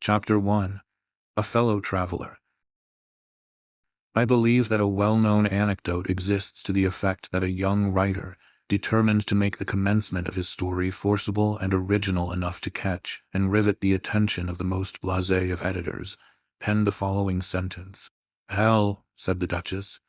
Chapter 1. A Fellow Traveler. I believe that a well-known anecdote exists to the effect that a young writer, determined to make the commencement of his story forcible and original enough to catch and rivet the attention of the most blasé of editors, penned the following sentence. "Hell," said the Duchess.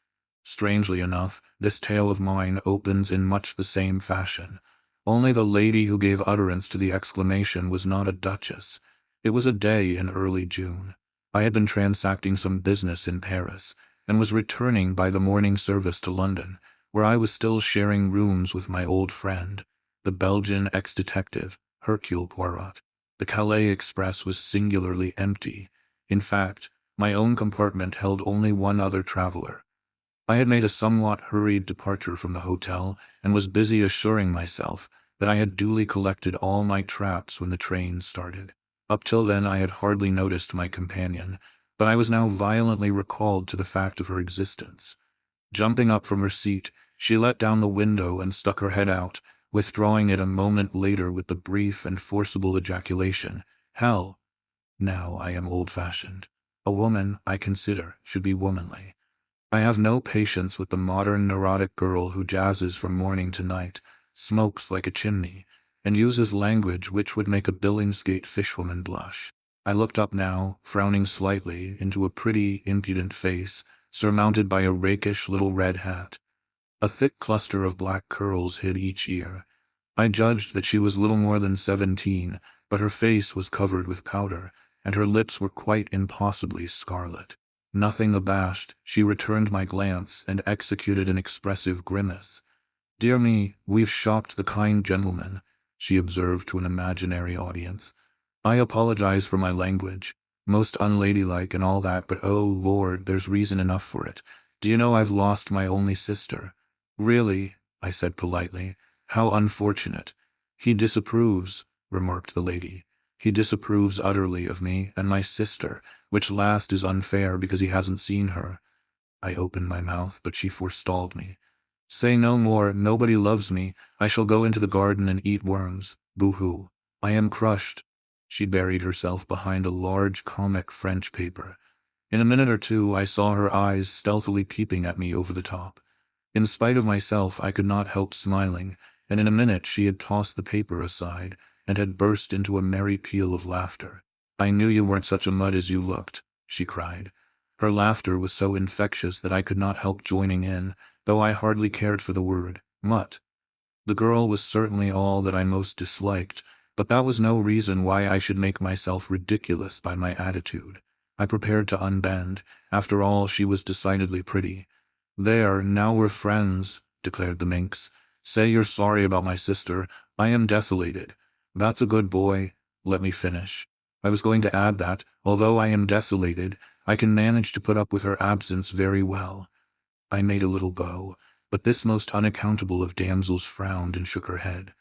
Strangely enough, this tale of mine opens in much the same fashion. Only the lady who gave utterance to the exclamation was not a duchess. It was a day in early June. I had been transacting some business in Paris, and was returning by the morning service to London, where I was still sharing rooms with my old friend, the Belgian ex-detective, Hercule Poirot. The Calais express was singularly empty. In fact, my own compartment held only one other traveler. I had made a somewhat hurried departure from the hotel, and was busy assuring myself that I had duly collected all my traps when the train started. Up till then I had hardly noticed my companion, but I was now violently recalled to the fact of her existence. Jumping up from her seat, she let down the window and stuck her head out, withdrawing it a moment later with the brief and forcible ejaculation, "Hell!" Now I am old-fashioned. A woman, I consider, should be womanly. I have no patience with the modern neurotic girl who jazzes from morning to night, smokes like a chimney, and uses language which would make a Billingsgate fishwoman blush. I looked up now, frowning slightly, into a pretty, impudent face, surmounted by a rakish little red hat. A thick cluster of black curls hid each ear. I judged that she was little more than 17, but her face was covered with powder, and her lips were quite impossibly scarlet. Nothing abashed, she returned my glance and executed an expressive grimace. "Dear me, we've shocked the kind gentleman," she observed to an imaginary audience. "I apologize for my language. Most unladylike and all that, but oh Lord, there's reason enough for it. Do you know I've lost my only sister?" "Really?" I said politely. "How unfortunate." "He disapproves," remarked the lady. "He disapproves utterly of me and my sister, which last is unfair because he hasn't seen her." I opened my mouth, but she forestalled me. "Say no more, nobody loves me. I shall go into the garden and eat worms. Boo-hoo. I am crushed." She buried herself behind a large comic French paper. In a minute or two I saw her eyes stealthily peeping at me over the top. In spite of myself I could not help smiling, and in a minute she had tossed the paper aside, and had burst into a merry peal of laughter. "I knew you weren't such a mud as you looked," she cried. Her laughter was so infectious that I could not help joining in, though I hardly cared for the word, mutt. The girl was certainly all that I most disliked, but that was no reason why I should make myself ridiculous by my attitude. I prepared to unbend. After all, she was decidedly pretty. "There, now we're friends," declared the minx. "Say you're sorry about my sister. I am desolated." "That's a good boy. Let me finish. I was going to add that, although I am desolated, I can manage to put up with her absence very well." I made a little bow, but this most unaccountable of damsels frowned and shook her head.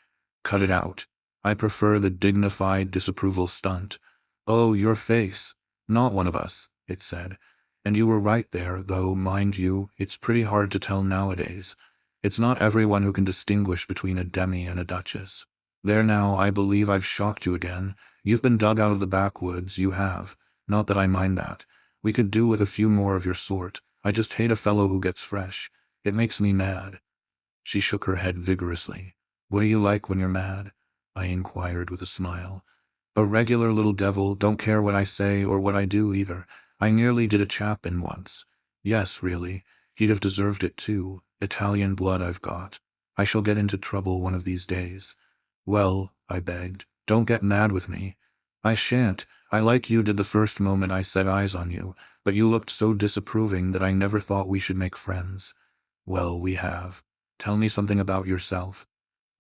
"Cut it out. I prefer the dignified disapproval stunt." "Oh, your face. Not one of us," it said. "And you were right there, though, mind you, it's pretty hard to tell nowadays. It's not everyone who can distinguish between a demi and a duchess. There now, I believe I've shocked you again. You've been dug out of the backwoods, you have. Not that I mind that. We could do with a few more of your sort. I just hate a fellow who gets fresh. It makes me mad." She shook her head vigorously. "What do you like when you're mad?" I inquired with a smile. "A regular little devil, don't care what I say or what I do either. I nearly did a chap in once. Yes, really. He'd have deserved it too. Italian blood I've got. I shall get into trouble one of these days." "Well," I begged, "don't get mad with me." "I shan't. I like you did the first moment I set eyes on you, but you looked so disapproving that I never thought we should make friends." "Well, we have. Tell me something about yourself."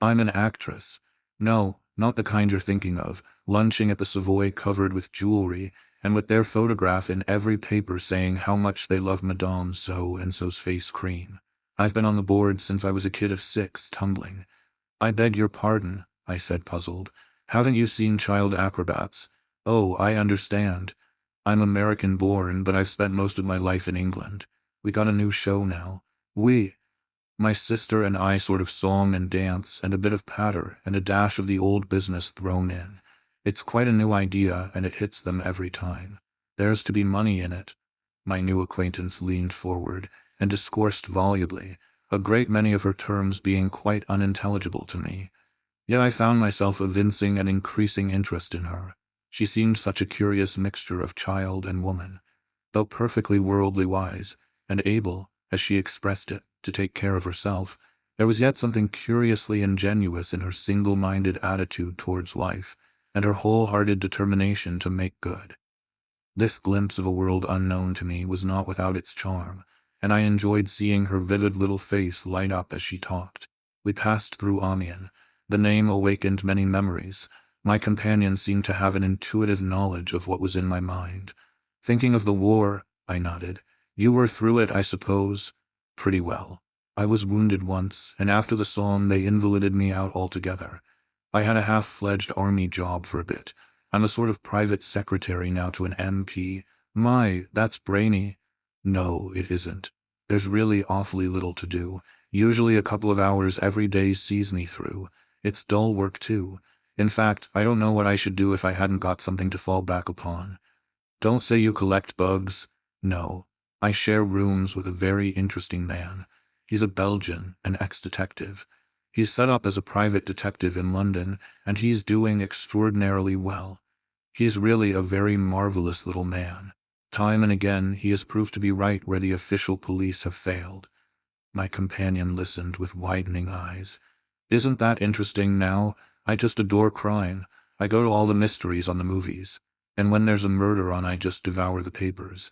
"I'm an actress." "No, not the kind you're thinking of, lunching at the Savoy covered with jewelry, and with their photograph in every paper saying how much they love Madame So-and-so's face cream. I've been on the board since I was a kid of 6, tumbling." "I beg your pardon," I said, puzzled. "Haven't you seen Child Acrobats?" "Oh, I understand. I'm American-born, but I've spent most of my life in England. We got a new show now. My sister and I sort of song and dance, and a bit of patter, and a dash of the old business thrown in. It's quite a new idea, and it hits them every time. There's to be money in it." My new acquaintance leaned forward and discoursed volubly, a great many of her terms being quite unintelligible to me. Yet I found myself evincing an increasing interest in her. She seemed such a curious mixture of child and woman. Though perfectly worldly wise, and able, as she expressed it, to take care of herself, there was yet something curiously ingenuous in her single-minded attitude towards life, and her wholehearted determination to make good. This glimpse of a world unknown to me was not without its charm, and I enjoyed seeing her vivid little face light up as she talked. We passed through Amiens. The name awakened many memories. My companion seemed to have an intuitive knowledge of what was in my mind. "Thinking of the war," I nodded. "You were through it, I suppose?" "Pretty well. I was wounded once, and after the Somme they invalided me out altogether. I had a half-fledged army job for a bit. I'm a sort of private secretary now to an MP. My, that's brainy." "No, it isn't. There's really awfully little to do. Usually a couple of hours every day sees me through. It's dull work, too. In fact, I don't know what I should do if I hadn't got something to fall back upon." "Don't say you collect bugs." "No. I share rooms with a very interesting man. He's a Belgian, an ex-detective. He's set up as a private detective in London, and he's doing extraordinarily well. He's really a very marvelous little man. Time and again he has proved to be right where the official police have failed." My companion listened with widening eyes. "Isn't that interesting now? I just adore crime. I go to all the mysteries on the movies. And when there's a murder on, I just devour the papers."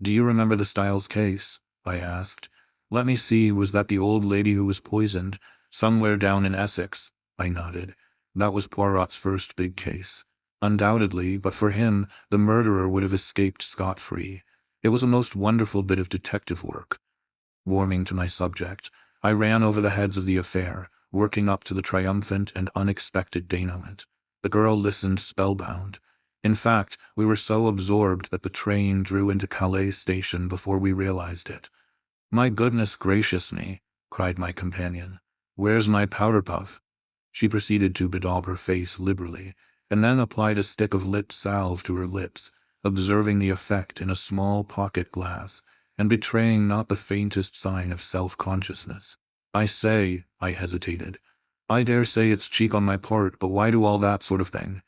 "Do you remember the Styles case?" I asked. "Let me see, was that the old lady who was poisoned? Somewhere down in Essex?" I nodded. "That was Poirot's first big case. Undoubtedly, but for him, the murderer would have escaped scot-free. It was a most wonderful bit of detective work." Warming to my subject, I ran over the heads of the affair, working up to the triumphant and unexpected denouement. The girl listened spellbound. In fact, we were so absorbed that the train drew into Calais station before we realized it. "My goodness gracious me," cried my companion. "Where's my powder puff?" She proceeded to bedaub her face liberally, and then applied a stick of lip salve to her lips, observing the effect in a small pocket glass, and betraying not the faintest sign of self-consciousness. "I say," I hesitated. "I dare say it's cheek on my part, but why do all that sort of thing?"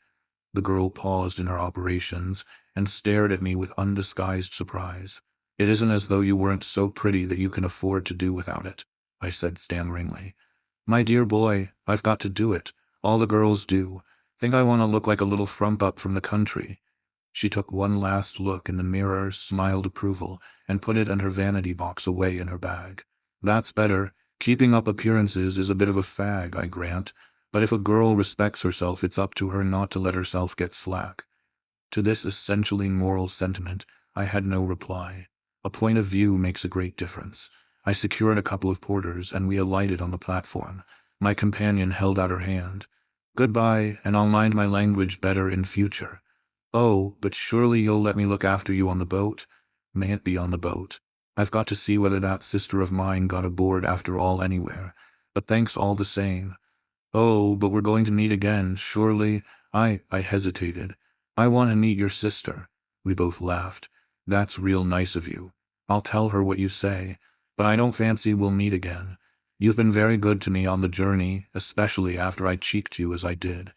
The girl paused in her operations and stared at me with undisguised surprise. "It isn't as though you weren't so pretty that you can afford to do without it," I said stammeringly. "My dear boy, I've got to do it. All the girls do. Think I want to look like a little frump-up from the country." She took one last look in the mirror, smiled approval, and put it and her vanity box away in her bag. "That's better. Keeping up appearances is a bit of a fag, I grant, but if a girl respects herself, it's up to her not to let herself get slack." To this essentially moral sentiment, I had no reply. A point of view makes a great difference. I secured a couple of porters, and we alighted on the platform. My companion held out her hand. "Goodbye, and I'll mind my language better in future." "Oh, but surely you'll let me look after you on the boat?" "May it be on the boat. I've got to see whether that sister of mine got aboard after all anywhere. But thanks all the same." "Oh, but we're going to meet again, surely." I hesitated. "I want to meet your sister." We both laughed. "That's real nice of you. I'll tell her what you say, but I don't fancy we'll meet again. You've been very good to me on the journey, especially after I cheeked you as I did.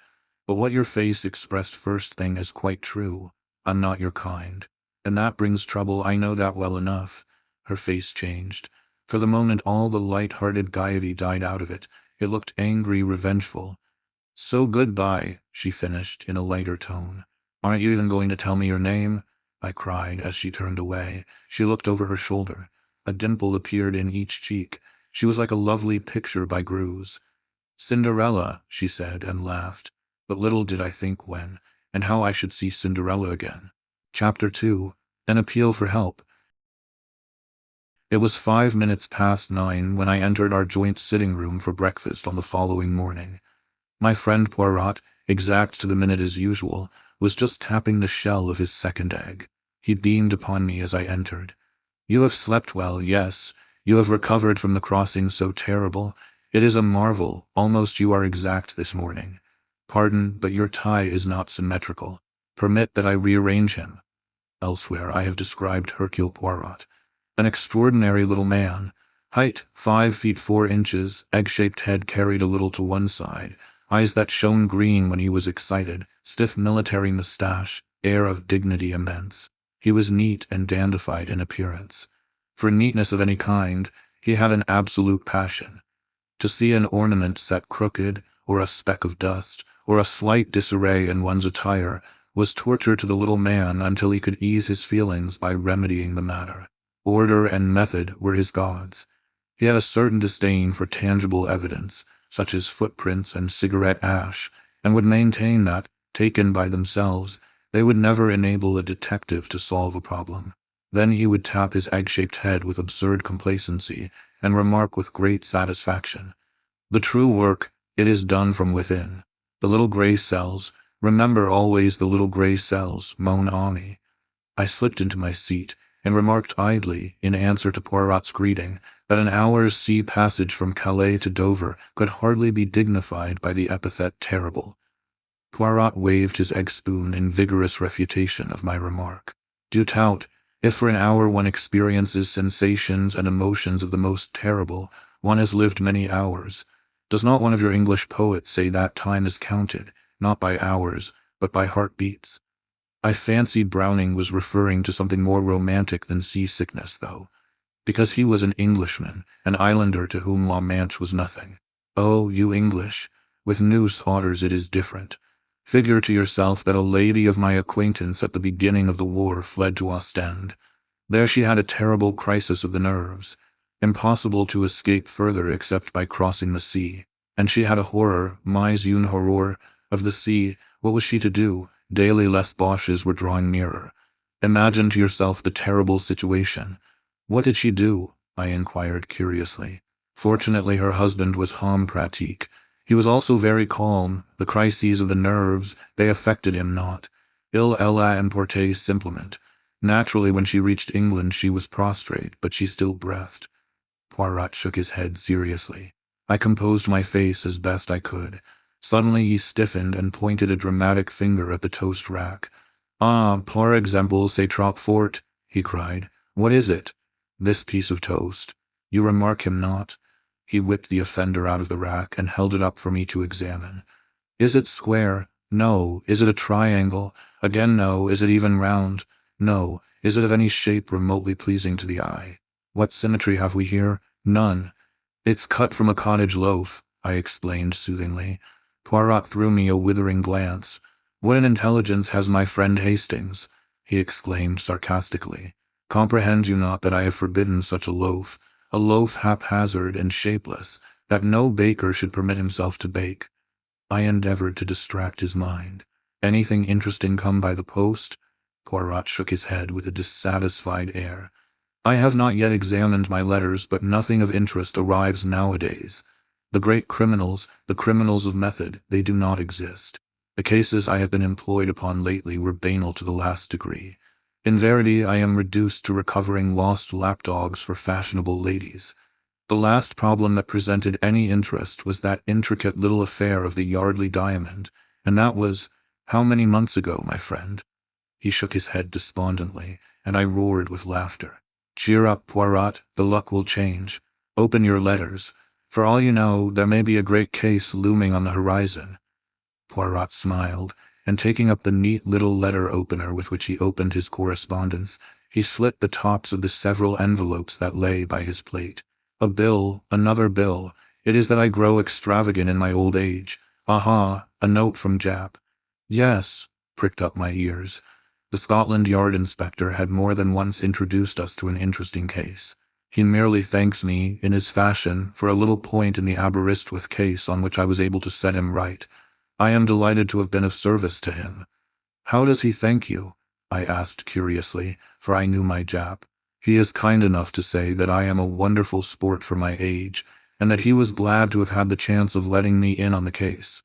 But what your face expressed first thing is quite true. I'm not your kind. And that brings trouble, I know that well enough." Her face changed. For the moment all the light-hearted gaiety died out of it. It looked angry, revengeful. "So goodbye," she finished in a lighter tone. "Aren't you even going to tell me your name?" I cried as she turned away. She looked over her shoulder. A dimple appeared in each cheek. She was like a lovely picture by Greuze. "Cinderella," she said, and laughed. But little did I think when, and how I should see Cinderella again. Chapter 2. An Appeal for Help. It was 5 minutes past 9 when I entered our joint sitting room for breakfast on the following morning. My friend Poirot, exact to the minute as usual, was just tapping the shell of his second egg. He beamed upon me as I entered. "You have slept well, yes. You have recovered from the crossing so terrible. It is a marvel, almost you are exact this morning." Pardon, but your tie is not symmetrical. Permit that I rearrange him. Elsewhere I have described Hercule Poirot. An extraordinary little man. Height 5 feet 4 inches, egg-shaped head carried a little to one side, eyes that shone green when he was excited, stiff military moustache, air of dignity immense. He was neat and dandified in appearance. For neatness of any kind, he had an absolute passion. To see an ornament set crooked, or a speck of dust, or a slight disarray in one's attire, was torture to the little man until he could ease his feelings by remedying the matter. Order and method were his gods. He had a certain disdain for tangible evidence, such as footprints and cigarette ash, and would maintain that, taken by themselves, they would never enable a detective to solve a problem. Then he would tap his egg-shaped head with absurd complacency and remark with great satisfaction, "The true work, it is done from within. The little gray cells, remember always the little gray cells, mon ami." I slipped into my seat and remarked idly, in answer to Poirot's greeting, that an hour's sea passage from Calais to Dover could hardly be dignified by the epithet terrible. Poirot waved his egg-spoon in vigorous refutation of my remark. "Du tout, if for an hour one experiences sensations and emotions of the most terrible, one has lived many hours. Does not one of your English poets say that time is counted, not by hours, but by heartbeats?" I fancied Browning was referring to something more romantic than seasickness, though, because he was an Englishman, an islander to whom La Manche was nothing. Oh, you English! With new slaughters it is different. Figure to yourself that a lady of my acquaintance at the beginning of the war fled to Ostend. There she had a terrible crisis of the nerves. Impossible to escape further except by crossing the sea. And she had a horror, mais une horreur, of the sea. What was she to do? Daily les Boches were drawing nearer. Imagine to yourself the terrible situation. What did she do? I inquired curiously. Fortunately her husband was homme pratique. He was also very calm. The crises of the nerves, they affected him not. Il l'a emporté simplement. Naturally, when she reached England she was prostrate, but she still breathed. Poirot shook his head seriously. I composed my face as best I could. Suddenly he stiffened and pointed a dramatic finger at the toast rack. "Ah, par exemple, c'est trop fort," he cried. "What is it?" "This piece of toast. You remark him not?" He whipped the offender out of the rack and held it up for me to examine. "Is it square? No. Is it a triangle? Again no. Is it even round? No. Is it of any shape remotely pleasing to the eye? What symmetry have we here? None. It's cut from a cottage loaf," I explained soothingly. Poirot threw me a withering glance. "What an intelligence has my friend Hastings!" he exclaimed sarcastically. "Comprehend you not that I have forbidden such a loaf haphazard and shapeless, that no baker should permit himself to bake?" I endeavored to distract his mind. "Anything interesting come by the post?" Poirot shook his head with a dissatisfied air. "I have not yet examined my letters, but nothing of interest arrives nowadays. The great criminals, the criminals of method, they do not exist. The cases I have been employed upon lately were banal to the last degree. In verity, I am reduced to recovering lost lapdogs for fashionable ladies. The last problem that presented any interest was that intricate little affair of the Yardley diamond, and that was, how many months ago, my friend?" He shook his head despondently, and I roared with laughter. "Cheer up, Poirot, the luck will change. Open your letters. For all you know, there may be a great case looming on the horizon." Poirot smiled, and taking up the neat little letter opener with which he opened his correspondence, he slit the tops of the several envelopes that lay by his plate. "A bill, another bill. It is that I grow extravagant in my old age. Aha, a note from Jap." "Yes," pricked up my ears. The Scotland Yard inspector had more than once introduced us to an interesting case. He merely thanks me, in his fashion, for a little point in the Aberystwyth case on which I was able to set him right. I am delighted to have been of service to him. "How does he thank you?" I asked curiously, for I knew my Jap. "He is kind enough to say that I am a wonderful sport for my age, and that he was glad to have had the chance of letting me in on the case."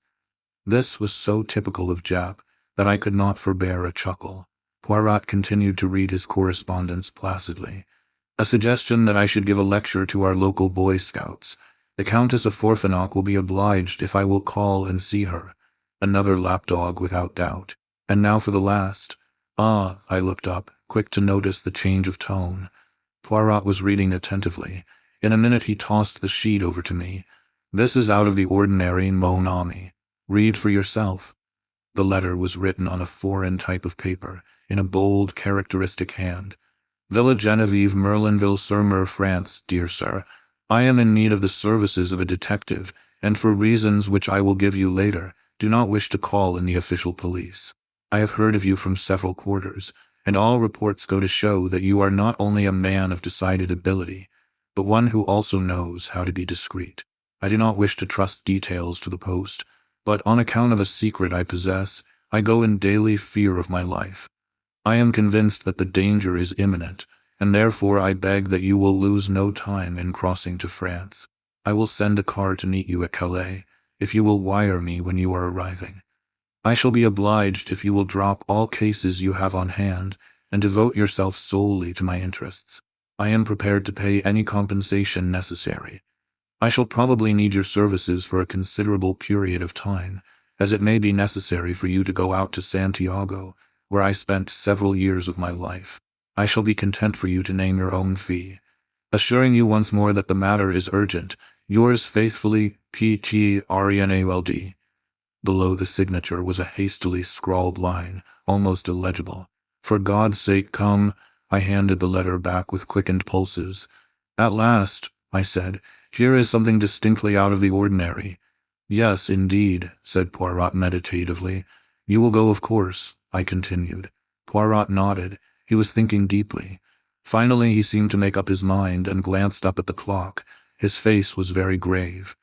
This was so typical of Jap that I could not forbear a chuckle. Poirot continued to read his correspondence placidly. "A suggestion that I should give a lecture to our local Boy Scouts. The Countess of Forfenac will be obliged if I will call and see her. Another lapdog without doubt. And now for the last. Ah, I looked up, quick to notice the change of tone. Poirot was reading attentively. In a minute he tossed the sheet over to me. This is out of the ordinary, mon ami. Read for yourself. The letter was written on a foreign type of paper, in a bold, characteristic hand. Villa Geneviève, Merlinville-sur-Mer, France, dear sir. I am in need of the services of a detective, and for reasons which I will give you later, do not wish to call in the official police. I have heard of you from several quarters, and all reports go to show that you are not only a man of decided ability, but one who also knows how to be discreet. I do not wish to trust details to the post, but on account of a secret I possess, I go in daily fear of my life. I am convinced that the danger is imminent, and therefore I beg that you will lose no time in crossing to France. I will send a car to meet you at Calais, if you will wire me when you are arriving. I shall be obliged if you will drop all cases you have on hand and devote yourself solely to my interests. I am prepared to pay any compensation necessary. I shall probably need your services for a considerable period of time, as it may be necessary for you to go out to Santiago, where I spent several years of my life. I shall be content for you to name your own fee. Assuring you once more that the matter is urgent, yours faithfully, P.T. Renauld. Below the signature was a hastily scrawled line, almost illegible. For God's sake, come. I handed the letter back with quickened pulses. At last, I said, here is something distinctly out of the ordinary. Yes, indeed, said Poirot meditatively. You will go, of course, I continued. Poirot nodded. He was thinking deeply. Finally he seemed to make up his mind and glanced up at the clock. His face was very grave.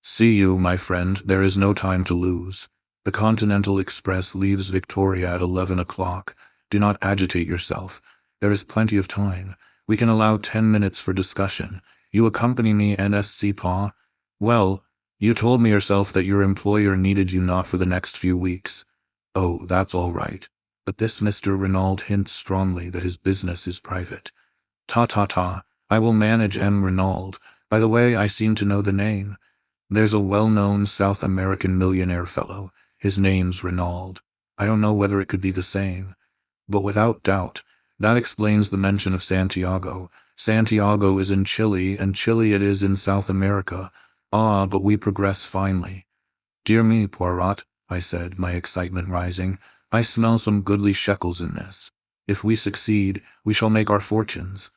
See you, my friend, there is no time to lose. The Continental Express leaves Victoria at 11 o'clock. Do not agitate yourself. There is plenty of time. We can allow 10 minutes for discussion. You accompany me, n'est-ce pas? Well, you told me yourself that your employer needed you not for the next few weeks. Oh, that's all right. But this Mr. Renauld hints strongly that his business is private. Ta. I will manage M. Renauld. By the way, I seem to know the name. There's a well-known South American millionaire fellow. His name's Renauld. I don't know whether it could be the same. But without doubt, that explains the mention of Santiago. Santiago is in Chile, and Chile it is in South America. Ah, but we progress finely. Dear me, Poirot, I said, my excitement rising. I smell some goodly shekels in this. If we succeed, we shall make our fortunes.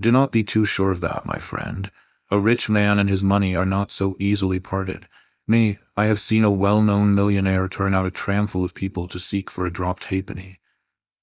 Do not be too sure of that, my friend. A rich man and his money are not so easily parted. Me, I have seen a well-known millionaire turn out a tramful of people to seek for a dropped halfpenny.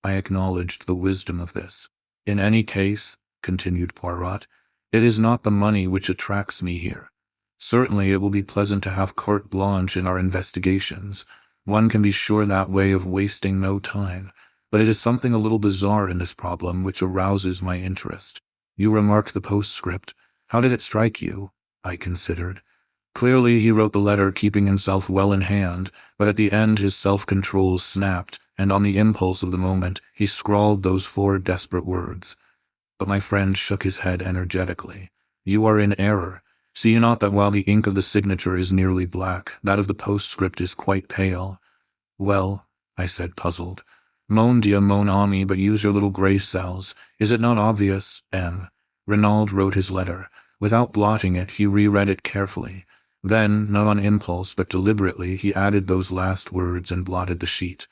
I acknowledged the wisdom of this. In any case, continued Poirot, it is not the money which attracts me here. Certainly it will be pleasant to have carte blanche in our investigations. One can be sure that way of wasting no time, but it is something a little bizarre in this problem which arouses my interest. You remark the postscript. How did it strike you? I considered. Clearly he wrote the letter keeping himself well in hand, but at the end his self-control snapped, and on the impulse of the moment he scrawled those 4 desperate words. But my friend shook his head energetically. You are in error. See you not that while the ink of the signature is nearly black, that of the postscript is quite pale? Well, I said, puzzled. Mon Dieu, mon ami, but use your little gray cells. Is it not obvious? M. Renauld wrote his letter. Without blotting it, he reread it carefully. Then, not on impulse, but deliberately, he added those last words and blotted the sheet.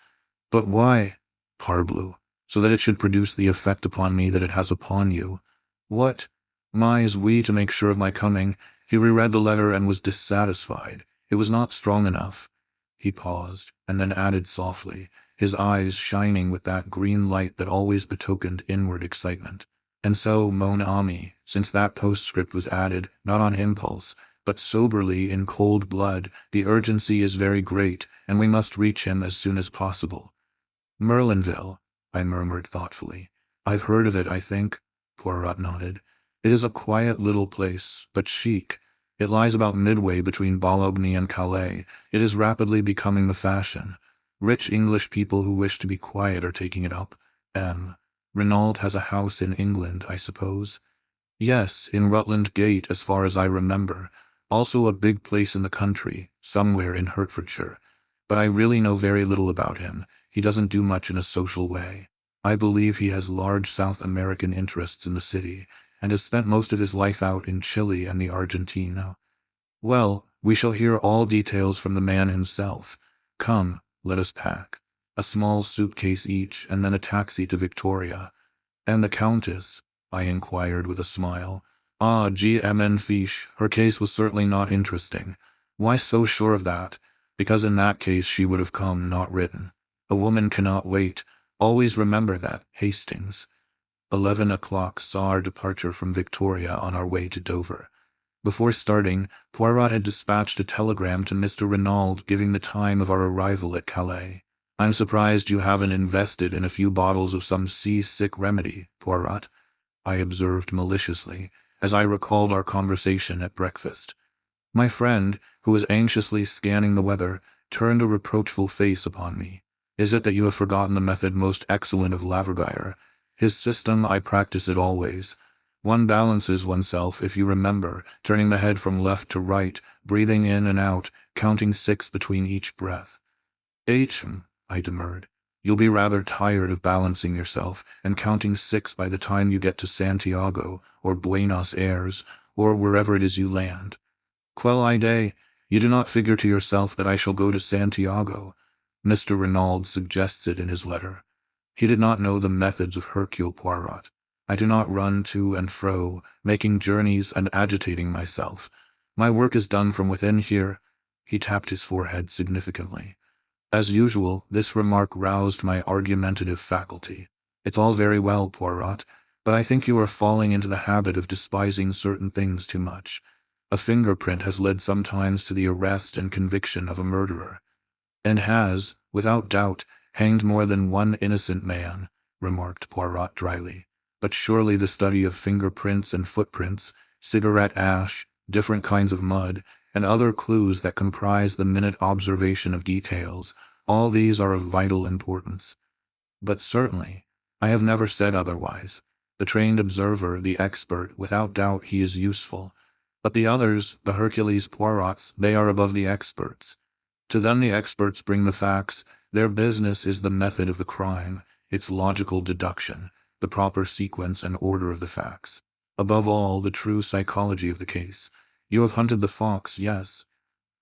But why? Parbleu. So that it should produce the effect upon me that it has upon you. What? Mais oui, to make sure of my coming. He reread the letter and was dissatisfied. It was not strong enough. He paused, and then added softly, his eyes shining with that green light that always betokened inward excitement. And so, mon ami, since that postscript was added, not on impulse, but soberly in cold blood, the urgency is very great, and we must reach him as soon as possible. Merlinville, I murmured thoughtfully. I've heard of it, I think. Poirot nodded. It is a quiet little place, but chic. It lies about midway between Bologna and Calais. It is rapidly becoming the fashion. Rich English people who wish to be quiet are taking it up. M. Renauld has a house in England, I suppose? Yes, in Rutland Gate, as far as I remember. Also a big place in the country, somewhere in Hertfordshire. but I really know very little about him. He doesn't do much in a social way. I believe he has large South American interests in the city, and has spent most of his life out in Chile and the Argentina. Well, we shall hear all details from the man himself. Come, let us pack. A small suitcase each, and then a taxi to Victoria. And the Countess? I inquired with a smile. Ah, GMN fiche, her case was certainly not interesting. Why so sure of that? Because in that case she would have come, not written. A woman cannot wait. Always remember that, Hastings. 11 o'clock saw our departure from Victoria on our way to Dover. Before starting, Poirot had dispatched a telegram to Mr. Renauld giving the time of our arrival at Calais. I'm surprised you haven't invested in a few bottles of some sea-sick remedy, Poirot, I observed maliciously, as I recalled our conversation at breakfast. My friend, who was anxiously scanning the weather, turned a reproachful face upon me. Is it that you have forgotten the method most excellent of Laverdiere? His system, I practice it always. One balances oneself, if you remember, turning the head from left to right, breathing in and out, counting 6 between each breath. I demurred. You'll be rather tired of balancing yourself and counting 6 by the time you get to Santiago, or Buenos Aires, or wherever it is you land. Quelle idée! You do not figure to yourself that I shall go to Santiago, Mr. Renauld suggested in his letter. He did not know the methods of Hercule Poirot. I do not run to and fro, making journeys and agitating myself. My work is done from within here. He tapped his forehead significantly. As usual, this remark roused my argumentative faculty. It's all very well, Poirot, but I think you are falling into the habit of despising certain things too much. A fingerprint has led sometimes to the arrest and conviction of a murderer, and has, without doubt, hanged more than one innocent man, remarked Poirot dryly. But surely the study of fingerprints and footprints, cigarette ash, different kinds of mud, and other clues that comprise the minute observation of details, all these are of vital importance. But certainly, I have never said otherwise. The trained observer, the expert, without doubt he is useful. But the others, the Hercules Poirots, they are above the experts. To them the experts bring the facts. Their business is the method of the crime, its logical deduction, the proper sequence and order of the facts. Above all, the true psychology of the case. You have hunted the fox, yes.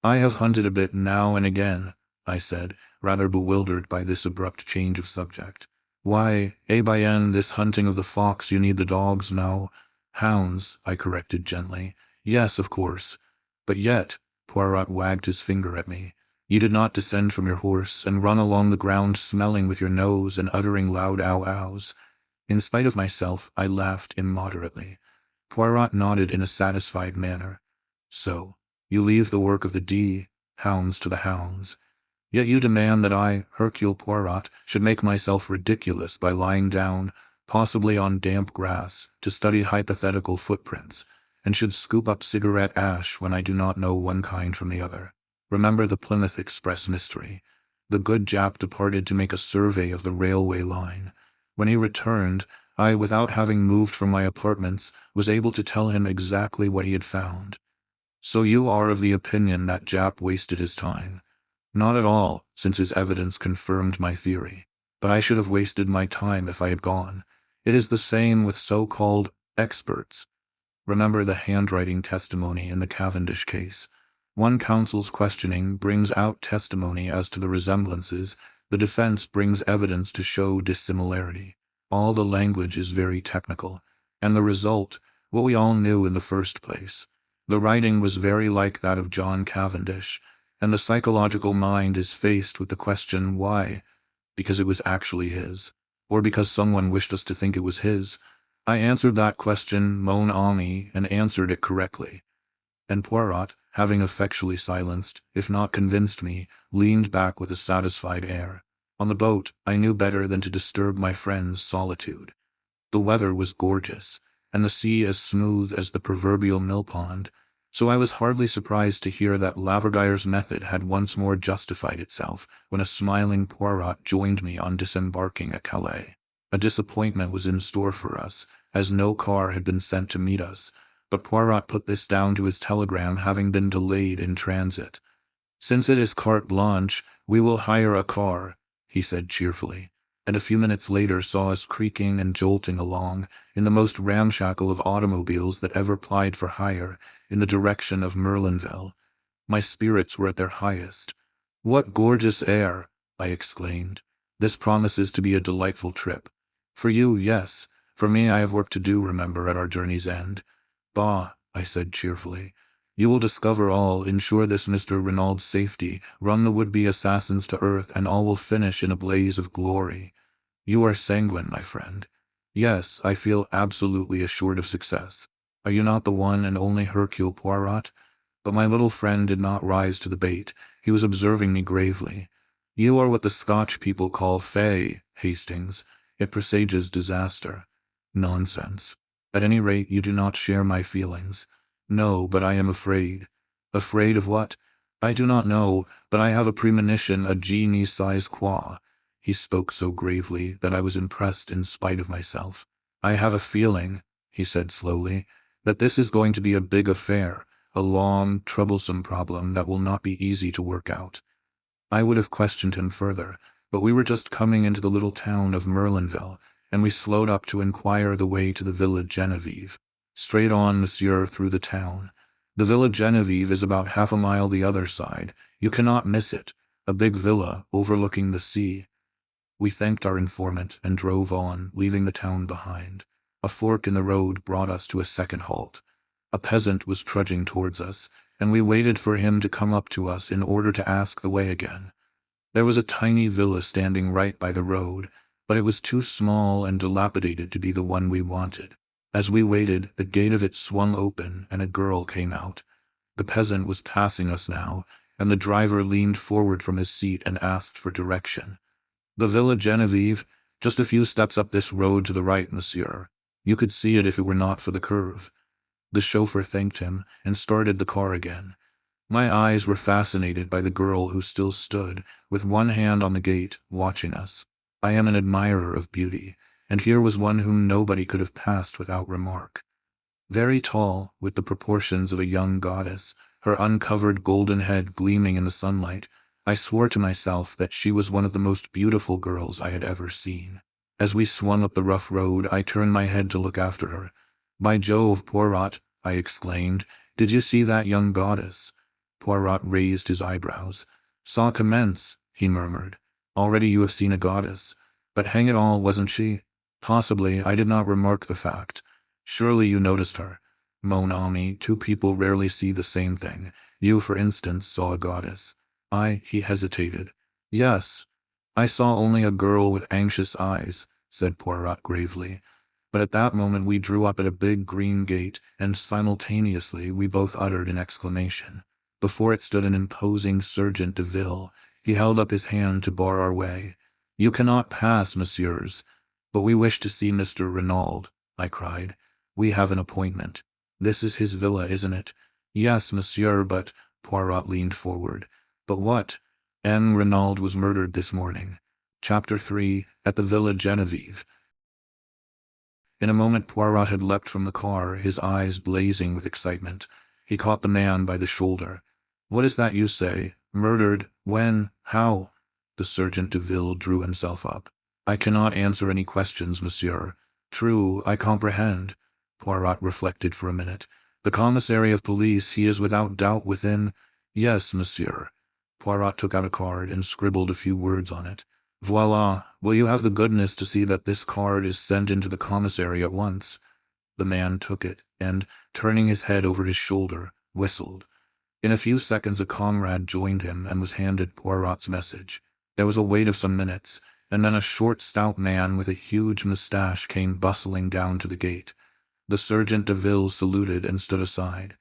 I have hunted a bit now and again, I said, rather bewildered by this abrupt change of subject. Why, bien, this hunting of the fox, you need the dogs now. Hounds, I corrected gently. Yes, of course. But yet, Poirot wagged his finger at me. You did not descend from your horse and run along the ground smelling with your nose and uttering loud ow-ows. In spite of myself, I laughed immoderately. Poirot nodded in a satisfied manner. So, you leave the work of the hounds to the hounds. Yet you demand that I, Hercule Poirot, should make myself ridiculous by lying down, possibly on damp grass, to study hypothetical footprints, and should scoop up cigarette ash when I do not know one kind from the other. Remember the Plymouth Express mystery. The good Jap departed to make a survey of the railway line. When he returned, I, without having moved from my apartments, was able to tell him exactly what he had found. So you are of the opinion that Jap wasted his time? Not at all, since his evidence confirmed my theory. But I should have wasted my time if I had gone. It is the same with so-called experts. Remember the handwriting testimony in the Cavendish case. One counsel's questioning brings out testimony as to the resemblances, the defense brings evidence to show dissimilarity. All the language is very technical, and the result, what we all knew in the first place. The writing was very like that of John Cavendish, and the psychological mind is faced with the question why? Because it was actually his, or because someone wished us to think it was his. I answered that question, mon ami, and answered it correctly. And Poirot, having effectually silenced, if not convinced me, leaned back with a satisfied air. On the boat, I knew better than to disturb my friend's solitude. The weather was gorgeous, and the sea as smooth as the proverbial mill-pond, so I was hardly surprised to hear that Laverdiere's method had once more justified itself when a smiling Poirot joined me on disembarking at Calais. A disappointment was in store for us, as no car had been sent to meet us, but Poirot put this down to his telegram having been delayed in transit. "Since it is carte blanche, we will hire a car," he said cheerfully, and a few minutes later saw us creaking and jolting along, in the most ramshackle of automobiles that ever plied for hire, in the direction of Merlinville. My spirits were at their highest. "What gorgeous air!" I exclaimed. "This promises to be a delightful trip. For you, yes. For me, I have work to do, remember, at our journey's end." "Bah," I said cheerfully. "You will discover all, ensure this Mr. Renaud's safety, run the would-be assassins to earth, and all will finish in a blaze of glory." "You are sanguine, my friend." "Yes, I feel absolutely assured of success. Are you not the one and only Hercule Poirot?" But my little friend did not rise to the bait. He was observing me gravely. "You are what the Scotch people call fey, Hastings. It presages disaster." "Nonsense. At any rate, you do not share my feelings." "No, but I am afraid." "Afraid of what?" "I do not know, but I have a premonition, a je ne sais quoi." He spoke so gravely that I was impressed in spite of myself. "I have a feeling," he said slowly, "that this is going to be a big affair, a long, troublesome problem that will not be easy to work out." I would have questioned him further, but we were just coming into the little town of Merlinville, and we slowed up to inquire the way to the Villa Geneviève. "Straight on, monsieur, through the town. The Villa Geneviève is about half a mile the other side. You cannot miss it. A big villa overlooking the sea." We thanked our informant and drove on, leaving the town behind. A fork in the road brought us to a second halt. A peasant was trudging towards us, and we waited for him to come up to us in order to ask the way again. There was a tiny villa standing right by the road, but it was too small and dilapidated to be the one we wanted. As we waited, the gate of it swung open and a girl came out. The peasant was passing us now, and the driver leaned forward from his seat and asked for direction. "The Villa Geneviève, just a few steps up this road to the right, monsieur. You could see it if it were not for the curve." The chauffeur thanked him and started the car again. My eyes were fascinated by the girl who still stood, with one hand on the gate, watching us. I am an admirer of beauty, and here was one whom nobody could have passed without remark. Very tall, with the proportions of a young goddess, her uncovered golden head gleaming in the sunlight, I swore to myself that she was one of the most beautiful girls I had ever seen. As we swung up the rough road, I turned my head to look after her. "By Jove, Poirot," I exclaimed, "did you see that young goddess?" Poirot raised his eyebrows. "Saw commence," he murmured. "Already you have seen a goddess. But hang it all, wasn't she?" "Possibly, I did not remark the fact." "Surely you noticed her." "Mon ami, two people rarely see the same thing. You, for instance, saw a goddess." He hesitated. "Yes. I saw only a girl with anxious eyes," said Poirot gravely. But at that moment we drew up at a big green gate, and simultaneously we both uttered an exclamation. Before it stood an imposing Sergeant de Ville. He held up his hand to bar our way. "You cannot pass, messieurs." "But we wish to see Mr. Renauld," I cried. "We have an appointment." "This is his villa, isn't it?" "Yes, monsieur, but—" Poirot leaned forward. "But what?" "Renauld was murdered this morning." Chapter 3, at the Villa Geneviève. In a moment Poirot had leapt from the car, his eyes blazing with excitement. He caught the man by the shoulder. "What is that you say? Murdered? When? How?" The Sergeant de Ville drew himself up. "I cannot answer any questions, monsieur." "True, I comprehend." Poirot reflected for a minute. "The commissary of police, he is without doubt within—" "Yes, monsieur." Poirot took out a card and scribbled a few words on it. "Voila, will you have the goodness to see that this card is sent into the commissary at once?" The man took it, and, turning his head over his shoulder, whistled. In a few seconds a comrade joined him and was handed Poirot's message. There was a wait of some minutes, and then a short, stout man with a huge moustache came bustling down to the gate. The Sergeant de Ville saluted and stood aside.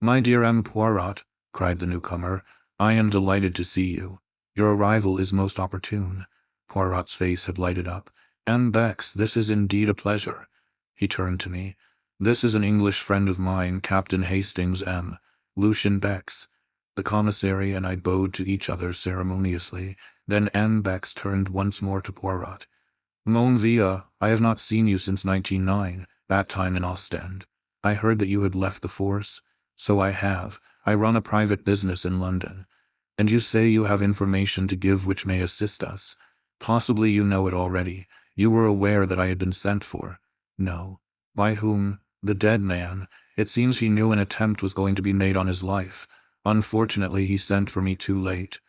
"My dear M. Poirot," cried the newcomer, "I am delighted to see you. Your arrival is most opportune." Poirot's face had lighted up. "M. Bex, this is indeed a pleasure." He turned to me. "This is an English friend of mine, Captain Hastings, M. Lucien Bex." The commissary and I bowed to each other ceremoniously. Then M. Bex turned once more to Poirot. "Mon vieux, I have not seen you since 1909, that time in Ostend. I heard that you had left the force." "So I have. I run a private business in London." And you say you have information to give which may assist us. Possibly you know it already. You were aware that I had been sent for. No. By whom? The dead man. It seems he knew an attempt was going to be made on his life. Unfortunately, he sent for me too late.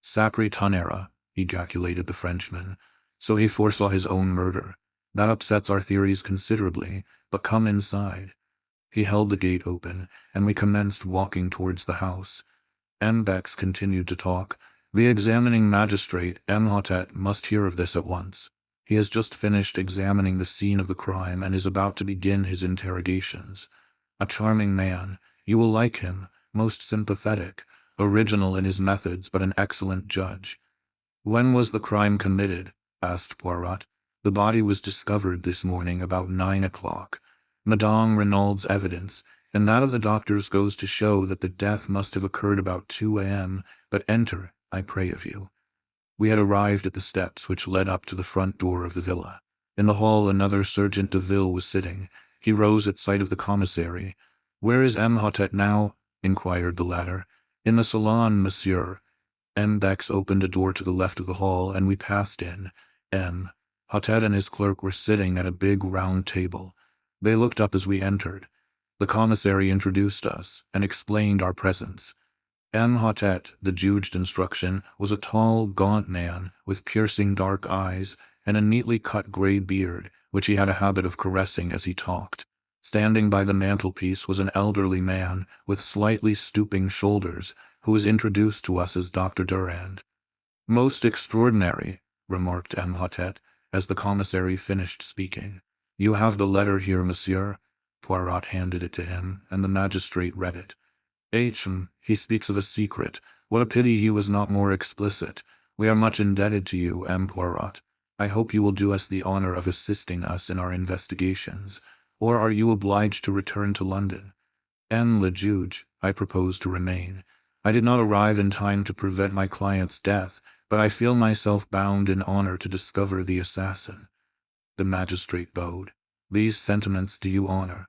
Sacré tonnerre, ejaculated the Frenchman. So he foresaw his own murder. That upsets our theories considerably, but come inside. He held the gate open, and we commenced walking towards the house. M. Bex continued to talk. The examining magistrate, M. Hotet, must hear of this at once. He has just finished examining the scene of the crime and is about to begin his interrogations. A charming man. You will like him. Most sympathetic. Original in his methods, but an excellent judge. When was the crime committed? Asked Poirot. The body was discovered this morning about 9 o'clock. Madame Renaud's evidence, and that of the doctors, goes to show that the death must have occurred about 2 a.m., but enter, I pray of you. We had arrived at the steps which led up to the front door of the villa. In the hall another Sergeant de Ville was sitting. He rose at sight of the commissary. "Where is M. Hotet now?" inquired the latter. "In the salon, monsieur." M. Bex opened a door to the left of the hall, and we passed in. M. Hotet and his clerk were sitting at a big round table. They looked up as we entered. The commissary introduced us, and explained our presence. M. Hotet, the judged instruction, was a tall, gaunt man, with piercing dark eyes, and a neatly cut grey beard, which he had a habit of caressing as he talked. Standing by the mantelpiece was an elderly man, with slightly stooping shoulders, who was introduced to us as Dr. Durand. "Most extraordinary," remarked M. Hotet, as the commissary finished speaking. "You have the letter here, monsieur." Poirot handed it to him, and the magistrate read it. He speaks of a secret. What a pity he was not more explicit. We are much indebted to you, M. Poirot. I hope you will do us the honor of assisting us in our investigations. Or are you obliged to return to London? M. le Juge, I propose to remain. I did not arrive in time to prevent my client's death, but I feel myself bound in honor to discover the assassin. The magistrate bowed. These sentiments do you honor.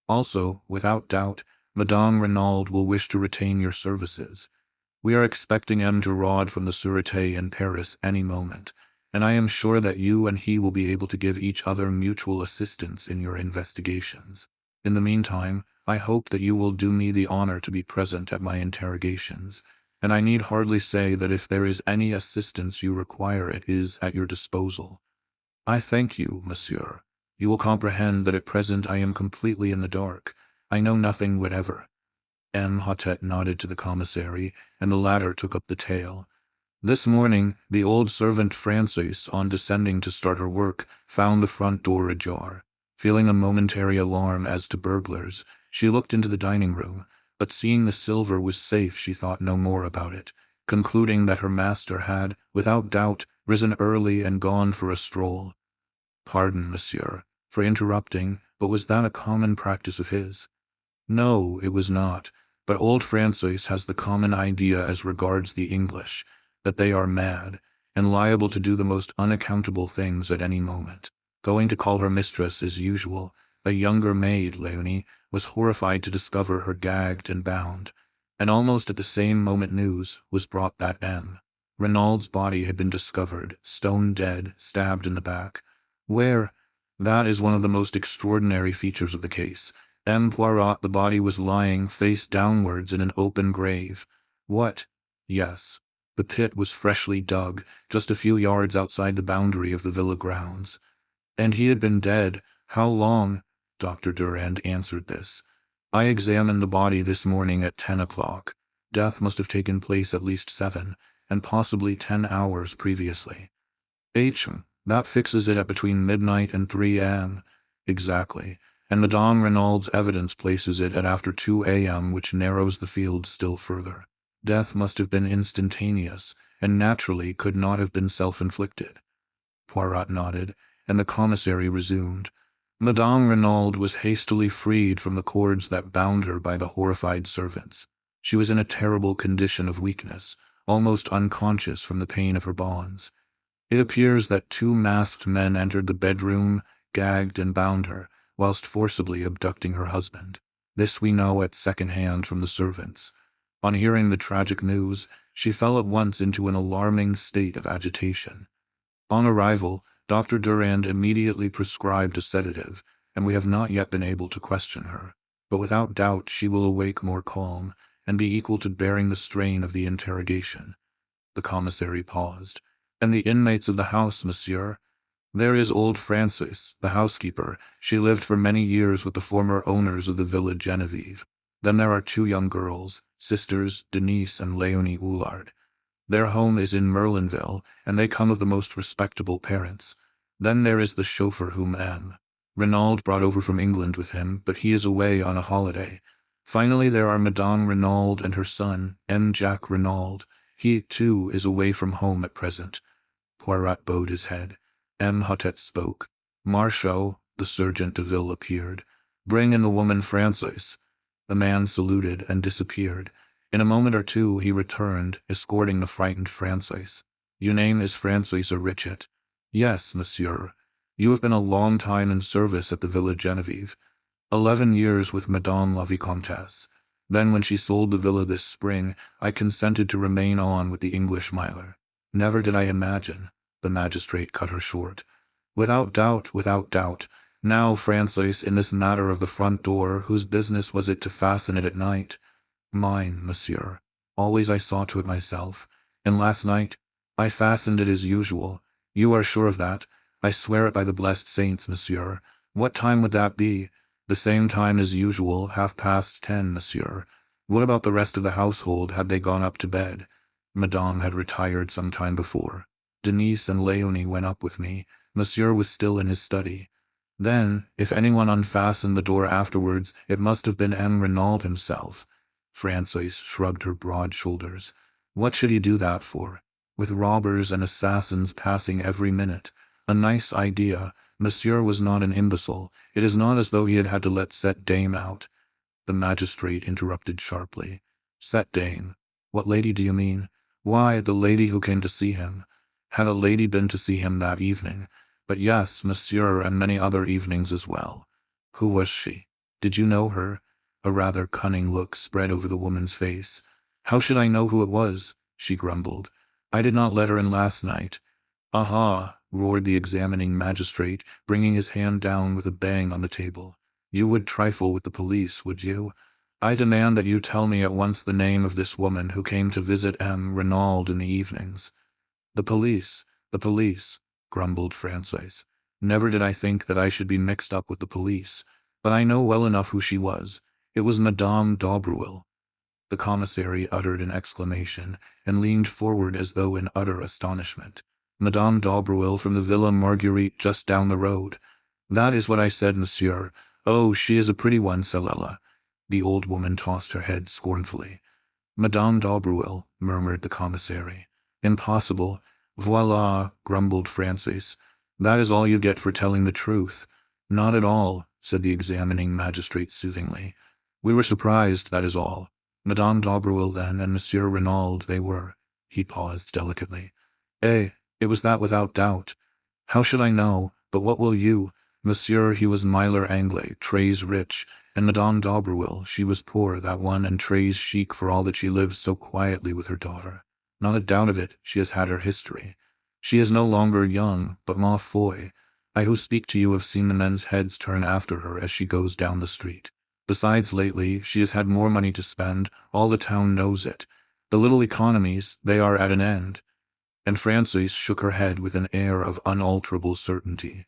Also, without doubt, Madame Renauld will wish to retain your services. We are expecting M. Giraud from the Sûreté in Paris any moment, and I am sure that you and he will be able to give each other mutual assistance in your investigations. In the meantime, I hope that you will do me the honor to be present at my interrogations, and I need hardly say that if there is any assistance you require, it is at your disposal. I thank you, monsieur. You will comprehend that at present I am completely in the dark. I know nothing whatever. M. Hotet nodded to the commissary, and the latter took up the tale. This morning, the old servant Francis, on descending to start her work, found the front door ajar. Feeling a momentary alarm as to burglars, she looked into the dining room, but seeing the silver was safe, she thought no more about it, concluding that her master had, without doubt, risen early and gone for a stroll. Pardon, monsieur, for interrupting, but was that a common practice of his? No, it was not, but old Francis has the common idea as regards the English, that they are mad, and liable to do the most unaccountable things at any moment. Going to call her mistress as usual, a younger maid, Leonie, was horrified to discover her gagged and bound, and almost at the same moment news was brought that M. Renaud's body had been discovered, stone dead, stabbed in the back. Where? That is one of the most extraordinary features of the case. M. Poirot, the body was lying face downwards in an open grave. What? Yes. The pit was freshly dug, just a few yards outside the boundary of the villa grounds. And he had been dead. How long? Dr. Durand answered this. I examined the body this morning at 10 o'clock. Death must have taken place at least 7, and possibly 10 hours previously. That fixes it at between midnight and 3 a.m. Exactly. And Madame Renaud's evidence places it at after 2 a.m., which narrows the field still further. Death must have been instantaneous, and naturally could not have been self-inflicted. Poirot nodded, and the commissary resumed. Madame Renauld was hastily freed from the cords that bound her by the horrified servants. She was in a terrible condition of weakness, almost unconscious from the pain of her bonds. It appears that 2 masked men entered the bedroom, gagged and bound her, whilst forcibly abducting her husband. This we know at second hand from the servants. On hearing the tragic news, She fell at once into an alarming state of agitation. On arrival, Dr. Durand immediately prescribed a sedative, and we have not yet been able to question her. But without doubt she will awake more calm, and be equal to bearing the strain of the interrogation. The commissary paused. And the inmates of the house, monsieur? There is old Frances, the housekeeper. She lived for many years with the former owners of the Villa Geneviève. Then there are 2 young girls, sisters Denise and Léonie Oulard. Their home is in Merlinville, and they come of the most respectable parents. Then there is the chauffeur whom M. Renauld brought over from England with him, but he is away on a holiday. Finally there are Madame Renauld and her son, M. Jacques Renauld. He, too, is away from home at present. Poirot bowed his head. M. Hotet spoke. Marchot, the sergeant de ville, appeared. Bring in the woman Frances. The man saluted and disappeared. In a moment or two he returned, escorting the frightened Frances. Your name is Frances Richet? Yes, monsieur. You have been a long time in service at the Villa Geneviève. 11 years with Madame la Vicomtesse. Then when she sold the villa this spring, I consented to remain on with the English miler. Never did I imagine. The magistrate cut her short. Without doubt, without doubt. Now, Frances, in this matter of the front door, whose business was it to fasten it at night? Mine, monsieur. Always I saw to it myself. And last night, I fastened it as usual. You are sure of that? I swear it by the blessed saints, monsieur. What time would that be? The same time as usual, 10:30, monsieur. What about the rest of the household? Had they gone up to bed? Madame had retired some time before. Denise and Léonie went up with me. Monsieur was still in his study. Then, if anyone unfastened the door afterwards, it must have been M. Renauld himself. Frances shrugged her broad shoulders. What should he do that for? With robbers and assassins passing every minute. A nice idea. Monsieur was not an imbecile. It is not as though he had had to let cette dame out. The magistrate interrupted sharply. Cette dame? What lady do you mean? Why, the lady who came to see him. Had a lady been to see him that evening? But yes, monsieur, and many other evenings as well. Who was she? Did you know her? A rather cunning look spread over the woman's face. How should I know who it was? She grumbled. I did not let her in last night. Aha! Roared the examining magistrate, bringing his hand down with a bang on the table. You would trifle with the police, would you? I demand that you tell me at once the name of this woman who came to visit M. Renauld in the evenings. The police, grumbled Frances. Never did I think that I should be mixed up with the police, but I know well enough who she was. It was Madame Daubreuil. The commissary uttered an exclamation, and leaned forward as though in utter astonishment. Madame Daubreuil from the Villa Marguerite just down the road. That is what I said, monsieur. Oh, she is a pretty one, Cellella. The old woman tossed her head scornfully. Madame Daubreuil, murmured the commissary. Impossible. Voila, grumbled Frances. That is all you get for telling the truth. Not at all, said the examining magistrate soothingly. We were surprised, that is all. Madame Daubreuil then, and Monsieur Renauld, they were. He paused delicately. Eh, it was that without doubt. How should I know? But what will you? Monsieur, he was Myler Anglais, très rich, and Madame Daubreuil, she was poor, that one, and très chic for all that she lives so quietly with her daughter. Not a doubt of it, she has had her history. She is no longer young, but ma foi, I who speak to you have seen the men's heads turn after her as she goes down the street. Besides, lately, she has had more money to spend, all the town knows it. The little economies, they are at an end. And Frances shook her head with an air of unalterable certainty.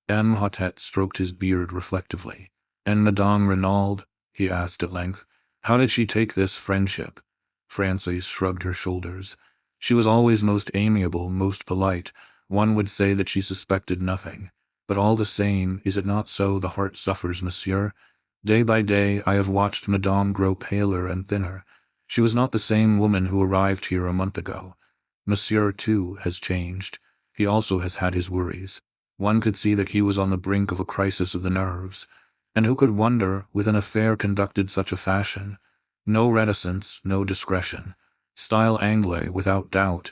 M. Hotet stroked his beard reflectively. And Madame Renauld, he asked at length, how did she take this friendship? Frances shrugged her shoulders. She was always most amiable, most polite. One would say that she suspected nothing. But all the same, is it not so the heart suffers, monsieur? Day by day I have watched Madame grow paler and thinner. She was not the same woman who arrived here a month ago. Monsieur, too, has changed. He also has had his worries. One could see that he was on the brink of a crisis of the nerves. And who could wonder, with an affair conducted such a fashion? No reticence, no discretion. Style Anglais, without doubt.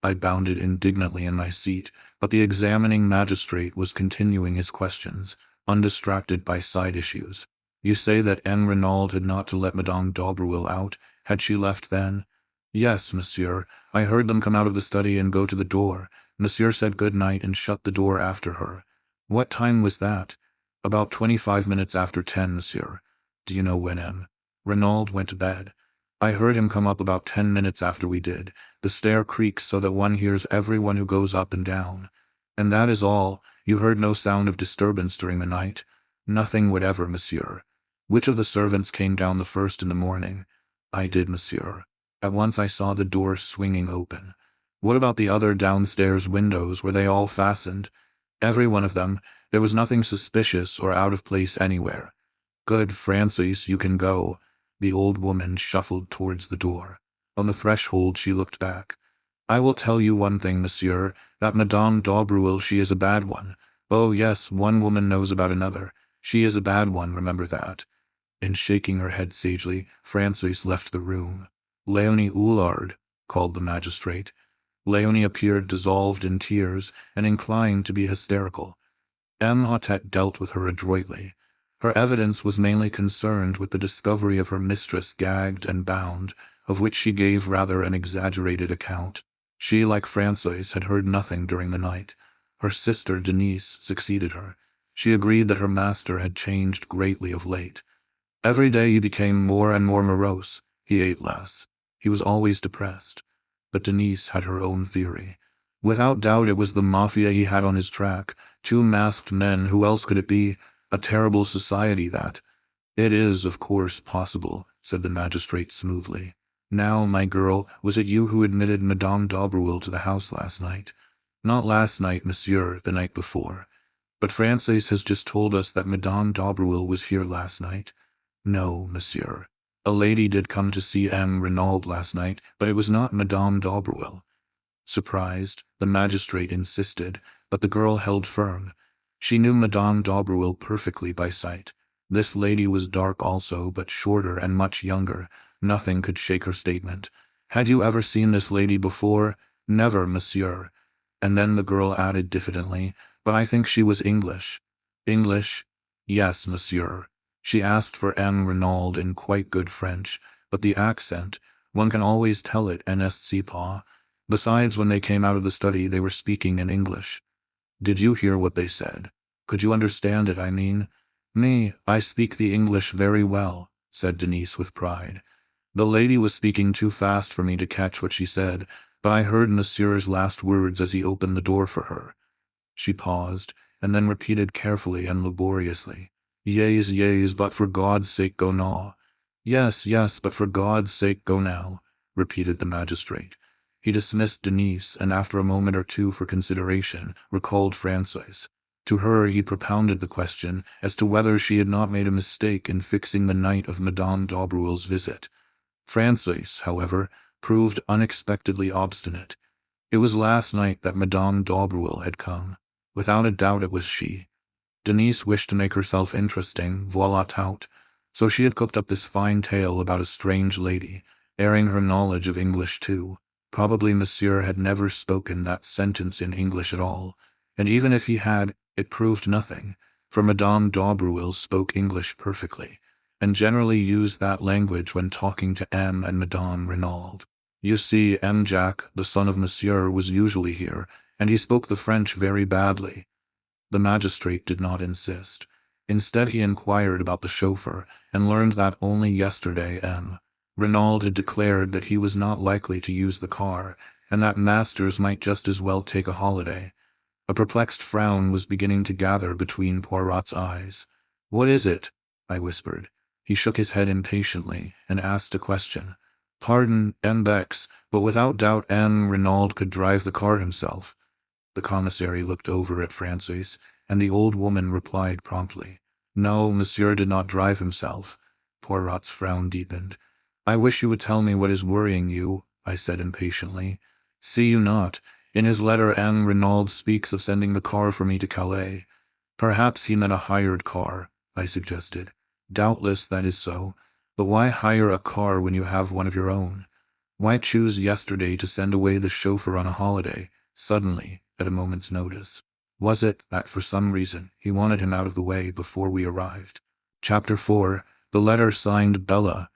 I bounded indignantly in my seat, but the examining magistrate was continuing his questions, undistracted by side issues. You say that M. Renauld had not to let Madame Daubreuil out. Had she left then? Yes, monsieur. I heard them come out of the study and go to the door. Monsieur said good night and shut the door after her. What time was that? About 25 minutes after 10, monsieur. Do you know when Renauld went to bed? I heard him come up about 10 minutes after we did. The stair creaks so that one hears everyone who goes up and down. And that is all. You heard no sound of disturbance during the night? Nothing whatever, monsieur. Which of the servants came down the first in the morning? I did, monsieur. At once I saw the door swinging open. What about the other downstairs windows? Were they all fastened? Every one of them. There was nothing suspicious or out of place anywhere. Good, Francis, you can go. The old woman shuffled towards the door. On the threshold she looked back. I will tell you one thing, monsieur, that Madame Daubreuil, she is a bad one. Oh yes, one woman knows about another. She is a bad one, remember that. And shaking her head sagely, Francis left the room. Léonie Oulard, called the magistrate. Léonie appeared dissolved in tears and inclined to be hysterical. Hotet dealt with her adroitly. Her evidence was mainly concerned with the discovery of her mistress gagged and bound, of which she gave rather an exaggerated account. She, like Francis, had heard nothing during the night. Her sister Denise succeeded her. She agreed that her master had changed greatly of late. Every day he became more and more morose. He ate less. He was always depressed. But Denise had her own theory. Without doubt it was the mafia he had on his track. 2 masked men, who else could it be? A terrible society, that. It is, of course, possible, said the magistrate smoothly. Now, my girl, was it you who admitted Madame Daubreuil to the house last night? Not last night, monsieur, the night before. But Francis has just told us that Madame Daubreuil was here last night. No, monsieur. A lady did come to see Renauld last night, but it was not Madame Daubreuil. Surprised, the magistrate insisted, but the girl held firm. She knew Madame Daubreuil perfectly by sight. This lady was dark also, but shorter and much younger. Nothing could shake her statement. Had you ever seen this lady before? Never, monsieur. And then the girl added diffidently, but I think she was English. English? Yes, monsieur. She asked for Renauld in quite good French, but the accent, one can always tell it n'est-ce pas. Besides, when they came out of the study they were speaking in English. Did you hear what they said? Could you understand it, I mean? Me, I speak the English very well, said Denise with pride. The lady was speaking too fast for me to catch what she said, but I heard monsieur's last words as he opened the door for her. She paused, and then repeated carefully and laboriously, Yes, yes, but for God's sake go now. Yes, yes, but for God's sake go now, repeated the magistrate. He dismissed Denise, and after a moment or two for consideration, recalled Francis. To her he propounded the question as to whether she had not made a mistake in fixing the night of Madame Daubreuil's visit. Francis, however, proved unexpectedly obstinate. It was last night that Madame Daubreuil had come. Without a doubt it was she. Denise wished to make herself interesting, voilà tout, so she had cooked up this fine tale about a strange lady, airing her knowledge of English too. Probably monsieur had never spoken that sentence in English at all, and even if he had, it proved nothing, for Madame Daubreuil spoke English perfectly, and generally used that language when talking to and Madame Renauld. You see, Jack, the son of monsieur, was usually here, and he spoke the French very badly. The magistrate did not insist. Instead he inquired about the chauffeur, and learned that only yesterday Renauld had declared that he was not likely to use the car, and that masters might just as well take a holiday. A perplexed frown was beginning to gather between Poirot's eyes. What is it? I whispered. He shook his head impatiently, and asked a question. Pardon, Bex, but without doubt Renauld could drive the car himself. The commissary looked over at Francis, and the old woman replied promptly, No, monsieur did not drive himself. Poirot's frown deepened. I wish you would tell me what is worrying you, I said impatiently. See you not? In his letter Renauld speaks of sending the car for me to Calais. Perhaps he meant a hired car, I suggested. Doubtless that is so, but why hire a car when you have one of your own? Why choose yesterday to send away the chauffeur on a holiday, suddenly, at a moment's notice? Was it that for some reason he wanted him out of the way before we arrived? Chapter 4. The letter signed Bella.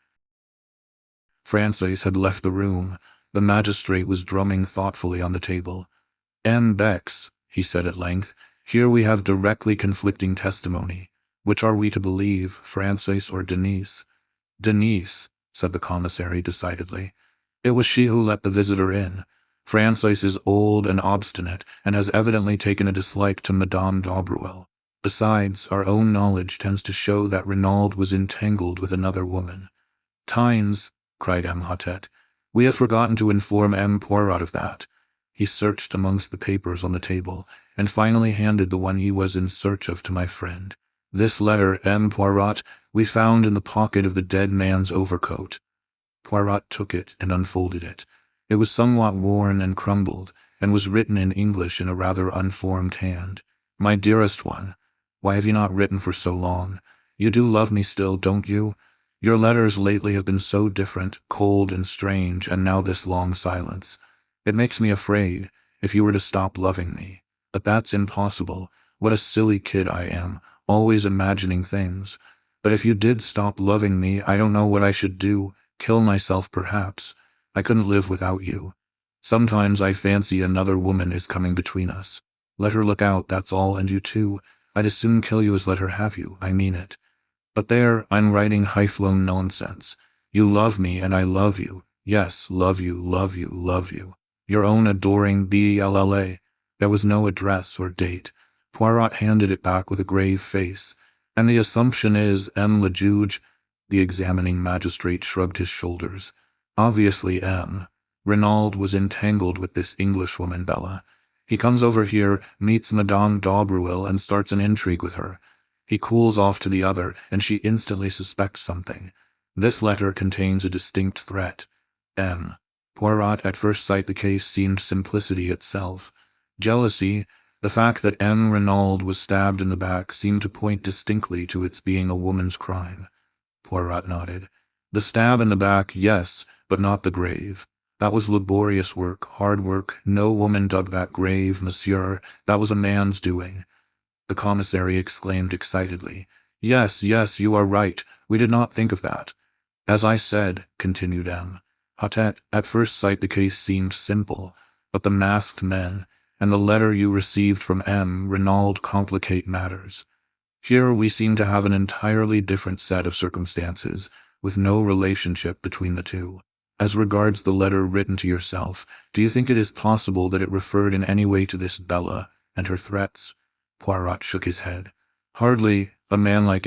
Francois had left the room. The magistrate was drumming thoughtfully on the table. Bex, he said at length, here we have directly conflicting testimony. Which are we to believe, Francois or Denise? Denise, said the commissary decidedly. It was she who let the visitor in. Francois is old and obstinate, and has evidently taken a dislike to Madame Daubreuil. Besides, our own knowledge tends to show that Renauld was entangled with another woman. Tynes, cried Hotet, we have forgotten to inform Poirot of that. He searched amongst the papers on the table, and finally handed the one he was in search of to my friend. This letter, Poirot, we found in the pocket of the dead man's overcoat. Poirot took it and unfolded it. It was somewhat worn and crumbled, and was written in English in a rather unformed hand. My dearest one, why have you not written for so long? You do love me still, don't you? Your letters lately have been so different, cold and strange, and now this long silence. It makes me afraid, if you were to stop loving me. But that's impossible. What a silly kid I am, always imagining things. But if you did stop loving me, I don't know what I should do. Kill myself, perhaps. I couldn't live without you. Sometimes I fancy another woman is coming between us. Let her look out, that's all, and you too. I'd as soon kill you as let her have you, I mean it. But there, I'm writing high-flown nonsense. You love me, and I love you. Yes, love you, love you, love you. Your own adoring Bella. There was no address or date. Poirot handed it back with a grave face. And the assumption is, le juge. The examining magistrate shrugged his shoulders. Obviously, Renauld was entangled with this Englishwoman, Bella. He comes over here, meets Madame Daubreuil, and starts an intrigue with her. He cools off to the other, and she instantly suspects something. This letter contains a distinct threat. Poirot, at first sight, the case seemed simplicity itself. Jealousy, the fact that Renauld was stabbed in the back, seemed to point distinctly to its being a woman's crime. Poirot nodded. The stab in the back, yes, but not the grave. That was laborious work, hard work. No woman dug that grave, monsieur. That was a man's doing. The commissary exclaimed excitedly. Yes, you are right. We did not think of that. As I said, continued Hotet, at first sight the case seemed simple, but the masked men, and the letter you received from Renauld complicate matters. Here we seem to have an entirely different set of circumstances, with no relationship between the two. As regards the letter written to yourself, do you think it is possible that it referred in any way to this Bella and her threats? Poirot shook his head. Hardly. A man like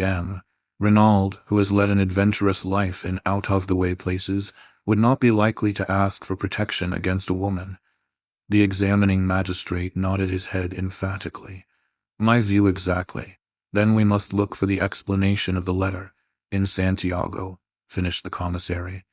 Renauld, who has led an adventurous life in out-of-the-way places, would not be likely to ask for protection against a woman. The examining magistrate nodded his head emphatically. My view exactly. Then we must look for the explanation of the letter. In Santiago, finished the commissary.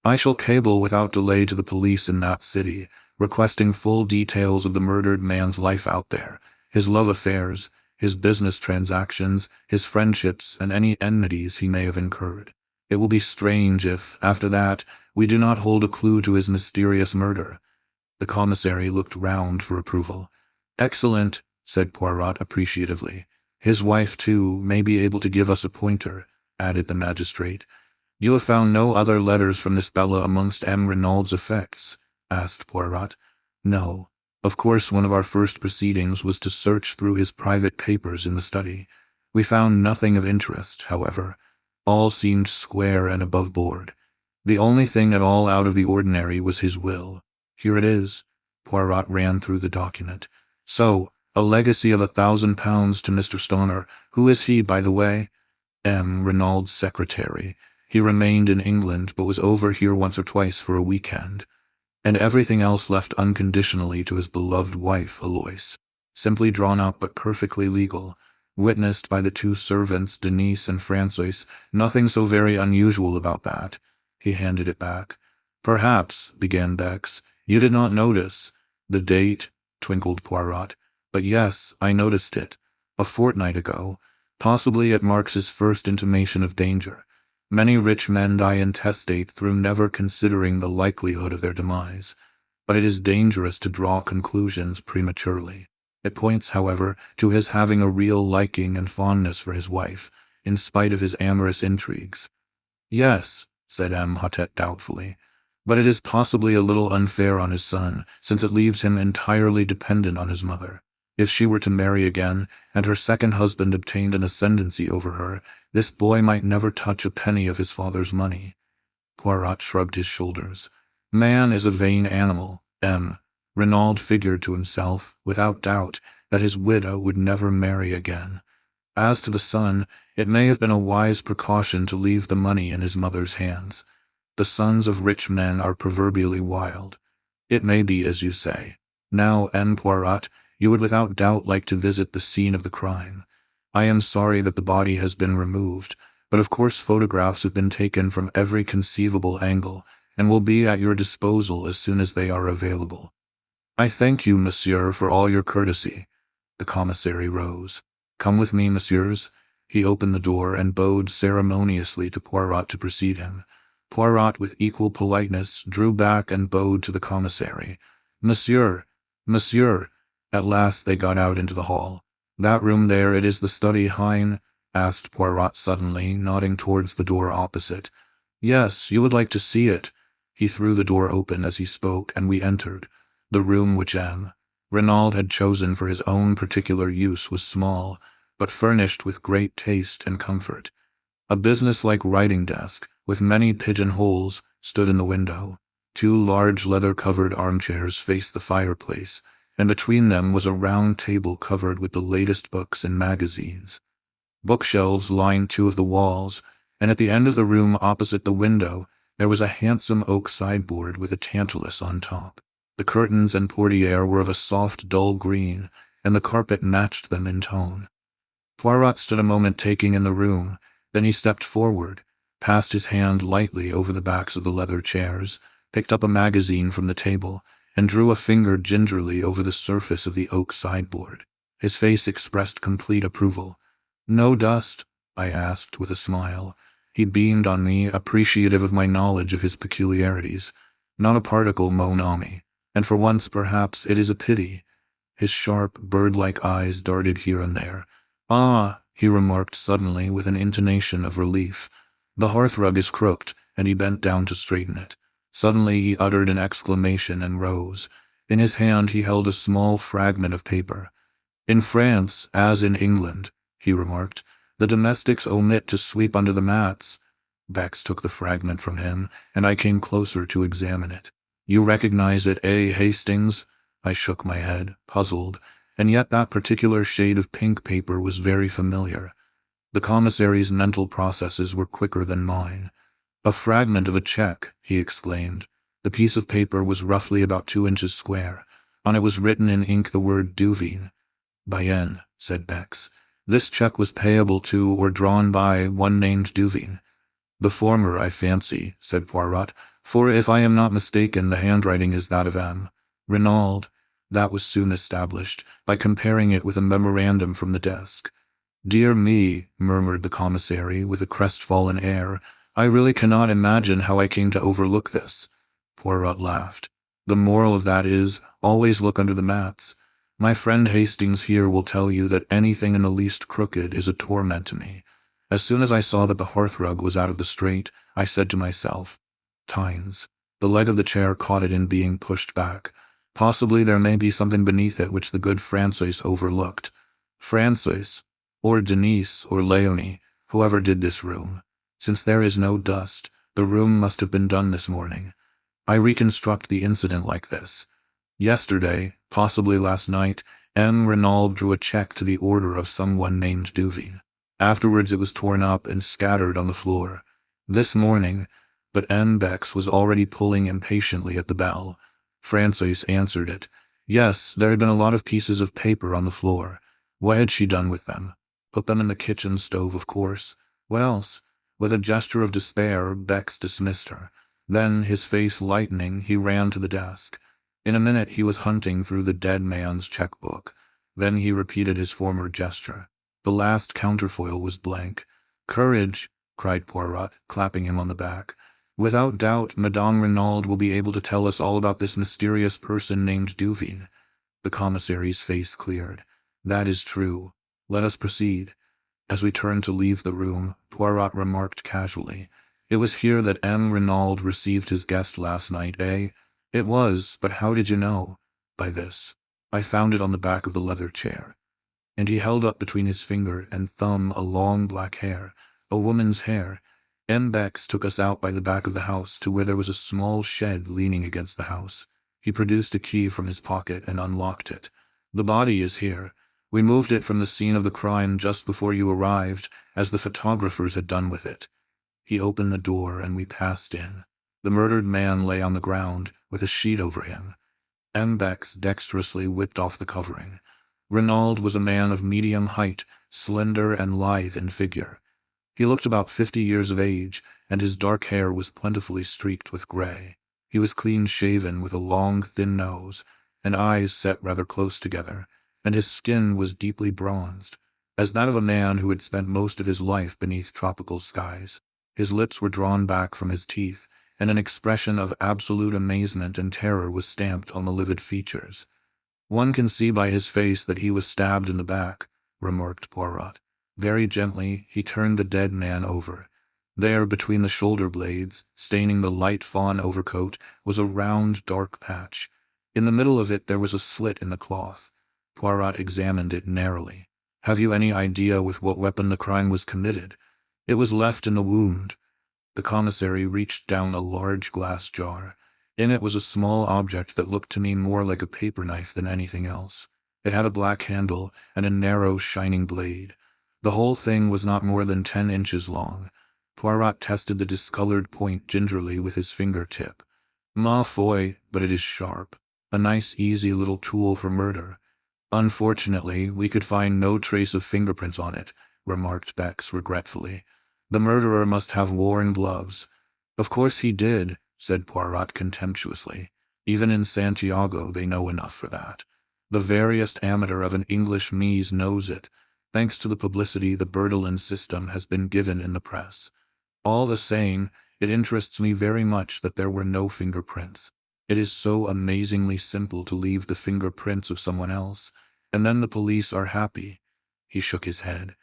I shall cable without delay to the police in that city, requesting full details of the murdered man's life out there, his love affairs, his business transactions, his friendships, and any enmities he may have incurred. It will be strange if, after that, we do not hold a clue to his mysterious murder. The commissary looked round for approval. Excellent, said Poirot appreciatively. His wife, too, may be able to give us a pointer, added the magistrate. You have found no other letters from this Bella amongst Renaud's effects? Asked Poirot. No. Of course, one of our first proceedings was to search through his private papers in the study. We found nothing of interest, however. All seemed square and above board. The only thing at all out of the ordinary was his will. Here it is. Poirot ran through the document. So, a legacy of £1,000 to Mr. Stonor. Who is he, by the way? Renaud's secretary. He remained in England, but was over here once or twice for a weekend. And everything else left unconditionally to his beloved wife, Alois. Simply drawn up but perfectly legal. Witnessed by the two servants, Denise and Francois. Nothing so very unusual about that. He handed it back. Perhaps, began Bex, you did not notice. The date, twinkled Poirot. But yes, I noticed it. A fortnight ago. Possibly it marks his first intimation of danger. Many rich men die intestate through never considering the likelihood of their demise. But it is dangerous to draw conclusions prematurely. It points, however, to his having a real liking and fondness for his wife, in spite of his amorous intrigues. Yes, said Imhotep doubtfully. "But it is possibly a little unfair on his son, since it leaves him entirely dependent on his mother. If she were to marry again, and her second husband obtained an ascendancy over her, this boy might never touch a penny of his father's money." Poirot shrugged his shoulders. "Man is a vain animal, M." Renauld figured to himself, without doubt, that his widow would never marry again. As to the son, it may have been a wise precaution to leave the money in his mother's hands. The sons of rich men are proverbially wild. It may be as you say. Now, M. Poirot, you would without doubt like to visit the scene of the crime. I am sorry that the body has been removed, but of course photographs have been taken from every conceivable angle, and will be at your disposal as soon as they are available. I thank you, monsieur, for all your courtesy. The commissary rose. Come with me, messieurs. He opened the door and bowed ceremoniously to Poirot to precede him. Poirot, with equal politeness, drew back and bowed to the commissary. Monsieur, monsieur. At last they got out into the hall. That room there, it is the study, Hein? Asked Poirot suddenly, nodding towards the door opposite. Yes, you would like to see it. He threw the door open as he spoke, and we entered. The room which Renauld had chosen for his own particular use was small, but furnished with great taste and comfort. A business-like writing desk, with many pigeonholes, stood in the window. 2 large leather-covered armchairs faced the fireplace, and between them was a round table covered with the latest books and magazines. Bookshelves lined 2 of the walls, and at the end of the room opposite the window there was a handsome oak sideboard with a tantalus on top. The curtains and portiere were of a soft, dull green, and the carpet matched them in tone. Poirot stood a moment taking in the room, then he stepped forward, passed his hand lightly over the backs of the leather chairs, picked up a magazine from the table, and drew a finger gingerly over the surface of the oak sideboard. His face expressed complete approval. "No dust?" I asked with a smile. He beamed on me, appreciative of my knowledge of his peculiarities. "Not a particle, mon ami, and for once perhaps it is a pity." His sharp, bird-like eyes darted here and there. "Ah," he remarked suddenly with an intonation of relief. "The hearthrug is crooked," and he bent down to straighten it. Suddenly he uttered an exclamation and rose. In his hand he held a small fragment of paper. "In France, as in England," he remarked, "the domestics omit to sweep under the mats." Bex took the fragment from him, and I came closer to examine it. "You recognize it, Hastings?" I shook my head, puzzled, and yet that particular shade of pink paper was very familiar. The commissary's mental processes were quicker than mine. "A fragment of a cheque," he exclaimed. The piece of paper was roughly about 2 inches square. On it was written in ink the word Duveen. "Bien," said Bex. "This cheque was payable to or drawn by one named Duveen." "The former, I fancy," said Poirot, "for if I am not mistaken the handwriting is that of M. Renauld." That was soon established, by comparing it with a memorandum from the desk. "Dear me," murmured the commissary with a crestfallen air, "I really cannot imagine how I came to overlook this." Poirot laughed. "The moral of that is, always look under the mats. My friend Hastings here will tell you that anything in the least crooked is a torment to me. As soon as I saw that the hearthrug was out of the straight, I said to myself, 'Tines.' The leg of the chair caught it in being pushed back. Possibly there may be something beneath it which the good Francois overlooked. Francois, or Denise, or Leonie, whoever did this room. Since there is no dust, the room must have been done this morning. I reconstruct the incident like this. Yesterday, possibly last night, M. Renauld drew a cheque to the order of someone named Duveen. Afterwards it was torn up and scattered on the floor. This morning, but M. Bex was already pulling impatiently at the bell. Francois answered it. Yes, there had been a lot of pieces of paper on the floor. What had she done with them? Put them in the kitchen stove, of course. What else? With a gesture of despair, Bex dismissed her. Then, his face lightening, he ran to the desk. In a minute he was hunting through the dead man's checkbook. Then he repeated his former gesture. The last counterfoil was blank. "Courage!" cried Poirot, clapping him on the back. "Without doubt, Madame Renauld will be able to tell us all about this mysterious person named Duveen." The commissary's face cleared. "That is true. Let us proceed." As we turned to leave the room, Poirot remarked casually, It was here that M. Renauld received his guest last night, eh? It was, but how did you know? By this. I found it on the back of the leather chair. And he held up between his finger and thumb a long black hair, a woman's hair. M. Bex took us out by the back of the house to where there was a small shed leaning against the house. He produced a key from his pocket and unlocked it. The body is here. We moved it from the scene of the crime just before you arrived, as the photographers had done with it. He opened the door and we passed in. The murdered man lay on the ground, with a sheet over him. M. Bex dexterously whipped off the covering. Renauld was a man of medium height, slender and lithe in figure. He looked about 50 years of age, and his dark hair was plentifully streaked with gray. He was clean-shaven with a long, thin nose, and eyes set rather close together, and his skin was deeply bronzed, as that of a man who had spent most of his life beneath tropical skies. His lips were drawn back from his teeth, and an expression of absolute amazement and terror was stamped on the livid features. "One can see by his face that he was stabbed in the back," remarked Poirot. Very gently, he turned the dead man over. There, between the shoulder blades, staining the light fawn overcoat, was a round, dark patch. In the middle of it there was a slit in the cloth. Poirot examined it narrowly. "Have you any idea with what weapon the crime was committed?" "It was left in the wound." The commissary reached down a large glass jar. In it was a small object that looked to me more like a paper knife than anything else. It had a black handle and a narrow, shining blade. The whole thing was not more than 10 inches long. Poirot tested the discolored point gingerly with his fingertip. "Ma foi, but it is sharp. A nice, easy little tool for murder." "Unfortunately, we could find no trace of fingerprints on it," remarked Bex regretfully. "The murderer must have worn gloves." "Of course he did," said Poirot contemptuously. "Even in Santiago they know enough for that. The veriest amateur of an English mise knows it. Thanks to the publicity the Bertolin system has been given in the press. All the same, it interests me very much that there were no fingerprints. It is so amazingly simple to leave the fingerprints of someone else, and then the police are happy." He shook his head.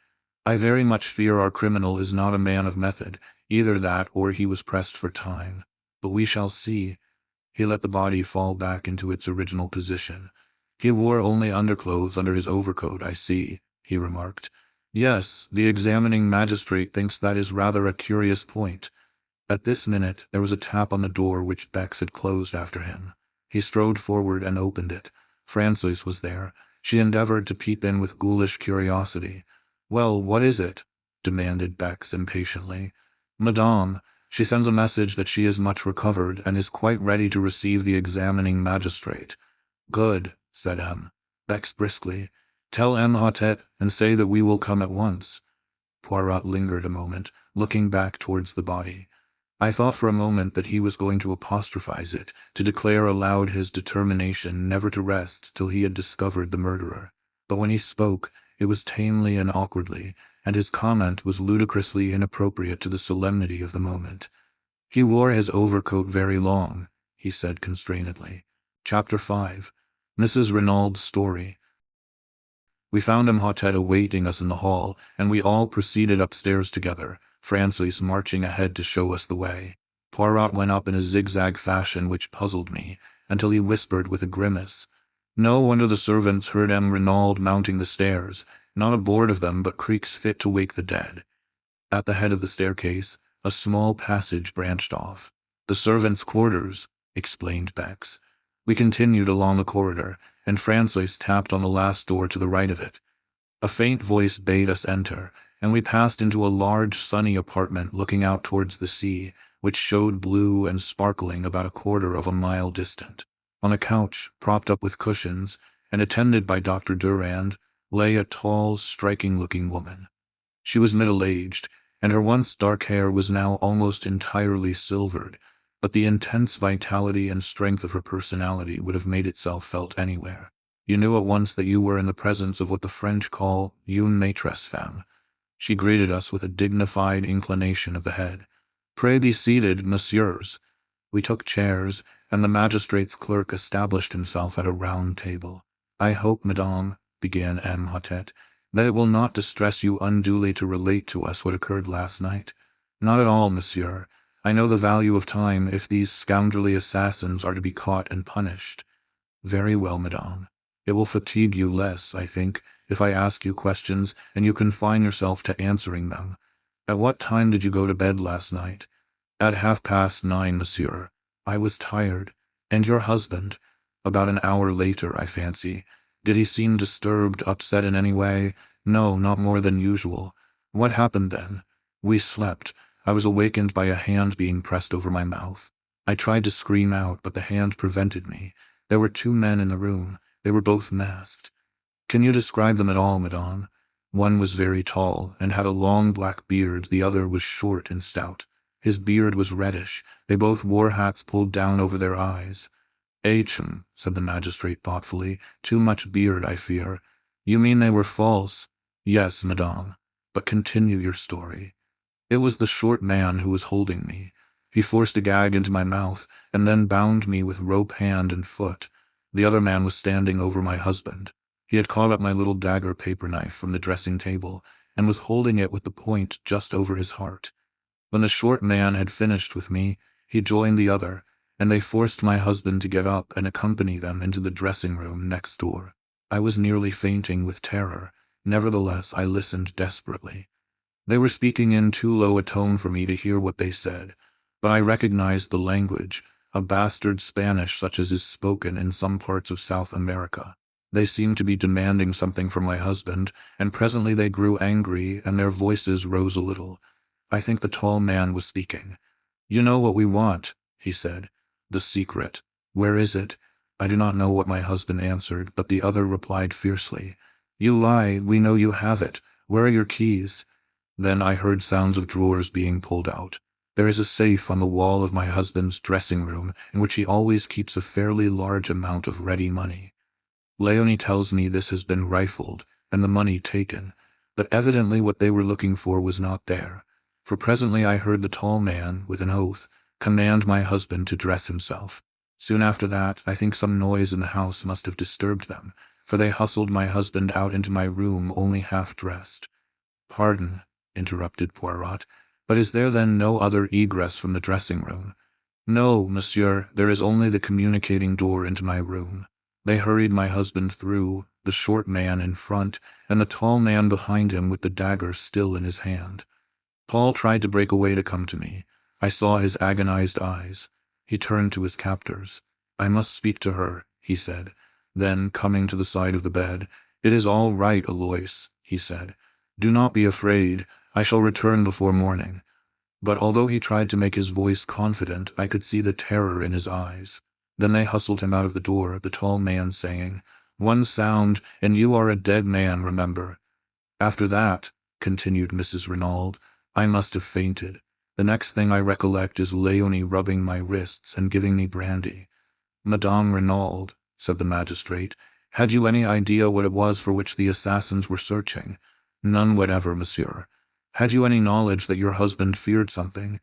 "I very much fear our criminal is not a man of method, either that or he was pressed for time. But we shall see." He let the body fall back into its original position. "He wore only underclothes under his overcoat, I see," he remarked. "Yes, the examining magistrate thinks that is rather a curious point." At this minute there was a tap on the door which Bex had closed after him. He strode forward and opened it. Frances was there. She endeavored to peep in with ghoulish curiosity. "Well, what is it?" demanded Bex impatiently. "Madame, she sends a message that she is much recovered and is quite ready to receive the examining magistrate." "Good," said M. Bex briskly. "Tell M. Hotet and say that we will come at once." Poirot lingered a moment, looking back towards the body. I thought for a moment that he was going to apostrophize it, to declare aloud his determination never to rest till he had discovered the murderer. But when he spoke, it was tamely and awkwardly, and his comment was ludicrously inappropriate to the solemnity of the moment. "He wore his overcoat very long," he said constrainedly. Chapter 5. Mrs. Renaud's Story. We found Imhotep awaiting us in the hall, and we all proceeded upstairs together, Frances marching ahead to show us the way. Poirot went up in a zigzag fashion which puzzled me, until he whispered with a grimace. No wonder the servants heard M. Renauld mounting the stairs, not a board of them but creaks fit to wake the dead. At the head of the staircase, a small passage branched off. "The servants' quarters," explained Bex. We continued along the corridor, and Frances tapped on the last door to the right of it. A faint voice bade us enter, and we passed into a large sunny apartment looking out towards the sea, which showed blue and sparkling about a quarter of a mile distant. On a couch, propped up with cushions, and attended by Dr. Durand, lay a tall, striking-looking woman. She was middle-aged, and her once dark hair was now almost entirely silvered, but the intense vitality and strength of her personality would have made itself felt anywhere. You knew at once that you were in the presence of what the French call une maîtresse femme. She greeted us with a dignified inclination of the head. "Pray be seated, messieurs." We took chairs, and the magistrate's clerk established himself at a round table. "I hope, madame," began Imhotep, "that it will not distress you unduly to relate to us what occurred last night." Not at all, monsieur. I know the value of time if these scoundrelly assassins are to be caught and punished. Very well, madame. It will fatigue you less, I think, if I ask you questions and you confine yourself to answering them. At what time did you go to bed last night? At 9:30, monsieur. I was tired. And your husband? About an hour later, I fancy. Did he seem disturbed, upset in any way? No, not more than usual. What happened then? We slept. I was awakened by a hand being pressed over my mouth. I tried to scream out, but the hand prevented me. There were 2 men in the room. They were both masked. Can you describe them at all, madame? One was very tall, and had a long black beard. The other was short and stout. His beard was reddish. They both wore hats pulled down over their eyes. Ahem, said the magistrate thoughtfully. Too much beard, I fear. You mean they were false? Yes, madame. But continue your story. It was the short man who was holding me. He forced a gag into my mouth, and then bound me with rope hand and foot. The other man was standing over my husband. He had caught up my little dagger paper knife from the dressing table, and was holding it with the point just over his heart. When the short man had finished with me, he joined the other, and they forced my husband to get up and accompany them into the dressing room next door. I was nearly fainting with terror. Nevertheless, I listened desperately. They were speaking in too low a tone for me to hear what they said, but I recognized the language, a bastard Spanish such as is spoken in some parts of South America. They seemed to be demanding something from my husband, and presently they grew angry and their voices rose a little. I think the tall man was speaking. You know what we want, he said. The secret. Where is it? I do not know what my husband answered, but the other replied fiercely. You lie, we know you have it. Where are your keys? Then I heard sounds of drawers being pulled out. There is a safe on the wall of my husband's dressing room in which he always keeps a fairly large amount of ready money. Léonie tells me this has been rifled and the money taken, but evidently what they were looking for was not there, for presently I heard the tall man, with an oath, command my husband to dress himself. Soon after that, I think some noise in the house must have disturbed them, for they hustled my husband out into my room only half-dressed. Pardon, interrupted Poirot, but is there then no other egress from the dressing room? No, monsieur, there is only the communicating door into my room. They hurried my husband through, the short man in front, and the tall man behind him with the dagger still in his hand. Paul tried to break away to come to me. I saw his agonized eyes. He turned to his captors. I must speak to her, he said. Then, coming to the side of the bed, It is all right, Alois, he said. Do not be afraid. I shall return before morning. But although he tried to make his voice confident, I could see the terror in his eyes. Then they hustled him out of the door, the tall man saying, One sound, and you are a dead man, remember. After that, continued Mrs. Renauld, I must have fainted. The next thing I recollect is Léonie rubbing my wrists and giving me brandy. Madame Renauld, said the magistrate, had you any idea what it was for which the assassins were searching? None whatever, monsieur. Had you any knowledge that your husband feared something?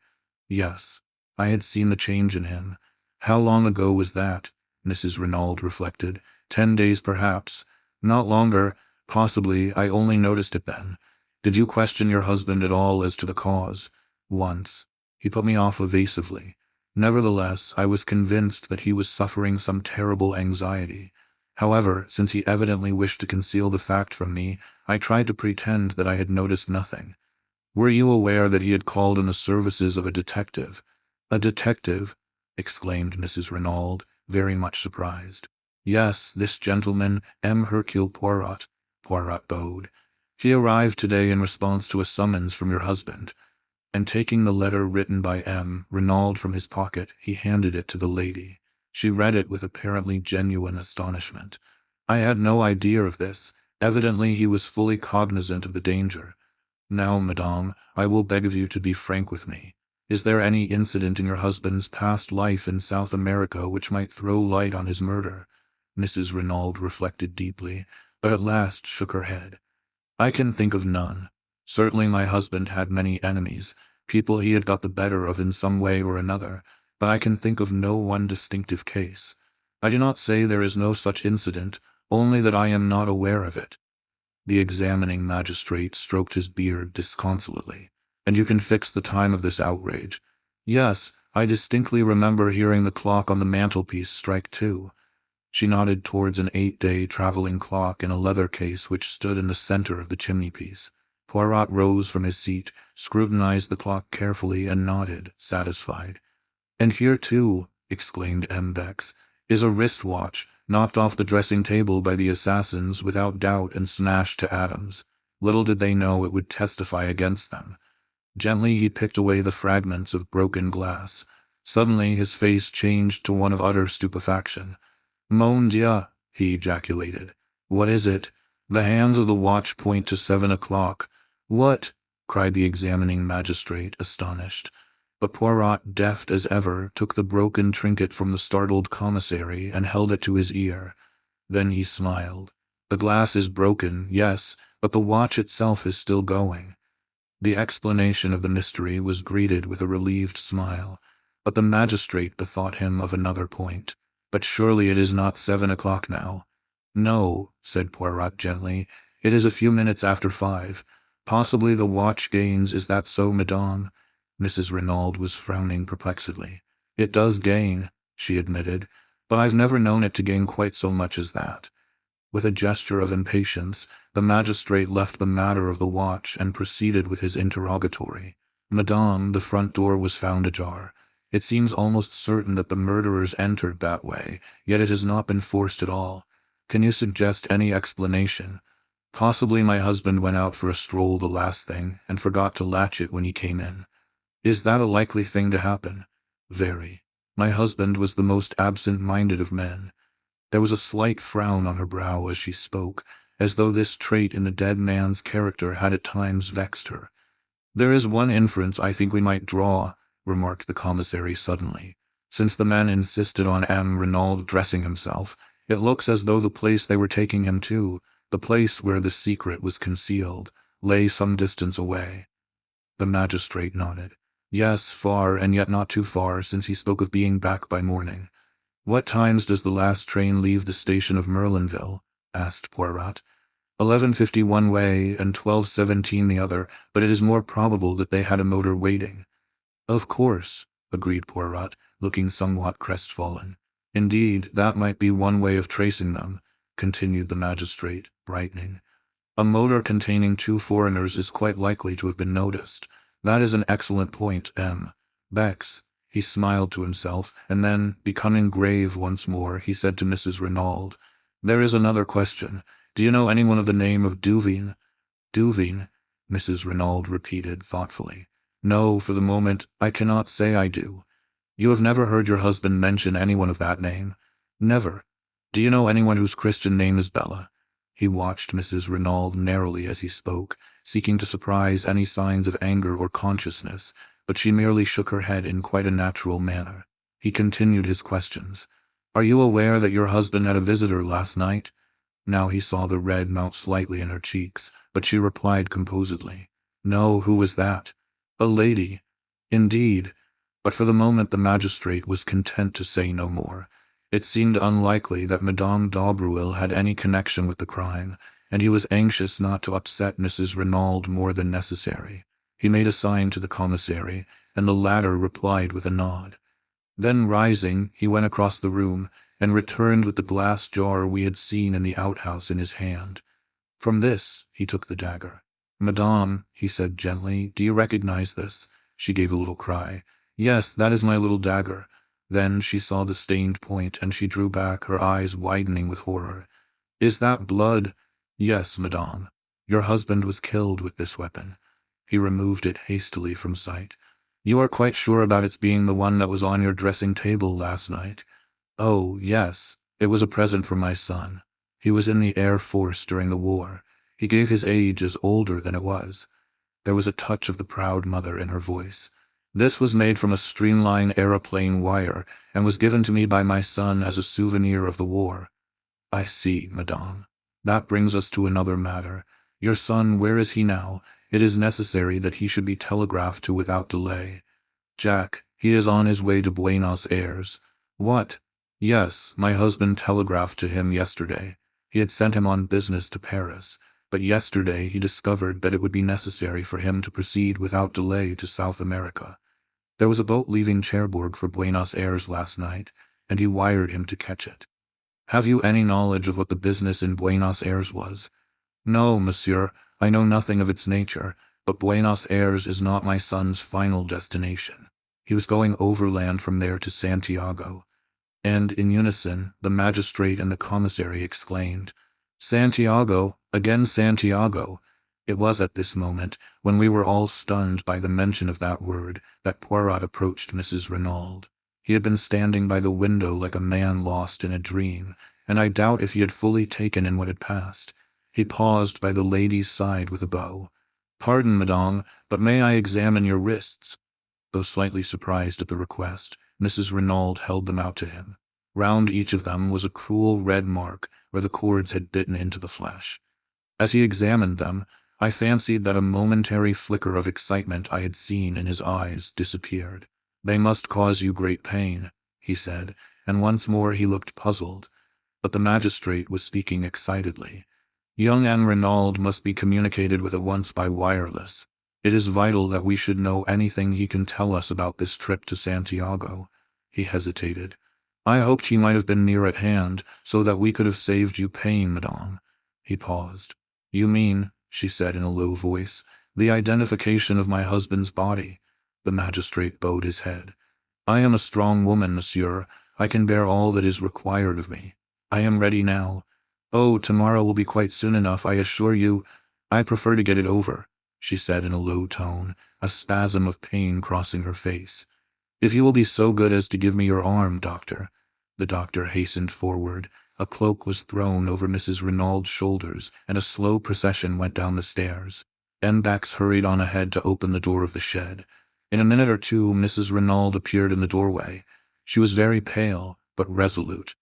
Yes. I had seen the change in him. How long ago was that? Mrs. Renauld reflected. 10 days, perhaps. Not longer. Possibly. I only noticed it then. Did you question your husband at all as to the cause? Once. He put me off evasively. Nevertheless, I was convinced that he was suffering some terrible anxiety. However, since he evidently wished to conceal the fact from me, I tried to pretend that I had noticed nothing. Were you aware that he had called in the services of a detective? A detective? Exclaimed Mrs. Renauld, very much surprised. Yes, this gentleman, M. Hercule Poirot. Poirot bowed. He arrived today in response to a summons from your husband. And taking the letter written by M. Renauld from his pocket, he handed it to the lady. She read it with apparently genuine astonishment. I had no idea of this. Evidently he was fully cognizant of the danger. Now, madame, I will beg of you to be frank with me. Is there any incident in your husband's past life in South America which might throw light on his murder? Mrs. Renauld reflected deeply, but at last shook her head. I can think of none. Certainly my husband had many enemies, people he had got the better of in some way or another, but I can think of no one distinctive case. I do not say there is no such incident, only that I am not aware of it. The examining magistrate stroked his beard disconsolately. And you can fix the time of this outrage. Yes, I distinctly remember hearing the clock on the mantelpiece strike 2. She nodded towards an 8-day traveling clock in a leather case which stood in the center of the chimney-piece. Poirot rose from his seat, scrutinized the clock carefully, and nodded, satisfied. "And here, too," exclaimed M. Bex, "is a wristwatch, knocked off the dressing table by the assassins without doubt and smashed to atoms. Little did they know it would testify against them." Gently he picked away the fragments of broken glass. Suddenly his face changed to one of utter stupefaction. "Mon Dieu!" he ejaculated. "What is it? The hands of the watch point to 7 o'clock. What?" cried the examining magistrate, astonished. But Poirot, deft as ever, took the broken trinket from the startled commissary and held it to his ear. Then he smiled. "The glass is broken, yes, but the watch itself is still going." The explanation of the mystery was greeted with a relieved smile, but the magistrate bethought him of another point. "But surely it is not 7 o'clock now." "No," said Poirot gently, "it is a few minutes after 5. Possibly the watch gains. Is that so, madame?" Mrs. Renauld was frowning perplexedly. "It does gain," she admitted, "but I've never known it to gain quite so much as that." With a gesture of impatience, the magistrate left the matter of the watch and proceeded with his interrogatory. "Madame, the front door was found ajar. It seems almost certain that the murderers entered that way, yet it has not been forced at all. Can you suggest any explanation? Possibly my husband went out for a stroll the last thing, and forgot to latch it when he came in." "Is that a likely thing to happen?" "Very. My husband was the most absent-minded of men." There was a slight frown on her brow as she spoke, as though this trait in the dead man's character had at times vexed her. "There is one inference I think we might draw," remarked the commissary suddenly. "Since the men insisted on M. Renauld dressing himself, it looks as though the place they were taking him to, the place where the secret was concealed, lay some distance away." The magistrate nodded. "Yes, far, and yet not too far, since he spoke of being back by morning." "What times does the last train leave the station of Merlinville?" asked Poirot. 11:50 one way and 12:17 the other, but it is more probable that they had a motor waiting." "Of course," agreed Poirot, looking somewhat crestfallen. "Indeed, that might be one way of tracing them," continued the magistrate, brightening. "A motor containing 2 foreigners is quite likely to have been noticed. That is an excellent point, M. Bex." He smiled to himself, and then, becoming grave once more, he said to Mrs. Renauld, "There is another question. Do you know anyone of the name of Duveen?" "Duveen?" Mrs. Renauld repeated thoughtfully. "No, for the moment, I cannot say I do." "You have never heard your husband mention anyone of that name?" "Never." "Do you know anyone whose Christian name is Bella?" He watched Mrs. Renauld narrowly as he spoke, seeking to surprise any signs of anger or consciousness, but she merely shook her head in quite a natural manner. He continued his questions. "Are you aware that your husband had a visitor last night?" Now he saw the red mount slightly in her cheeks, but she replied composedly, "No, who was that?" "A lady." "Indeed." But for the moment the magistrate was content to say no more. It seemed unlikely that Madame Daubreuil had any connection with the crime, and he was anxious not to upset Mrs. Renauld more than necessary. He made a sign to the commissary, and the latter replied with a nod. Then, rising, he went across the room, and returned with the glass jar we had seen in the outhouse in his hand. From this he took the dagger. "Madame," he said gently, "do you recognize this?" She gave a little cry. "Yes, that is my little dagger." Then she saw the stained point, and she drew back, her eyes widening with horror. "Is that blood?" "Yes, madame. Your husband was killed with this weapon." He removed it hastily from sight. "You are quite sure about its being the one that was on your dressing table last night?" "Oh, yes. It was a present from my son. He was in the Air Force during the war. He gave his age as older than it was." There was a touch of the proud mother in her voice. "This was made from a streamline aeroplane wire, and was given to me by my son as a souvenir of the war." "I see, madame. That brings us to another matter. Your son, where is he now? It is necessary that he should be telegraphed to without delay." "Jack, he is on his way to Buenos Aires." "What?" "Yes, my husband telegraphed to him yesterday. He had sent him on business to Paris. but yesterday he discovered that it would be necessary for him to proceed without delay to South America. There was a boat leaving Cherbourg for Buenos Aires last night, and he wired him to catch it. Have you any knowledge of what the business in Buenos Aires was? No, monsieur, I know nothing of its nature, but Buenos Aires is not my son's final destination. He was going overland from there to Santiago. And, in unison, the magistrate and the commissary exclaimed, Santiago, again Santiago. It was at this moment, when we were all stunned by the mention of that word, that Poirot approached Mrs. Renauld. He had been standing by the window like a man lost in a dream, and I doubt if he had fully taken in what had passed. He paused by the lady's side with a bow. Pardon, madame, but may I examine your wrists? Though slightly surprised at the request, Mrs. Renauld held them out to him. Round each of them was a cruel red mark where the cords had bitten into the flesh. As he examined them, I fancied that a momentary flicker of excitement I had seen in his eyes disappeared. They must cause you great pain, he said, and once more he looked puzzled. But the magistrate was speaking excitedly. Young Anne Renauld must be communicated with at once by wireless. It is vital that we should know anything he can tell us about this trip to Santiago. He hesitated. I hoped he might have been near at hand, so that we could have saved you pain, madame. He paused. You mean, she said in a low voice, the identification of my husband's body. The magistrate bowed his head. I am a strong woman, monsieur. I can bear all that is required of me. I am ready now. Oh, tomorrow will be quite soon enough, I assure you. I prefer to get it over, she said in a low tone, a spasm of pain crossing her face. If you will be so good as to give me your arm, doctor. The doctor hastened forward. A cloak was thrown over Mrs. Renauld's shoulders, and a slow procession went down the stairs. Bax hurried on ahead to open the door of the shed. In a minute or two, Mrs. Renauld appeared in the doorway. She was very pale, but resolute.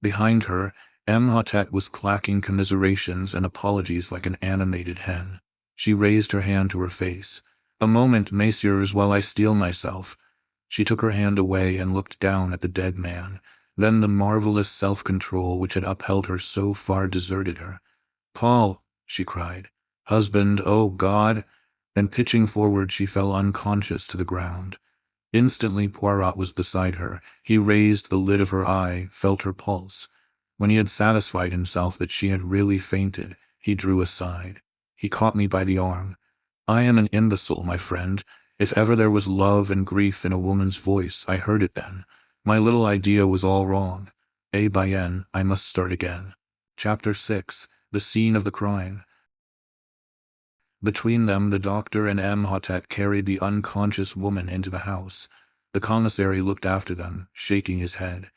Behind her, Imhotep was clacking commiserations and apologies like an animated hen. She raised her hand to her face. A moment, messieurs, while I steel myself. She took her hand away and looked down at the dead man. Then the marvelous self-control which had upheld her so far deserted her. Paul, she cried. Husband, oh God! And pitching forward she fell unconscious to the ground. Instantly Poirot was beside her. He raised the lid of her eye, felt her pulse. When he had satisfied himself that she had really fainted, he drew aside. He caught me by the arm. I am an imbecile, my friend. If ever there was love and grief in a woman's voice, I heard it then. My little idea was all wrong. Bien, I must start again. Chapter 6. The Scene of the Crime. Between them, the doctor and Imhotep carried the unconscious woman into the house. The commissary looked after them, shaking his head.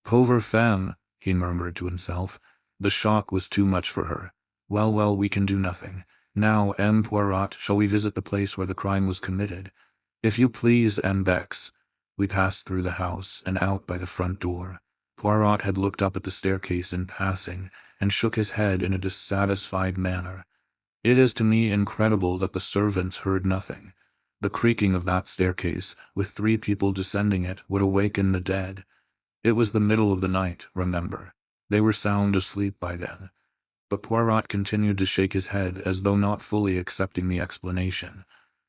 Pauvre femme, he murmured to himself. The shock was too much for her. Well, we can do nothing. Now, M. Poirot, shall we visit the place where the crime was committed? If you please, M. Bex. We passed through the house and out by the front door. Poirot had looked up at the staircase in passing, and shook his head in a dissatisfied manner. It is to me incredible that the servants heard nothing. The creaking of that staircase, with 3 people descending it, would awaken the dead. It was the middle of the night, remember. They were sound asleep by then. But Poirot continued to shake his head as though not fully accepting the explanation.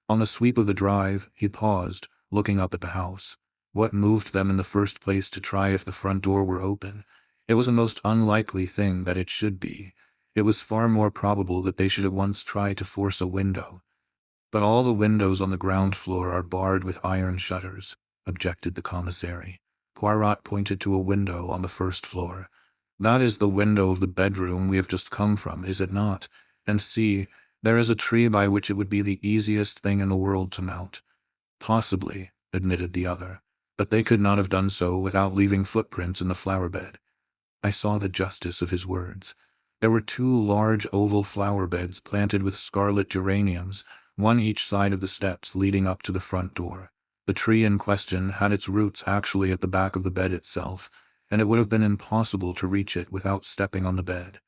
On the sweep of the drive, he paused, looking up at the house. What moved them in the first place to try if the front door were open? It was a most unlikely thing that it should be. It was far more probable that they should at once try to force a window. But all the windows on the ground floor are barred with iron shutters, objected the commissary. Poirot pointed to a window on the first floor. That is the window of the bedroom we have just come from, is it not? And see, there is a tree by which it would be the easiest thing in the world to mount. Possibly, admitted the other, but they could not have done so without leaving footprints in the flower bed. I saw the justice of his words. There were 2 large oval flower beds planted with scarlet geraniums, one each side of the steps leading up to the front door. The tree in question had its roots actually at the back of the bed itself, and it would have been impossible to reach it without stepping on the bed.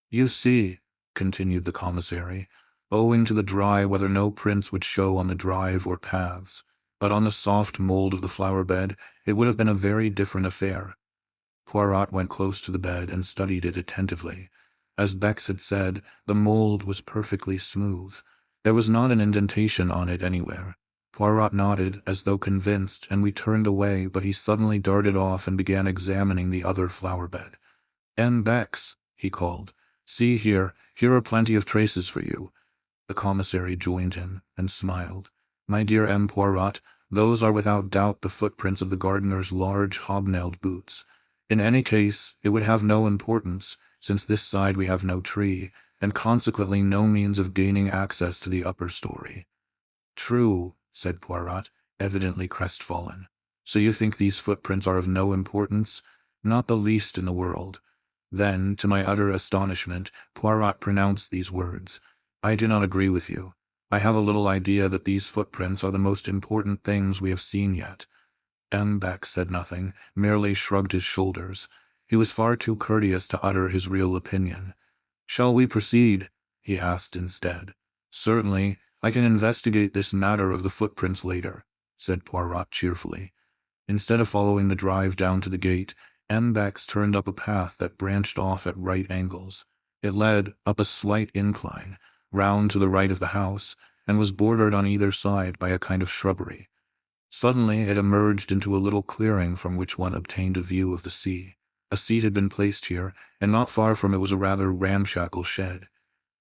You see, continued the commissary, owing to the dry weather no prints would show on the drive or paths, but on the soft mold of the flower bed it would have been a very different affair. Poirot went close to the bed and studied it attentively. As Bex had said, the mold was perfectly smooth. There was not an indentation on it anywhere. Poirot nodded, as though convinced, and we turned away, but he suddenly darted off and began examining the other flower bed. Bex, he called. See here are plenty of traces for you. The commissary joined him, and smiled. My dear M. Poirot, those are without doubt the footprints of the gardener's large hobnailed boots. In any case, it would have no importance, since this side we have no tree, and consequently no means of gaining access to the upper story. True, said Poirot, evidently crestfallen. So you think these footprints are of no importance? Not the least in the world. Then, to my utter astonishment, Poirot pronounced these words. I do not agree with you. I have a little idea that these footprints are the most important things we have seen yet. Beck said nothing, merely shrugged his shoulders. He was far too courteous to utter his real opinion. Shall we proceed? He asked instead. Certainly, I can investigate this matter of the footprints later, said Poirot cheerfully. Instead of following the drive down to the gate, Bex turned up a path that branched off at right angles. It led up a slight incline, round to the right of the house, and was bordered on either side by a kind of shrubbery. Suddenly it emerged into a little clearing from which one obtained a view of the sea. A seat had been placed here, and not far from it was a rather ramshackle shed.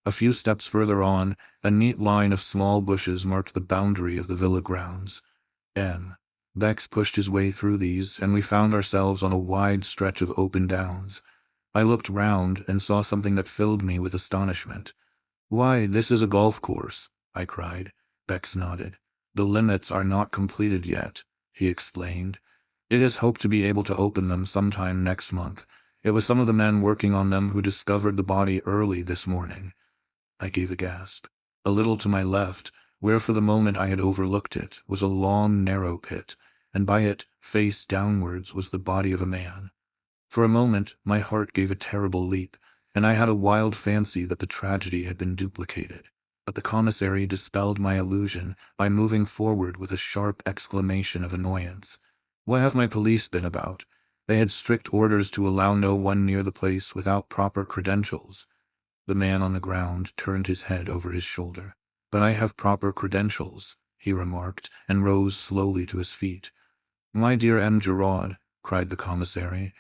A few steps further on, a neat line of small bushes marked the boundary of the villa grounds. Bex pushed his way through these, and we found ourselves on a wide stretch of open downs. I looked round and saw something that filled me with astonishment. Why, this is a golf course, I cried. Bex nodded. The limits are not completed yet, he explained. It is hoped to be able to open them sometime next month. It was some of the men working on them who discovered the body early this morning. I gave a gasp. A little to my left, where for the moment I had overlooked it, was a long, narrow pit, and by it, face downwards, was the body of a man. For a moment, my heart gave a terrible leap, and I had a wild fancy that the tragedy had been duplicated. But the commissary dispelled my illusion by moving forward with a sharp exclamation of annoyance. What have my police been about? They had strict orders to allow no one near the place without proper credentials. The man on the ground turned his head over his shoulder. But I have proper credentials, he remarked, and rose slowly to his feet. My dear M. Giraud, cried the commissary,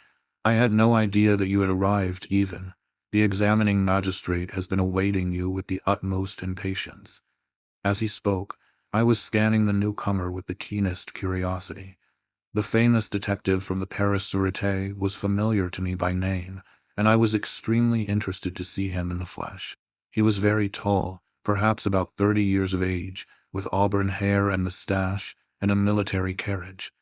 I had no idea that you had arrived even. The examining magistrate has been awaiting you with the utmost impatience. As he spoke, I was scanning the newcomer with the keenest curiosity. The famous detective from the Paris Sûreté was familiar to me by name, and I was extremely interested to see him in the flesh. He was very tall, perhaps about 30 years of age, with auburn hair and moustache, and a military carriage.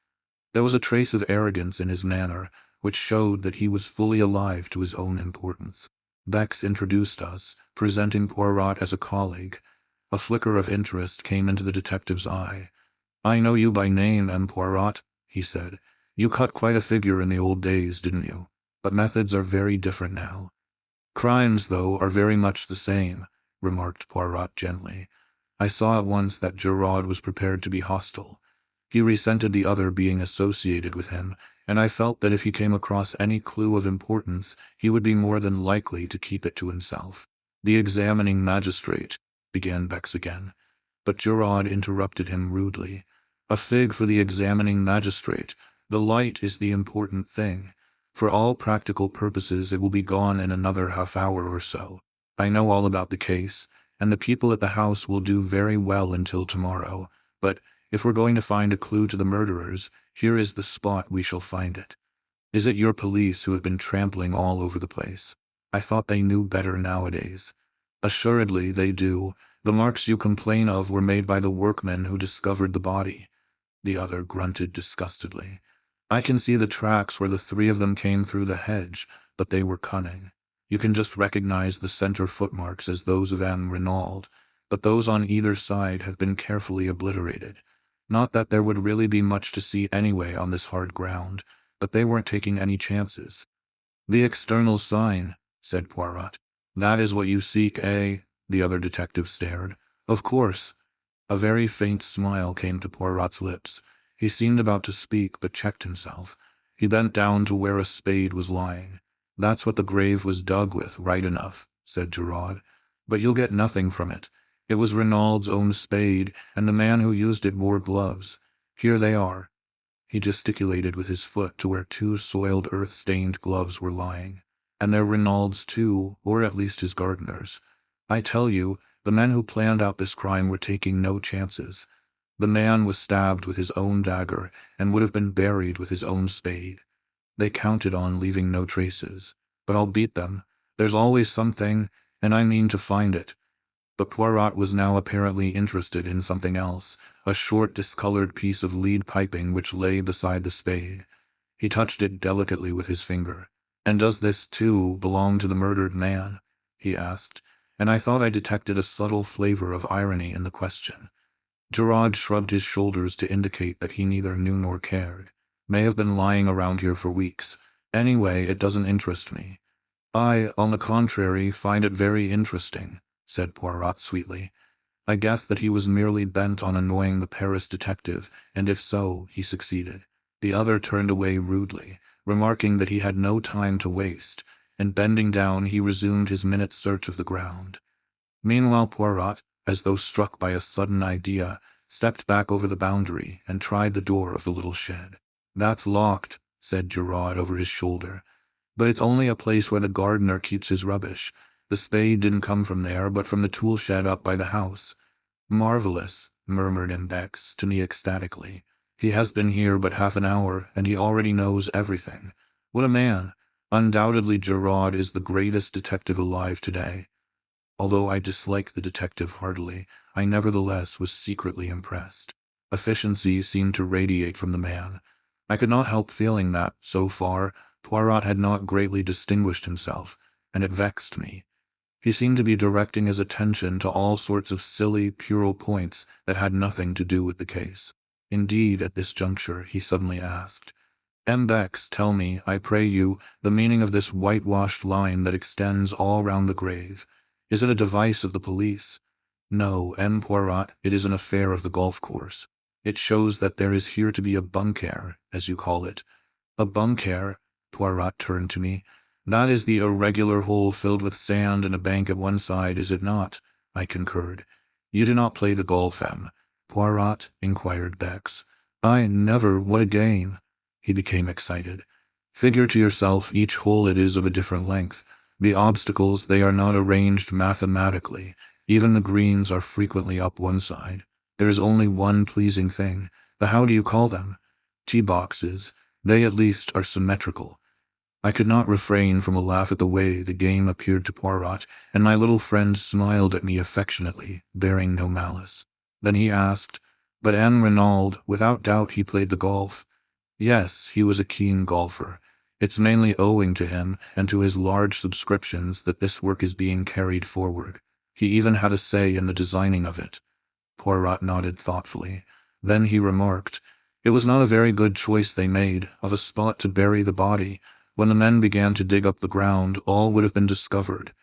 There was a trace of arrogance in his manner, which showed that he was fully alive to his own importance. Bex introduced us, presenting Poirot as a colleague. A flicker of interest came into the detective's eye. I know you by name, M. Poirot, he said. You cut quite a figure in the old days, didn't you? But methods are very different now. Crimes, though, are very much the same, remarked Poirot gently. I saw at once that Giraud was prepared to be hostile. He resented the other being associated with him, and I felt that if he came across any clue of importance, he would be more than likely to keep it to himself. The examining magistrate, began Bex again, but Giraud interrupted him rudely. A fig for the examining magistrate. The light is the important thing. For all practical purposes it will be gone in another half-hour or so. I know all about the case, and the people at the house will do very well until tomorrow, but if we're going to find a clue to the murderers, here is the spot we shall find it. Is it your police who have been trampling all over the place? I thought they knew better nowadays. Assuredly they do. The marks you complain of were made by the workmen who discovered the body. The other grunted disgustedly. I can see the tracks where the three of them came through the hedge, but they were cunning. You can just recognize the center footmarks as those of M. Renauld, but those on either side have been carefully obliterated. Not that there would really be much to see anyway on this hard ground, but they weren't taking any chances. The external sign, said Poirot. That is what you seek, eh? The other detective stared. Of course. A very faint smile came to Poirot's lips. He seemed about to speak, but checked himself. He bent down to where a spade was lying. That's what the grave was dug with, right enough, said Giraud. But you'll get nothing from it. It was Renaud's own spade, and the man who used it wore gloves. Here they are. He gesticulated with his foot to where 2 soiled earth-stained gloves were lying. And they're Renaud's too, or at least his gardener's. I tell you, the men who planned out this crime were taking no chances. The man was stabbed with his own dagger, and would have been buried with his own spade. They counted on leaving no traces. But I'll beat them. There's always something, and I mean to find it. But Poirot was now apparently interested in something else, a short discolored piece of lead piping which lay beside the spade. He touched it delicately with his finger. "And does this, too, belong to the murdered man?" he asked, and I thought I detected a subtle flavor of irony in the question. Giraud shrugged his shoulders to indicate that he neither knew nor cared. "May have been lying around here for weeks. Anyway, it doesn't interest me." "I, on the contrary, find it very interesting," said Poirot sweetly. I guessed that he was merely bent on annoying the Paris detective, and if so, he succeeded. The other turned away rudely, remarking that he had no time to waste, and bending down he resumed his minute search of the ground. Meanwhile Poirot, as though struck by a sudden idea, stepped back over the boundary and tried the door of the little shed. "That's locked," said Giraud over his shoulder. "But it's only a place where the gardener keeps his rubbish. The spade didn't come from there, but from the tool shed up by the house." "Marvelous," murmured Index to me ecstatically. "He has been here but half an hour, and he already knows everything. What a man! Undoubtedly Giraud is the greatest detective alive today." Although I disliked the detective heartily, I nevertheless was secretly impressed. Efficiency seemed to radiate from the man. I could not help feeling that, so far, Poirot had not greatly distinguished himself, and it vexed me. He seemed to be directing his attention to all sorts of silly, puerile points that had nothing to do with the case. Indeed, at this juncture, he suddenly asked, "Bex, tell me, I pray you, the meaning of this whitewashed line that extends all round the grave. Is it a device of the police?" "No, Poirot, it is an affair of the golf course. It shows that there is here to be a bunker, as you call it." "A bunker?" Poirot turned to me. "That is the irregular hole filled with sand and a bank at one side, is it not?" I concurred. "You do not play the golf, Poirot?" inquired Bex. "I never. What a game!" He became excited. "Figure to yourself each hole it is of a different length. The obstacles, they are not arranged mathematically. Even the greens are frequently up one side. There is only one pleasing thing. How do you call them? Tee boxes. They at least are symmetrical." I could not refrain from a laugh at the way the game appeared to Poirot, and my little friend smiled at me affectionately, bearing no malice. Then he asked, "But Renauld, without doubt he played the golf?" "Yes, he was a keen golfer. It's mainly owing to him and to his large subscriptions that this work is being carried forward. He even had a say in the designing of it." Poirot nodded thoughtfully. Then he remarked, "It was not a very good choice they made, of a spot to bury the body. When the men began to dig up the ground, all would have been discovered."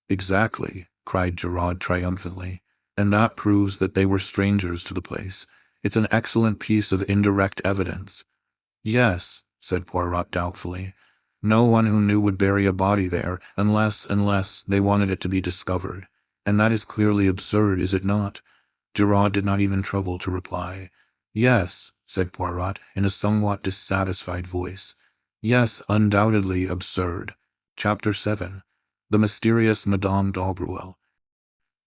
"Exactly," cried Giraud triumphantly. "And that proves that they were strangers to the place. It's an excellent piece of indirect evidence." "Yes," said Poirot doubtfully. "No one who knew would bury a body there, unless they wanted it to be discovered. And that is clearly absurd, is it not?" Giraud did not even trouble to reply. "Yes," said Poirot in a somewhat dissatisfied voice. "Yes, undoubtedly absurd." Chapter 7. The Mysterious Madame Daubreuil.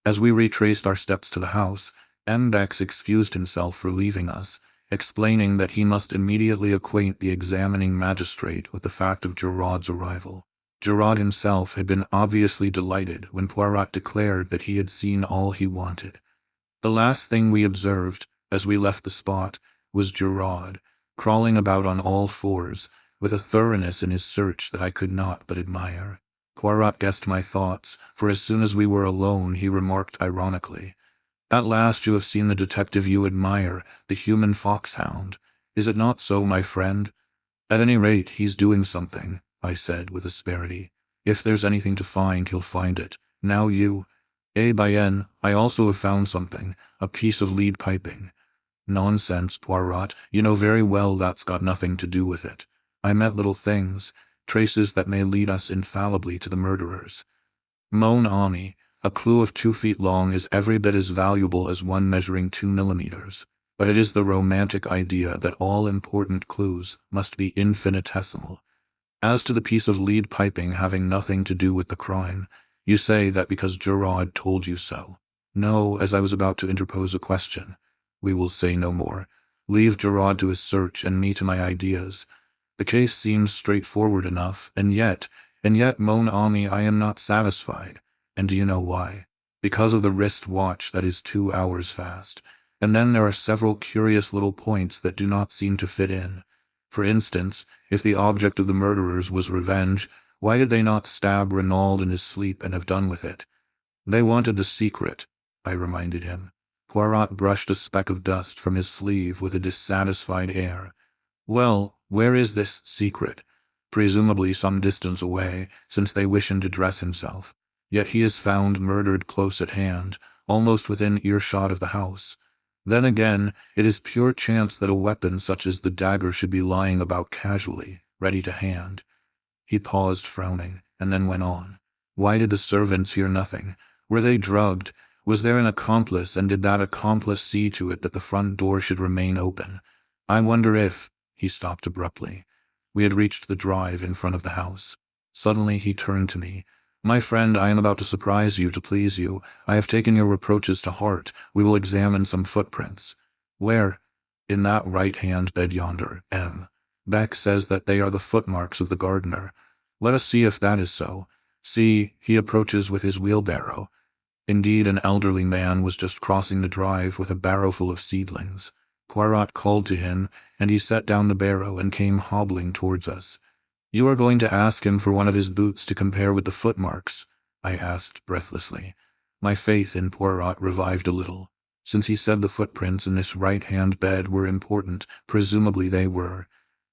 As we retraced our steps to the house, Bex excused himself for leaving us, explaining that he must immediately acquaint the examining magistrate with the fact of Giraud's arrival. Giraud himself had been obviously delighted when Poirot declared that he had seen all he wanted. The last thing we observed, as we left the spot, was Giraud, crawling about on all fours, with a thoroughness in his search that I could not but admire. Poirot guessed my thoughts, for as soon as we were alone he remarked ironically, "At last you have seen the detective you admire, the human foxhound. Is it not so, my friend?" "At any rate, he's doing something," I said with asperity. "If there's anything to find, he'll find it. Now you—" Bien, I also have found something, a piece of lead piping." "Nonsense, Poirot, you know very well that's got nothing to do with it. I meant little things. traces that may lead us infallibly to the murderers. Mon ami, a clue of 2 feet long is every bit as valuable as one measuring 2 millimeters, but it is the romantic idea that all important clues must be infinitesimal. As to the piece of lead piping having nothing to do with the crime, you say that because Giraud told you so. No, as I was about to interpose a question. We will say no more. Leave Giraud to his search and me to my ideas. The case seems straightforward enough, and yet, mon ami, I am not satisfied. And do you know why? Because of the wrist watch that is 2 hours fast. And then there are several curious little points that do not seem to fit in. For instance, if the object of the murderers was revenge, why did they not stab Renauld in his sleep and have done with it? They wanted the secret, I reminded him. Poirot brushed a speck of dust from his sleeve with a dissatisfied air. Well, where is this secret? Presumably some distance away, since they wish him to dress himself. Yet he is found murdered close at hand, almost within earshot of the house. Then again, it is pure chance that a weapon such as the dagger should be lying about casually, ready to hand. He paused, frowning, and then went on. Why did the servants hear nothing? Were they drugged? Was there an accomplice, and did that accomplice see to it that the front door should remain open? I wonder if— He stopped abruptly. We had reached the drive in front of the house. Suddenly he turned to me. My friend, I am about to surprise you to please you. I have taken your reproaches to heart. We will examine some footprints. Where? In that right-hand bed yonder, M. Beck says that they are the footmarks of the gardener. Let us see if that is so. See, he approaches with his wheelbarrow. Indeed, an elderly man was just crossing the drive with a barrowful of seedlings. Poirot called to him, and he set down the barrow and came hobbling towards us. You are going to ask him for one of his boots to compare with the footmarks? I asked breathlessly. My faith in Poirot revived a little. Since he said the footprints in this right-hand bed were important, presumably they were.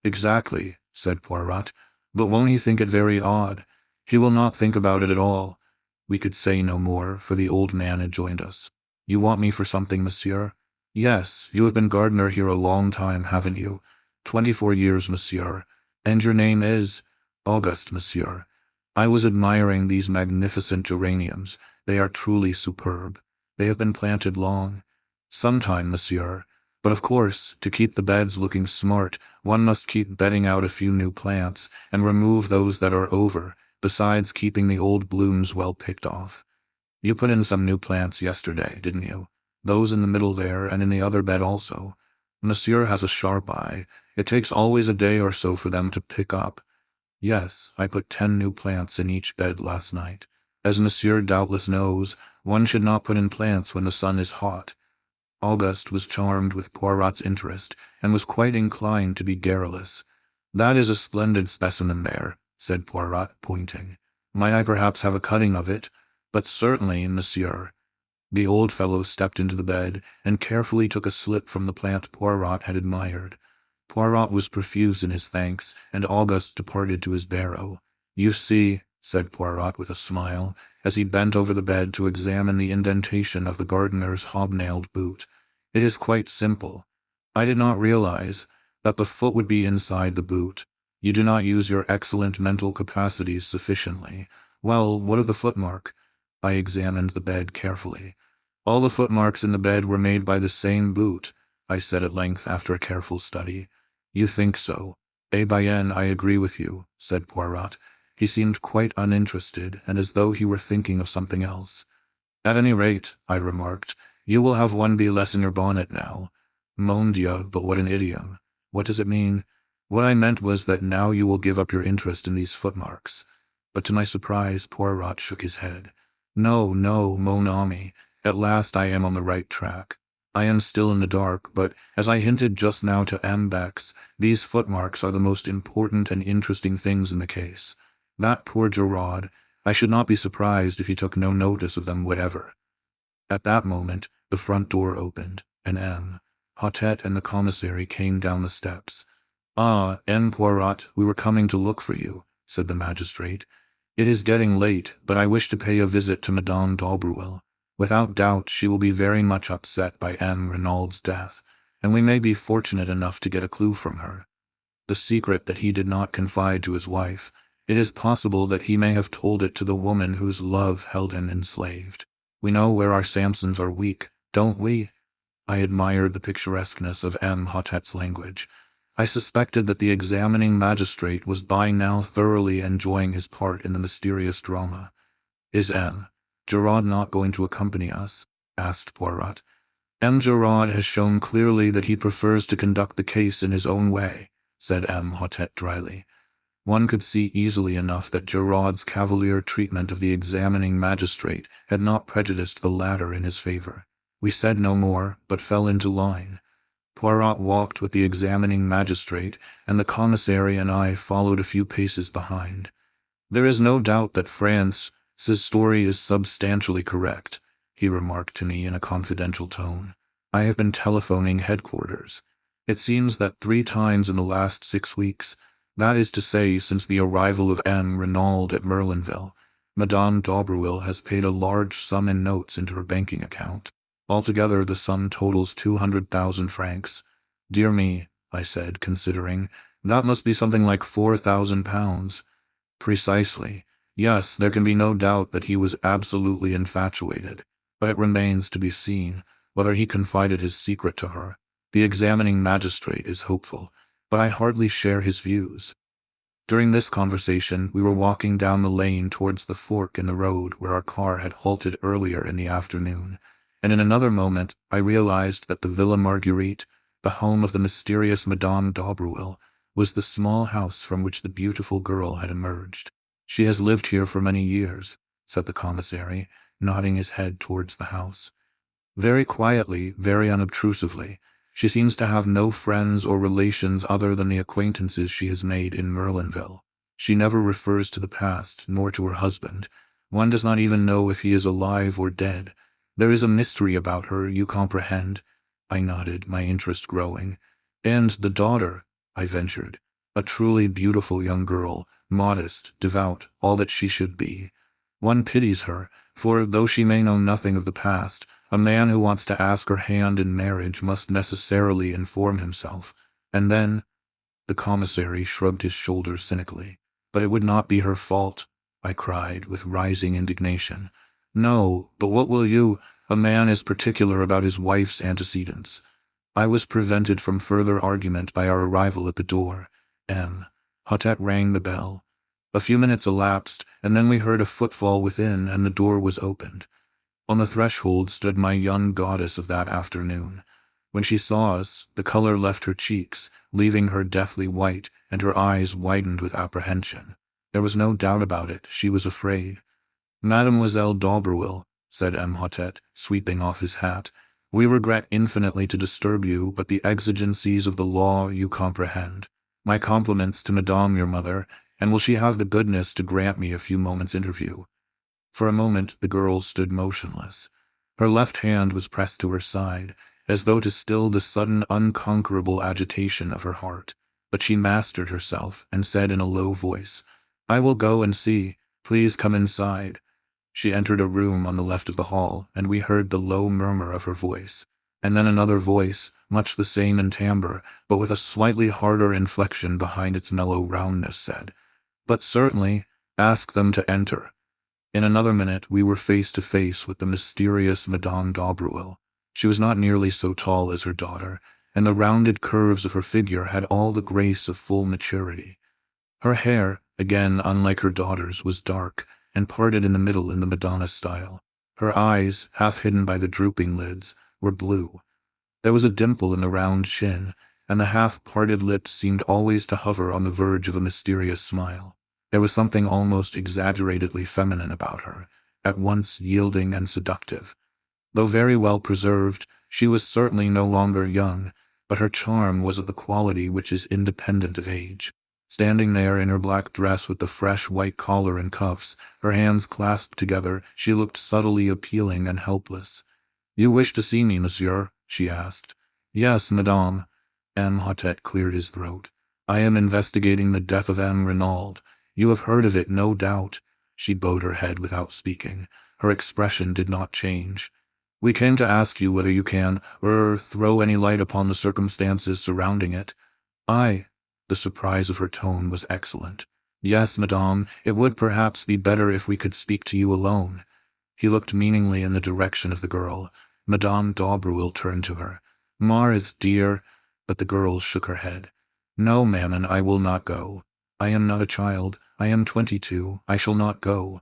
Exactly, said Poirot, but won't he think it very odd? He will not think about it at all. We could say no more, for the old man had joined us. You want me for something, monsieur? Yes, you have been gardener here a long time, haven't you? 24 years, monsieur. And your name is? Auguste, monsieur. I was admiring these magnificent geraniums. They are truly superb. They have been planted long. Some time, monsieur. But of course, to keep the beds looking smart, one must keep bedding out a few new plants, and remove those that are over, besides keeping the old blooms well picked off. You put in some new plants yesterday, didn't you? Those in the middle there, and in the other bed also. Monsieur has a sharp eye. It takes always a day or so for them to pick up. Yes, I put 10 new plants in each bed last night. As monsieur doubtless knows, one should not put in plants when the sun is hot. Auguste was charmed with Poirot's interest, and was quite inclined to be garrulous. That is a splendid specimen there, said Poirot, pointing. Might I perhaps have a cutting of it? But certainly, monsieur. The old fellow stepped into the bed, and carefully took a slip from the plant Poirot had admired. Poirot was profuse in his thanks, and Auguste departed to his barrow. You see, said Poirot with a smile, as he bent over the bed to examine the indentation of the gardener's hobnailed boot. It is quite simple. I did not realize that the foot would be inside the boot. You do not use your excellent mental capacities sufficiently. Well, what of the footmark? I examined the bed carefully. All the footmarks in the bed were made by the same boot, I said at length after a careful study. You think so? Eh bien, I agree with you, said Poirot. He seemed quite uninterested, and as though he were thinking of something else. At any rate, I remarked, you will have one bee less in your bonnet now. Mon Dieu, but what an idiom. What does it mean? What I meant was that now you will give up your interest in these footmarks. But to my surprise, Poirot shook his head. No, no, mon ami. At last I am on the right track. I am still in the dark, but, as I hinted just now to M. Bex, these footmarks are the most important and interesting things in the case. That poor Giraud, I should not be surprised if he took no notice of them whatever. At that moment, the front door opened, and M. Hotet and the commissary came down the steps. Ah, M. Poirot, we were coming to look for you, said the magistrate. It is getting late, but I wish to pay a visit to Madame Daubreuil. Without doubt, she will be very much upset by M. Renaud's death, and we may be fortunate enough to get a clue from her. the secret that he did not confide to his wife. It is possible that he may have told it to the woman whose love held him enslaved. We know where our Samsons are weak, don't we? I admired the picturesqueness of Hotet's language. I suspected that the examining magistrate was by now thoroughly enjoying his part in the mysterious drama. "Is Giraud not going to accompany us?" asked Poirot. Giraud has shown clearly that he prefers to conduct the case in his own way," said Hotet dryly. One could see easily enough that Giraud's cavalier treatment of the examining magistrate had not prejudiced the latter in his favor. We said no more, but fell into line. Poirot walked with the examining magistrate, and the commissary and I followed a few paces behind. "There is no doubt that France's story is substantially correct," he remarked to me in a confidential tone. "I have been telephoning headquarters. It seems that 3 times in the last 6 weeks, that is to say since the arrival of Renauld at Merlinville, Madame Daubreuil has paid a large sum in notes into her banking account. Altogether the sum totals 200,000 francs. Dear me," I said, considering, "that must be something like 4,000 pounds. "Precisely. Yes, there can be no doubt that he was absolutely infatuated, but it remains to be seen whether he confided his secret to her. The examining magistrate is hopeful, but I hardly share his views." During this conversation, we were walking down the lane towards the fork in the road where our car had halted earlier in the afternoon, and in another moment I realized that the Villa Marguerite, the home of the mysterious Madame Daubreuil, was the small house from which the beautiful girl had emerged. "She has lived here for many years," said the commissary, nodding his head towards the house. "Very quietly, very unobtrusively. She seems to have no friends or relations other than the acquaintances she has made in Merlinville. She never refers to the past, nor to her husband. One does not even know if he is alive or dead. There is a mystery about her, you comprehend." I nodded, my interest growing. "And the daughter," I ventured. "A truly beautiful young girl, modest, devout, all that she should be. One pities her, for though she may know nothing of the past, a man who wants to ask her hand in marriage must necessarily inform himself. And then—" The commissary shrugged his shoulders cynically. "But it would not be her fault," I cried with rising indignation. "No, but what will you? A man is particular about his wife's antecedents." I was prevented from further argument by our arrival at the door. Hotet rang the bell. A few minutes elapsed, and then we heard a footfall within, and the door was opened. On the threshold stood my young goddess of that afternoon. When she saw us, the color left her cheeks, leaving her deathly white, and her eyes widened with apprehension. There was no doubt about it, she was afraid. "Mademoiselle Daubreuil," said Hotet, sweeping off his hat, "we regret infinitely to disturb you, but the exigencies of the law you comprehend. My compliments to Madame your mother, and will she have the goodness to grant me a few moments' interview?" For a moment the girl stood motionless. Her left hand was pressed to her side, as though to still the sudden unconquerable agitation of her heart. But she mastered herself, and said in a low voice, "I will go and see. Please come inside." She entered a room on the left of the hall, and we heard the low murmur of her voice. And then another voice, much the same in timbre, but with a slightly harder inflection behind its mellow roundness, said, "But certainly, ask them to enter." In another minute we were face to face with the mysterious Madame Daubreuil. She was not nearly so tall as her daughter, and the rounded curves of her figure had all the grace of full maturity. Her hair, again unlike her daughter's, was dark, and parted in the middle in the Madonna style. Her eyes, half hidden by the drooping lids, were blue. There was a dimple in the round chin, and the half-parted lips seemed always to hover on the verge of a mysterious smile. There was something almost exaggeratedly feminine about her, at once yielding and seductive. Though very well preserved, she was certainly no longer young, but her charm was of the quality which is independent of age. Standing there in her black dress with the fresh white collar and cuffs, her hands clasped together, she looked subtly appealing and helpless. "You wish to see me, monsieur?" she asked. "Yes, madame." Hotet cleared his throat. "I am investigating the death of Renauld. You have heard of it, no doubt." She bowed her head without speaking. Her expression did not change. "We came to ask you whether you can, throw any light upon the circumstances surrounding it." The surprise of her tone was excellent. Yes, madame, it would perhaps be better if we could speak to you alone. He looked meaningly in the direction of the girl. Madame Daubreuil turned to her. Marthe, dear, but the girl shook her head. No, Mammon, I will not go. I am not a child. I am 22. I shall not go.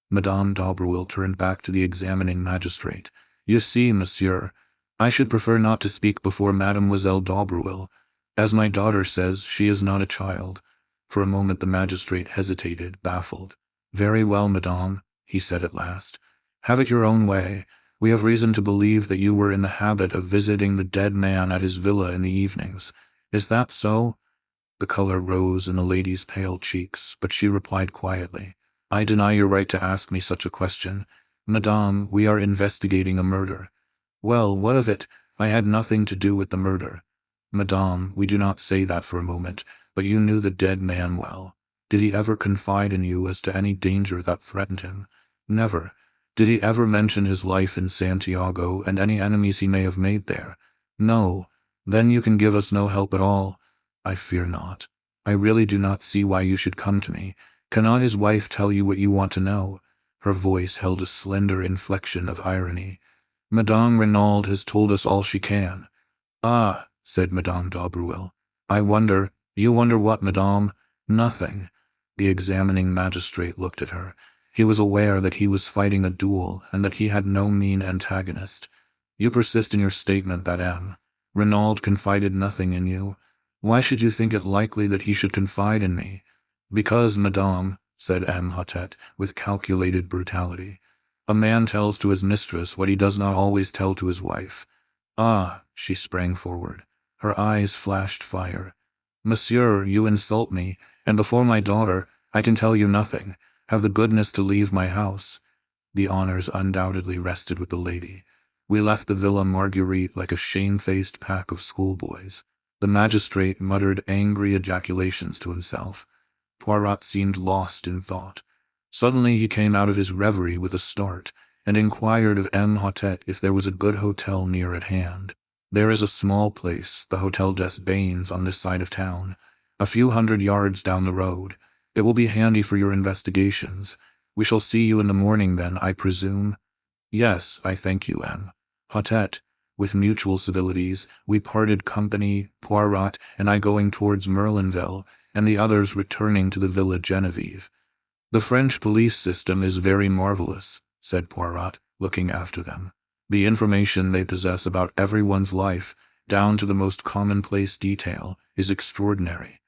Madame Daubreuil turned back to the examining magistrate. You see, monsieur, I should prefer not to speak before Mademoiselle Daubreuil. As my daughter says, she is not a child. For a moment the magistrate hesitated, baffled. Very well, madame, he said at last. Have it your own way. We have reason to believe that you were in the habit of visiting the dead man at his villa in the evenings. Is that so? The color rose in the lady's pale cheeks, but she replied quietly. I deny your right to ask me such a question. Madame, we are investigating a murder. Well, what of it? I had nothing to do with the murder. Madame, we do not say that for a moment, but you knew the dead man well. Did he ever confide in you as to any danger that threatened him? Never. Did he ever mention his life in Santiago and any enemies he may have made there? No. Then you can give us no help at all. I fear not. I really do not see why you should come to me. Cannot his wife tell you what you want to know? Her voice held a slender inflection of irony. Madame Renauld has told us all she can. Ah, said Madame Daubreuil. I wonder. You wonder what, madame? Nothing. The examining magistrate looked at her. He was aware that he was fighting a duel and that he had no mean antagonist. You persist in your statement that M. Renauld confided nothing in you. Why should you think it likely that he should confide in me? Because, madame, said M. Hottet with calculated brutality, a man tells to his mistress what he does not always tell to his wife. Ah, she sprang forward. Her eyes flashed fire. Monsieur, you insult me, and before my daughter, I can tell you nothing. Have the goodness to leave my house. The honors undoubtedly rested with the lady. We left the Villa Marguerite like a shamefaced pack of schoolboys. The magistrate muttered angry ejaculations to himself. Poirot seemed lost in thought. Suddenly he came out of his reverie with a start, and inquired of M. Hottet if there was a good hotel near at hand. There is a small place, the Hotel des Bains, on this side of town, a few 100 yards down the road. It will be handy for your investigations. We shall see you in the morning then, I presume? Yes, I thank you, M. Hottet. With mutual civilities, we parted company, Poirot and I going towards Merlinville, and the others returning to the Villa Geneviève. The French police system is very marvelous, said Poirot, looking after them. The information they possess about everyone's life, down to the most commonplace detail, is extraordinary.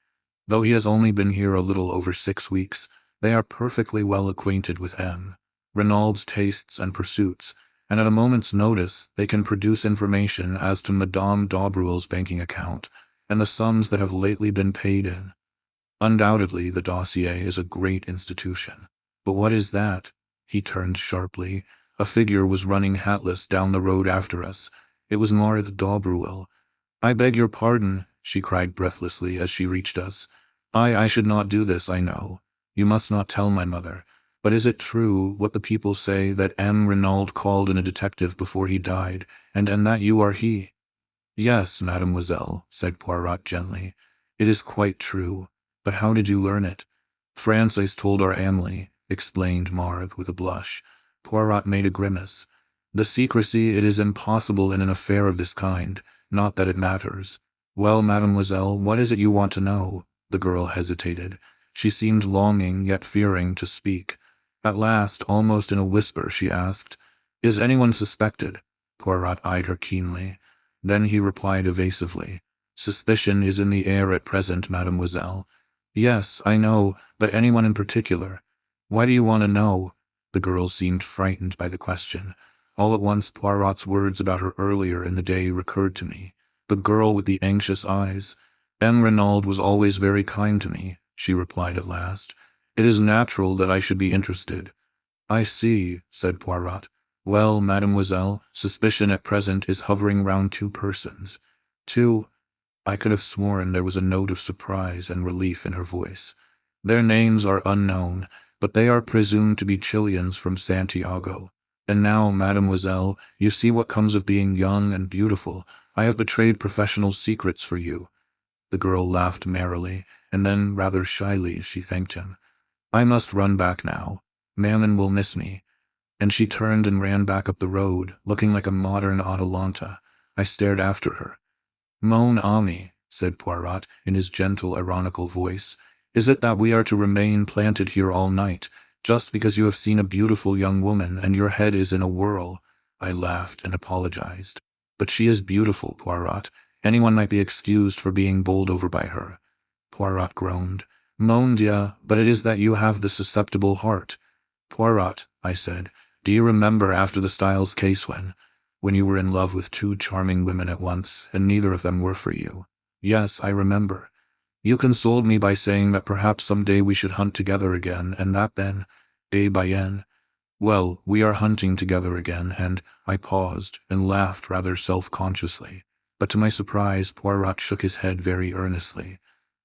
Though he has only been here a little over 6 weeks, they are perfectly well acquainted with M. Renaud's tastes and pursuits, and at a moment's notice they can produce information as to Madame Daubreuil's banking account and the sums that have lately been paid in. Undoubtedly, the dossier is a great institution. But what is that? He turned sharply. A figure was running hatless down the road after us. It was Marthe Daubreuil. I beg your pardon, she cried breathlessly as she reached us. I should not do this, I know. You must not tell my mother. But is it true, what the people say, that M. Renauld called in a detective before he died, and that you are he? Yes, mademoiselle, said Poirot gently. It is quite true. But how did you learn it? Frances told our Amelie, explained Marthe with a blush. Poirot made a grimace. The secrecy, it is impossible in an affair of this kind, not that it matters. Well, mademoiselle, what is it you want to know? The girl hesitated. She seemed longing, yet fearing, to speak. At last, almost in a whisper, she asked, Is anyone suspected? Poirot eyed her keenly. Then he replied evasively, Suspicion is in the air at present, mademoiselle. Yes, I know, but anyone in particular? Why do you want to know? The girl seemed frightened by the question. All at once Poirot's words about her earlier in the day recurred to me. The girl with the anxious eyes. M. Renauld was always very kind to me, she replied at last. It is natural that I should be interested. I see, said Poirot. Well, mademoiselle, suspicion at present is hovering round 2 persons. 2. I could have sworn there was a note of surprise and relief in her voice. Their names are unknown, but they are presumed to be Chileans from Santiago. And now, mademoiselle, you see what comes of being young and beautiful. I have betrayed professional secrets for you. The girl laughed merrily, and then, rather shyly, she thanked him. I must run back now. Mammon will miss me. And she turned and ran back up the road, looking like a modern Atalanta. I stared after her. Mon ami, said Poirot, in his gentle, ironical voice, is it that we are to remain planted here all night, just because you have seen a beautiful young woman and your head is in a whirl? I laughed and apologized. But she is beautiful, Poirot. Anyone might be excused for being bowled over by her. Poirot groaned. Mon Dieu, but it is that you have the susceptible heart. Poirot, I said, do you remember after the Styles case when you were in love with two charming women at once, and neither of them were for you? Yes, I remember. You consoled me by saying that perhaps some day we should hunt together again, and that then, bien. Well, we are hunting together again, and I paused and laughed rather self-consciously. But to my surprise, Poirot shook his head very earnestly.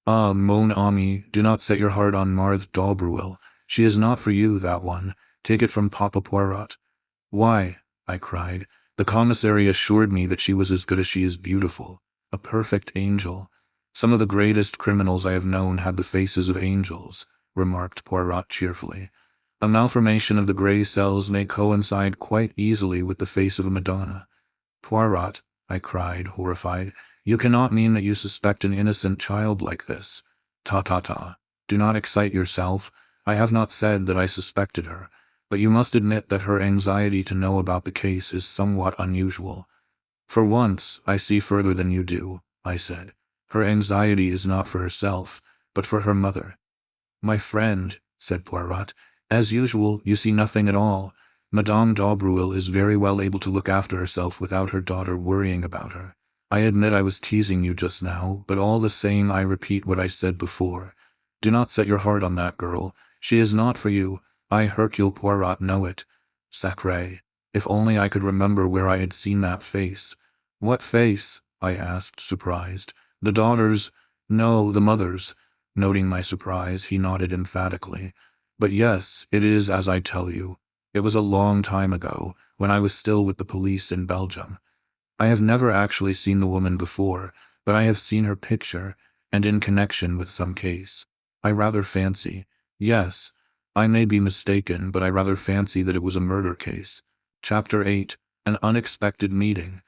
Ah, mon ami, do not set your heart on Marthe Daubreuil. She is not for you, that one. Take it from Papa Poirot. Why, I cried, the commissary assured me that she was as good as she is beautiful. A perfect angel. Some of the greatest criminals I have known had the faces of angels, remarked Poirot cheerfully. A malformation of the grey cells may coincide quite easily with the face of a Madonna. Poirot, I cried, horrified, you cannot mean that you suspect an innocent child like this. Ta. Do not excite yourself. I have not said that I suspected her, but you must admit that her anxiety to know about the case is somewhat unusual. For once, I see further than you do, I said. Her anxiety is not for herself, but for her mother. My friend, said Poirot, as usual, you see nothing at all. Madame Daubreuil is very well able to look after herself without her daughter worrying about her. I admit I was teasing you just now, but all the same I repeat what I said before. Do not set your heart on that girl. She is not for you. I, Hercule Poirot, know it. Sacré, if only I could remember where I had seen that face. What face? I asked, surprised. The daughter's? No, the mother's. Noting my surprise, he nodded emphatically. But yes, it is as I tell you. It was a long time ago, when I was still with the police in Belgium. I have never actually seen the woman before, but I have seen her picture, and in connection with some case. I rather fancy. Yes, I may be mistaken, but I rather fancy that it was a murder case. Chapter 8. An Unexpected Meeting.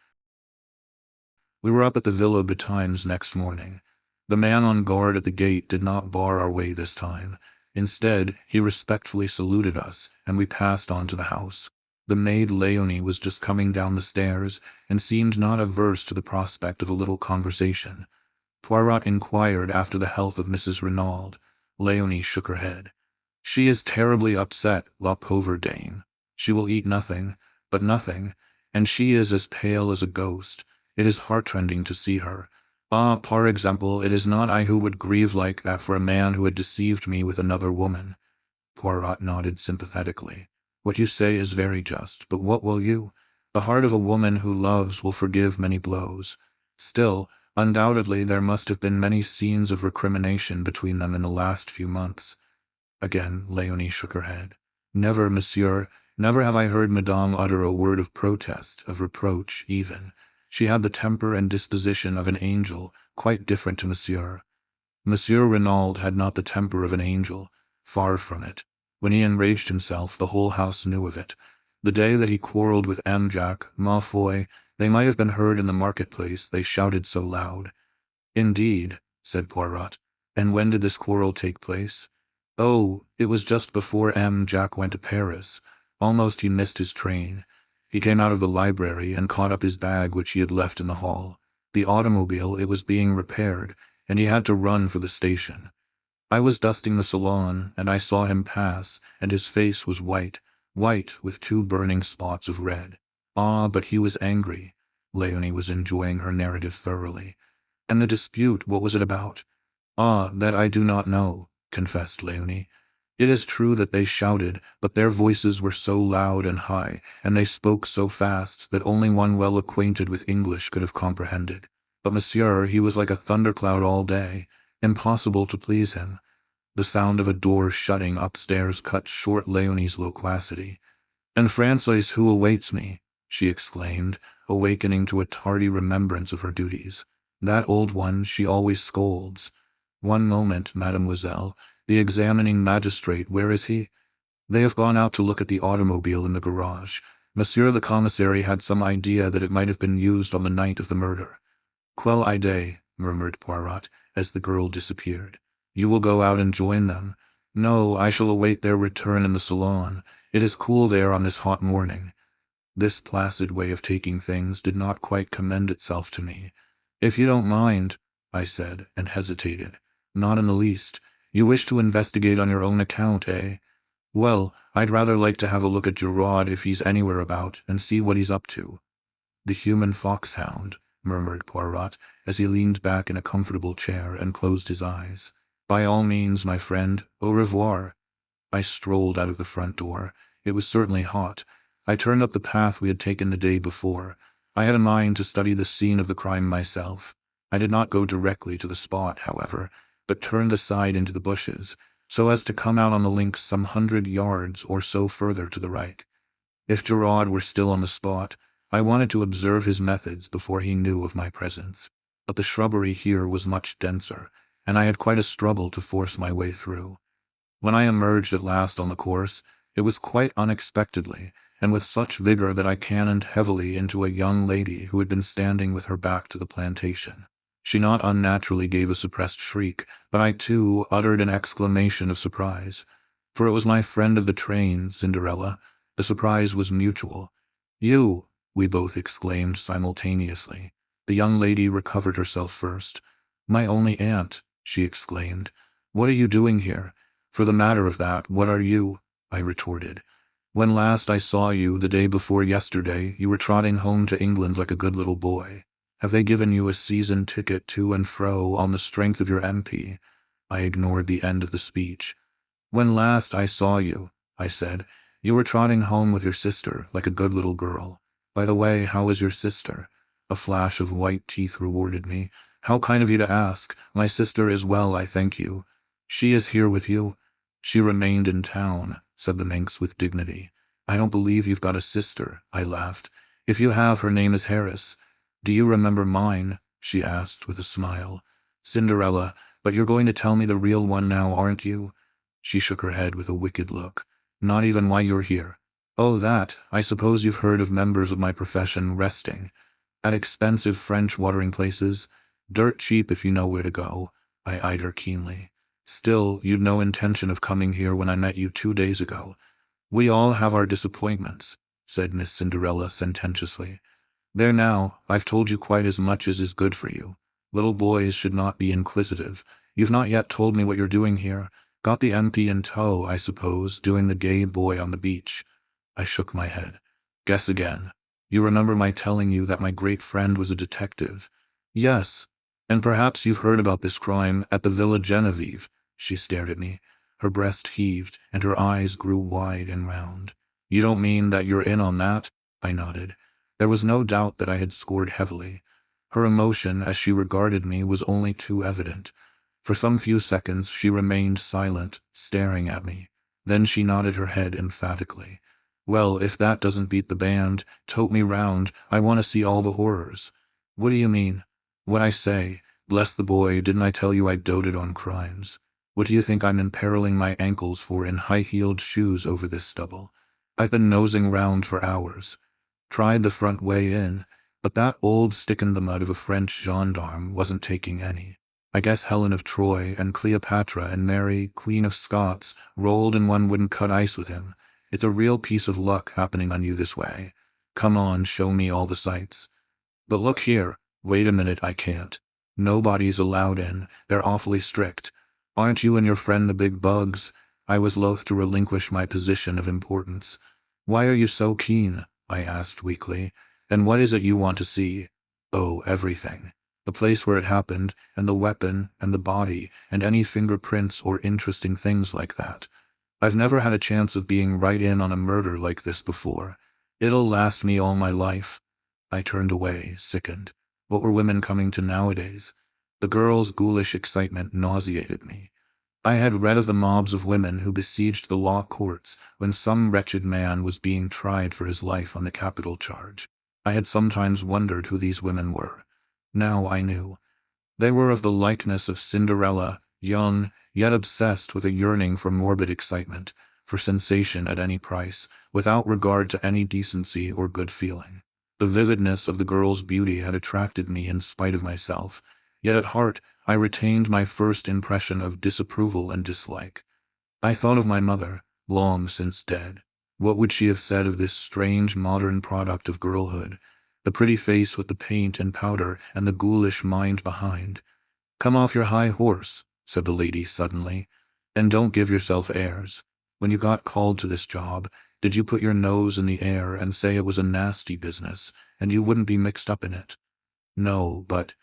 We were up at the Villa betimes next morning. The man on guard at the gate did not bar our way this time. Instead, he respectfully saluted us, and we passed on to the house. The maid Léonie was just coming down the stairs, and seemed not averse to the prospect of a little conversation. Poirot inquired after the health of Mrs. Renauld. Léonie shook her head. She is terribly upset, la pauvre dame. She will eat nothing, but nothing, and she is as pale as a ghost. It is heartrending to see her. Ah, par example, it is not I who would grieve like that for a man who had deceived me with another woman. Poirot nodded sympathetically. What you say is very just, but what will you? The heart of a woman who loves will forgive many blows. Still, undoubtedly there must have been many scenes of recrimination between them in the last few months. Again, Léonie shook her head. Never, monsieur, never have I heard Madame utter a word of protest, of reproach, even. She had the temper and disposition of an angel, quite different to monsieur. Monsieur Renauld had not the temper of an angel, far from it. When he enraged himself, the whole house knew of it. The day that he quarrelled with M. Jacques, ma foi, they might have been heard in the marketplace, they shouted so loud. Indeed, said Poirot. And when did this quarrel take place? Oh, it was just before M. Jacques went to Paris. Almost he missed his train. He came out of the library and caught up his bag which he had left in the hall. The automobile, it was being repaired, and he had to run for the station. I was dusting the salon, and I saw him pass, and his face was white with 2 burning spots of red. Ah, but he was angry. Léonie was enjoying her narrative thoroughly. And the dispute, what was it about? Ah, that I do not know, confessed Léonie. It is true that they shouted, but their voices were so loud and high, and they spoke so fast that only one well acquainted with English could have comprehended. But monsieur, he was like a thundercloud all day. Impossible to please him. The sound of a door shutting upstairs cut short Léonie's loquacity. And Francois, who awaits me, she exclaimed, awakening to a tardy remembrance of her duties. That old one, she always scolds. One moment, mademoiselle. The examining magistrate, where is he? They have gone out to look at the automobile in the garage. Monsieur the commissary had some idea that it might have been used on the night of the murder. Quelle idée, murmured Poirot, as the girl disappeared. You will go out and join them? No, I shall await their return in the salon. It is cool there on this hot morning. This placid way of taking things did not quite commend itself to me. If you don't mind, I said, and hesitated. Not in the least. You wish to investigate on your own account, eh? Well, I'd rather like to have a look at Giraud if he's anywhere about, and see what he's up to. The human foxhound, murmured Poirot, as he leaned back in a comfortable chair and closed his eyes. By all means, my friend, au revoir. I strolled out of the front door. It was certainly hot. I turned up the path we had taken the day before. I had a mind to study the scene of the crime myself. I did not go directly to the spot, however, but turned aside into the bushes, so as to come out on the links some 100 yards or so further to the right. If Giraud were still on the spot, I wanted to observe his methods before he knew of my presence. But the shrubbery here was much denser, and I had quite a struggle to force my way through. When I emerged at last on the course, it was quite unexpectedly, and with such vigor that I cannoned heavily into a young lady who had been standing with her back to the plantation. She not unnaturally gave a suppressed shriek, but I too uttered an exclamation of surprise. For it was my friend of the train, Cinderella. The surprise was mutual. You, we both exclaimed simultaneously. The young lady recovered herself first. My only aunt, she exclaimed. What are you doing here? For the matter of that, what are you? I retorted. When last I saw you, the day before yesterday, you were trotting home to England like a good little boy. Have they given you a season ticket to and fro on the strength of your MP? I ignored the end of the speech. When last I saw you, I said, you were trotting home with your sister like a good little girl. By the way, how is your sister? A flash of white teeth rewarded me. How kind of you to ask. My sister is well, I thank you. She is here with you? She remained in town, said the minx with dignity. I don't believe you've got a sister, I laughed. If you have, her name is Harris. Do you remember mine? She asked with a smile. Cinderella, but you're going to tell me the real one now, aren't you? She shook her head with a wicked look. Not even why you're here. Oh, that. I suppose you've heard of members of my profession resting at expensive French watering places. Dirt cheap if you know where to go. I eyed her keenly. Still, you'd no intention of coming here when I met you 2 days ago. We all have our disappointments, said Miss Cinderella sententiously. There now, I've told you quite as much as is good for you. Little boys should not be inquisitive. You've not yet told me what you're doing here. Got the MP in tow, I suppose, doing the gay boy on the beach. I shook my head. Guess again. You remember my telling you that my great friend was a detective? Yes. And perhaps you've heard about this crime at the Villa Geneviève. She stared at me. Her breast heaved, and her eyes grew wide and round. You don't mean that you're in on that? I nodded. There was no doubt that I had scored heavily. Her emotion as she regarded me was only too evident. For some few seconds she remained silent, staring at me. Then she nodded her head emphatically. Well, if that doesn't beat the band, tote me round. I want to see all the horrors. What do you mean? What I say. Bless the boy, didn't I tell you I doted on crimes? What do you think I'm imperiling my ankles for in high-heeled shoes over this stubble? I've been nosing round for hours. Tried the front way in, but that old stick-in-the-mud of a French gendarme wasn't taking any. I guess Helen of Troy and Cleopatra and Mary, Queen of Scots, rolled in one wouldn't cut ice with him. It's a real piece of luck happening on you this way. Come on, show me all the sights. But look here. Wait a minute, I can't. Nobody's allowed in. They're awfully strict. Aren't you and your friend the big bugs? I was loath to relinquish my position of importance. Why are you so keen? I asked weakly. And what is it you want to see? Oh, everything. The place where it happened, and the weapon, and the body, and any fingerprints or interesting things like that. I've never had a chance of being right in on a murder like this before. It'll last me all my life. I turned away, sickened. What were women coming to nowadays? The girl's ghoulish excitement nauseated me. I had read of the mobs of women who besieged the law courts when some wretched man was being tried for his life on the capital charge. I had sometimes wondered who these women were. Now I knew. They were of the likeness of Cinderella, young, yet obsessed with a yearning for morbid excitement, for sensation at any price, without regard to any decency or good feeling. The vividness of the girl's beauty had attracted me in spite of myself, yet at heart I retained my first impression of disapproval and dislike. I thought of my mother, long since dead. What would she have said of this strange modern product of girlhood? The pretty face with the paint and powder and the ghoulish mind behind. "Come off your high horse," said the lady suddenly, "and don't give yourself airs. When you got called to this job, did you put your nose in the air and say it was a nasty business, and you wouldn't be mixed up in it? No, but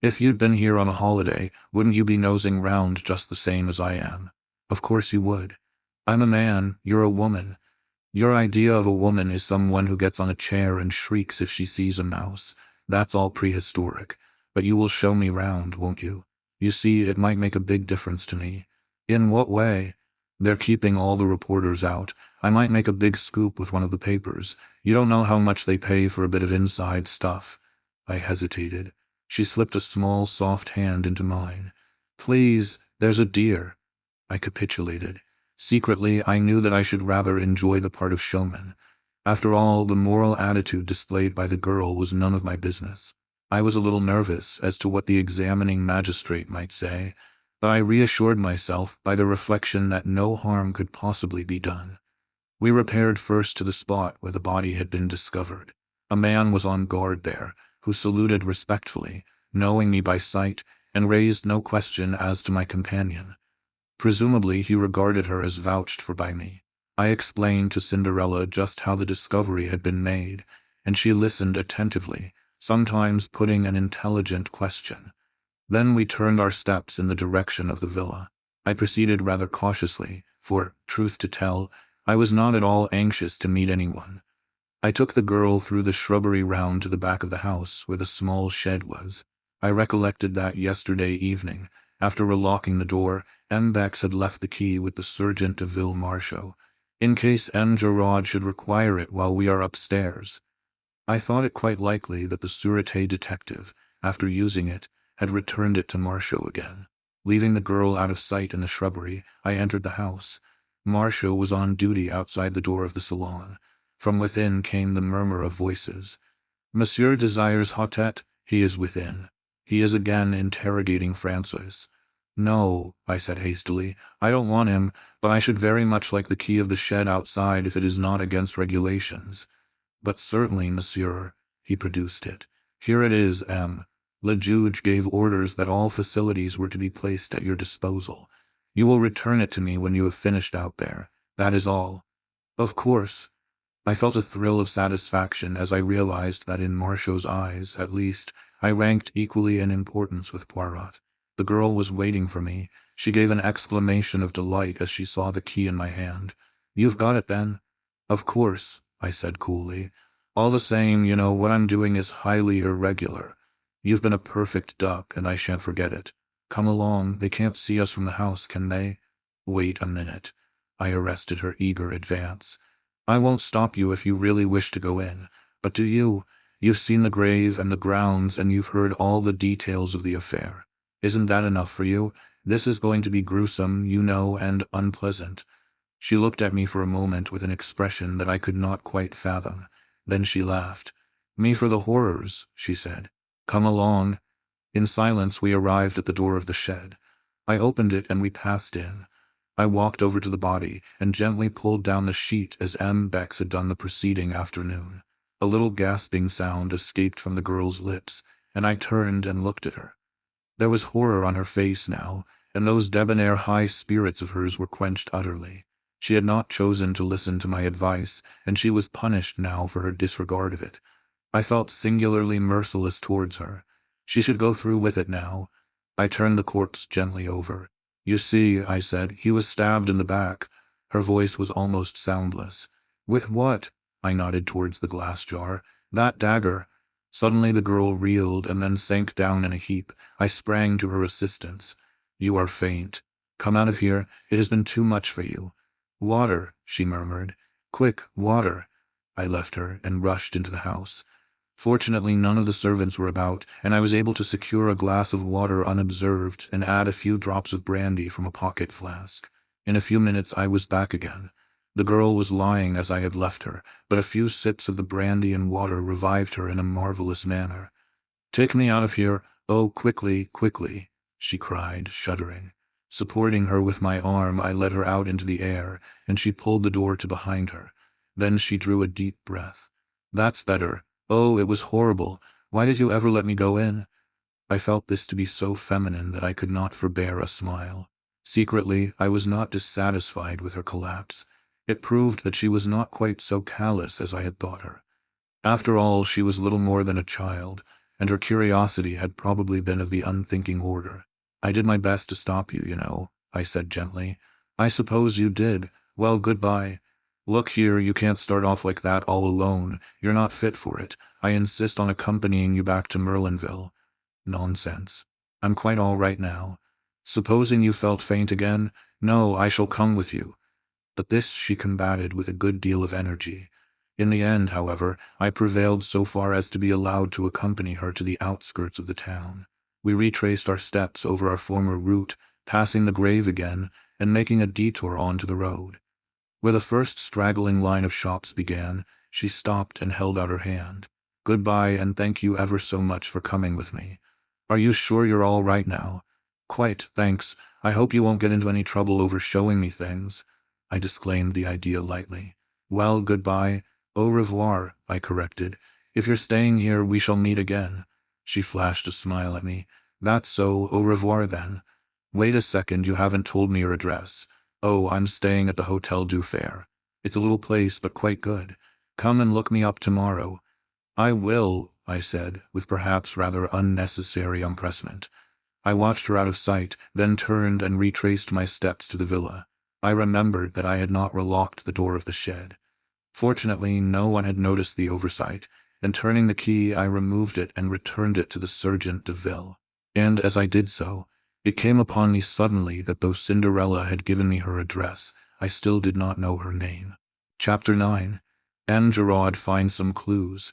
if you'd been here on a holiday, wouldn't you be nosing round just the same as I am? Of course you would. I'm a man, you're a woman. Your idea of a woman is someone who gets on a chair and shrieks if she sees a mouse. That's all prehistoric. But you will show me round, won't you? You see, it might make a big difference to me." "In what way?" "They're keeping all the reporters out. I might make a big scoop with one of the papers. You don't know how much they pay for a bit of inside stuff." I hesitated. She slipped a small, soft hand into mine. "Please, there's a dear." I capitulated. Secretly, I knew that I should rather enjoy the part of showman. After all, the moral attitude displayed by the girl was none of my business. I was a little nervous as to what the examining magistrate might say, but I reassured myself by the reflection that no harm could possibly be done. We repaired first to the spot where the body had been discovered. A man was on guard there, who saluted respectfully, knowing me by sight, and raised no question as to my companion. Presumably he regarded her as vouched for by me. I explained to Cinderella just how the discovery had been made, and she listened attentively, sometimes putting an intelligent question. Then we turned our steps in the direction of the villa. I proceeded rather cautiously, for, truth to tell, I was not at all anxious to meet anyone. I took the girl through the shrubbery round to the back of the house where the small shed was. I recollected that yesterday evening, after relocking the door, M. Bex had left the key with the sergeant de Ville-Marchot, in case M. Giraud should require it while we are upstairs. I thought it quite likely that the Sûreté detective, after using it, had returned it to Marchot again. Leaving the girl out of sight in the shrubbery, I entered the house. Marchot was on duty outside the door of the salon. From within came the murmur of voices. "Monsieur desires Hotet. He is within." He is again interrogating Francis. "No," I said hastily, "I don't want him, but I should very much like the key of the shed outside if it is not against regulations." "But certainly, monsieur." He produced it. "Here it is, M. Le juge gave orders that all facilities were to be placed at your disposal. You will return it to me when you have finished out there. That is all." "Of course." I felt a thrill of satisfaction as I realized that in Marchot's eyes, at least, I ranked equally in importance with Poirot. The girl was waiting for me. She gave an exclamation of delight as she saw the key in my hand. "You've got it, then?" "Of course," I said coolly. "All the same, you know, what I'm doing is highly irregular. You've been a perfect duck, and I shan't forget it. Come along, they can't see us from the house, can they?" "Wait a minute." I arrested her eager advance. "I won't stop you if you really wish to go in. But do you? You've seen the grave and the grounds, and you've heard all the details of the affair. Isn't that enough for you? This is going to be gruesome, you know, and unpleasant." She looked at me for a moment with an expression that I could not quite fathom. Then she laughed. "Me for the horrors," she said. "Come along." In silence we arrived at the door of the shed. I opened it and we passed in. I walked over to the body and gently pulled down the sheet as M. Bex had done the preceding afternoon. A little gasping sound escaped from the girl's lips, and I turned and looked at her. There was horror on her face now, and those debonair high spirits of hers were quenched utterly. She had not chosen to listen to my advice, and she was punished now for her disregard of it. I felt singularly merciless towards her. She should go through with it now. I turned the corpse gently over. "You see," I said, "he was stabbed in the back." Her voice was almost soundless. "With what?" I nodded towards the glass jar. "That dagger." Suddenly the girl reeled and then sank down in a heap. I sprang to her assistance. "You are faint. Come out of here. It has been too much for you." "Water," she murmured. "Quick, water." I left her and rushed into the house. Fortunately, none of the servants were about, and I was able to secure a glass of water unobserved and add a few drops of brandy from a pocket flask. In a few minutes I was back again. The girl was lying as I had left her, but a few sips of the brandy and water revived her in a marvelous manner. "Take me out of here, oh, quickly, quickly," she cried, shuddering. Supporting her with my arm, I led her out into the air, and she pulled the door to behind her. Then she drew a deep breath. "That's better. Oh, it was horrible. Why did you ever let me go in?" I felt this to be so feminine that I could not forbear a smile. Secretly, I was not dissatisfied with her collapse. It proved that she was not quite so callous as I had thought her. After all, she was little more than a child, and her curiosity had probably been of the unthinking order. "I did my best to stop you, you know," I said gently. "I suppose you did. Well, goodbye. Look here, you can't start off like that all alone. You're not fit for it. I insist on accompanying you back to Merlinville." "Nonsense. I'm quite all right now. Supposing you felt faint again? No, I shall come with you." But this she combated with a good deal of energy. In the end, however, I prevailed so far as to be allowed to accompany her to the outskirts of the town. We retraced our steps over our former route, passing the grave again, and making a detour onto the road. Where the first straggling line of shops began, she stopped and held out her hand. "Goodbye, and thank you ever so much for coming with me. Are you sure you're all right now?" "Quite, thanks. I hope you won't get into any trouble over showing me things." I disclaimed the idea lightly. "Well, goodbye. Au revoir," I corrected. "If you're staying here, we shall meet again." She flashed a smile at me. "That's so, au revoir then. Wait a second, you haven't told me your address." "Oh, I'm staying at the Hotel du Fer. It's a little place, but quite good. Come and look me up tomorrow." "I will," I said, with perhaps rather unnecessary empressement. I watched her out of sight, then turned and retraced my steps to the villa. I remembered that I had not relocked the door of the shed. Fortunately, no one had noticed the oversight, and turning the key, I removed it and returned it to the Sergeant de Ville. And as I did so, it came upon me suddenly that though Cinderella had given me her address, I still did not know her name. Chapter 9. M. Giraud finds some clues.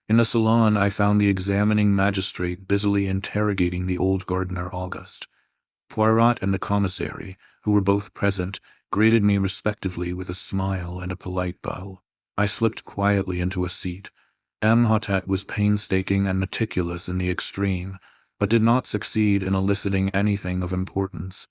In the salon, I found the examining magistrate busily interrogating the old gardener Auguste. Poirot and the commissary, who were both present, greeted me respectively with a smile and a polite bow. I slipped quietly into a seat. Imhotep was painstaking and meticulous in the extreme, but did not succeed in eliciting anything of importance.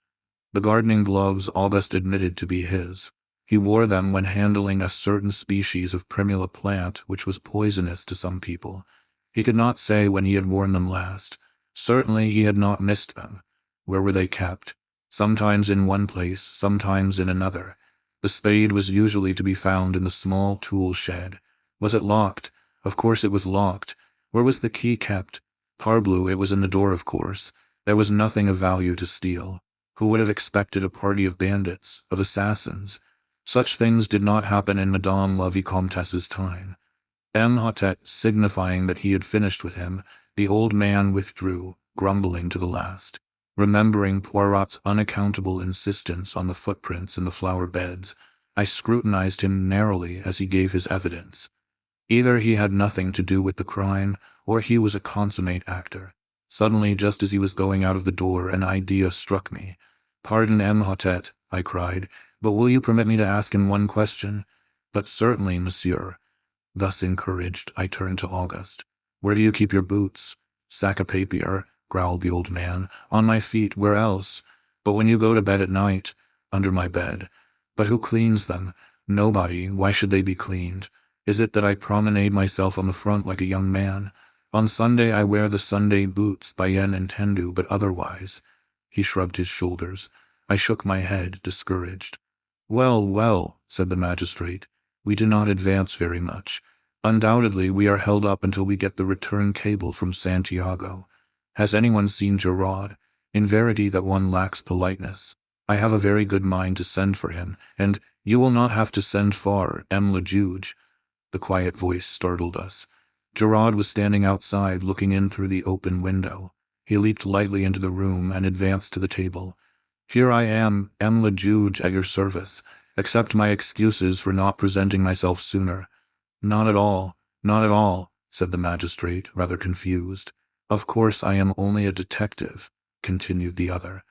The gardening gloves Auguste admitted to be his. He wore them when handling a certain species of primula plant which was poisonous to some people. He could not say when he had worn them last. Certainly he had not missed them. Where were they kept? Sometimes in one place, sometimes in another. The spade was usually to be found in the small tool shed. Was it locked? Of course it was locked. Where was the key kept? Parbleu, it was in the door, of course. There was nothing of value to steal. Who would have expected a party of bandits, of assassins? Such things did not happen in Madame la Vicomtesse's time. Imhotep signifying that he had finished with him, the old man withdrew, grumbling to the last. Remembering Poirot's unaccountable insistence on the footprints in the flower beds, I scrutinized him narrowly as he gave his evidence. Either he had nothing to do with the crime, or he was a consummate actor. Suddenly, just as he was going out of the door, an idea struck me. "Pardon, Imhotep," I cried, "but will you permit me to ask him one question?" "But certainly, monsieur." Thus encouraged, I turned to Auguste. "Where do you keep your boots?" "Sac à papier," growled the old man. "On my feet, where else?" "But when you go to bed at night?" "Under my bed." "But who cleans them?" "Nobody. Why should they be cleaned? Is it that I promenade myself on the front like a young man? On Sunday I wear the Sunday boots, bien entendu, but otherwise." He shrugged his shoulders. I shook my head, discouraged. "Well, well," said the magistrate, "we do not advance very much. Undoubtedly we are held up until we get the return cable from Santiago. Has anyone seen Giraud? In verity that one lacks politeness. I have a very good mind to send for him, and you will not have to send far, M. le Juge." The quiet voice startled us. Giraud was standing outside, looking in through the open window. He leaped lightly into the room and advanced to the table. "Here I am, M. le Juge, at your service. Accept my excuses for not presenting myself sooner." "Not at all, not at all," said the magistrate, rather confused. Of course I am only a detective, continued the other.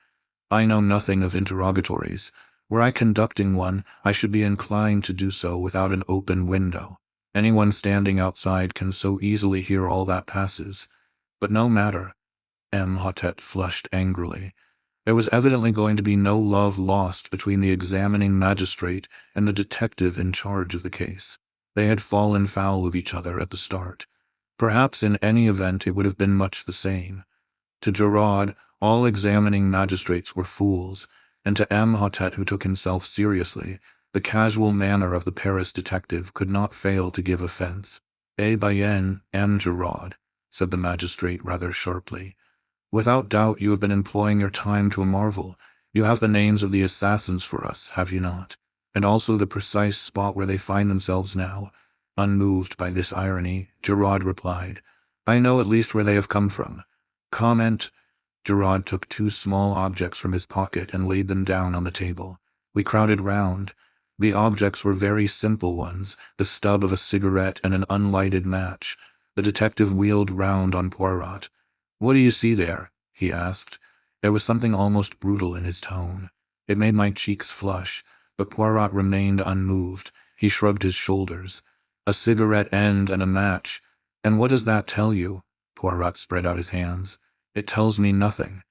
I know nothing of interrogatories. Were I conducting one, I should be inclined to do so without an open window. Anyone standing outside can so easily hear all that passes. But no matter. Imhotep flushed angrily. There was evidently going to be no love lost between the examining magistrate and the detective in charge of the case. They had fallen foul of each other at the start. Perhaps in any event it would have been much the same. To Giraud, all examining magistrates were fools, and to Imhotep, who took himself seriously, the casual manner of the Paris detective could not fail to give offense. "Eh bien, M. Giraud," said the magistrate rather sharply. "Without doubt you have been employing your time to a marvel. You have the names of the assassins for us, have you not? And also the precise spot where they find themselves now." Unmoved by this irony, Giraud replied, "I know at least where they have come from." Comment. Giraud took two small objects from his pocket and laid them down on the table. We crowded round. The objects were very simple ones, the stub of a cigarette and an unlighted match. The detective wheeled round on Poirot. "What do you see there?" he asked. There was something almost brutal in his tone. It made my cheeks flush, but Poirot remained unmoved. He shrugged his shoulders. "A cigarette end and a match. And what does that tell you?" Poirot spread out his hands. "It tells me nothing."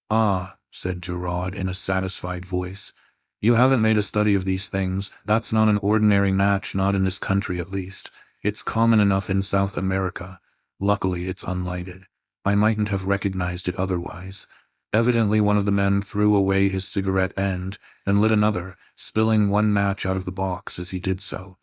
"Ah," said Giraud in a satisfied voice. "You haven't made a study of these things. That's not an ordinary match, not in this country at least. It's common enough in South America. Luckily it's unlighted. I mightn't have recognized it otherwise." Evidently one of the men threw away his cigarette end and lit another, spilling one match out of the box as he did so.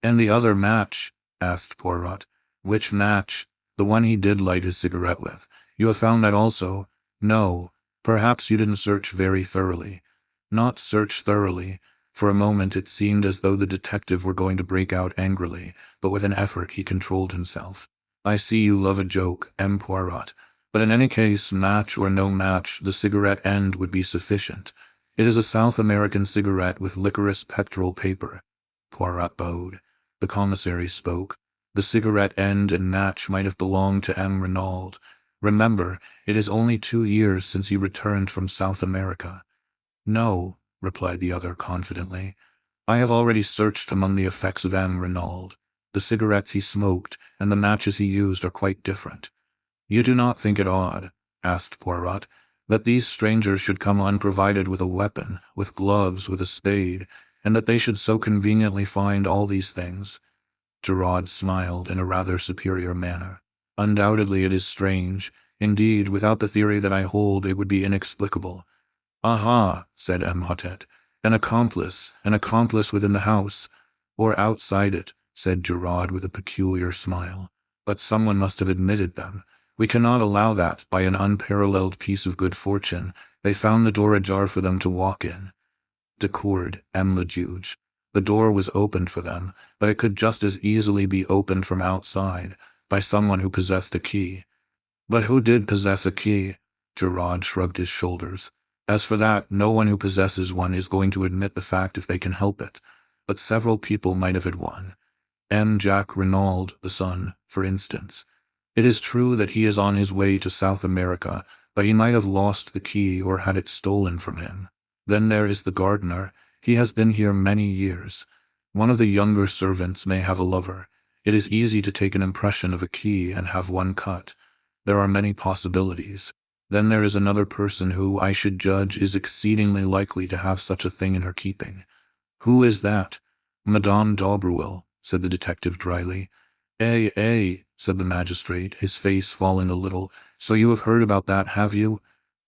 "And the other match?" asked Poirot. "Which match?" "The one he did light his cigarette with. You have found that also?" "No. Perhaps you didn't search very thoroughly." "Not search thoroughly." For a moment it seemed as though the detective were going to break out angrily, but with an effort he controlled himself. "I see you love a joke, M. Poirot. But in any case, match or no match, the cigarette end would be sufficient. It is a South American cigarette with licorice pectoral paper." Poirot bowed. The commissary spoke. "The cigarette end and match might have belonged to M. Renauld. Remember, it is only 2 years since he returned from South America." "No," replied the other confidently. "I have already searched among the effects of M. Renauld. The cigarettes he smoked and the matches he used are quite different." "You do not think it odd," asked Poirot, "that these strangers should come unprovided with a weapon, with gloves, with a spade, and that they should so conveniently find all these things?" Giraud smiled in a rather superior manner. "Undoubtedly it is strange. Indeed, without the theory that I hold, it would be inexplicable." "Aha," said Imhotep. An accomplice within the house." "Or outside it," said Giraud with a peculiar smile. "But someone must have admitted them. We cannot allow that, by an unparalleled piece of good fortune, they found the door ajar for them to walk in." "D'accord, M. le Juge. The door was opened for them, but it could just as easily be opened from outside, by someone who possessed a key." "But who did possess a key?" Giraud shrugged his shoulders. "As for that, no one who possesses one is going to admit the fact if they can help it. But several people might have had one. M. Jacques Renauld, the son, for instance. It is true that he is on his way to South America, but he might have lost the key or had it stolen from him. Then there is the gardener. He has been here many years. One of the younger servants may have a lover. It is easy to take an impression of a key and have one cut. There are many possibilities. Then there is another person who, I should judge, is exceedingly likely to have such a thing in her keeping." "Who is that?" "Madame Daubreuil," said the detective dryly. Eh," said the magistrate, his face falling a little. "So you have heard about that, have you?"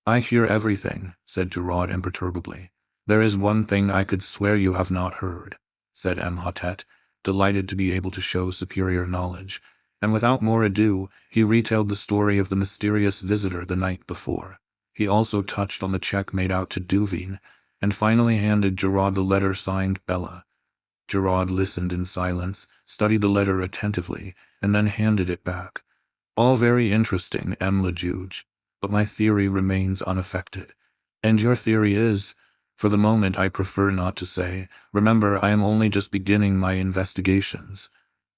"I hear everything," said Giraud imperturbably. "There is one thing I could swear you have not heard," said Imhotep, delighted to be able to show superior knowledge. And without more ado, he retailed the story of the mysterious visitor the night before. He also touched on the check made out to Duveen, and finally handed Giraud the letter signed Bella. Giraud listened in silence, studied the letter attentively, and then handed it back. "All very interesting, M. le Juge, but my theory remains unaffected." "And your theory is?" "For the moment I prefer not to say. Remember, I am only just beginning my investigations."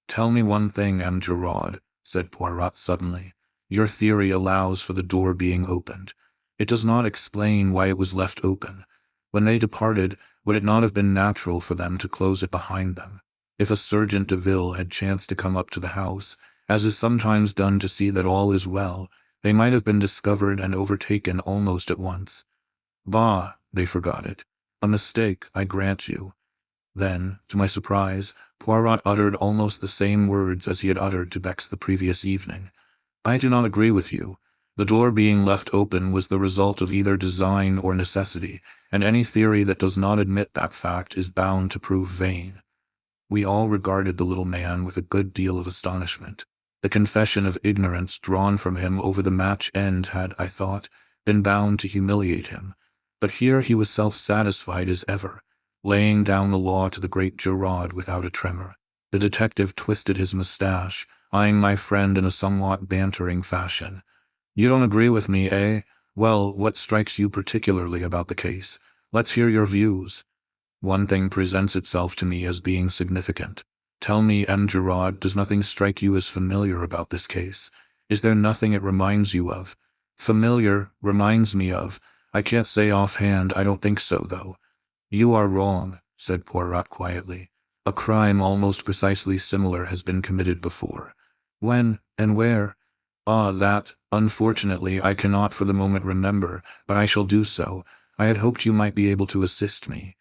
"Tell me one thing, M. Giraud," said Poirot suddenly. "Your theory allows for the door being opened. It does not explain why it was left open. When they departed, would it not have been natural for them to close it behind them? If a Sergeant de Ville had chanced to come up to the house, as is sometimes done to see that all is well, they might have been discovered and overtaken almost at once. Bah, they forgot it. A mistake, I grant you." Then, to my surprise, Poirot uttered almost the same words as he had uttered to Bex the previous evening. "I do not agree with you. The door being left open was the result of either design or necessity, and any theory that does not admit that fact is bound to prove vain." We all regarded the little man with a good deal of astonishment. The confession of ignorance drawn from him over the match end had, I thought, been bound to humiliate him. But here he was self-satisfied as ever, laying down the law to the great Giraud without a tremor. The detective twisted his mustache, eyeing my friend in a somewhat bantering fashion. "You don't agree with me, eh? Well, what strikes you particularly about the case? Let's hear your views." "One thing presents itself to me as being significant. Tell me, M. Giraud, does nothing strike you as familiar about this case? Is there nothing it reminds you of?" "Familiar, reminds me of? I can't say offhand. I don't think so, though." "You are wrong," said Poirot quietly. "A crime almost precisely similar has been committed before." "When, and where?" "Ah, that, unfortunately, I cannot for the moment remember, but I shall do so. I had hoped you might be able to assist me."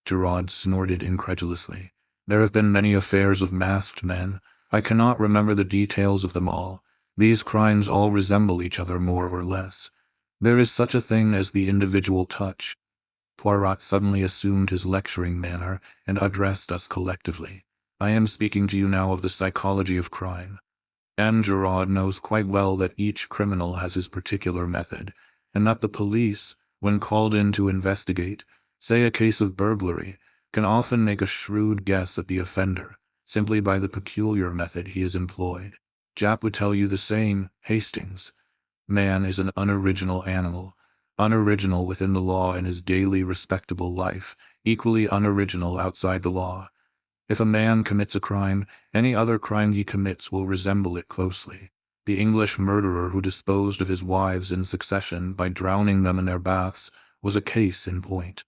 Giraud snorted incredulously. "There have been many affairs of masked men. I cannot remember the details of them all. These crimes all resemble each other more or less. There is such a thing as the individual touch." Poirot suddenly assumed his lecturing manner and addressed us collectively. "I am speaking to you now of the psychology of crime. M. Giraud knows quite well that each criminal has his particular method, and that the police, when called in to investigate, say a case of burglary, can often make a shrewd guess at the offender, simply by the peculiar method he has employed. Jap would tell you the same, Hastings. Man is an unoriginal animal, unoriginal within the law in his daily respectable life, equally unoriginal outside the law. If a man commits a crime, any other crime he commits will resemble it closely. The English murderer who disposed of his wives in succession by drowning them in their baths was a case in point.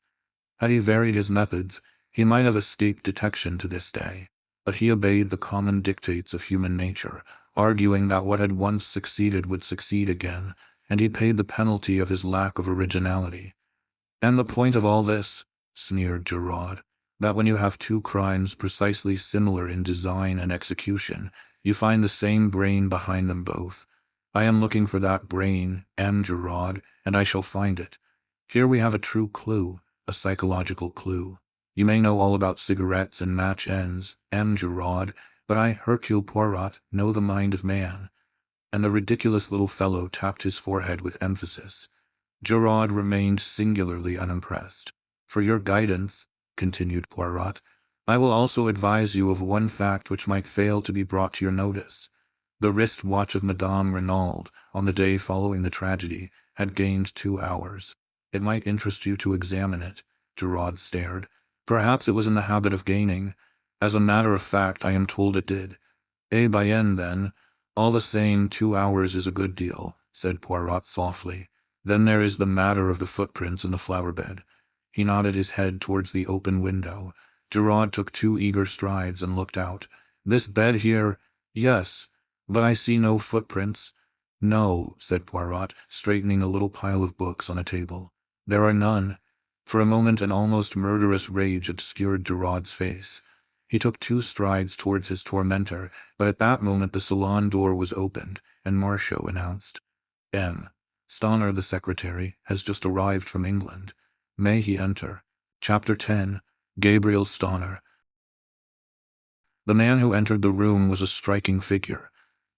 Had he varied his methods, he might have escaped detection to this day, but he obeyed the common dictates of human nature, arguing that what had once succeeded would succeed again, and he paid the penalty of his lack of originality. "And the point of all this," sneered Giraud, "that when you have two crimes precisely similar in design and execution, you find the same brain behind them both. I am looking for that brain, M. Giraud, and I shall find it. Here we have a true clue, a psychological clue. You may know all about cigarettes and match ends, M. Giraud, but I, Hercule Poirot, know the mind of man." And the ridiculous little fellow tapped his forehead with emphasis. Giraud remained singularly unimpressed. "For your guidance," continued Poirot, "I will also advise you of one fact which might fail to be brought to your notice. The wrist watch of Madame Renauld, on the day following the tragedy, had gained 2 hours. It might interest you to examine it." Giraud stared. "Perhaps it was in the habit of gaining. As a matter of fact, I am told it did." "Eh bien, then. All the same, 2 hours is a good deal," said Poirot softly. "Then there is the matter of the footprints in the flower-bed." He nodded his head towards the open window. Giraud took 2 eager strides and looked out. "This bed here?" "Yes. But I see no footprints." "No," said Poirot, straightening a little pile of books on a table. "There are none." For a moment an almost murderous rage obscured Giraud's face. He took 2 strides towards his tormentor, but at that moment the salon door was opened, and Marchot announced, "M. Stonor, the secretary, has just arrived from England. May he enter?" Chapter 10. Gabriel Stonor. The man who entered the room was a striking figure.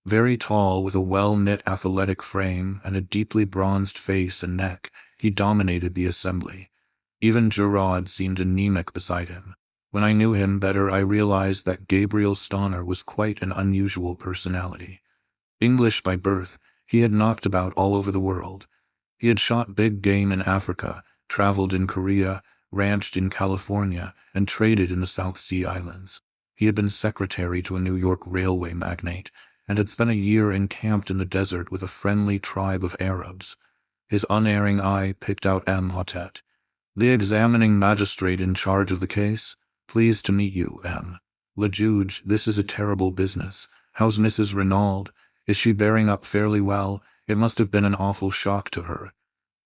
Very tall, with a well-knit athletic frame and a deeply bronzed face and neck, he dominated the assembly. Even Giraud seemed anemic beside him. When I knew him better, I realized that Gabriel Stonor was quite an unusual personality. English by birth, he had knocked about all over the world. He had shot big game in Africa, traveled in Korea, ranched in California, and traded in the South Sea Islands. He had been secretary to a New York railway magnate, and had spent a year encamped in the desert with a friendly tribe of Arabs. His unerring eye picked out Imhotep. "The examining magistrate in charge of the case? Pleased to meet you, M. Le Juge, this is a terrible business. How's Mrs. Renauld? Is she bearing up fairly well? It must have been an awful shock to her."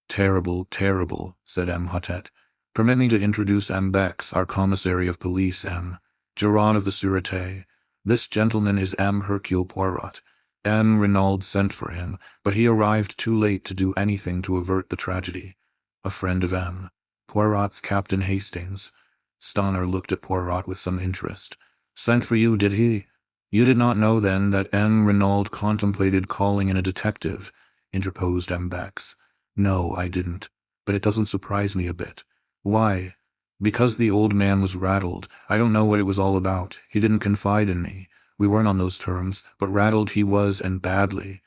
"Terrible, terrible," said Imhotep. "Permit me to introduce M. Bex, our commissary of police, M. Giraud of the Sûreté. This gentleman is M. Hercule Poirot. M. Renauld sent for him, but he arrived too late to do anything to avert the tragedy. A friend of M. Poirot's Captain Hastings." Stonor looked at Poirot with some interest. "Sent for you, did he? You did not know, then, that M. Renauld contemplated calling in a detective?" interposed M. Bex. "No, I didn't. But it doesn't surprise me a bit." "Why?" "Because the old man was rattled. I don't know what it was all about. He didn't confide in me. We weren't on those terms, but rattled he was, and badly."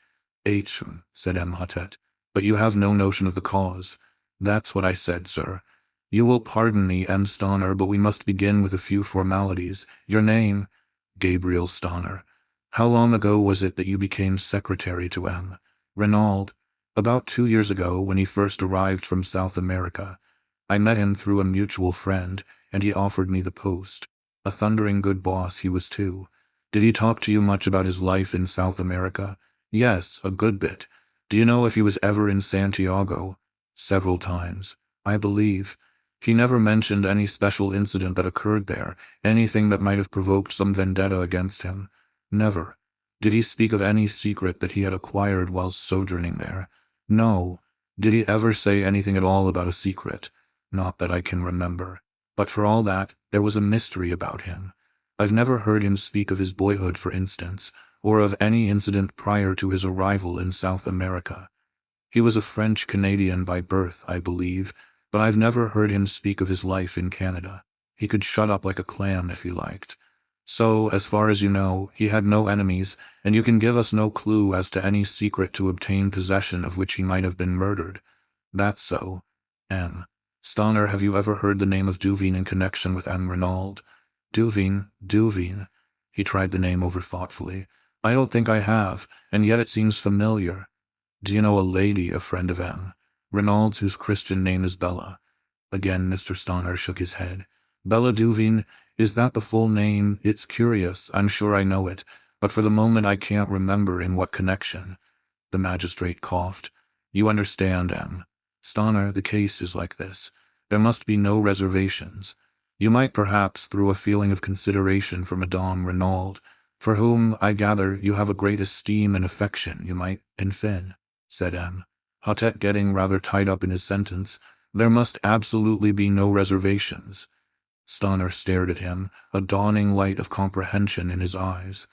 Said Imhotep. "But you have no notion of the cause." "That's what I said, sir. You will pardon me, M. Stonor, but we must begin with a few formalities. Your name?" "Gabriel Stonor." "How long ago was it that you became secretary to M. Renauld?" "About 2 years ago, when he first arrived from South America. I met him through a mutual friend, and he offered me the post. A thundering good boss he was, too." "Did he talk to you much about his life in South America?" "Yes, a good bit." "Do you know if he was ever in Santiago?" "Several times, I believe. He never mentioned any special incident that occurred there, anything that might have provoked some vendetta against him?" "Never." "Did he speak of any secret that he had acquired while sojourning there?" "No." "Did he ever say anything at all about a secret?" "Not that I can remember. But for all that, there was a mystery about him. I've never heard him speak of his boyhood, for instance, or of any incident prior to his arrival in South America. He was a French-Canadian by birth, I believe, but I've never heard him speak of his life in Canada. He could shut up like a clam if he liked. So, as far as you know, he had no enemies, and you can give us no clue as to any secret to obtain possession of which he might have been murdered." "That's so. M. Stonor, have you ever heard the name of Duveen in connection with M. Renauld?" Duveen. He tried the name over thoughtfully. "I don't think I have, and yet it seems familiar." "Do you know a lady, a friend of M. Renaud's, whose Christian name is Bella?" Again Mr. Stonor shook his head. "Bella Duveen? Is that the full name? It's curious. I'm sure I know it, but for the moment I can't remember in what connection." The magistrate coughed. "You understand, M. Stonor, the case is like this. There must be no reservations. You might perhaps, through a feeling of consideration for Madame Renauld, for whom, I gather, you have a great esteem and affection, you might, enfin," said M. Hotep, getting rather tied up in his sentence. "There must absolutely be no reservations." Stonor stared at him, a dawning light of comprehension in his eyes.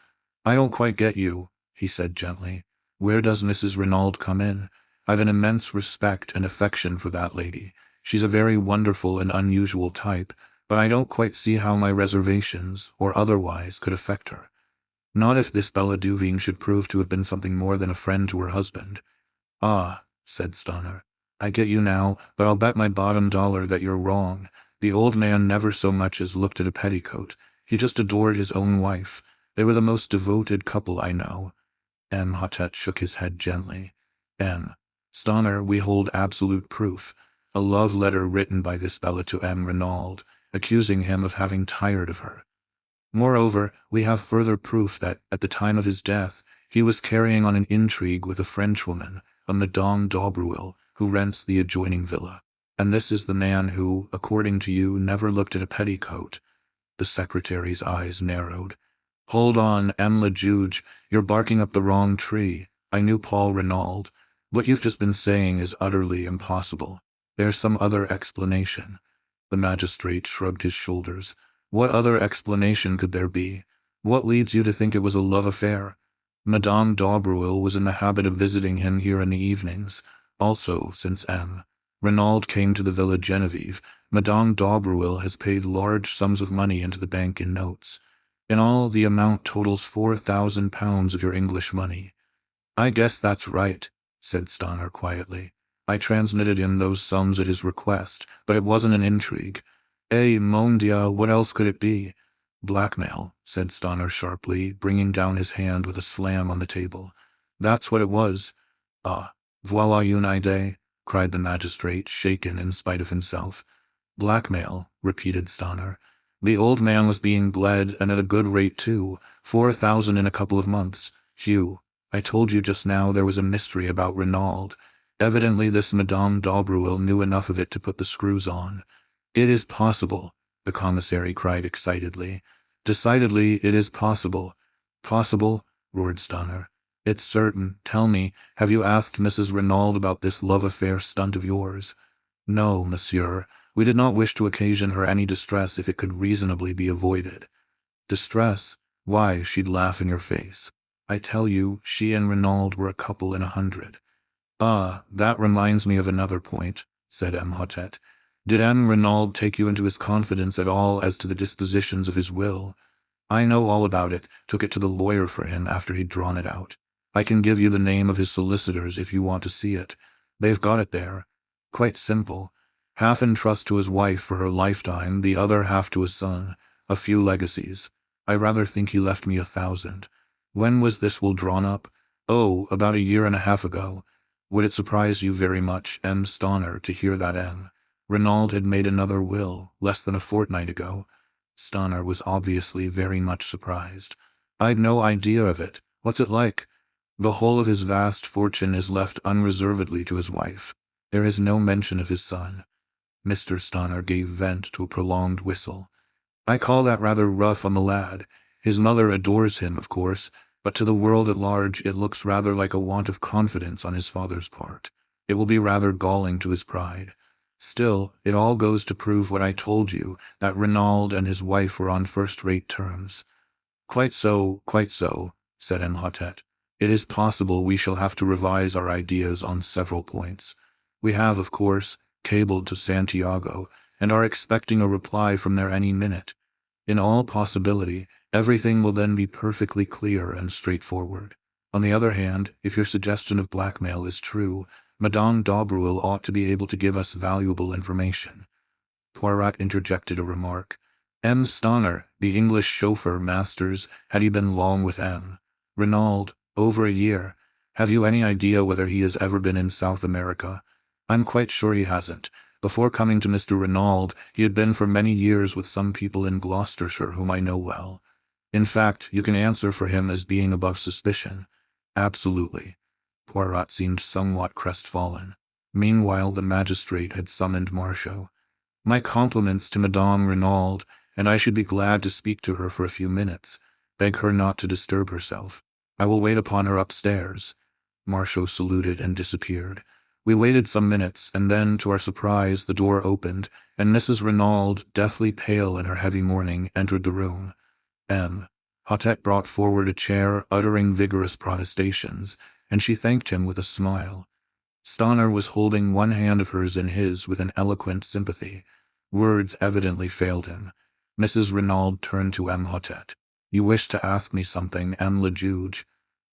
"I don't quite get you," he said gently. "Where does Mrs. Renauld come in? I've an immense respect and affection for that lady. She's a very wonderful and unusual type, but I don't quite see how my reservations, or otherwise, could affect her. Not if this Bella Duveen should prove to have been something more than a friend to her husband." "Ah," said Stonor, "I get you now, but I'll bet my bottom dollar that you're wrong. The old man never so much as looked at a petticoat. He just adored his own wife. They were the most devoted couple I know." Imhotep shook his head gently. "M. Stonor, we hold absolute proof. A love letter written by this Bella to M. Renauld, accusing him of having tired of her. Moreover, we have further proof that, at the time of his death, he was carrying on an intrigue with a Frenchwoman, a Madame Daubreuil, who rents the adjoining villa. And this is the man who, according to you, never looked at a petticoat." The secretary's eyes narrowed. "Hold on, M. le Juge, you're barking up the wrong tree. I knew Paul Renauld. What you've just been saying is utterly impossible. There's some other explanation." The magistrate shrugged his shoulders. "What other explanation could there be? What leads you to think it was a love affair? Madame Daubreuil was in the habit of visiting him here in the evenings. Also, since M. Renauld came to the Villa Geneviève, Madame Daubreuil has paid large sums of money into the bank in notes. In all, the amount totals £4,000 of your English money." "I guess that's right," said Stonor quietly. "I transmitted him those sums at his request, but it wasn't an intrigue. Eh, mon Dieu, what else could it be? Blackmail, said Stonor sharply, bringing down his hand with a slam on the table. That's what it was. Ah, voilà une idée, cried the magistrate, shaken in spite of himself. Blackmail, repeated Stonor. The old man was being bled, and at a good rate too. 4,000 in a couple of months. Hugh, I told you just now there was a mystery about Renauld. Evidently this Madame Daubreuil knew enough of it to put the screws on. It is possible, the commissary cried excitedly. Decidedly, it is possible. Possible? Roared Stonor. It's certain. Tell me, have you asked Mrs. Renauld about this love affair stunt of yours? No, monsieur. We did not wish to occasion her any distress if it could reasonably be avoided. Distress? Why, she'd laugh in your face. I tell you, she and Renauld were a couple in 100. Ah, that reminds me of another point, said Imhotep. Did M. Renauld take you into his confidence at all as to the dispositions of his will? I know all about it, took it to the lawyer for him after he'd drawn it out. I can give you the name of his solicitors if you want to see it. They've got it there. Quite simple. Half in trust to his wife for her lifetime, the other half to his son. A few legacies. I rather think he left me 1,000. When was this will drawn up? Oh, about 1.5 years ago. Would it surprise you very much, M. Stonor, to hear that M. Renauld had made another will, less than a fortnight ago? Stonor was obviously very much surprised. I'd no idea of it. What's it like? The whole of his vast fortune is left unreservedly to his wife. There is no mention of his son. Mr. Stonor gave vent to a prolonged whistle. I call that rather rough on the lad. His mother adores him, of course, but to the world at large it looks rather like a want of confidence on his father's part. It will be rather galling to his pride. Still, it all goes to prove what I told you, that Renauld and his wife were on first-rate terms. Quite so, said Imhotep. It is possible we shall have to revise our ideas on several points. We have, of course, cabled to Santiago, and are expecting a reply from there any minute. In all possibility, everything will then be perfectly clear and straightforward. On the other hand, if your suggestion of blackmail is true, Madame Daubreuil ought to be able to give us valuable information. Poirot interjected a remark. M. Stonor, the English chauffeur, masters, had he been long with M. Renauld, over 1 year. Have you any idea whether he has ever been in South America? I'm quite sure he hasn't. Before coming to Mr. Renauld, he had been for many years with some people in Gloucestershire whom I know well. In fact, you can answer for him as being above suspicion. Absolutely. Poirot seemed somewhat crestfallen. Meanwhile, the magistrate had summoned Marchot. My compliments to Madame Renauld, and I should be glad to speak to her for a few minutes. Beg her not to disturb herself. I will wait upon her upstairs. Marchot saluted and disappeared. We waited some minutes, and then, to our surprise, the door opened, and Mrs. Renauld, deathly pale in her heavy mourning, entered the room. Hotep brought forward a chair, uttering vigorous protestations, and she thanked him with a smile. Stonor was holding one hand of hers in his with an eloquent sympathy. Words evidently failed him. Mrs. Renauld turned to Imhotep. You wish to ask me something, M. le Juge?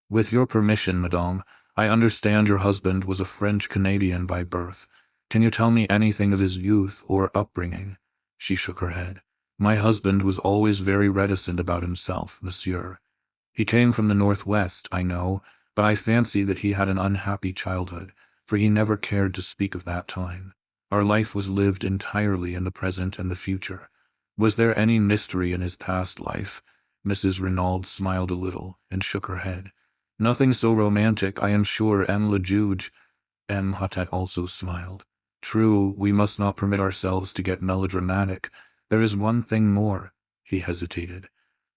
With your permission, madame. I understand your husband was a French-Canadian by birth. Can you tell me anything of his youth or upbringing? She shook her head. My husband was always very reticent about himself, monsieur. He came from the northwest, I know, but I fancy that he had an unhappy childhood, for he never cared to speak of that time. Our life was lived entirely in the present and the future. Was there any mystery in his past life? Mrs. Renauld smiled a little and shook her head. Nothing so romantic, I am sure, M. le Juge. Imhotep also smiled. True, we must not permit ourselves to get melodramatic. There is one thing more. He hesitated.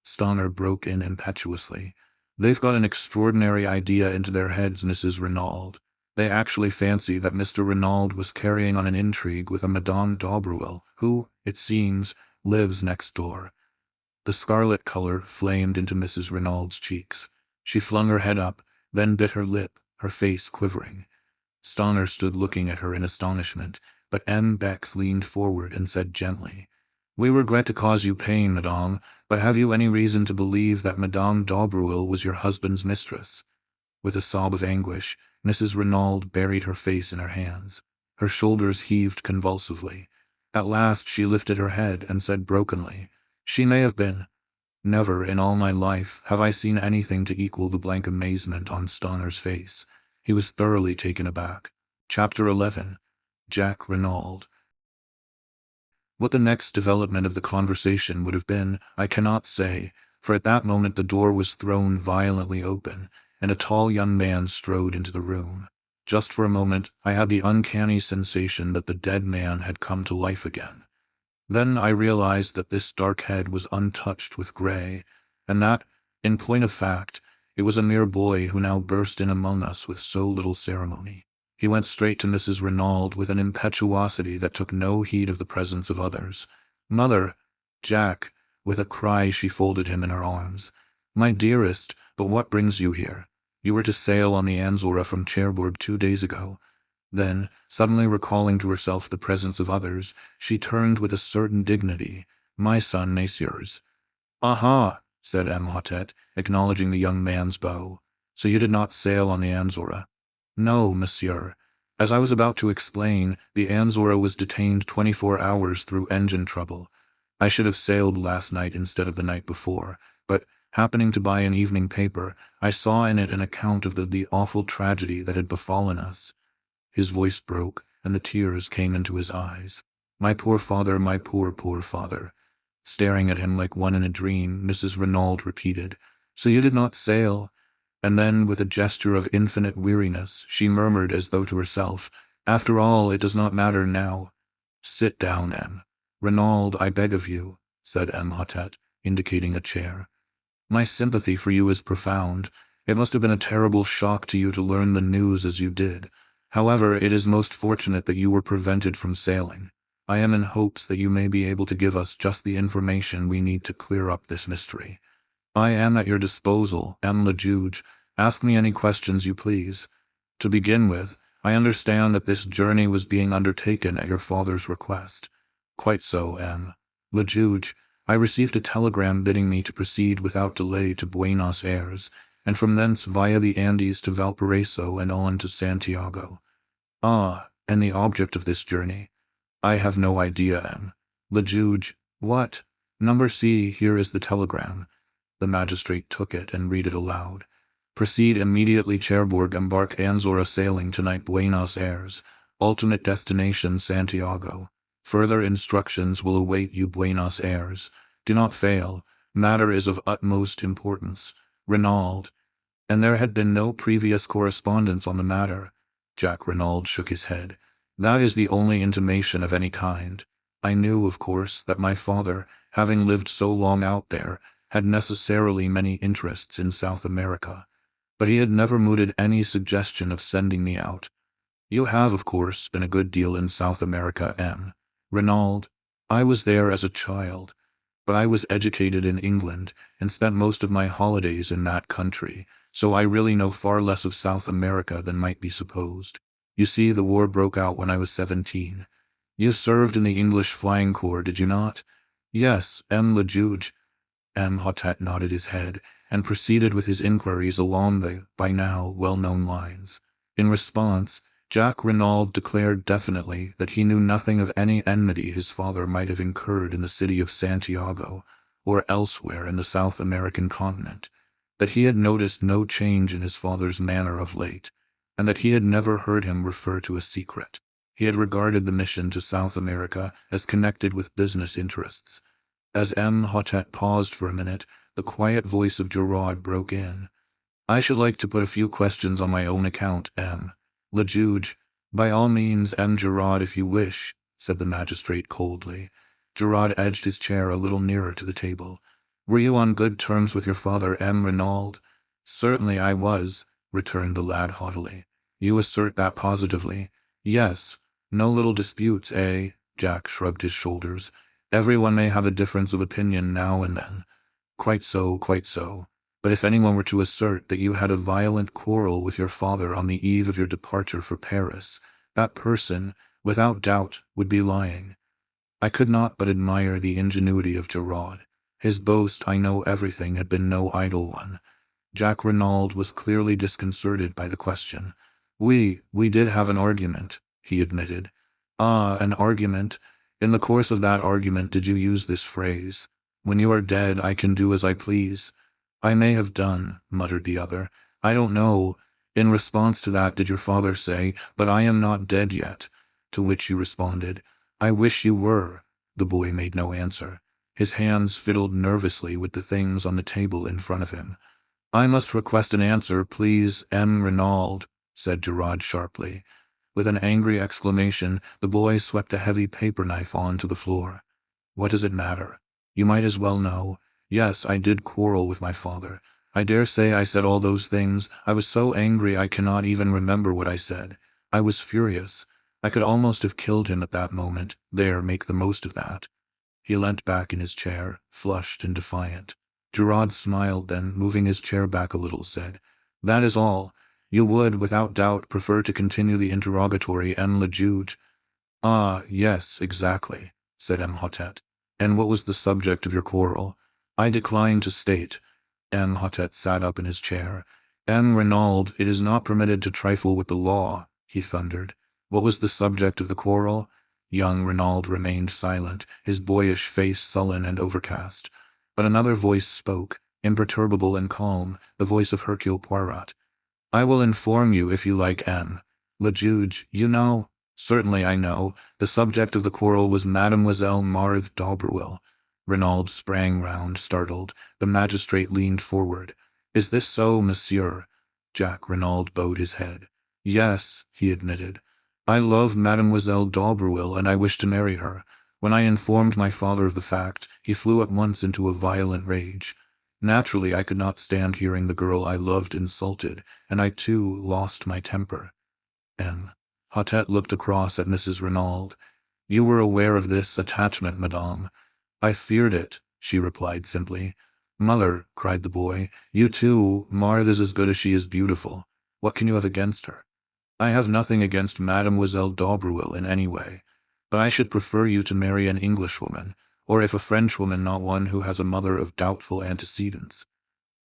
Stonor broke in impetuously. They've got an extraordinary idea into their heads, Mrs. Renauld. They actually fancy that Mr. Renauld was carrying on an intrigue with a Madame Daubreuil, who, it seems, lives next door. The scarlet color flamed into Mrs. Renaud's cheeks. She flung her head up, then bit her lip, her face quivering. Stonor stood looking at her in astonishment, but M. Bex leaned forward and said gently, We regret to cause you pain, madame, but have you any reason to believe that Madame Daubreuil was your husband's mistress? With a sob of anguish, Mrs. Renauld buried her face in her hands. Her shoulders heaved convulsively. At last she lifted her head and said brokenly, She may have been. Never in all my life have I seen anything to equal the blank amazement on Stonor's face. He was thoroughly taken aback. Chapter 11. Jack Renauld. What the next development of the conversation would have been, I cannot say, for at that moment the door was thrown violently open, and a tall young man strode into the room. Just for a moment, I had the uncanny sensation that the dead man had come to life again. Then I realized that this dark head was untouched with gray, and that, in point of fact, it was a mere boy who now burst in among us with so little ceremony. He went straight to Mrs. Renauld with an impetuosity that took no heed of the presence of others. "Mother!" "Jack!" With a cry she folded him in her arms. "My dearest, but what brings you here? You were to sail on the Anzora from Cherbourg 2 days ago." Then, suddenly recalling to herself the presence of others, she turned with a certain dignity. "My son, messieurs." "Aha!" said Imhotep, acknowledging the young man's bow. "So you did not sail on the Anzora?" "No, monsieur. As I was about to explain, the Anzora was detained 24 hours through engine trouble. I should have sailed last night instead of the night before, but, happening to buy an evening paper, I saw in it an account of the awful tragedy that had befallen us." His voice broke, and the tears came into his eyes. "My poor father, my poor, poor father." Staring at him like one in a dream, Mrs. Renauld repeated, "So you did not sail?" And then, with a gesture of infinite weariness, she murmured as though to herself, "After all, it does not matter now." "Sit down, M. Renauld, I beg of you," said Imhotep, indicating a chair. "My sympathy for you is profound. It must have been a terrible shock to you to learn the news as you did. However, it is most fortunate that you were prevented from sailing. I am in hopes that you may be able to give us just the information we need to clear up this mystery. I am at your disposal, M. le Juge. Ask me any questions you please. To begin with, I understand that this journey was being undertaken at your father's request." "Quite so, M. le Juge. I received a telegram bidding me to proceed without delay to Buenos Aires, and from thence via the Andes to Valparaiso and on to Santiago." "Ah, and the object of this journey?" "I have no idea, M. le Juge." "What?" "Number C, here is the telegram." The magistrate took it and read it aloud. "Proceed immediately Cherbourg, embark Anzora sailing tonight Buenos Aires, ultimate destination Santiago. Further instructions will await you Buenos Aires. Do not fail. Matter is of utmost importance. Renauld." "And there had been no previous correspondence on the matter?" Jack Renauld shook his head. "That is the only intimation of any kind. I knew, of course, that my father, having lived so long out there, had necessarily many interests in South America, but he had never mooted any suggestion of sending me out. You have, of course, been a good deal in South America, M. Renauld. I was there as a child, but I was educated in England and spent most of my holidays in that country, so I really know far less of South America than might be supposed. You see, the war broke out when I was 17. You served in the English Flying Corps, did you not?" "Yes, M. le Juge." Imhotep nodded his head, and proceeded with his inquiries along the, by now, well-known lines. In response, Jack Renauld declared definitely that he knew nothing of any enmity his father might have incurred in the city of Santiago, or elsewhere in the South American continent, that he had noticed no change in his father's manner of late, and that he had never heard him refer to a secret. He had regarded the mission to South America as connected with business interests. As Imhotep paused for a minute, the quiet voice of Giraud broke in. "I should like to put a few questions on my own account, M. le Juge." "By all means, M. Giraud, if you wish," said the magistrate coldly. Giraud edged his chair a little nearer to the table. "Were you on good terms with your father, M. Renauld?" "Certainly I was," returned the lad haughtily. "You assert that positively?" "Yes. No little disputes, eh?" Jack shrugged his shoulders. "Everyone may have a difference of opinion now and then." "Quite so, quite so. But if anyone were to assert that you had a violent quarrel with your father on the eve of your departure for Paris, that person, without doubt, would be lying." I could not but admire the ingenuity of Giraud. His boast, "I know everything," had been no idle one. Jack Renauld was clearly disconcerted by the question. We did have an argument," he admitted. "Ah, an argument. In the course of that argument did you use this phrase?" When you are dead, I can do as I please." "I may have done," muttered the other. "I don't know." In response to that, did your father say, "But I am not dead yet"? To which you responded, "I wish you were." The boy made no answer. His hands fiddled nervously with the things on the table in front of him. "I must request an answer, please, M. Renauld," said Giraud sharply. With an angry exclamation, the boy swept a heavy paper knife onto the floor. "What does it matter? You might as well know. Yes, I did quarrel with my father. I dare say I said all those things. I was so angry I cannot even remember what I said. I was furious. I could almost have killed him at that moment. There, make the most of that." He leant back in his chair, flushed and defiant. Giraud smiled, then, moving his chair back a little, said, "That is all. You would, without doubt, prefer to continue the interrogatory, M. le Juge." "Ah, yes, exactly," said Imhotep. "And what was the subject of your quarrel?" "I decline to state." Imhotep sat up in his chair. "M. Renauld, it is not permitted to trifle with the law," he thundered. "What was the subject of the quarrel?" Young Renauld remained silent, his boyish face sullen and overcast. But another voice spoke, imperturbable and calm, the voice of Hercule Poirot. "I will inform you if you like, M. le Juge. You know—" "Certainly I know. The subject of the quarrel was Mademoiselle Marthe Daubreuil." Renauld sprang round, startled. The magistrate leaned forward. "Is this so, monsieur?" Jack Renauld bowed his head. "Yes," he admitted. "I love Mademoiselle Daubreuil, and I wish to marry her. When I informed my father of the fact, he flew at once into a violent rage. Naturally, I could not stand hearing the girl I loved insulted, and I too lost my temper." Hotette looked across at Mrs. Renauld. "You were aware of this attachment, madame?" "I feared it," she replied simply. "Mother," cried the boy, "you too, Marthe is as good as she is beautiful. What can you have against her?" "I have nothing against Mademoiselle Daubreuil in any way, but I should prefer you to marry an Englishwoman, or if a Frenchwoman, not one who has a mother of doubtful antecedents."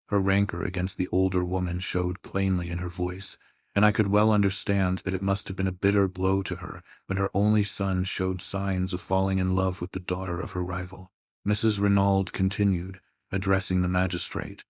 Her rancor against the older woman showed plainly in her voice, and I could well understand that it must have been a bitter blow to her when her only son showed signs of falling in love with the daughter of her rival. Mrs. Renauld continued, addressing the magistrate.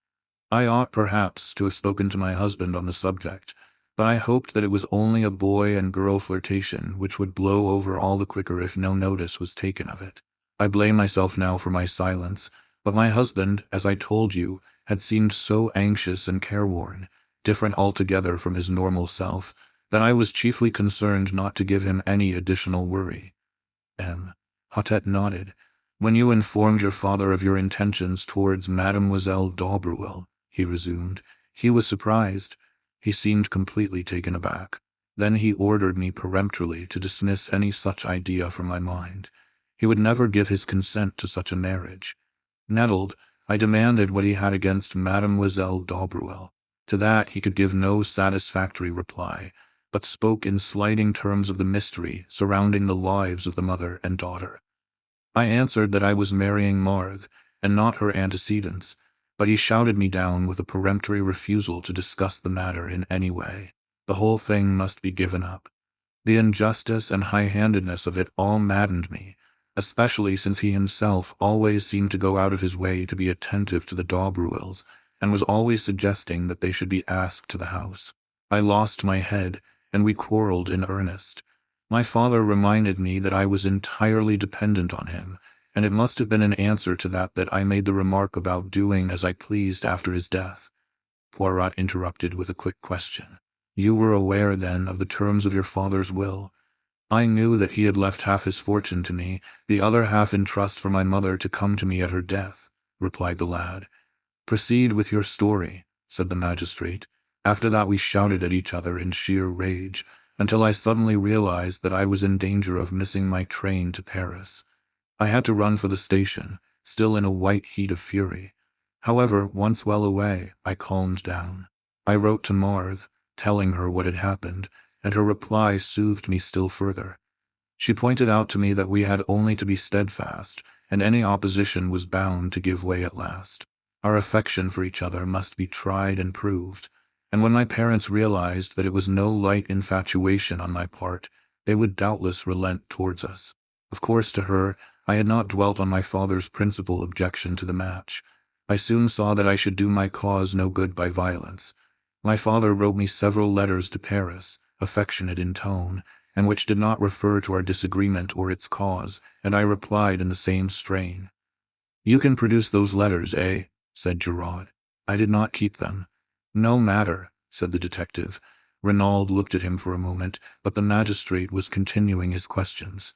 "I ought, perhaps, to have spoken to my husband on the subject, but I hoped that it was only a boy and girl flirtation which would blow over all the quicker if no notice was taken of it. I blame myself now for my silence, but my husband, as I told you, had seemed so anxious and careworn, different altogether from his normal self, that I was chiefly concerned not to give him any additional worry." Hotette nodded. "When you informed your father of your intentions towards Mademoiselle Daubreuil," he resumed, "he was surprised. He seemed completely taken aback. Then he ordered me peremptorily to dismiss any such idea from my mind. He would never give his consent to such a marriage. Nettled, I demanded what he had against Mademoiselle Daubreuil. To that he could give no satisfactory reply, but spoke in slighting terms of the mystery surrounding the lives of the mother and daughter. I answered that I was marrying Marthe, and not her antecedents, but he shouted me down with a peremptory refusal to discuss the matter in any way. The whole thing must be given up. The injustice and high-handedness of it all maddened me, especially since he himself always seemed to go out of his way to be attentive to the Daubreuils, and was always suggesting that they should be asked to the house. I lost my head, and we quarreled in earnest. My father reminded me that I was entirely dependent on him, and it must have been in answer to that I made the remark about doing as I pleased after his death. Poirot interrupted with a quick question. "You were aware, then, of the terms of your father's will?" "I knew that he had left half his fortune to me, the other half in trust for my mother to come to me at her death," replied the lad. "Proceed with your story," said the magistrate. After that we shouted at each other in sheer rage, until I suddenly realized that I was in danger of missing my train to Paris. I had to run for the station, still in a white heat of fury. However, once well away, I calmed down. I wrote to Marthe, telling her what had happened, and her reply soothed me still further. She pointed out to me that we had only to be steadfast, and any opposition was bound to give way at last. Our affection for each other must be tried and proved, and when my parents realized that it was no light infatuation on my part, they would doubtless relent towards us. Of course, to her, I had not dwelt on my father's principal objection to the match. I soon saw that I should do my cause no good by violence. My father wrote me several letters to Paris, affectionate in tone, and which did not refer to our disagreement or its cause, and I replied in the same strain. "You can produce those letters, eh?" said Giraud. "I did not keep them." "No matter," said the detective. Renauld looked at him for a moment, but the magistrate was continuing his questions.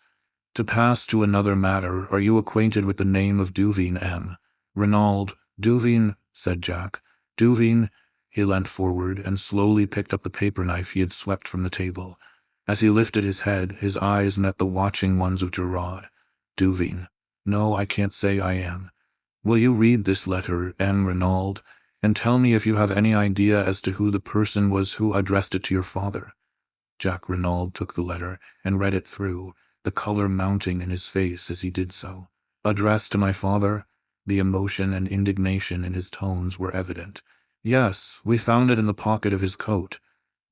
"To pass to another matter, are you acquainted with the name of Duveen, M.?" "Renauld, Duveen," said Jack. "Duveen." He leant forward and slowly picked up the paper knife he had swept from the table. As he lifted his head, his eyes met the watching ones of Giraud. "Duveen. No, I can't say I am. Will you read this letter, M. Renauld, and tell me if you have any idea as to who the person was who addressed it to your father?" Jack Renauld took the letter and read it through, the color mounting in his face as he did so. "Addressed to my father?" The emotion and indignation in his tones were evident. "Yes, we found it in the pocket of his coat."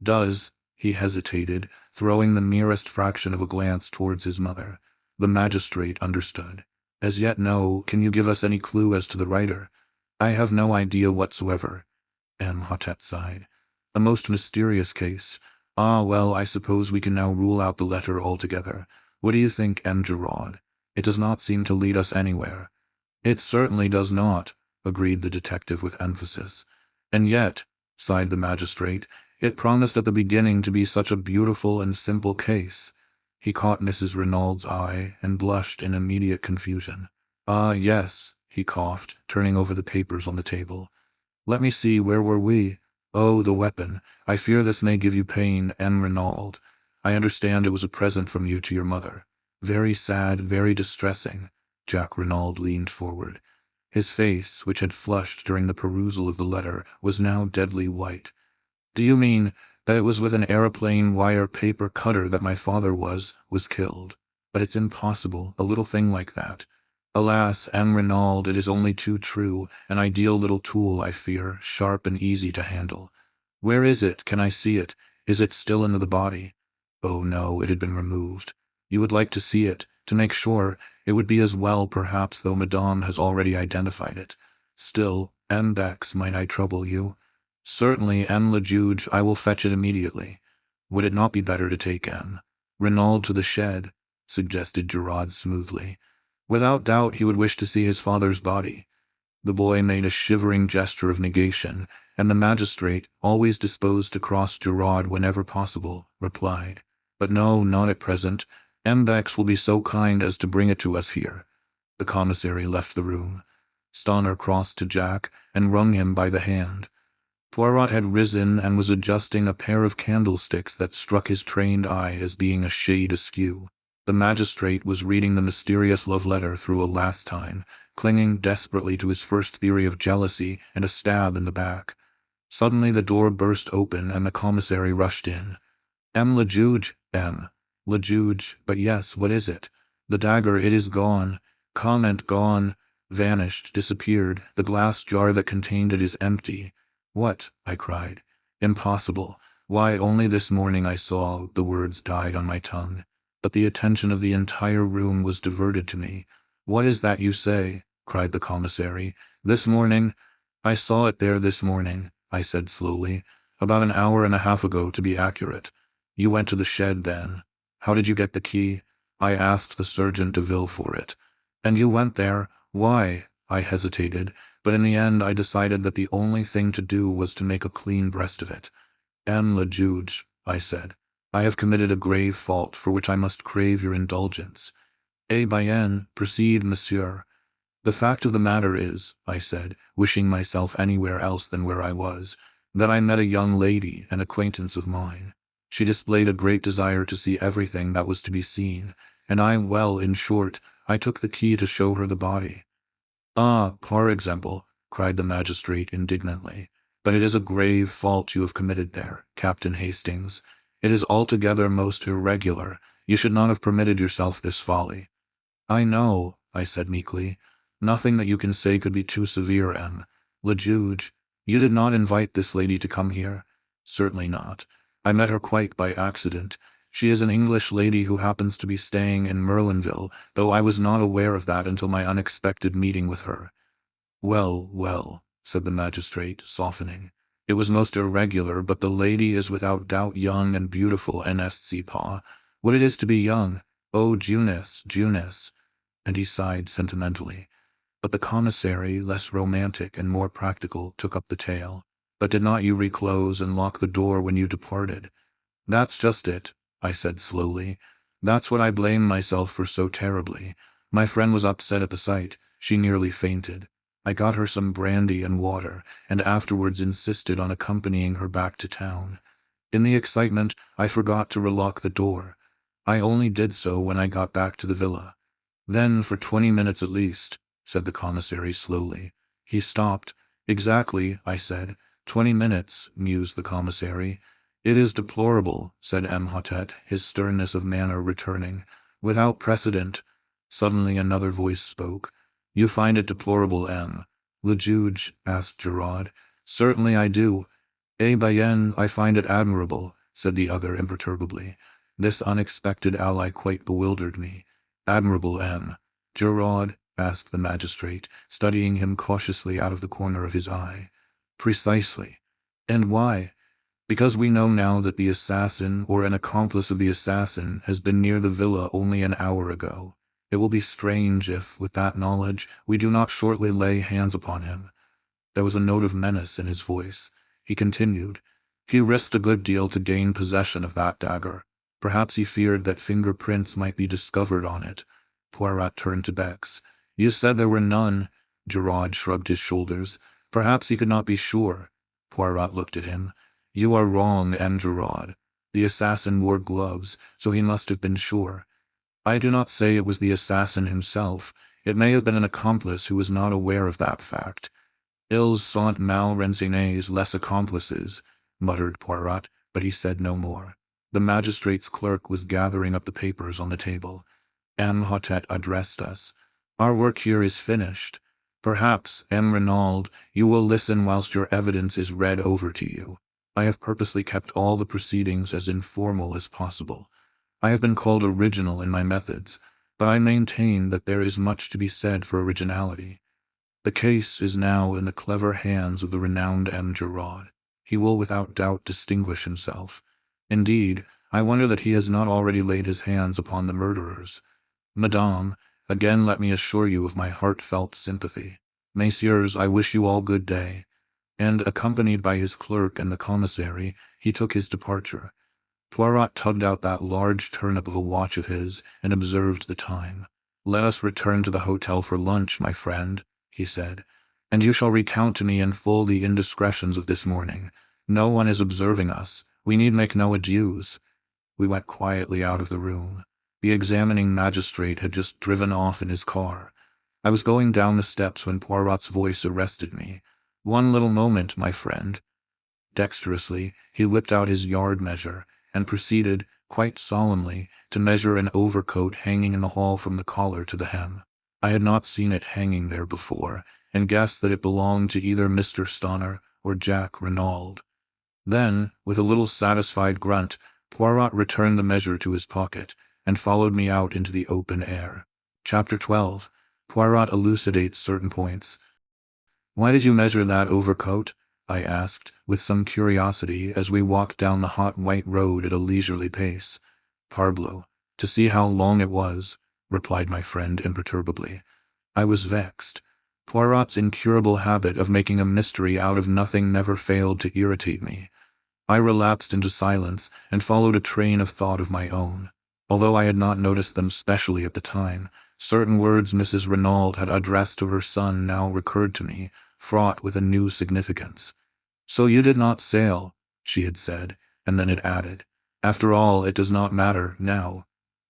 "Does—" he hesitated, throwing the merest fraction of a glance towards his mother. The magistrate understood. "As yet, no. Can you give us any clue as to the writer?" "I have no idea whatsoever." M. Hotep sighed. "A most mysterious case. Ah, well, I suppose we can now rule out the letter altogether. What do you think, M. Giraud? It does not seem to lead us anywhere." "It certainly does not," agreed the detective with emphasis. "And yet," sighed the magistrate, "it promised at the beginning to be such a beautiful and simple case." He caught Mrs. Renaud's eye and blushed in immediate confusion. "Ah, yes," he coughed, turning over the papers on the table. "Let me see, where were we? Oh, the weapon. I fear this may give you pain, M. Renauld. I understand it was a present from you to your mother. Very sad, very distressing." Jack Renauld leaned forward. His face, which had flushed during the perusal of the letter, was now deadly white. "Do you mean that it was with an aeroplane wire paper cutter that my father was killed? But it's impossible, a little thing like that. Alas, M. Renauld, it is only too true, an ideal little tool, I fear, sharp and easy to handle. Where is it? Can I see it? Is it still in the body?" "Oh no, it had been removed." "You would like to see it, to make sure. It would be as well, perhaps, though Madame has already identified it. Still, M. Bex, might I trouble you?" "Certainly, M. le Juge, I will fetch it immediately." "Would it not be better to take M. Renauld to the shed?" suggested Giraud smoothly. "Without doubt he would wish to see his father's body." The boy made a shivering gesture of negation, and the magistrate, always disposed to cross Giraud whenever possible, replied, "But no, not at present. M. Bex will be so kind as to bring it to us here." The commissary left the room. Stonor crossed to Jack and wrung him by the hand. Poirot had risen and was adjusting a pair of candlesticks that struck his trained eye as being a shade askew. The magistrate was reading the mysterious love letter through a last time, clinging desperately to his first theory of jealousy and a stab in the back. Suddenly the door burst open and the commissary rushed in. "M. le Juge, M. le Juge, but yes, what is it?" "The dagger, it is gone. Comment gone. Vanished, disappeared. The glass jar that contained it is empty." "What?" I cried. "Impossible. Why, only this morning I saw—" the words died on my tongue. But the attention of the entire room was diverted to me. "What is that you say?" cried the commissary. "This morning? I saw it there this morning," I said slowly. "About an hour and a half ago, to be accurate." "You went to the shed then? How did you get the key?" "I asked the Sergeant de Ville for it." "And you went there? Why?" I hesitated, but in the end I decided that the only thing to do was to make a clean breast of it. "M. le Juge," I said, "I have committed a grave fault for which I must crave your indulgence." "Eh bien, proceed, monsieur." "The fact of the matter is," I said, wishing myself anywhere else than where I was, "that I met a young lady, an acquaintance of mine. She displayed a great desire to see everything that was to be seen, and well, in short, I took the key to show her the body." "Ah, par example," cried the magistrate indignantly. "But it is a grave fault you have committed there, Captain Hastings. It is altogether most irregular. You should not have permitted yourself this folly." "I know," I said meekly. "Nothing that you can say could be too severe, M. le Juge. You did not invite this lady to come here?" "Certainly not. I met her quite by accident. She is an English lady who happens to be staying in Merlinville, though I was not aware of that until my unexpected meeting with her." "Well, well," said the magistrate, softening. "It was most irregular, but the lady is without doubt young and beautiful, n'est-ce pas? What it is to be young! Oh, Junus, Junus!" And he sighed sentimentally. But the commissary, less romantic and more practical, took up the tale. "But did not you reclose and lock the door when you departed?" "That's just it," I said slowly. "That's what I blame myself for so terribly. My friend was upset at the sight. She nearly fainted. I got her some brandy and water, and afterwards insisted on accompanying her back to town. In the excitement, I forgot to relock the door. I only did so when I got back to the villa. Then, for 20 minutes at least," said the commissary slowly. He stopped. "Exactly," I said. 20 minutes, mused the commissary. "It is deplorable," said Imhotep, his sternness of manner returning. "Without precedent." Suddenly another voice spoke. "You find it deplorable, M. Le Juge?" asked Giraud. "Certainly I do." "Eh bien, I find it admirable," said the other imperturbably. This unexpected ally quite bewildered me. "Admirable, M. Giraud?" asked the magistrate, studying him cautiously out of the corner of his eye. "Precisely." "And why?" "Because we know now that the assassin, or an accomplice of the assassin, has been near the villa only an hour ago. It will be strange if, with that knowledge, we do not shortly lay hands upon him." There was a note of menace in his voice. He continued, "He risked a good deal to gain possession of that dagger. Perhaps he feared that fingerprints might be discovered on it." Poirot turned to Bex. "You said there were none." Giraud shrugged his shoulders. "Perhaps he could not be sure." Poirot looked at him. "You are wrong, M. Giraud. The assassin wore gloves, so he must have been sure. I do not say it was the assassin himself. It may have been an accomplice who was not aware of that fact." "Ils sont mal renseignés, les accomplices," muttered Poirot, but he said no more. The magistrate's clerk was gathering up the papers on the table. Imhotep addressed us. "Our work here is finished. Perhaps, M. Renauld, you will listen whilst your evidence is read over to you. I have purposely kept all the proceedings as informal as possible. I have been called original in my methods, but I maintain that there is much to be said for originality. The case is now in the clever hands of the renowned M. Giraud. He will without doubt distinguish himself. Indeed, I wonder that he has not already laid his hands upon the murderers. Madame, again let me assure you of my heartfelt sympathy. Messieurs, I wish you all good day." And, accompanied by his clerk and the commissary, he took his departure. Poirot tugged out that large turnip of a watch of his and observed the time. "Let us return to the hotel for lunch, my friend," he said, "and you shall recount to me in full the indiscretions of this morning. No one is observing us. We need make no adieus." We went quietly out of the room. The examining magistrate had just driven off in his car. I was going down the steps when Poirot's voice arrested me. "One little moment, my friend." Dexterously, he whipped out his yard measure, and proceeded, quite solemnly, to measure an overcoat hanging in the hall from the collar to the hem. I had not seen it hanging there before, and guessed that it belonged to either Mr. Stonor or Jack Renauld. Then, with a little satisfied grunt, Poirot returned the measure to his pocket, and followed me out into the open air. Chapter 12. Poirot elucidates certain points. "Why did you measure that overcoat?" I asked, with some curiosity, as we walked down the hot white road at a leisurely pace. "Parbleu, to see how long it was," replied my friend imperturbably. I was vexed. Poirot's incurable habit of making a mystery out of nothing never failed to irritate me. I relapsed into silence, and followed a train of thought of my own. Although I had not noticed them specially at the time, certain words Mrs. Renauld had addressed to her son now recurred to me, fraught with a new significance. "So you did not sail," she had said, and then it added, "After all, it does not matter now."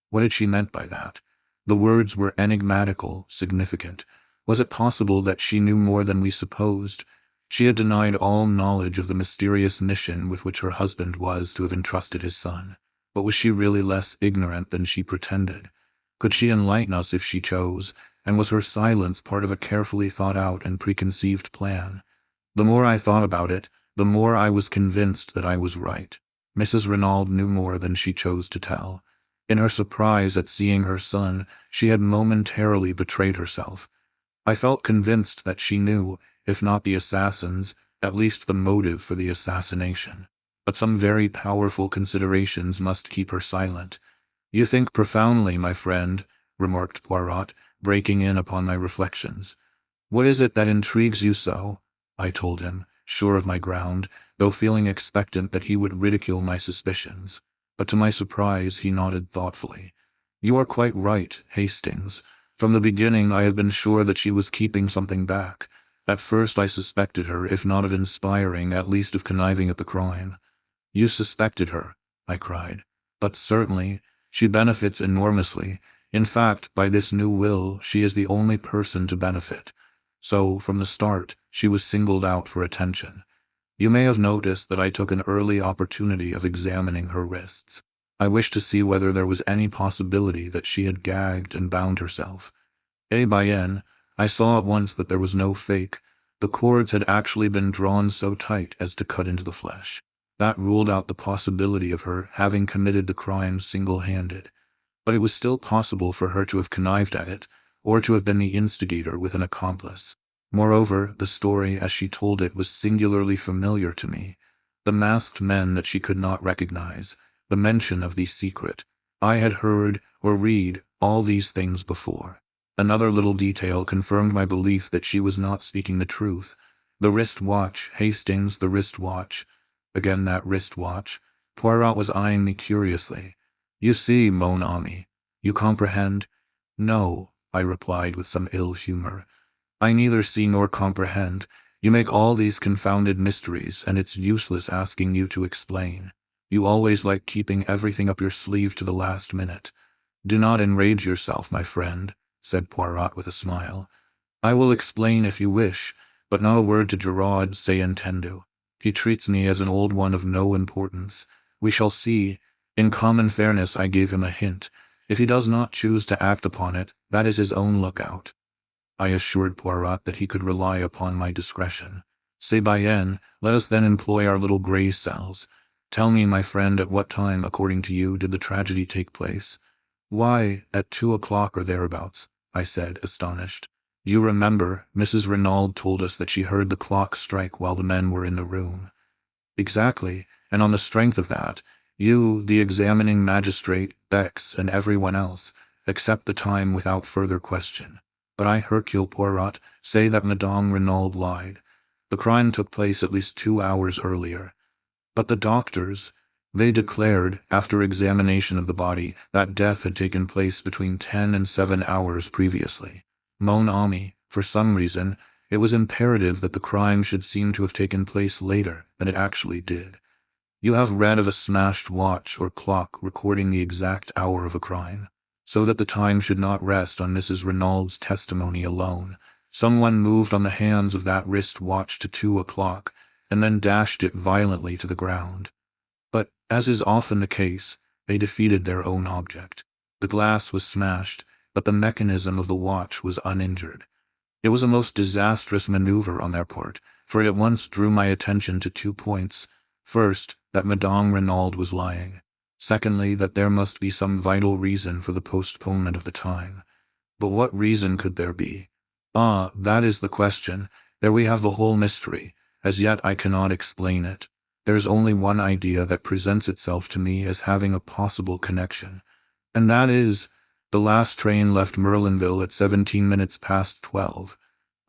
What had she meant by that? The words were enigmatical, significant. Was it possible that she knew more than we supposed? She had denied all knowledge of the mysterious mission with which her husband was to have entrusted his son. But was she really less ignorant than she pretended? Could she enlighten us if she chose, and was her silence part of a carefully thought-out and preconceived plan? The more I thought about it, the more I was convinced that I was right. Mrs. Renauld knew more than she chose to tell. In her surprise at seeing her son, she had momentarily betrayed herself. I felt convinced that she knew, if not the assassins, at least the motive for the assassination. But some very powerful considerations must keep her silent. "You think profoundly, my friend," remarked Poirot, breaking in upon my reflections. "What is it that intrigues you so?" I told him, sure of my ground, though feeling expectant that he would ridicule my suspicions. But to my surprise he nodded thoughtfully. "You are quite right, Hastings. From the beginning I have been sure that she was keeping something back. At first I suspected her, if not of inspiring, at least of conniving at the crime." "You suspected her?" I cried. "But certainly, she benefits enormously. In fact, by this new will, she is the only person to benefit. So, from the start, she was singled out for attention. You may have noticed that I took an early opportunity of examining her wrists. I wished to see whether there was any possibility that she had gagged and bound herself. Bien, I saw at once that there was no fake. The cords had actually been drawn so tight as to cut into the flesh. That ruled out the possibility of her having committed the crime single-handed. But it was still possible for her to have connived at it, or to have been the instigator with an accomplice. Moreover, the story as she told it was singularly familiar to me. The masked men that she could not recognize, the mention of the secret. I had heard, or read, all these things before. Another little detail confirmed my belief that she was not speaking the truth. The wristwatch, Hastings, the wristwatch. Again that wristwatch. Poirot was eyeing me curiously. "You see, mon ami. You comprehend?" "No," I replied with some ill humor. "I neither see nor comprehend. You make all these confounded mysteries, and it's useless asking you to explain. You always like keeping everything up your sleeve to the last minute." "Do not enrage yourself, my friend," said Poirot with a smile. "I will explain if you wish, but not a word to Giraud se intendo. He treats me as an old one of no importance. We shall see. In common fairness I gave him a hint. If he does not choose to act upon it, that is his own lookout." I assured Poirot that he could rely upon my discretion. "C'est bien, let us then employ our little grey cells. Tell me, my friend, at what time, according to you, did the tragedy take place?" "Why, at 2 o'clock or thereabouts," I said, astonished. "You remember, Mrs. Renauld told us that she heard the clock strike while the men were in the room." "Exactly, and on the strength of that, you, the examining magistrate, Bex, and everyone else, accept the time without further question. But I, Hercule Poirot, say that Madame Renauld lied. The crime took place at least 2 hours earlier. But the doctors, they declared, after examination of the body, that death had taken place between 10 and 7 hours previously. Mon ami, for some reason, it was imperative that the crime should seem to have taken place later than it actually did. You have read of a smashed watch or clock recording the exact hour of a crime, so that the time should not rest on Mrs. Renauld's testimony alone. Someone moved on the hands of that wrist watch to 2 o'clock, and then dashed it violently to the ground. But, as is often the case, they defeated their own object. The glass was smashed, but the mechanism of the watch was uninjured. It was a most disastrous maneuver on their part, for it at once drew my attention to 2 points. First, that Madame Renauld was lying. Secondly, that there must be some vital reason for the postponement of the time. But what reason could there be? Ah, that is the question. There we have the whole mystery. As yet I cannot explain it. There is only one idea that presents itself to me as having a possible connection, and that is, the last train left Merlinville at 17 minutes past 12.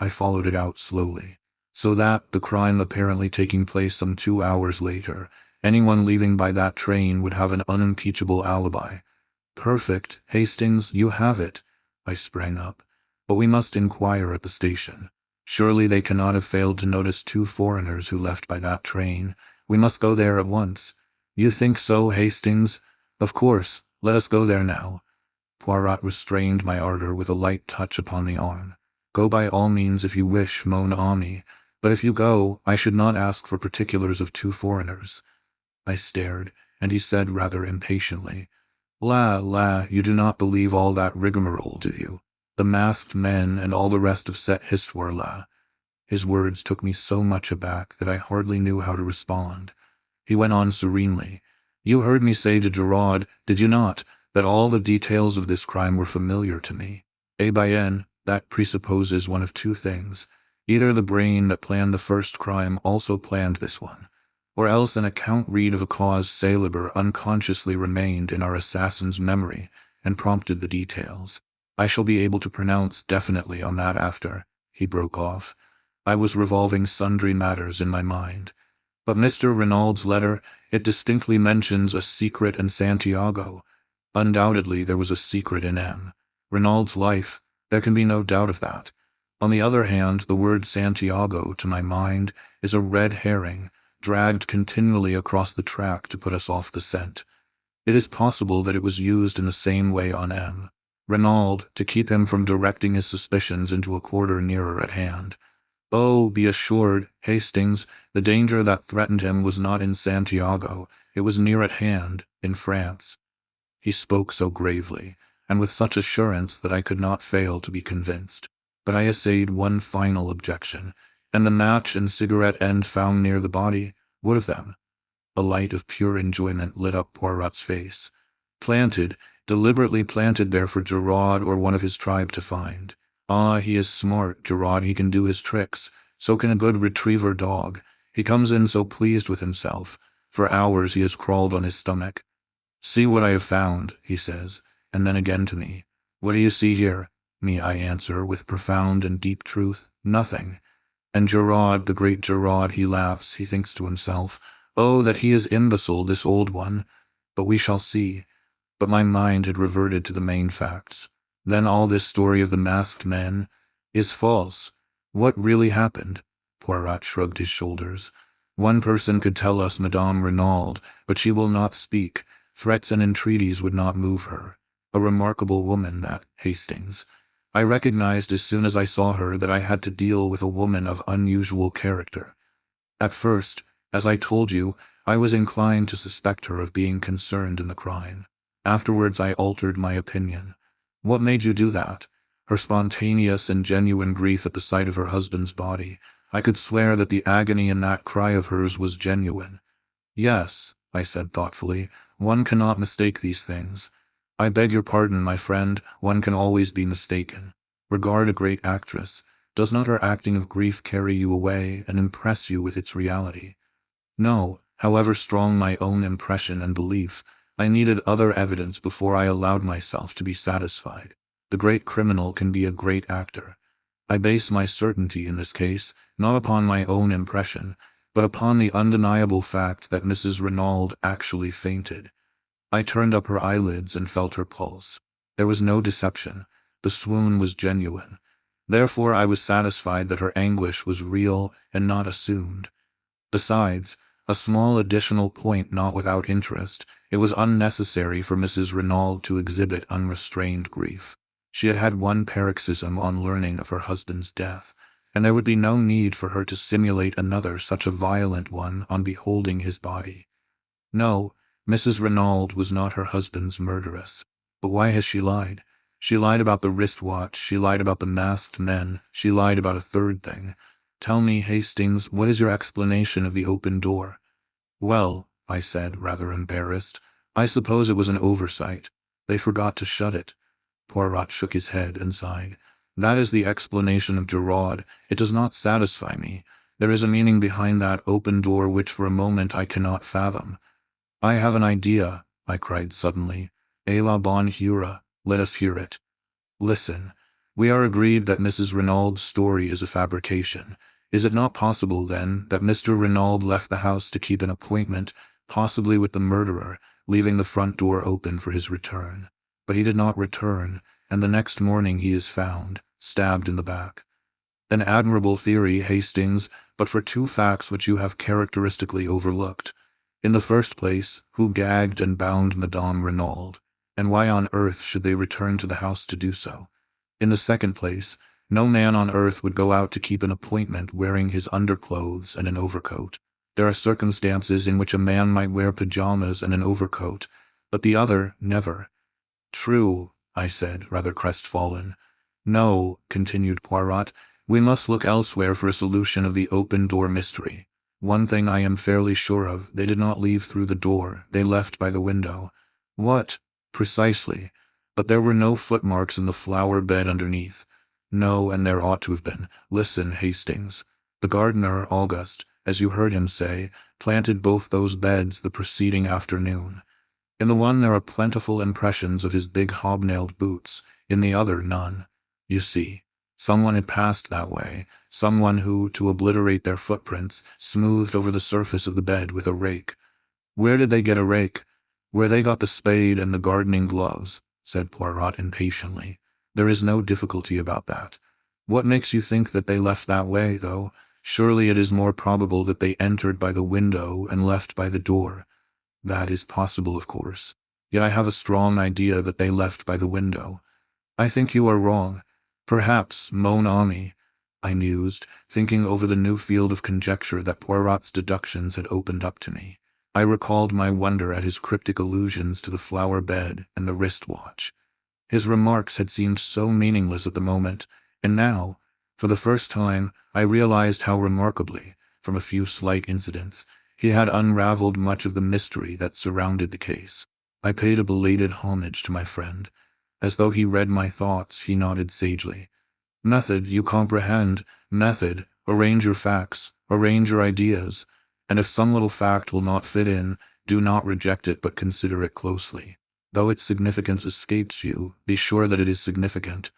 I followed it out slowly. So that, the crime apparently taking place some 2 hours later, anyone leaving by that train would have an unimpeachable alibi. Perfect, Hastings, you have it. I sprang up. But we must inquire at the station. Surely they cannot have failed to notice 2 foreigners who left by that train. We must go there at once. You think so, Hastings? Of course, let us go there now. Poirot restrained my ardor with a light touch upon the arm. Go by all means if you wish, mon ami, but if you go, I should not ask for particulars of 2 foreigners. I stared, and he said rather impatiently, La, you do not believe all that rigmarole, do you? The masked men and all the rest of cette histoire-là. His words took me so much aback that I hardly knew how to respond. He went on serenely, You heard me say to Giraud, did you not, that all the details of this crime were familiar to me? Bien, that presupposes one of two things. Either the brain that planned the first crime also planned this one, or else an account read of a cause célèbre unconsciously remained in our assassin's memory and prompted the details. I shall be able to pronounce definitely on that after. He broke off. I was revolving sundry matters in my mind. But Mr. Renaud's letter, it distinctly mentions a secret in Santiago. Undoubtedly there was a secret in M. Renaud's life, there can be no doubt of that. On the other hand, the word Santiago, to my mind, is a red herring, dragged continually across the track to put us off the scent. It is possible that it was used in the same way on M. Renauld, to keep him from directing his suspicions into a quarter nearer at hand. Oh, be assured, Hastings, the danger that threatened him was not in Santiago, it was near at hand, in France. He spoke so gravely, and with such assurance that I could not fail to be convinced. But I essayed one final objection. And the match and cigarette end found near the body, what of them? A light of pure enjoyment lit up Poirot's face. Planted, deliberately planted there for Giraud or one of his tribe to find. Ah, he is smart, Giraud, he can do his tricks. So can a good retriever dog. He comes in so pleased with himself. For hours he has crawled on his stomach. See what I have found, he says, and then again to me. What do you see here? Me, I answer, with profound and deep truth. Nothing. And Giraud, the great Giraud, he laughs, he thinks to himself, oh, that he is imbecile, this old one. But we shall see. But my mind had reverted to the main facts. Then all this story of the masked men is false. What really happened? Poirot shrugged his shoulders. One person could tell us Madame Renauld, but she will not speak. Threats and entreaties would not move her. A remarkable woman, that, Hastings. I recognized as soon as I saw her that I had to deal with a woman of unusual character. At first, as I told you, I was inclined to suspect her of being concerned in the crime. Afterwards I altered my opinion. What made you do that? Her spontaneous and genuine grief at the sight of her husband's body. I could swear that the agony in that cry of hers was genuine. Yes, I said thoughtfully, one cannot mistake these things. I beg your pardon, my friend, one can always be mistaken. Regard a great actress. Does not her acting of grief carry you away and impress you with its reality? No, however strong my own impression and belief, I needed other evidence before I allowed myself to be satisfied. The great criminal can be a great actor. I base my certainty in this case, not upon my own impression, but upon the undeniable fact that Mrs. Renauld actually fainted. I turned up her eyelids and felt her pulse. There was no deception. The swoon was genuine. Therefore I was satisfied that her anguish was real and not assumed. Besides, a small additional point not without interest, it was unnecessary for Mrs. Renauld to exhibit unrestrained grief. She had had one paroxysm on learning of her husband's death, and there would be no need for her to simulate another such a violent one on beholding his body. No, Mrs. Renauld was not her husband's murderess. But why has she lied? She lied about the wristwatch, she lied about the masked men, she lied about a third thing. Tell me, Hastings, what is your explanation of the open door? Well, I said, rather embarrassed, I suppose it was an oversight. They forgot to shut it. Poirot shook his head and sighed. That is the explanation of Giraud. It does not satisfy me. There is a meaning behind that open door which for a moment I cannot fathom. I have an idea, I cried suddenly. Et la bonne heure, let us hear it. Listen. We are agreed that Mrs. Renaud's story is a fabrication. Is it not possible, then, that Mr. Renauld left the house to keep an appointment, possibly with the murderer, leaving the front door open for his return? But he did not return, and the next morning he is found, stabbed in the back. An admirable theory, Hastings, but for two facts which you have characteristically overlooked. In the first place, who gagged and bound Madame Renauld, and why on earth should they return to the house to do so? In the second place, no man on earth would go out to keep an appointment wearing his underclothes and an overcoat. There are circumstances in which a man might wear pajamas and an overcoat, but the other never. True, I said, rather crestfallen. No, continued Poirot, we must look elsewhere for a solution of the open-door mystery. One thing I am fairly sure of, they did not leave through the door, they left by the window. What? Precisely. But there were no footmarks in the flower bed underneath. No, and there ought to have been. Listen, Hastings. The gardener, August, as you heard him say, planted both those beds the preceding afternoon. In the one there are plentiful impressions of his big hobnailed boots, in the other none. You see, someone had passed that way, someone who, to obliterate their footprints, smoothed over the surface of the bed with a rake. Where did they get a rake? Where they got the spade and the gardening gloves, said Poirot impatiently. There is no difficulty about that. What makes you think that they left that way, though? Surely it is more probable that they entered by the window and left by the door. That is possible, of course. Yet I have a strong idea that they left by the window. I think you are wrong. Perhaps, mon ami, I mused, thinking over the new field of conjecture that Poirot's deductions had opened up to me. I recalled my wonder at his cryptic allusions to the flower bed and the wristwatch. His remarks had seemed so meaningless at the moment, and now, for the first time, I realized how remarkably, from a few slight incidents, he had unraveled much of the mystery that surrounded the case. I paid a belated homage to my friend. As though he read my thoughts, he nodded sagely. Method, you comprehend. Method. Arrange your facts. Arrange your ideas. And if some little fact will not fit in, do not reject it but consider it closely. Though its significance escapes you, be sure that it is significant.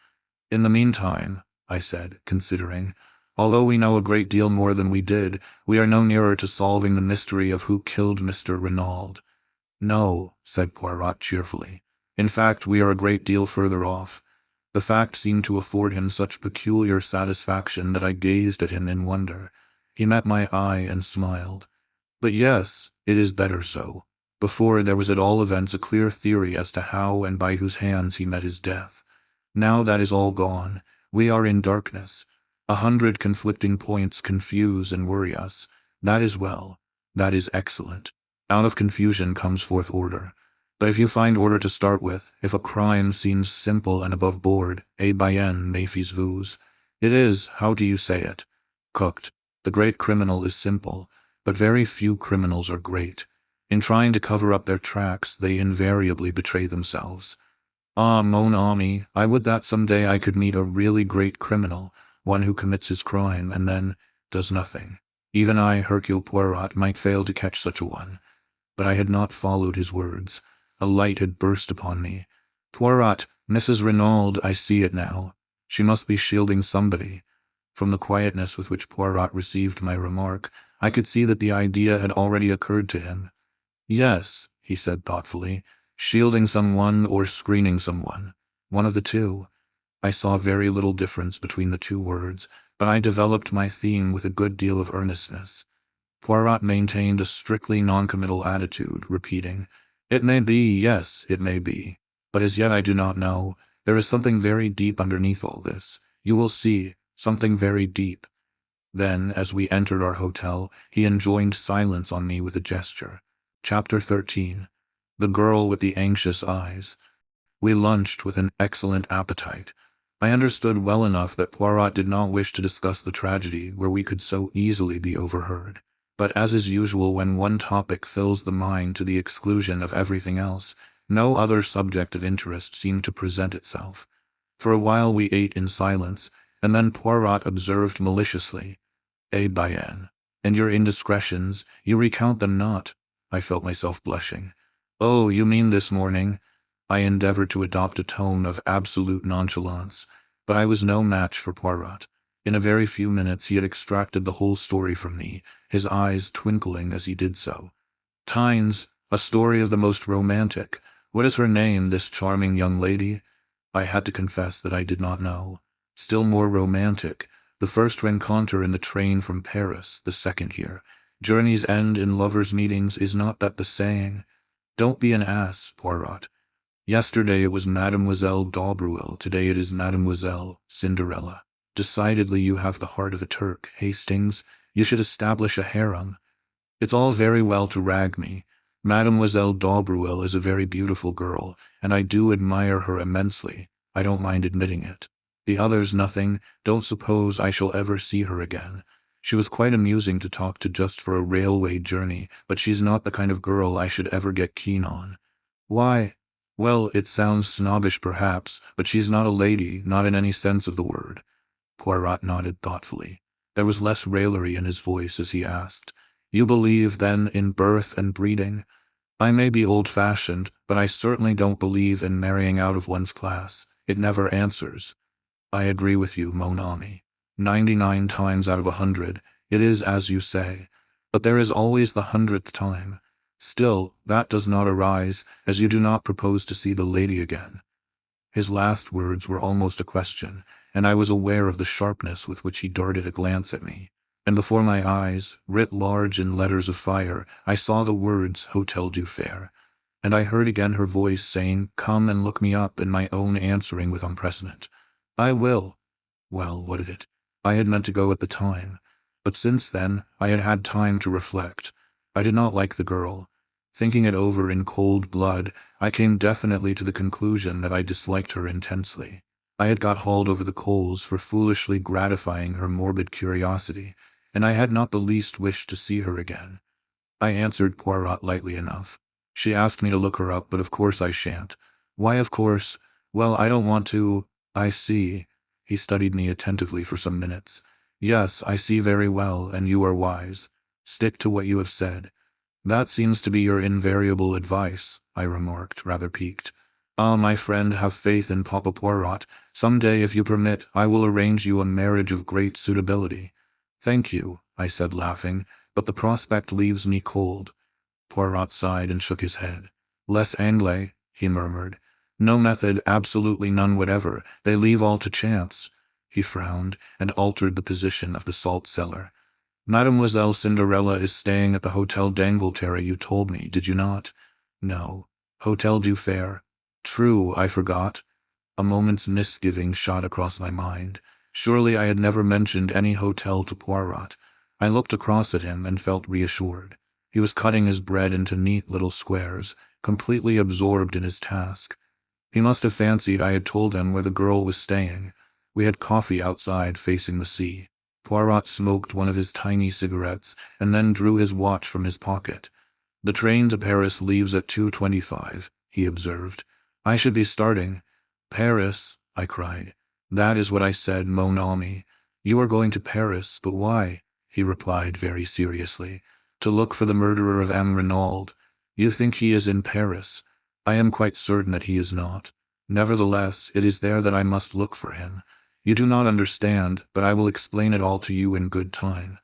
In the meantime, I said, considering, although we know a great deal more than we did, we are no nearer to solving the mystery of who killed Mr. Renauld. No, said Poirot cheerfully. In fact, we are a great deal further off. The fact seemed to afford him such peculiar satisfaction that I gazed at him in wonder. He met my eye and smiled. But yes, it is better so. Before, there was at all events a clear theory as to how and by whose hands he met his death. Now that is all gone. We are in darkness. 100 conflicting points confuse and worry us. That is well. That is excellent. Out of confusion comes forth order. But if you find order to start with, if a crime seems simple and above board, bien, méfiez vous. It is, how do you say it? Cooked. The great criminal is simple, but very few criminals are great. In trying to cover up their tracks, they invariably betray themselves. Ah, mon ami, I would that some day I could meet a really great criminal, one who commits his crime and then does nothing. Even I, Hercule Poirot, might fail to catch such a one. But I had not followed his words. A light had burst upon me. Poirot, Mrs. Renauld, I see it now. She must be shielding somebody. From the quietness with which Poirot received my remark, I could see that the idea had already occurred to him. Yes, he said thoughtfully, shielding someone or screening someone. One of the two. I saw very little difference between the two words, but I developed my theme with a good deal of earnestness. Poirot maintained a strictly noncommittal attitude, repeating, It may be, yes, it may be. But as yet I do not know. There is something very deep underneath all this. You will see, something very deep. Then, as we entered our hotel, he enjoined silence on me with a gesture. Chapter 13. The Girl with the Anxious Eyes. We lunched with an excellent appetite. I understood well enough that Poirot did not wish to discuss the tragedy where we could so easily be overheard. But as is usual when one topic fills the mind to the exclusion of everything else, no other subject of interest seemed to present itself. For a while we ate in silence, and then Poirot observed maliciously, bien. And your indiscretions, you recount them not. I felt myself blushing. Oh, you mean this morning? I endeavored to adopt a tone of absolute nonchalance, but I was no match for Poirot. In a very few minutes he had extracted the whole story from me, his eyes twinkling as he did so. Tynes, a story of the most romantic. What is her name, this charming young lady? I had to confess that I did not know. Still more romantic. The first rencontre in the train from Paris, the second here. Journeys end in lovers' meetings, is not that the saying? Don't be an ass, Poirot. Yesterday it was Mademoiselle Daubreuil, today it is Mademoiselle Cinderella. Decidedly you have the heart of a Turk, Hastings. You should establish a harem. It's all very well to rag me. Mademoiselle Daubreuil is a very beautiful girl, and I do admire her immensely. I don't mind admitting it. The others nothing. Don't suppose I shall ever see her again. She was quite amusing to talk to just for a railway journey, but she's not the kind of girl I should ever get keen on. Why? Well, it sounds snobbish perhaps, but she's not a lady, not in any sense of the word. Poirot nodded thoughtfully. There was less raillery in his voice as he asked, "You believe, then, in birth and breeding?" "I may be old-fashioned, but I certainly don't believe in marrying out of one's class. It never answers." "I agree with you, mon ami. 99 times out of 100, it is as you say. But there is always the 100th time. Still, that does not arise, as you do not propose to see the lady again." His last words were almost a question, and I was aware of the sharpness with which he darted a glance at me. And before my eyes, writ large in letters of fire, I saw the words Hotel du Fer. And I heard again her voice saying, "Come and look me up," and my own answering with empressement, "I will." Well, what of it? I had meant to go at the time. But since then, I had had time to reflect. I did not like the girl. Thinking it over in cold blood, I came definitely to the conclusion that I disliked her intensely. I had got hauled over the coals for foolishly gratifying her morbid curiosity, and I had not the least wish to see her again. I answered Poirot lightly enough. "She asked me to look her up, but of course I shan't." "Why of course?" "Well, I don't want to—" "I see." He studied me attentively for some minutes. "Yes, I see very well, and you are wise. Stick to what you have said." "That seems to be your invariable advice," I remarked, rather piqued. "Ah, my friend, have faith in Papa Poirot. Some day, if you permit, I will arrange you a marriage of great suitability." "Thank you," I said, laughing, "but the prospect leaves me cold." Poirot sighed and shook his head. "Les Anglais," he murmured. "No method, absolutely none whatever. They leave all to chance." He frowned, and altered the position of the salt cellar. "Mademoiselle Cinderella is staying at the Hotel d'Angleterre, you told me, did you not?" "No. Hotel du Fer." "True, I forgot." A moment's misgiving shot across my mind. Surely I had never mentioned any hotel to Poirot. I looked across at him and felt reassured. He was cutting his bread into neat little squares, completely absorbed in his task. He must have fancied I had told him where the girl was staying. We had coffee outside facing the sea. Poirot smoked one of his tiny cigarettes and then drew his watch from his pocket. "The train to Paris leaves at 2:25, he observed. "I should be starting." "Paris?" I cried. "That is what I said, mon ami. You are going to Paris, but why?" He replied very seriously. "To look for the murderer of M. Renauld. You think he is in Paris. I am quite certain that he is not. Nevertheless, it is there that I must look for him. You do not understand, but I will explain it all to you in good time.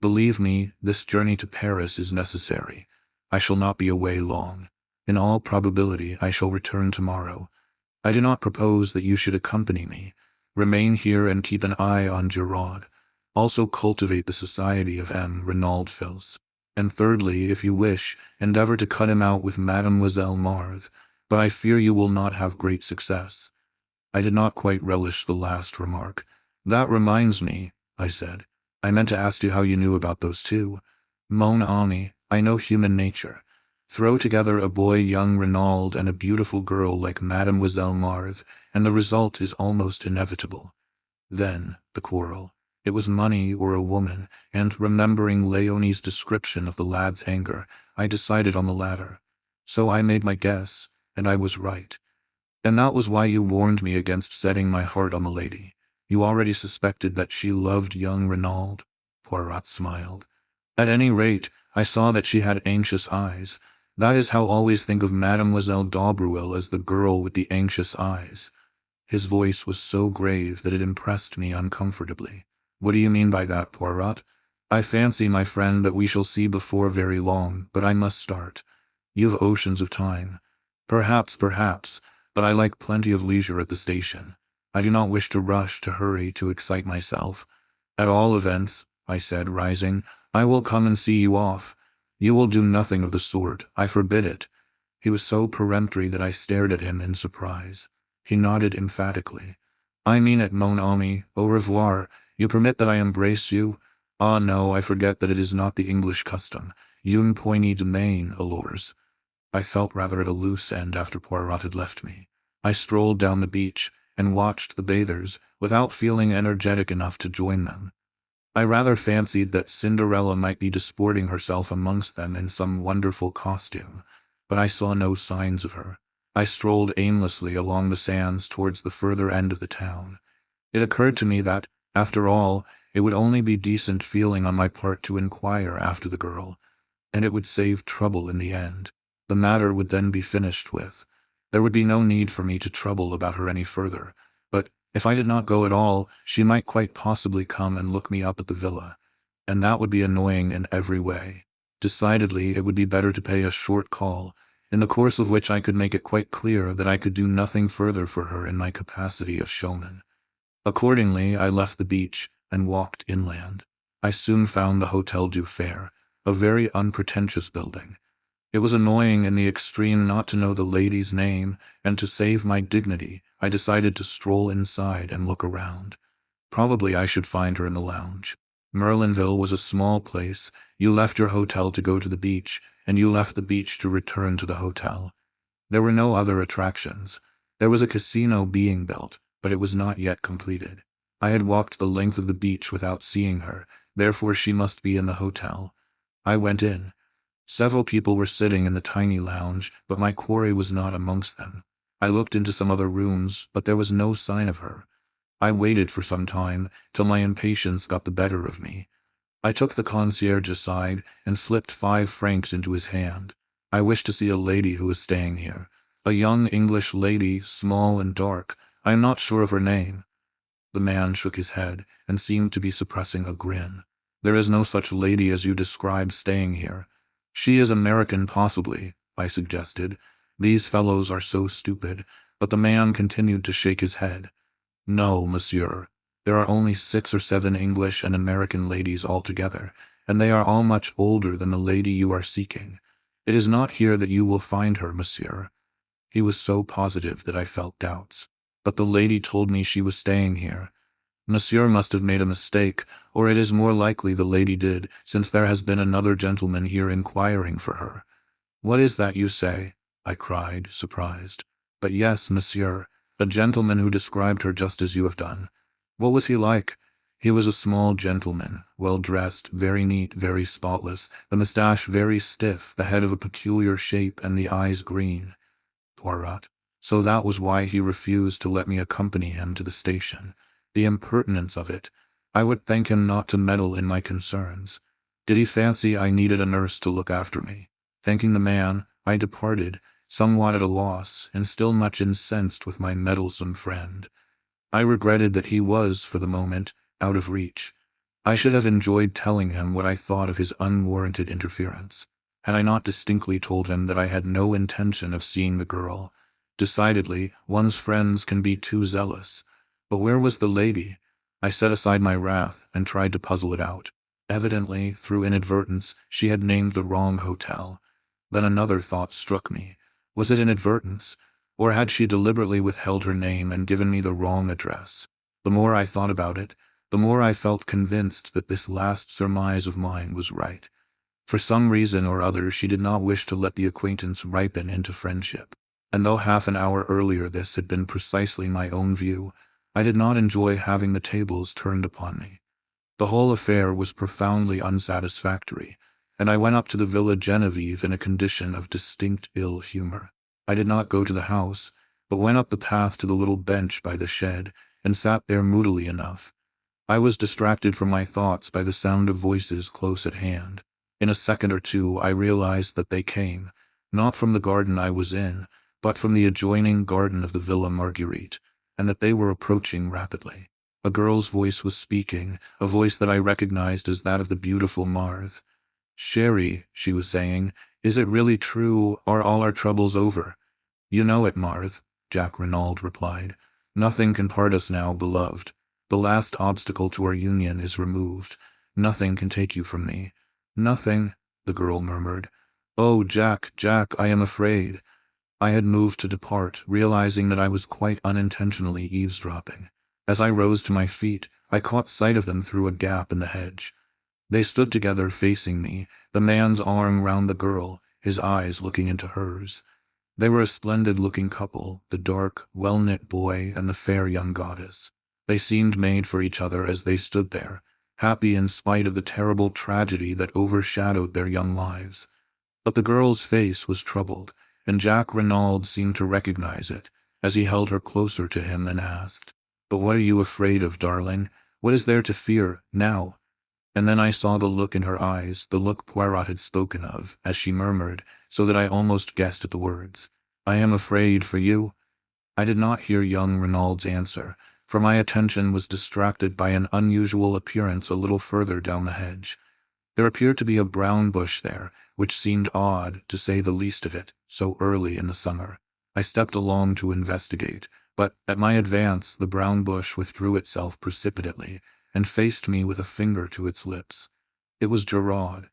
Believe me, this journey to Paris is necessary. I shall not be away long. In all probability, I shall return tomorrow. I do not propose that you should accompany me. Remain here and keep an eye on Giraud. Also cultivate the society of M. Renauld Fils. And thirdly, if you wish, endeavor to cut him out with Mademoiselle Mars, but I fear you will not have great success." I did not quite relish the last remark. "That reminds me," I said. "I meant to ask you how you knew about those two." "Mon ami, I know human nature. Throw together a boy young Renauld and a beautiful girl like Mademoiselle Mars, and the result is almost inevitable." Then, the quarrel. It was money or a woman, and remembering Léonie's description of the lad's anger, I decided on the latter. So I made my guess, and I was right. "And that was why you warned me against setting my heart on the lady. You already suspected that she loved young Renauld?" Poirot smiled. "At any rate, I saw that she had anxious eyes. That is how I always think of Mademoiselle Daubreuil as the girl with the anxious eyes." His voice was so grave that it impressed me uncomfortably. "What do you mean by that, Poirot?" "I fancy, my friend, that we shall see before very long, but I must start. You've oceans of time." Perhaps, but I like plenty of leisure at the station. I do not wish to rush, to hurry, to excite myself." "At all events," I said, rising, "I will come and see you off." "You will do nothing of the sort. I forbid it." He was so peremptory that I stared at him in surprise. He nodded emphatically. "I mean it, mon ami. Au revoir. You permit that I embrace you?" "Ah, no, I forget that it is not the English custom. Une poignée de main, alors." I felt rather at a loose end after Poirot had left me. I strolled down the beach and watched the bathers, without feeling energetic enough to join them. I rather fancied that Cinderella might be disporting herself amongst them in some wonderful costume, but I saw no signs of her. I strolled aimlessly along the sands towards the further end of the town. It occurred to me that, after all, it would only be decent feeling on my part to inquire after the girl, and it would save trouble in the end. The matter would then be finished with. There would be no need for me to trouble about her any further, but if I did not go at all, she might quite possibly come and look me up at the villa, and that would be annoying in every way. Decidedly, it would be better to pay a short call, in the course of which I could make it quite clear that I could do nothing further for her in my capacity of showman. Accordingly, I left the beach and walked inland. I soon found the Hotel du Fer, a very unpretentious building. It was annoying in the extreme not to know the lady's name, and to save my dignity, I decided to stroll inside and look around. Probably I should find her in the lounge. Merlinville was a small place. You left your hotel to go to the beach, and you left the beach to return to the hotel. There were no other attractions. There was a casino being built, but it was not yet completed. I had walked the length of the beach without seeing her, therefore she must be in the hotel. I went in. Several people were sitting in the tiny lounge, but my quarry was not amongst them. I looked into some other rooms, but there was no sign of her. I waited for some time, till my impatience got the better of me. I took the concierge aside and slipped 5 francs into his hand. I wish to see a lady who is staying here. A young English lady, small and dark. I am not sure of her name. The man shook his head and seemed to be suppressing a grin. There is no such lady as you described staying here. She is American possibly, I suggested. These fellows are so stupid, but the man continued to shake his head. No, monsieur. There are only 6 or 7 English and American ladies altogether, and they are all much older than the lady you are seeking. It is not here that you will find her, monsieur. He was so positive that I felt doubts. But the lady told me she was staying here. Monsieur must have made a mistake, or it is more likely the lady did, since there has been another gentleman here inquiring for her. What is that you say? I cried, surprised. But yes, monsieur, a gentleman who described her just as you have done. What was he like? He was a small gentleman, well-dressed, very neat, very spotless, the moustache very stiff, the head of a peculiar shape, and the eyes green. Poirot. So that was why he refused to let me accompany him to the station. The impertinence of it. I would thank him not to meddle in my concerns. Did he fancy I needed a nurse to look after me? Thanking the man, I departed, somewhat at a loss, and still much incensed with my meddlesome friend. I regretted that he was, for the moment, out of reach. I should have enjoyed telling him what I thought of his unwarranted interference, had I not distinctly told him that I had no intention of seeing the girl. Decidedly, one's friends can be too zealous. But where was the lady? I set aside my wrath and tried to puzzle it out. Evidently, through inadvertence, she had named the wrong hotel. Then another thought struck me. Was it inadvertence? Or had she deliberately withheld her name and given me the wrong address? The more I thought about it, the more I felt convinced that this last surmise of mine was right. For some reason or other she did not wish to let the acquaintance ripen into friendship. And though half an hour earlier this had been precisely my own view, I did not enjoy having the tables turned upon me. The whole affair was profoundly unsatisfactory, and I went up to the Villa Geneviève in a condition of distinct ill humor. I did not go to the house, but went up the path to the little bench by the shed, and sat there moodily enough. I was distracted from my thoughts by the sound of voices close at hand. In a second or two I realized that they came, not from the garden I was in, but from the adjoining garden of the Villa Marguerite, and that they were approaching rapidly. A girl's voice was speaking, a voice that I recognized as that of the beautiful Marthe. "Chérie," she was saying, "is it really true? Are all our troubles over?" "You know it, Marthe," Jack Renauld replied. "Nothing can part us now, beloved. The last obstacle to our union is removed. Nothing can take you from me." "Nothing," the girl murmured. "Oh, Jack, Jack, I am afraid." I had moved to depart, realizing that I was quite unintentionally eavesdropping. As I rose to my feet, I caught sight of them through a gap in the hedge. They stood together facing me, the man's arm round the girl, his eyes looking into hers. They were a splendid-looking couple, the dark, well-knit boy and the fair young goddess. They seemed made for each other as they stood there. happy in spite of the terrible tragedy that overshadowed their young lives. But the girl's face was troubled, and Jack Renauld seemed to recognize it, as he held her closer to him and asked, "But what are you afraid of, darling? What is there to fear, now?" And then I saw the look in her eyes, the look Poirot had spoken of, as she murmured, so that I almost guessed at the words, "I am afraid for you." I did not hear young Renauld's answer, for my attention was distracted by an unusual appearance a little further down the hedge. There appeared to be a brown bush there, which seemed odd, to say the least of it, so early in the summer. I stepped along to investigate, but at my advance the brown bush withdrew itself precipitately, and faced me with a finger to its lips. It was Giraud.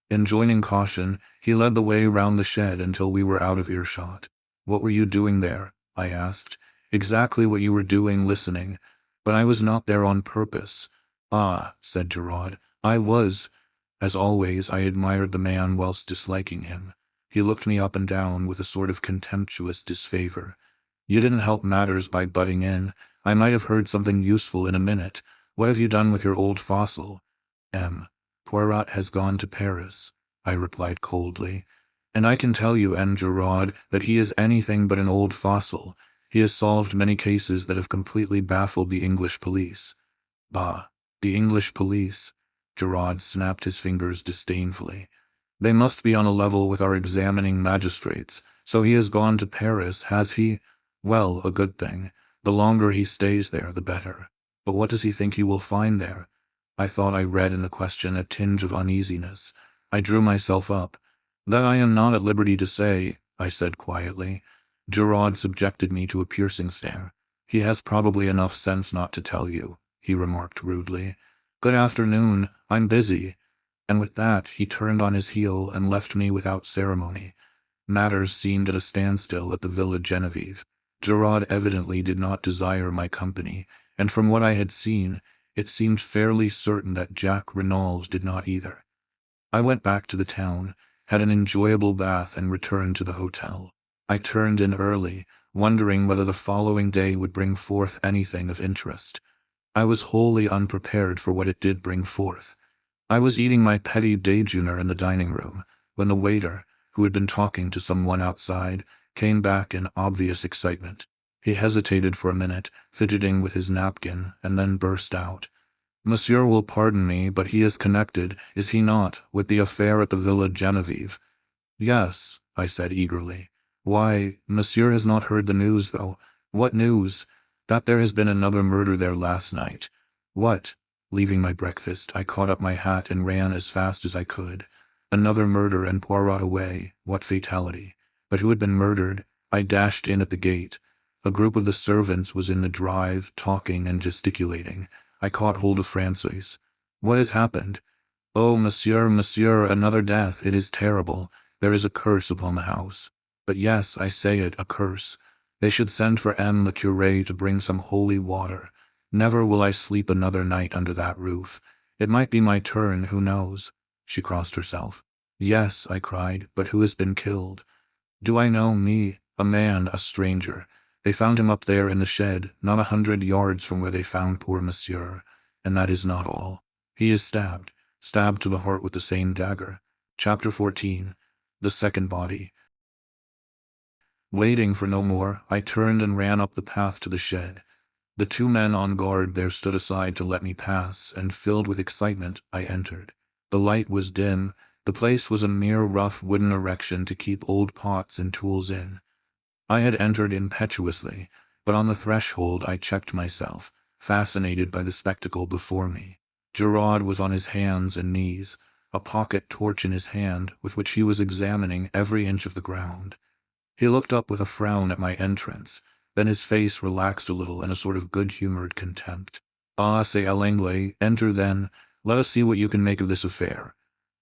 Enjoining caution, he led the way round the shed until we were out of earshot. "What were you doing there?" I asked. "Exactly what you were doing, listening. But I was not there on purpose." "Ah," said Giraud, "I was." As always, I admired the man whilst disliking him. He looked me up and down with a sort of contemptuous disfavor. "You didn't help matters by butting in. I might have heard something useful in a minute. What have you done with your old fossil?" "Poirot has gone to Paris," I replied coldly. "And I can tell you, Giraud, that he is anything but an old fossil. He has solved many cases that have completely baffled the English police." "Bah, the English police!" Giraud snapped his fingers disdainfully. "They must be on a level with our examining magistrates. So he has gone to Paris, has he? Well, a good thing. The longer he stays there, the better. But what does he think he will find there?" I thought I read in the question a tinge of uneasiness. I drew myself up. "That I am not at liberty to say," I said quietly. Giraud subjected me to a piercing stare. "He has probably enough sense not to tell you," he remarked rudely. "Good afternoon, I'm busy." And with that he turned on his heel and left me without ceremony. Matters seemed at a standstill at the Villa Geneviève. Giraud evidently did not desire my company, and from what I had seen, it seemed fairly certain that Jack Renauld did not either. I went back to the town, had an enjoyable bath, and returned to the hotel. I turned in early, wondering whether the following day would bring forth anything of interest. I was wholly unprepared for what it did bring forth. I was eating my petit déjeuner in the dining room, when the waiter, who had been talking to someone outside, came back in obvious excitement. He hesitated for a minute, fidgeting with his napkin, and then burst out, "Monsieur will pardon me, but he is connected, is he not, with the affair at the Villa Geneviève?" "Yes," I said eagerly. "Why, monsieur has not heard the news, though." "What news?" "That there has been another murder there last night." "What?" Leaving my breakfast, I caught up my hat and ran as fast as I could. Another murder and Poirot away. What fatality! But who had been murdered? I dashed in at the gate. A group of the servants was in the drive, talking and gesticulating. I caught hold of Francois. "What has happened?" "Oh, monsieur, another death. It is terrible. There is a curse upon the house." "But yes, I say it, a curse. They should send for the curé to bring some holy water. Never will I sleep another night under that roof. It might be my turn, who knows?" She crossed herself. "Yes," I cried, "but who has been killed?" "Do I know, me? A man, a stranger. They found him up there in the shed, not 100 yards from where they found poor monsieur. And that is not all. He is stabbed to the heart with the same dagger." Chapter 14. The Second Body. Waiting for no more, I turned and ran up the path to the shed. The two men on guard there stood aside to let me pass, and filled with excitement, I entered. The light was dim. The place was a mere rough wooden erection to keep old pots and tools in. I had entered impetuously, but on the threshold I checked myself, fascinated by the spectacle before me. Giraud was on his hands and knees, a pocket torch in his hand with which he was examining every inch of the ground. He looked up with a frown at my entrance. Then his face relaxed a little in a sort of good-humored contempt. "Ah, c'est à l'anglais, enter then. Let us see what you can make of this affair."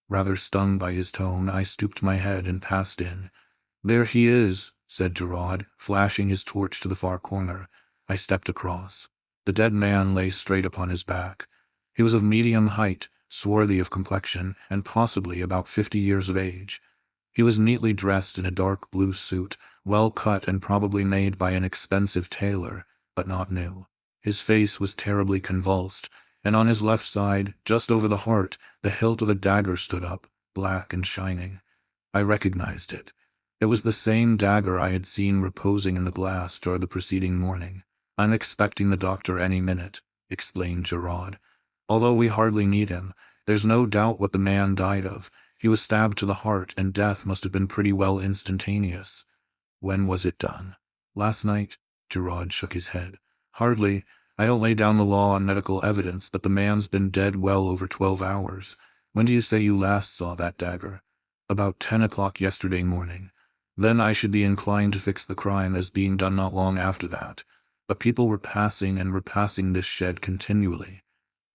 Rather stung by his tone, I stooped my head and passed in. "There he is," said Giraud, flashing his torch to the far corner. I stepped across. The dead man lay straight upon his back. He was of medium height, swarthy of complexion, and possibly about 50 years of age. He was neatly dressed in a dark blue suit, well cut and probably made by an expensive tailor, but not new. His face was terribly convulsed, and on his left side, just over the heart, the hilt of a dagger stood up, black and shining. I recognized it. It was the same dagger I had seen reposing in the glass jar the preceding morning. "I'm expecting the doctor any minute," explained Giraud. "Although we hardly need him, there's no doubt what the man died of. He was stabbed to the heart, and death must have been pretty well instantaneous." "When was it done?" "Last night." Giraud shook his head. "Hardly. I don't lay down the law on medical evidence, but the man's been dead well over 12 hours. When do you say you last saw that dagger?" "About 10 o'clock yesterday morning." "Then I should be inclined to fix the crime as being done not long after that. But people were passing and repassing this shed continually."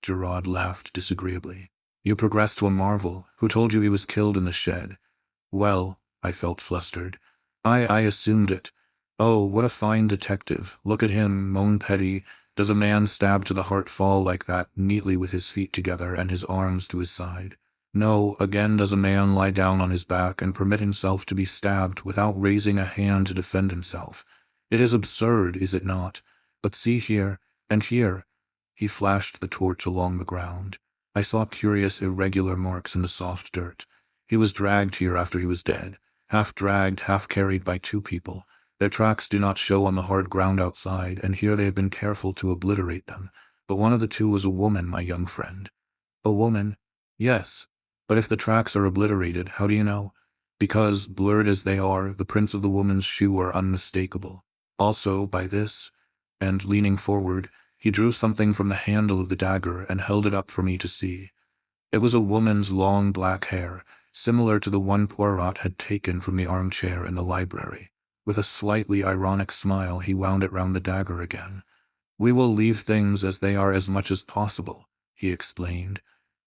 Giraud laughed disagreeably. "You progress to a marvel. Who told you he was killed in the shed?" "Well," I felt flustered. I assumed it." "Oh, what a fine detective. Look at him, mon petit. Does a man stabbed to the heart fall like that, neatly with his feet together and his arms to his side? No, again does a man lie down on his back and permit himself to be stabbed without raising a hand to defend himself. It is absurd, is it not? But see here, and here." He flashed the torch along the ground. I saw curious irregular marks in the soft dirt. "He was dragged here after he was dead, half dragged, half carried by two people. Their tracks do not show on the hard ground outside, and here they have been careful to obliterate them. But one of the two was a woman, my young friend." "A woman?" "Yes. But if the tracks are obliterated, how do you know?" "Because, blurred as they are, the prints of the woman's shoe are unmistakable. Also, by this," and leaning forward, he drew something from the handle of the dagger and held it up for me to see. It was a woman's long black hair, similar to the one Poirot had taken from the armchair in the library. With a slightly ironic smile, he wound it round the dagger again. "We will leave things as they are as much as possible," he explained.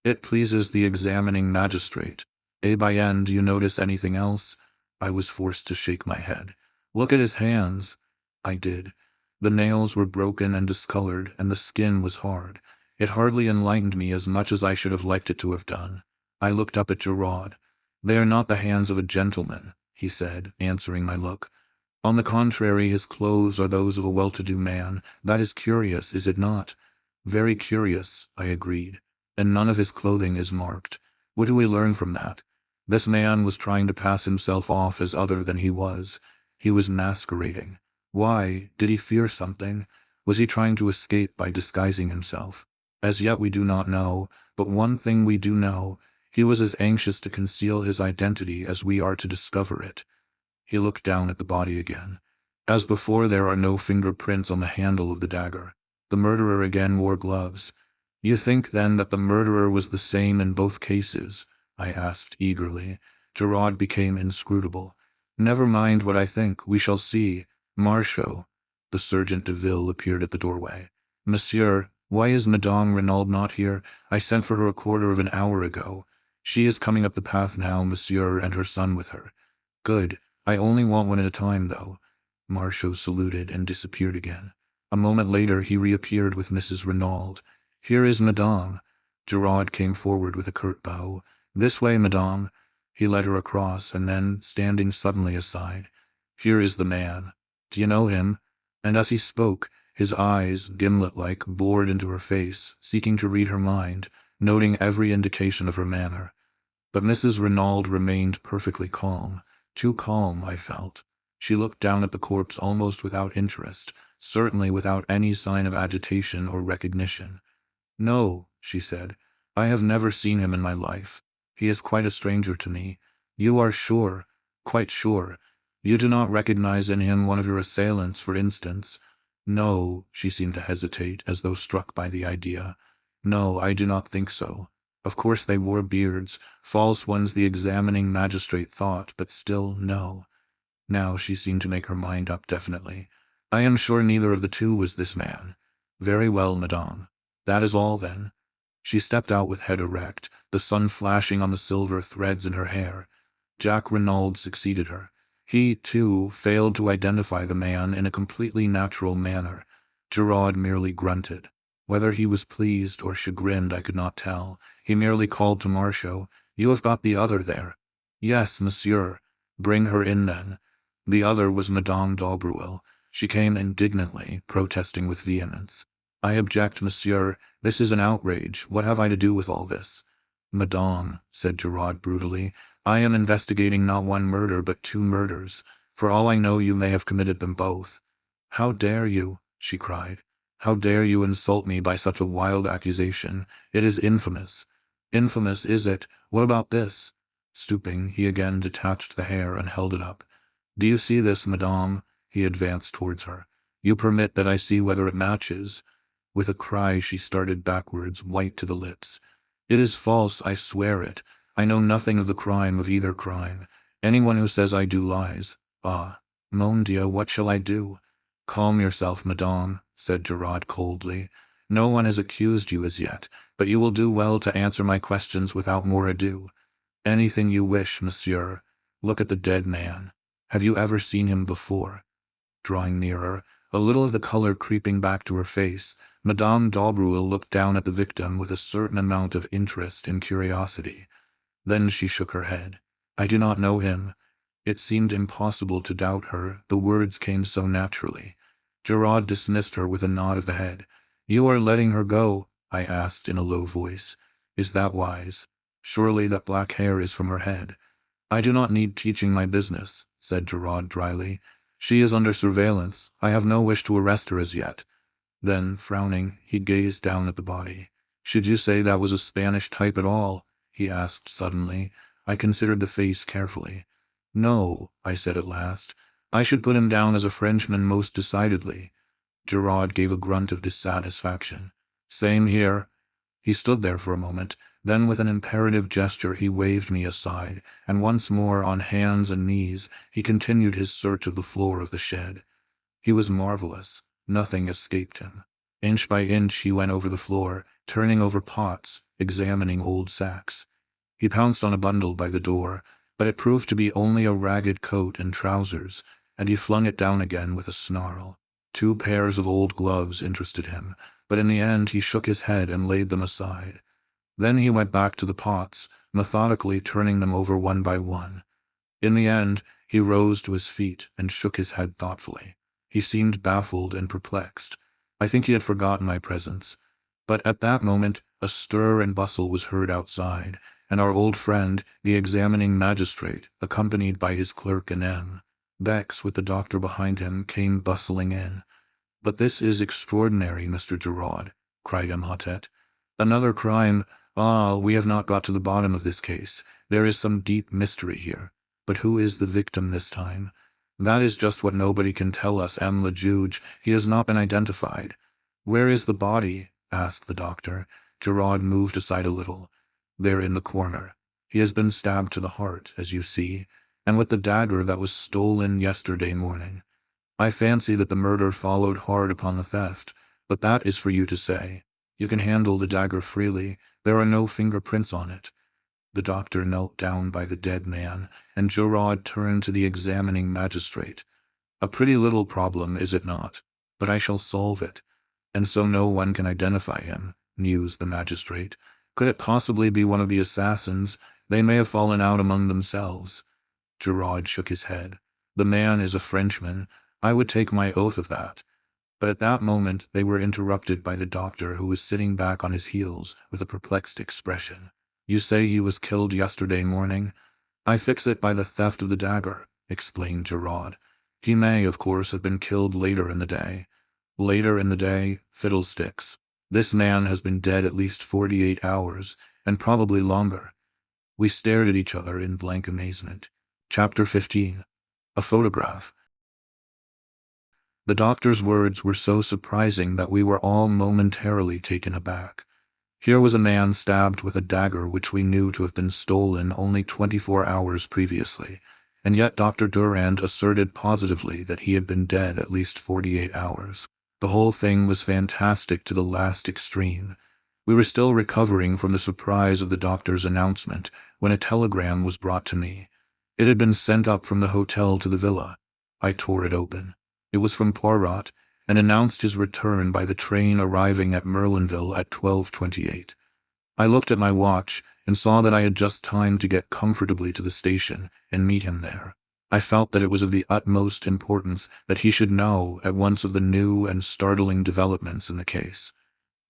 "It pleases the examining magistrate. Bien, do you notice anything else?" I was forced to shake my head. "Look at his hands." I did. The nails were broken and discolored, and the skin was hard. It hardly enlightened me as much as I should have liked it to have done. I looked up at Giraud. "They are not the hands of a gentleman," he said, answering my look. "On the contrary, his clothes are those of a well-to-do man. That is curious, is it not?" "Very curious," I agreed. "And none of his clothing is marked. What do we learn from that? This man was trying to pass himself off as other than he was. He was masquerading. Why? Did he fear something? Was he trying to escape by disguising himself? As yet we do not know, but one thing we do know. He was as anxious to conceal his identity as we are to discover it." He looked down at the body again. "As before, there are no fingerprints on the handle of the dagger. The murderer again wore gloves." "You think, then, that the murderer was the same in both cases?" I asked eagerly. Giraud became inscrutable. "Never mind what I think. We shall see. Marchot." The Sergeant de Ville appeared at the doorway. "Monsieur, why is Madame Renauld not here? I sent for her a quarter of an hour ago." "She is coming up the path now, monsieur, and her son with her." "Good. I only want one at a time, though." Marchot saluted and disappeared again. A moment later he reappeared with Mrs. Renauld. "Here is Madame." Giraud came forward with a curt bow. "This way, Madame." He led her across, and then, standing suddenly aside, "Here is the man. Do you know him?" And as he spoke, his eyes, gimlet-like, bored into her face, seeking to read her mind, noting every indication of her manner. But Mrs. Renauld remained perfectly calm. Too calm, I felt. She looked down at the corpse almost without interest, certainly without any sign of agitation or recognition. "No," she said, "I have never seen him in my life. He is quite a stranger to me." "You are sure?" "Quite sure. You do not recognize in him one of your assailants, for instance?" "No," she seemed to hesitate, as though struck by the idea. "No, I do not think so. Of course they wore beards, false ones the examining magistrate thought, but still, no." Now she seemed to make her mind up definitely. "I am sure neither of the two was this man." "Very well, Madame. That is all, then." She stepped out with head erect, the sun flashing on the silver threads in her hair. Jack Renauld succeeded her. He, too, failed to identify the man in a completely natural manner. Giraud merely grunted. Whether he was pleased or chagrined I could not tell. He merely called to Marchot, "You have got the other there." "Yes, monsieur." "Bring her in, then." The other was Madame Daubreuil. She came indignantly, protesting with vehemence. I object, monsieur. This is an outrage. What have I to do with all this? Madame, said Giraud brutally, I am investigating not one murder but 2 murders. For all I know, you may have committed them both. How dare you? She cried. How dare you insult me by such a wild accusation? It is infamous. Infamous, is it? What about this? Stooping, he again detached the hair and held it up. Do you see this, madame? He advanced towards her. You permit that I see whether it matches. With a cry she started backwards, white to the lips. It is false, I swear it. I know nothing of the crime of either crime. Anyone who says I do lies. Ah, mon Dieu, what shall I do? Calm yourself, madame, said Giraud coldly. No one has accused you as yet, but you will do well to answer my questions without more ado. Anything you wish, monsieur. Look at the dead man. Have you ever seen him before? Drawing nearer, a little of the color creeping back to her face, Madame Daubreuil looked down at the victim with a certain amount of interest and curiosity. Then she shook her head. I do not know him. It seemed impossible to doubt her, the words came so naturally. Giraud dismissed her with a nod of the head. You are letting her go? I asked in a low voice. Is that wise? Surely that black hair is from her head. I do not need teaching my business, said Giraud dryly. She is under surveillance. I have no wish to arrest her as yet. Then, frowning, he gazed down at the body. Should you say that was a Spanish type at all? He asked suddenly. I considered the face carefully. No, I said at last. I should put him down as a Frenchman most decidedly. Giraud gave a grunt of dissatisfaction. Same here. He stood there for a moment. Then with an imperative gesture he waved me aside, and once more on hands and knees he continued his search of the floor of the shed. He was marvelous. Nothing escaped him. Inch by inch he went over the floor, turning over pots, examining old sacks. He pounced on a bundle by the door, but it proved to be only a ragged coat and trousers, and he flung it down again with a snarl. 2 pairs of old gloves interested him, but in the end he shook his head and laid them aside. Then he went back to the pots, methodically turning them over one by one. In the end, he rose to his feet and shook his head thoughtfully. He seemed baffled and perplexed. I think he had forgotten my presence. But at that moment, a stir and bustle was heard outside, and our old friend, the examining magistrate, accompanied by his clerk and M. Bex, with the doctor behind him, came bustling in. But this is extraordinary, Mr. Giraud, cried Imhotep. Another crime. Ah, we have not got to the bottom of this case. There is some deep mystery here. But who is the victim this time? That is just what nobody can tell us, M. le Juge. He has not been identified. Where is the body? Asked the doctor. Giraud moved aside a little. There in the corner. He has been stabbed to the heart, as you see, and with the dagger that was stolen yesterday morning. I fancy that the murder followed hard upon the theft, but that is for you to say. You can handle the dagger freely. There are no fingerprints on it. The doctor knelt down by the dead man, and Giraud turned to the examining magistrate. A pretty little problem, is it not? But I shall solve it. And so no one can identify him, mused the magistrate. Could it possibly be one of the assassins? They may have fallen out among themselves. Giraud shook his head. The man is a Frenchman. I would take my oath of that. But at that moment they were interrupted by the doctor, who was sitting back on his heels with a perplexed expression. You say he was killed yesterday morning? I fix it by the theft of the dagger, explained Giraud. He may, of course, have been killed later in the day. Later in the day? Fiddlesticks. This man has been dead at least 48 hours, and probably longer. We stared at each other in blank amazement. Chapter 15. A photograph. The doctor's words were so surprising that we were all momentarily taken aback. Here was a man stabbed with a dagger which we knew to have been stolen only 24 hours previously, and yet Dr. Durand asserted positively that he had been dead at least 48 hours. The whole thing was fantastic to the last extreme. We were still recovering from the surprise of the doctor's announcement when a telegram was brought to me. It had been sent up from the hotel to the villa. I tore it open. It was from Poirot, and announced his return by the train arriving at Merlinville at 12:28. I looked at my watch and saw that I had just time to get comfortably to the station and meet him there. I felt that it was of the utmost importance that he should know at once of the new and startling developments in the case.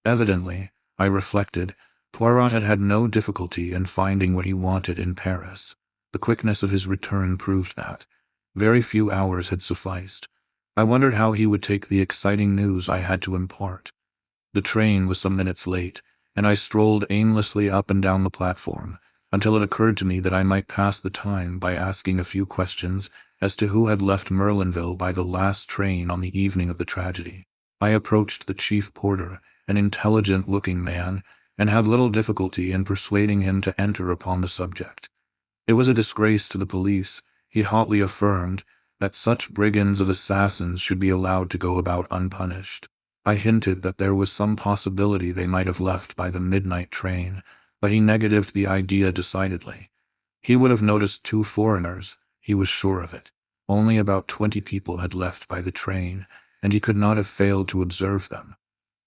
Evidently, I reflected, Poirot had had no difficulty in finding what he wanted in Paris. The quickness of his return proved that. Very few hours had sufficed. I wondered how he would take the exciting news I had to impart. The train was some minutes late, and I strolled aimlessly up and down the platform, until it occurred to me that I might pass the time by asking a few questions as to who had left Merlinville by the last train on the evening of the tragedy. I approached the chief porter, an intelligent-looking man, and had little difficulty in persuading him to enter upon the subject. It was a disgrace to the police, he hotly affirmed, that such brigands of assassins should be allowed to go about unpunished. I hinted that there was some possibility they might have left by the midnight train, but he negatived the idea decidedly. He would have noticed 2 foreigners, he was sure of it. Only about 20 people had left by the train, and he could not have failed to observe them.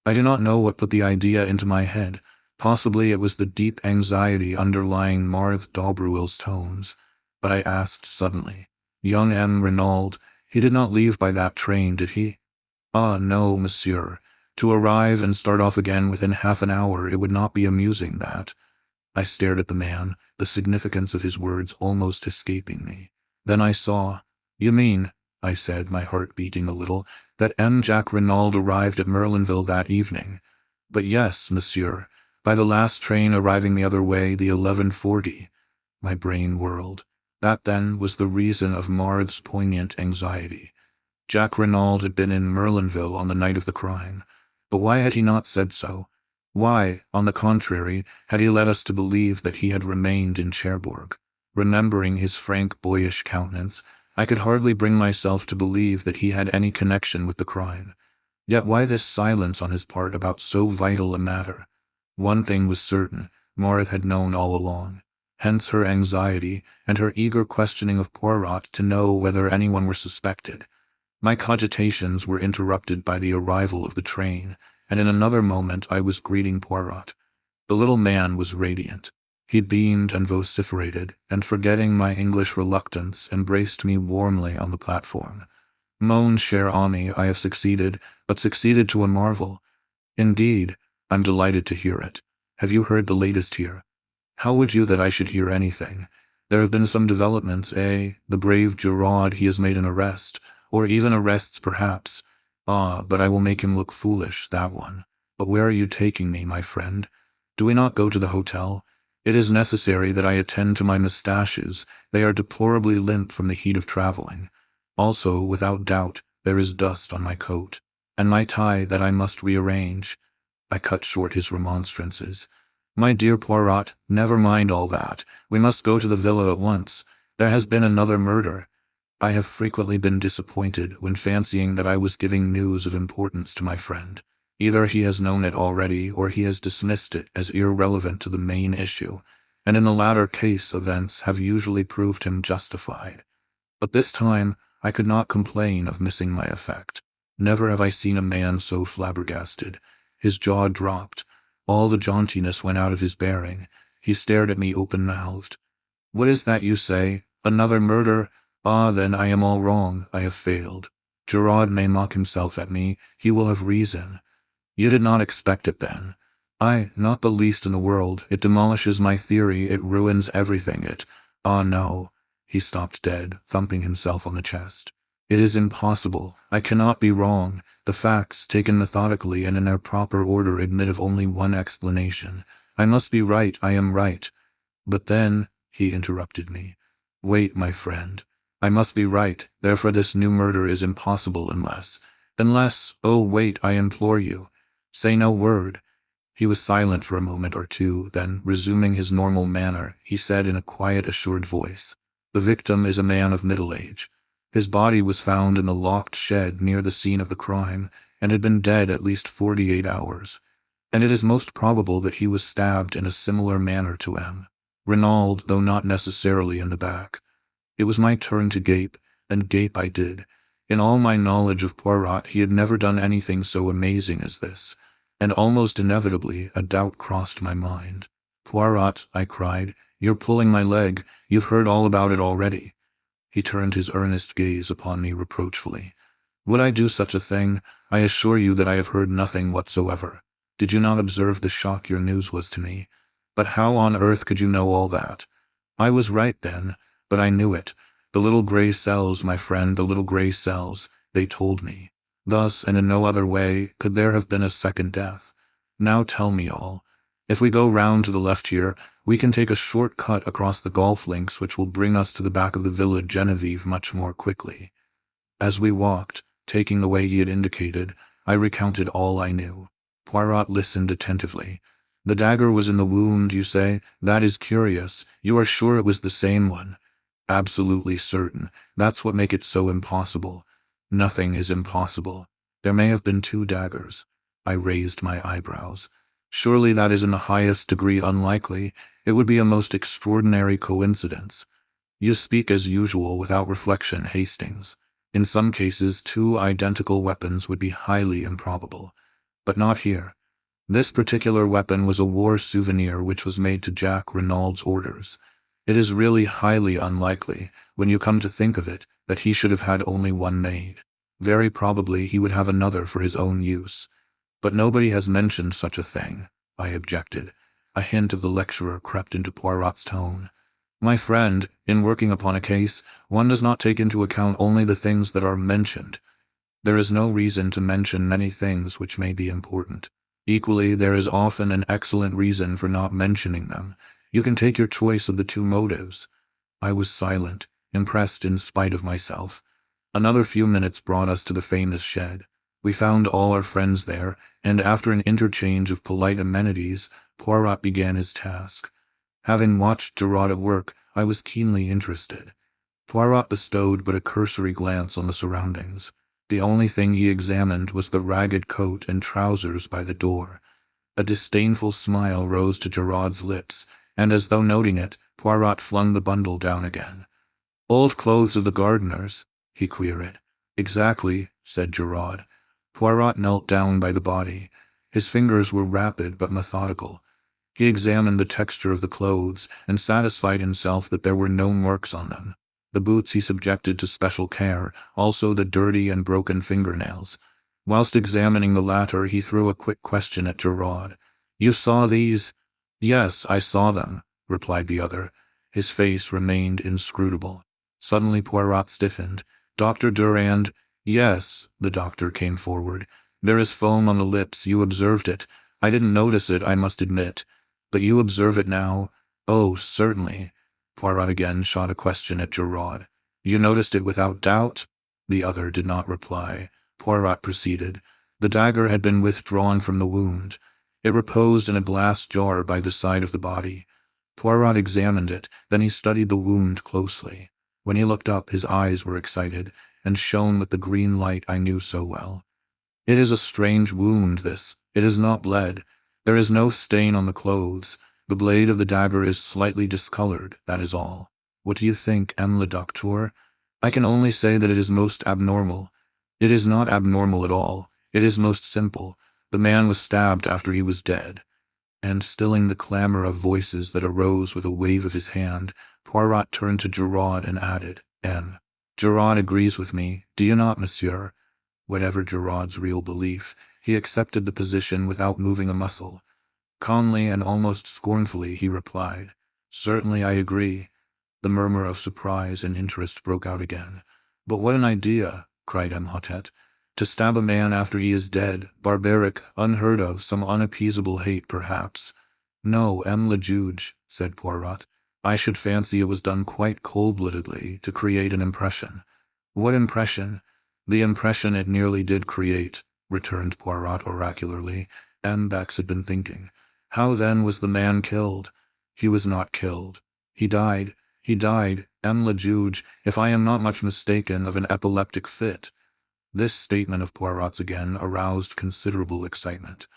I do not know what put the idea into my head. Possibly it was the deep anxiety underlying Marthe Daubreuil's tones, but I asked suddenly, "Young M. Renauld, he did not leave by that train, did he?" "Ah, no, monsieur. To arrive and start off again within half an hour, it would not be amusing, that." I stared at the man, the significance of his words almost escaping me. Then I saw. "You mean," I said, my heart beating a little, "that M. Jacques Renauld arrived at Merlinville that evening?" "But yes, monsieur. By the last train arriving the other way, the 11:40. My brain whirled. That, then, was the reason of Marthe's poignant anxiety. Jacques Renauld had been in Merlinville on the night of the crime. But why had he not said so? Why, on the contrary, had he led us to believe that he had remained in Cherbourg? Remembering his frank, boyish countenance, I could hardly bring myself to believe that he had any connection with the crime. Yet why this silence on his part about so vital a matter? One thing was certain, Marthe had known all along. Hence her anxiety and her eager questioning of Poirot to know whether anyone were suspected. My cogitations were interrupted by the arrival of the train, and in another moment I was greeting Poirot. The little man was radiant. He beamed and vociferated, and forgetting my English reluctance, embraced me warmly on the platform. "Mon cher ami, I have succeeded, but succeeded to a marvel." "Indeed, I'm delighted to hear it. Have you heard the latest here?" "How would you that I should hear anything? There have been some developments, eh? The brave Giraud, he has made an arrest, or even arrests perhaps. Ah, but I will make him look foolish, that one. But where are you taking me, my friend? Do we not go to the hotel? It is necessary that I attend to my moustaches. They are deplorably limp from the heat of traveling. Also, without doubt, there is dust on my coat, and my tie that I must rearrange." I cut short his remonstrances. "My dear Poirot, never mind all that. We must go to the villa at once. There has been another murder." I have frequently been disappointed when fancying that I was giving news of importance to my friend. Either he has known it already, or he has dismissed it as irrelevant to the main issue, and in the latter case events have usually proved him justified. But this time I could not complain of missing my effect. Never have I seen a man so flabbergasted. His jaw dropped. All the jauntiness went out of his bearing. He stared at me open-mouthed. "What is that you say? Another murder? Ah, then I am all wrong. I have failed. Giraud may mock himself at me. He will have reason." "You did not expect it, then?" Not the least in the world. It demolishes my theory. It ruins everything. Ah, no." He stopped dead, thumping himself on the chest. "It is impossible. I cannot be wrong. The facts, taken methodically and in their proper order, admit of only one explanation. I must be right. I am right." "But then," he interrupted me, "wait, my friend. I must be right, therefore this new murder is impossible unless, oh wait, I implore you. Say no word." He was silent for a moment or two, then, resuming his normal manner, he said in a quiet, assured voice, "The victim is a man of middle age. His body was found in the locked shed near the scene of the crime, and had been dead at least 48 hours. And it is most probable that he was stabbed in a similar manner to M. Renauld, though not necessarily in the back. It was my turn to gape, and gape I did. In all my knowledge of Poirot, he had never done anything so amazing as this, and almost inevitably a doubt crossed my mind. "Poirot," I cried, "you're pulling my leg. You've heard all about it already." He turned his earnest gaze upon me reproachfully. Would I do such a thing? I assure you that I have heard nothing whatsoever. Did you not observe the shock your news was to me? But how on earth could you know all that? I was right then, but I knew it. The little gray cells, my friend, the little gray cells, they told me. Thus, and in no other way, could there have been a second death. Now tell me all. If we go round to the left here, we can take a short cut across the golf links which will bring us to the back of the Villa Geneviève much more quickly. As we walked, taking the way he had indicated, I recounted all I knew. Poirot listened attentively. The dagger was in the wound, you say? That is curious. You are sure it was the same one? Absolutely certain. That's what makes it so impossible. Nothing is impossible. There may have been 2 daggers. I raised my eyebrows. Surely that is in the highest degree unlikely. It would be a most extraordinary coincidence. You speak as usual without reflection, Hastings. In some cases, 2 identical weapons would be highly improbable. But not here. This particular weapon was a war souvenir which was made to Jack Renaud's orders. It is really highly unlikely, when you come to think of it, that he should have had only one made. Very probably he would have another for his own use. But nobody has mentioned such a thing, I objected. A hint of the lecturer crept into Poirot's tone. My friend, in working upon a case, one does not take into account only the things that are mentioned. There is no reason to mention many things which may be important. Equally, there is often an excellent reason for not mentioning them. You can take your choice of the 2 motives. I was silent, impressed in spite of myself. Another few minutes brought us to the famous shed. We found all our friends there, and after an interchange of polite amenities, Poirot began his task. Having watched Giraud at work, I was keenly interested. Poirot bestowed but a cursory glance on the surroundings. The only thing he examined was the ragged coat and trousers by the door. A disdainful smile rose to Giraud's lips, and as though noting it, Poirot flung the bundle down again. "Old clothes of the gardeners?" he queried. "Exactly," said Giraud. Poirot knelt down by the body. His fingers were rapid but methodical. He examined the texture of the clothes, and satisfied himself that there were no marks on them. The boots he subjected to special care, also the dirty and broken fingernails. Whilst examining the latter, he threw a quick question at Giraud. "You saw these?" "Yes, I saw them," replied the other. His face remained inscrutable. Suddenly Poirot stiffened. "Dr. Durand—" "Yes," the doctor came forward. "There is foam on the lips, you observed it. I didn't notice it, I must admit. But you observe it now?" "Oh, certainly." Poirot again shot a question at Giraud. "You noticed it without doubt?" The other did not reply. Poirot proceeded. The dagger had been withdrawn from the wound. It reposed in a glass jar by the side of the body. Poirot examined it, then he studied the wound closely. When he looked up, his eyes were excited, and shone with the green light I knew so well. "It is a strange wound, this. It has not bled. There is no stain on the clothes. The blade of the dagger is slightly discolored, that is all. What do you think, le docteur? I can only say that it is most abnormal. It is not abnormal at all. It is most simple. The man was stabbed after he was dead." And stilling the clamor of voices that arose with a wave of his hand, Poirot turned to Giraud and added, Giraud agrees with me, do you not, monsieur?" Whatever Giraud's real belief, he accepted the position without moving a muscle. Calmly and almost scornfully he replied, "Certainly I agree." The murmur of surprise and interest broke out again. "But what an idea!" cried Imhotep. "To stab a man after he is dead, barbaric, unheard of, some unappeasable hate, perhaps." "No, le juge," said Poirot. "I should fancy it was done quite cold-bloodedly, to create an impression." "What impression?" "The impression it nearly did create," returned Poirot oracularly. Bex had been thinking. "How then was the man killed?" "He was not killed. He died. He died, le juge, if I am not much mistaken, of an epileptic fit." This statement of Poirot's again aroused considerable excitement.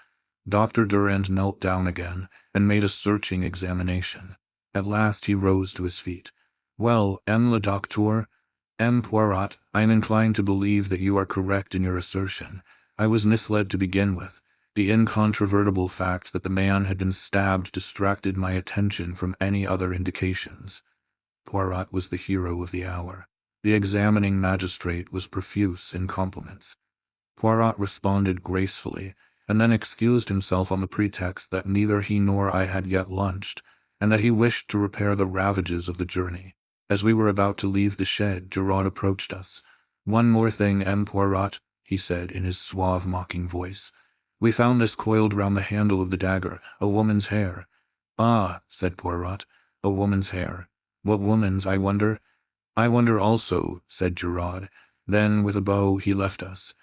Dr. Durand knelt down again, and made a searching examination. At last he rose to his feet. "Well, le docteur, Poirot, I am inclined to believe that you are correct in your assertion. I was misled to begin with. The incontrovertible fact that the man had been stabbed distracted my attention from any other indications." Poirot was the hero of the hour. The examining magistrate was profuse in compliments. Poirot responded gracefully, and then excused himself on the pretext that neither he nor I had yet lunched, and that he wished to repair the ravages of the journey. As we were about to leave the shed, Giraud approached us. "One more thing, M. Poirot," he said in his suave, mocking voice. "We found this coiled round the handle of the dagger, a woman's hair." "Ah," said Poirot, "a woman's hair. What woman's, I wonder?" "I wonder also," said Giraud. Then, with a bow, he left us.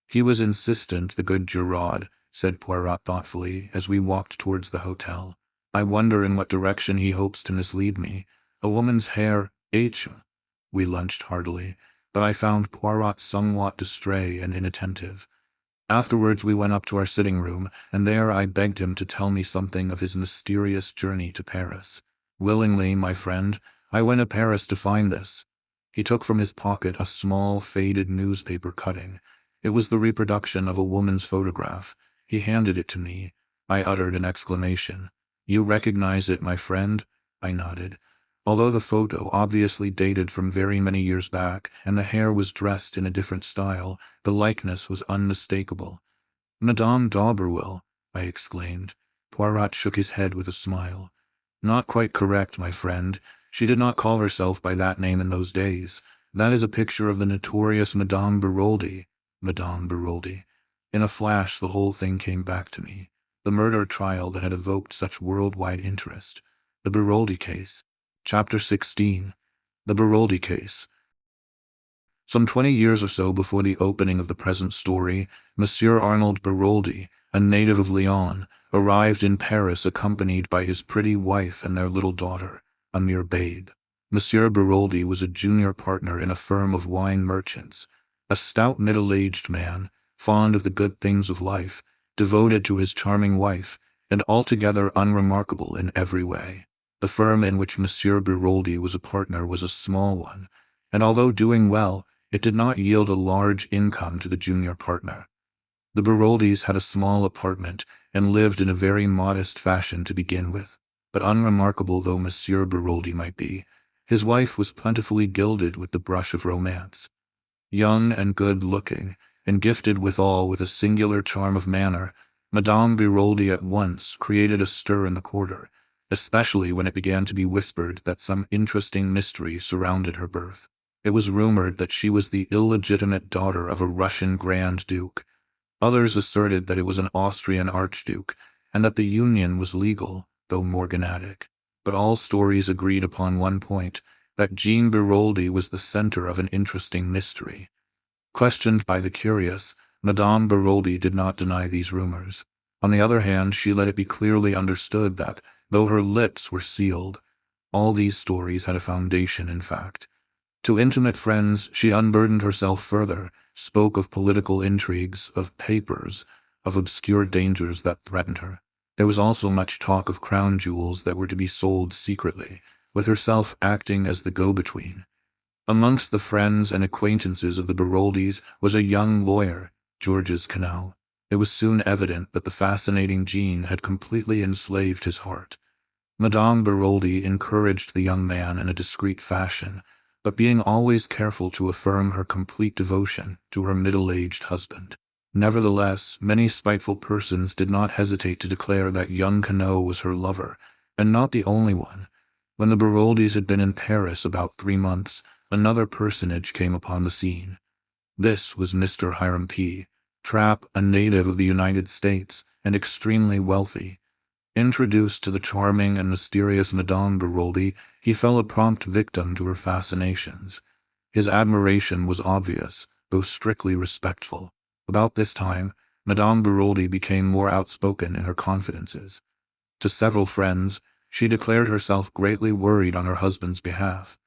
"He was insistent, the good Giraud," said Poirot thoughtfully, as we walked towards the hotel. "I wonder in what direction he hopes to mislead me. A woman's hair, H." We lunched heartily, but I found Poirot somewhat distrait and inattentive. Afterwards we went up to our sitting room, and there I begged him to tell me something of his mysterious journey to Paris. "Willingly, my friend. I went to Paris to find this." He took from his pocket a small, faded newspaper cutting. It was the reproduction of a woman's photograph. He handed it to me. I uttered an exclamation. "You recognize it, my friend?" I nodded. Although the photo obviously dated from very many years back, and the hair was dressed in a different style, the likeness was unmistakable. "Madame Daubreuil," I exclaimed. Poirot shook his head with a smile. "Not quite correct, my friend. She did not call herself by that name in those days. That is a picture of the notorious Madame Beroldy." Madame Beroldy. In a flash the whole thing came back to me. The murder trial that had evoked such worldwide interest. The Beroldy Case. Chapter 16. The Beroldy Case. Some 20 years or so before the opening of the present story, Monsieur Arnold Beroldy, a native of Lyon, arrived in Paris accompanied by his pretty wife and their little daughter, a mere babe. Monsieur Beroldy was a junior partner in a firm of wine merchants, a stout middle-aged man, fond of the good things of life, devoted to his charming wife, and altogether unremarkable in every way. The firm in which Monsieur Beroldy was a partner was a small one, and although doing well, it did not yield a large income to the junior partner. The Beroldys had a small apartment and lived in a very modest fashion to begin with, but unremarkable though Monsieur Beroldy might be, his wife was plentifully gilded with the brush of romance. Young and good-looking, and gifted withal with a singular charm of manner, Madame Beroldy at once created a stir in the quarter, especially when it began to be whispered that some interesting mystery surrounded her birth. It was rumored that she was the illegitimate daughter of a Russian Grand Duke. Others asserted that it was an Austrian Archduke, and that the union was legal, though morganatic. But all stories agreed upon one point, that Jean Beroldy was the center of an interesting mystery. Questioned by the curious, Madame Beroldy did not deny these rumors. On the other hand, she let it be clearly understood that, though her lips were sealed, all these stories had a foundation in fact. To intimate friends, she unburdened herself further, spoke of political intrigues, of papers, of obscure dangers that threatened her. There was also much talk of crown jewels that were to be sold secretly, with herself acting as the go-between. Amongst the friends and acquaintances of the Beroldys was a young lawyer, Georges Canal. It was soon evident that the fascinating Jean had completely enslaved his heart. Madame Beroldy encouraged the young man in a discreet fashion, but being always careful to affirm her complete devotion to her middle-aged husband. Nevertheless, many spiteful persons did not hesitate to declare that young Canot was her lover, and not the only one. When the Beroldys had been in Paris about 3 months, another personage came upon the scene. This was Mr. Hiram P. Trapp, a native of the United States, and extremely wealthy. Introduced to the charming and mysterious Madame Beroldy, he fell a prompt victim to her fascinations. His admiration was obvious, though strictly respectful. About this time, Madame Beroldy became more outspoken in her confidences. To several friends, she declared herself greatly worried on her husband's behalf.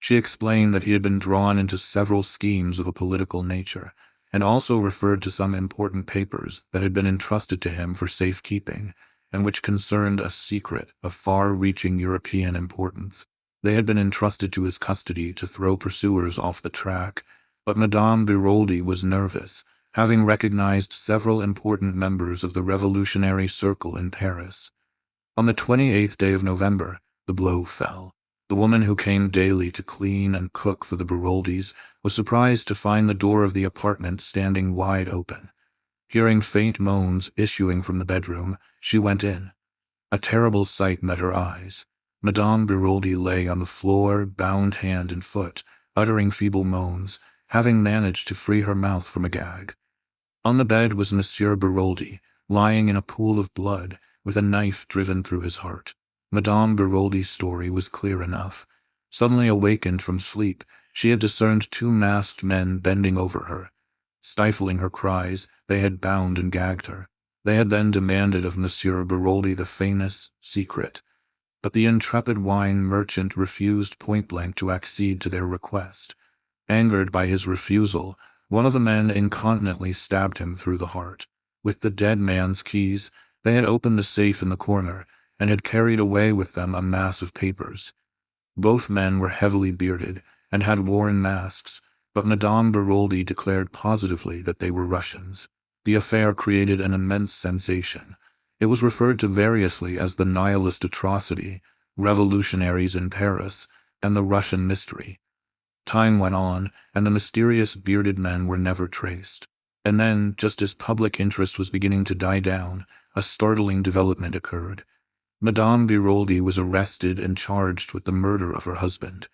She explained that he had been drawn into several schemes of a political nature, and also referred to some important papers that had been entrusted to him for safekeeping, and which concerned a secret of far-reaching European importance. They had been entrusted to his custody to throw pursuers off the track, but Madame Beroldy was nervous, having recognized several important members of the revolutionary circle in Paris. On the 28th day of November, the blow fell. The woman who came daily to clean and cook for the Beroldys was surprised to find the door of the apartment standing wide open. Hearing faint moans issuing from the bedroom, she went in. A terrible sight met her eyes. Madame Beroldy lay on the floor, bound hand and foot, uttering feeble moans, having managed to free her mouth from a gag. On the bed was Monsieur Beroldy, lying in a pool of blood, with a knife driven through his heart. Madame Beroldy's story was clear enough. Suddenly awakened from sleep, she had discerned two masked men bending over her. Stifling her cries, they had bound and gagged her. They had then demanded of Monsieur Beroldy the famous secret. But the intrepid wine merchant refused point-blank to accede to their request. Angered by his refusal, one of the men incontinently stabbed him through the heart. With the dead man's keys, they had opened the safe in the corner, and had carried away with them a mass of papers. Both men were heavily bearded, and had worn masks, but Madame Beroldy declared positively that they were Russians. The affair created an immense sensation. It was referred to variously as the Nihilist atrocity, revolutionaries in Paris, and the Russian mystery. Time went on, and the mysterious bearded men were never traced. And then, just as public interest was beginning to die down, a startling development occurred. Madame Beroldy was arrested and charged with the murder of her husband.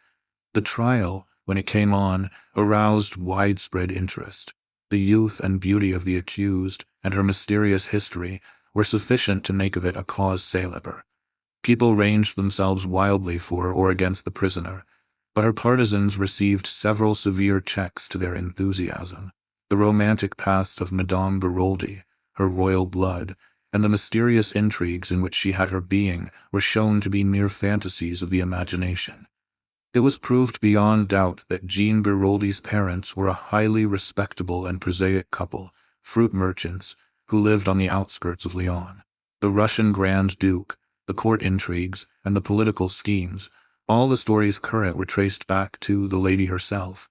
The trial, when it came on, aroused widespread interest. The youth and beauty of the accused, and her mysterious history, were sufficient to make of it a cause célèbre. People ranged themselves wildly for or against the prisoner, but her partisans received several severe checks to their enthusiasm. The romantic past of Madame Beroldy, her royal blood, and the mysterious intrigues in which she had her being were shown to be mere fantasies of the imagination. It was proved beyond doubt that Jean Beroldy's parents were a highly respectable and prosaic couple, fruit merchants, who lived on the outskirts of Lyon. The Russian Grand Duke, the court intrigues, and the political schemes, all the stories current were traced back to the lady herself.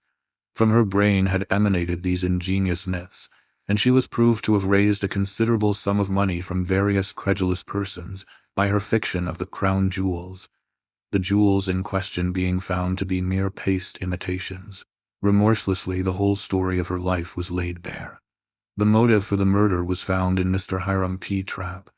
From her brain had emanated these ingenious myths, and she was proved to have raised a considerable sum of money from various credulous persons by her fiction of the crown jewels, the jewels in question being found to be mere paste imitations. Remorselessly, the whole story of her life was laid bare. The motive for the murder was found in Mr. Hiram P. Trapp.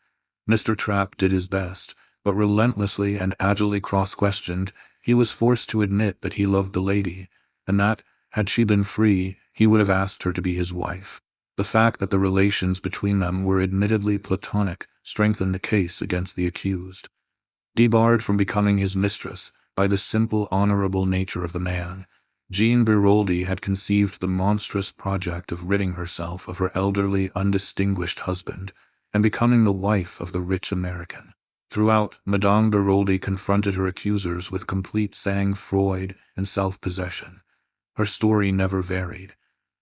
Mr. Trapp did his best, but relentlessly and agilely cross-questioned, he was forced to admit that he loved the lady, and that, had she been free, he would have asked her to be his wife. The fact that the relations between them were admittedly platonic strengthened the case against the accused. Debarred from becoming his mistress by the simple, honorable nature of the man, Jean Beroldy had conceived the monstrous project of ridding herself of her elderly, undistinguished husband and becoming the wife of the rich American. Throughout, Madame Beroldy confronted her accusers with complete sang-froid and self-possession. Her story never varied.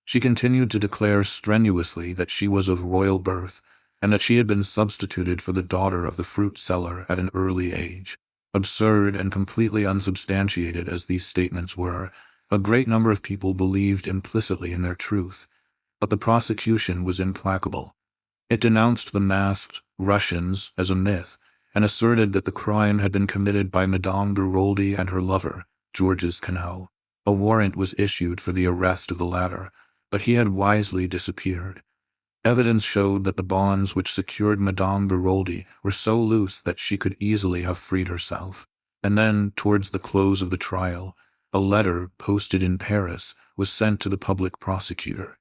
She continued to declare strenuously that she was of royal birth, and that she had been substituted for the daughter of the fruit seller at an early age. Absurd and completely unsubstantiated as these statements were, a great number of people believed implicitly in their truth, but the prosecution was implacable. It denounced the masked Russians as a myth, and asserted that the crime had been committed by Madame Beroldy and her lover, Georges Canal. A warrant was issued for the arrest of the latter, but he had wisely disappeared. Evidence showed that the bonds which secured Madame Beroldy were so loose that she could easily have freed herself. And then, towards the close of the trial, a letter, posted in Paris, was sent to the public prosecutor.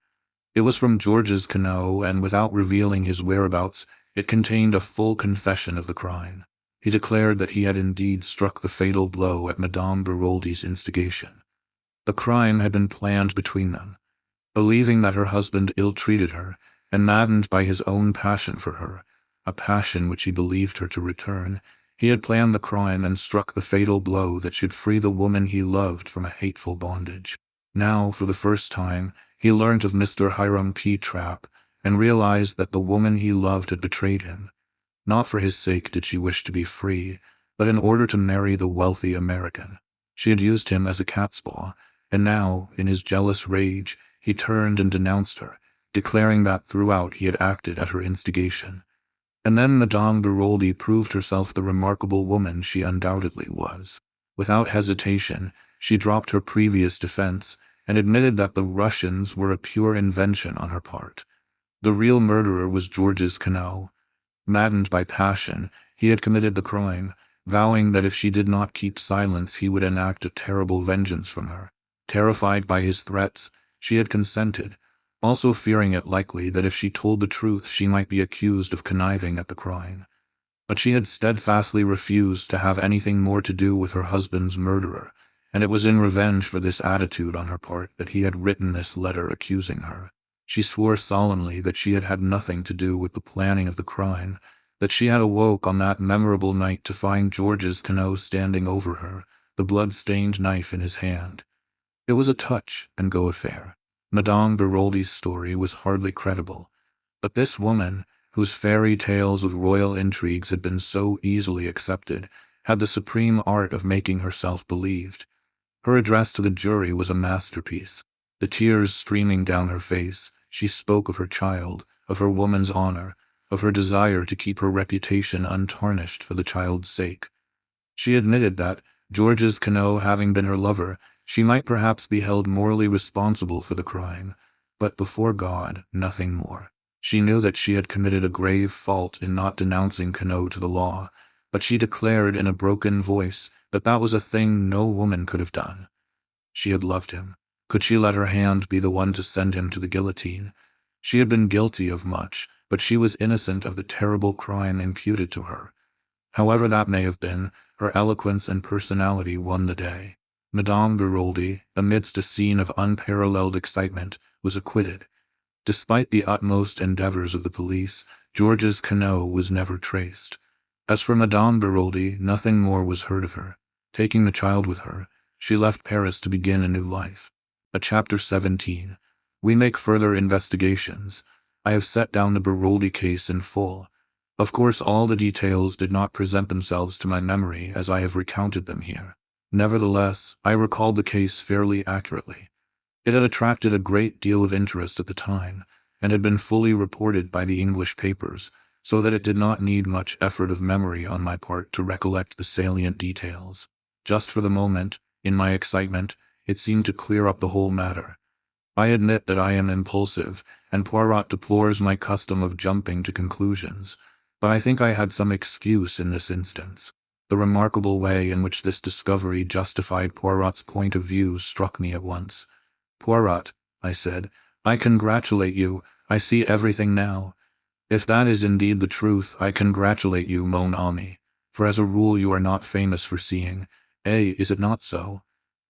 It was from Georges Canal, and without revealing his whereabouts, it contained a full confession of the crime. He declared that he had indeed struck the fatal blow at Madame Beroldy's instigation. The crime had been planned between them. Believing that her husband ill-treated her, and maddened by his own passion for her, a passion which he believed her to return, he had planned the crime and struck the fatal blow that should free the woman he loved from a hateful bondage. Now, for the first time, he learnt of Mr. Hiram P. Trapp, and realized that the woman he loved had betrayed him. Not for his sake did she wish to be free, but in order to marry the wealthy American. She had used him as a catspaw, and now, in his jealous rage, he turned and denounced her, declaring that throughout he had acted at her instigation. And then Madame Beroldy proved herself the remarkable woman she undoubtedly was. Without hesitation, she dropped her previous defense and admitted that the Russians were a pure invention on her part. The real murderer was Georges Queneau. Maddened by passion, he had committed the crime, vowing that if she did not keep silence he would enact a terrible vengeance from her. Terrified by his threats, she had consented, also fearing it likely that if she told the truth she might be accused of conniving at the crime. But she had steadfastly refused to have anything more to do with her husband's murderer, and it was in revenge for this attitude on her part that he had written this letter accusing her. She swore solemnly that she had had nothing to do with the planning of the crime, that she had awoke on that memorable night to find Georges Queneau standing over her, the blood-stained knife in his hand. It was a touch-and-go affair. Madame Beroldy's story was hardly credible, but this woman, whose fairy tales of royal intrigues had been so easily accepted, had the supreme art of making herself believed. Her address to the jury was a masterpiece. The tears streaming down her face, she spoke of her child, of her woman's honor, of her desire to keep her reputation untarnished for the child's sake. She admitted that, Georges Queneau having been her lover, she might perhaps be held morally responsible for the crime, but before God, nothing more. She knew that she had committed a grave fault in not denouncing Queneau to the law, but she declared in a broken voice that that was a thing no woman could have done. She had loved him. Could she let her hand be the one to send him to the guillotine? She had been guilty of much, but she was innocent of the terrible crime imputed to her. However that may have been, her eloquence and personality won the day. Madame Beroldy, amidst a scene of unparalleled excitement, was acquitted. Despite the utmost endeavors of the police, Georges Queneau was never traced. As for Madame Beroldy, nothing more was heard of her. Taking the child with her, she left Paris to begin a new life. Chapter 17. We make further investigations. I have set down the Beroldy case in full. Of course, all the details did not present themselves to my memory as I have recounted them here. Nevertheless, I recalled the case fairly accurately. It had attracted a great deal of interest at the time, and had been fully reported by the English papers, so that it did not need much effort of memory on my part to recollect the salient details. Just for the moment, in my excitement, it seemed to clear up the whole matter. I admit that I am impulsive, and Poirot deplores my custom of jumping to conclusions, but I think I had some excuse in this instance. The remarkable way in which this discovery justified Poirot's point of view struck me at once. "Poirot," I said, "I congratulate you. I see everything now. If that is indeed the truth, I congratulate you, mon ami, for as a rule you are not famous for seeing. Is it not so?"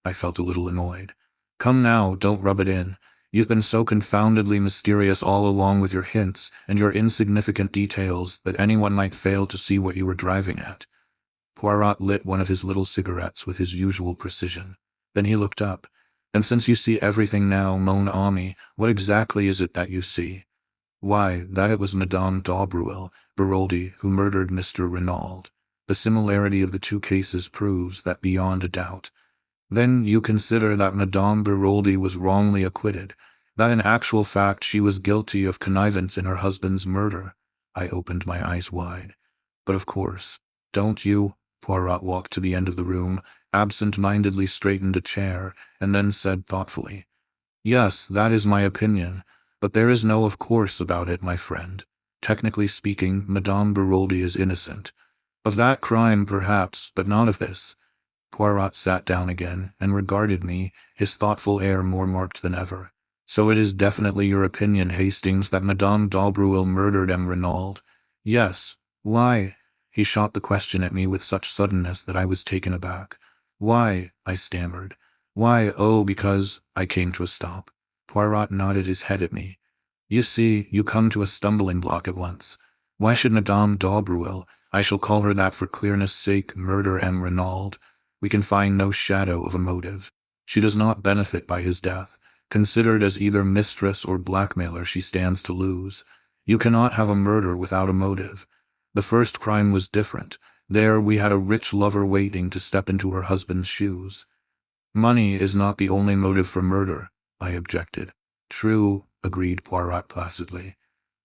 I felt a little annoyed. "Come now, don't rub it in. You've been so confoundedly mysterious all along with your hints and your insignificant details that anyone might fail to see what you were driving at." Poirot lit one of his little cigarettes with his usual precision. Then he looked up. "And since you see everything now, mon ami, what exactly is it that you see?" "Why, that it was Madame Daubreuil, Beroldy, who murdered Mr. Renauld. The similarity of the two cases proves that beyond a doubt." "Then you consider that Madame Beroldy was wrongly acquitted, that in actual fact she was guilty of connivance in her husband's murder?" I opened my eyes wide. "But of course, don't you?" Poirot walked to the end of the room, absent-mindedly straightened a chair, and then said thoughtfully, "Yes, that is my opinion, but there is no of course about it, my friend. Technically speaking, Madame Beroldy is innocent. Of that crime, perhaps, but not of this." Poirot sat down again and regarded me, his thoughtful air more marked than ever. "So it is definitely your opinion, Hastings, that Madame Daubreuil murdered M. Renauld?" "Yes." "Why?" He shot the question at me with such suddenness that I was taken aback. "Why?" I stammered. "Why, oh, because—" I came to a stop. Poirot nodded his head at me. "You see, you come to a stumbling block at once. Why should Madame Daubreuil, I shall call her that for clearness' sake, murder M. Renauld? We can find no shadow of a motive. She does not benefit by his death. Considered as either mistress or blackmailer, she stands to lose. You cannot have a murder without a motive. The first crime was different. There we had a rich lover waiting to step into her husband's shoes." "Money is not the only motive for murder," I objected. "True," agreed Poirot placidly.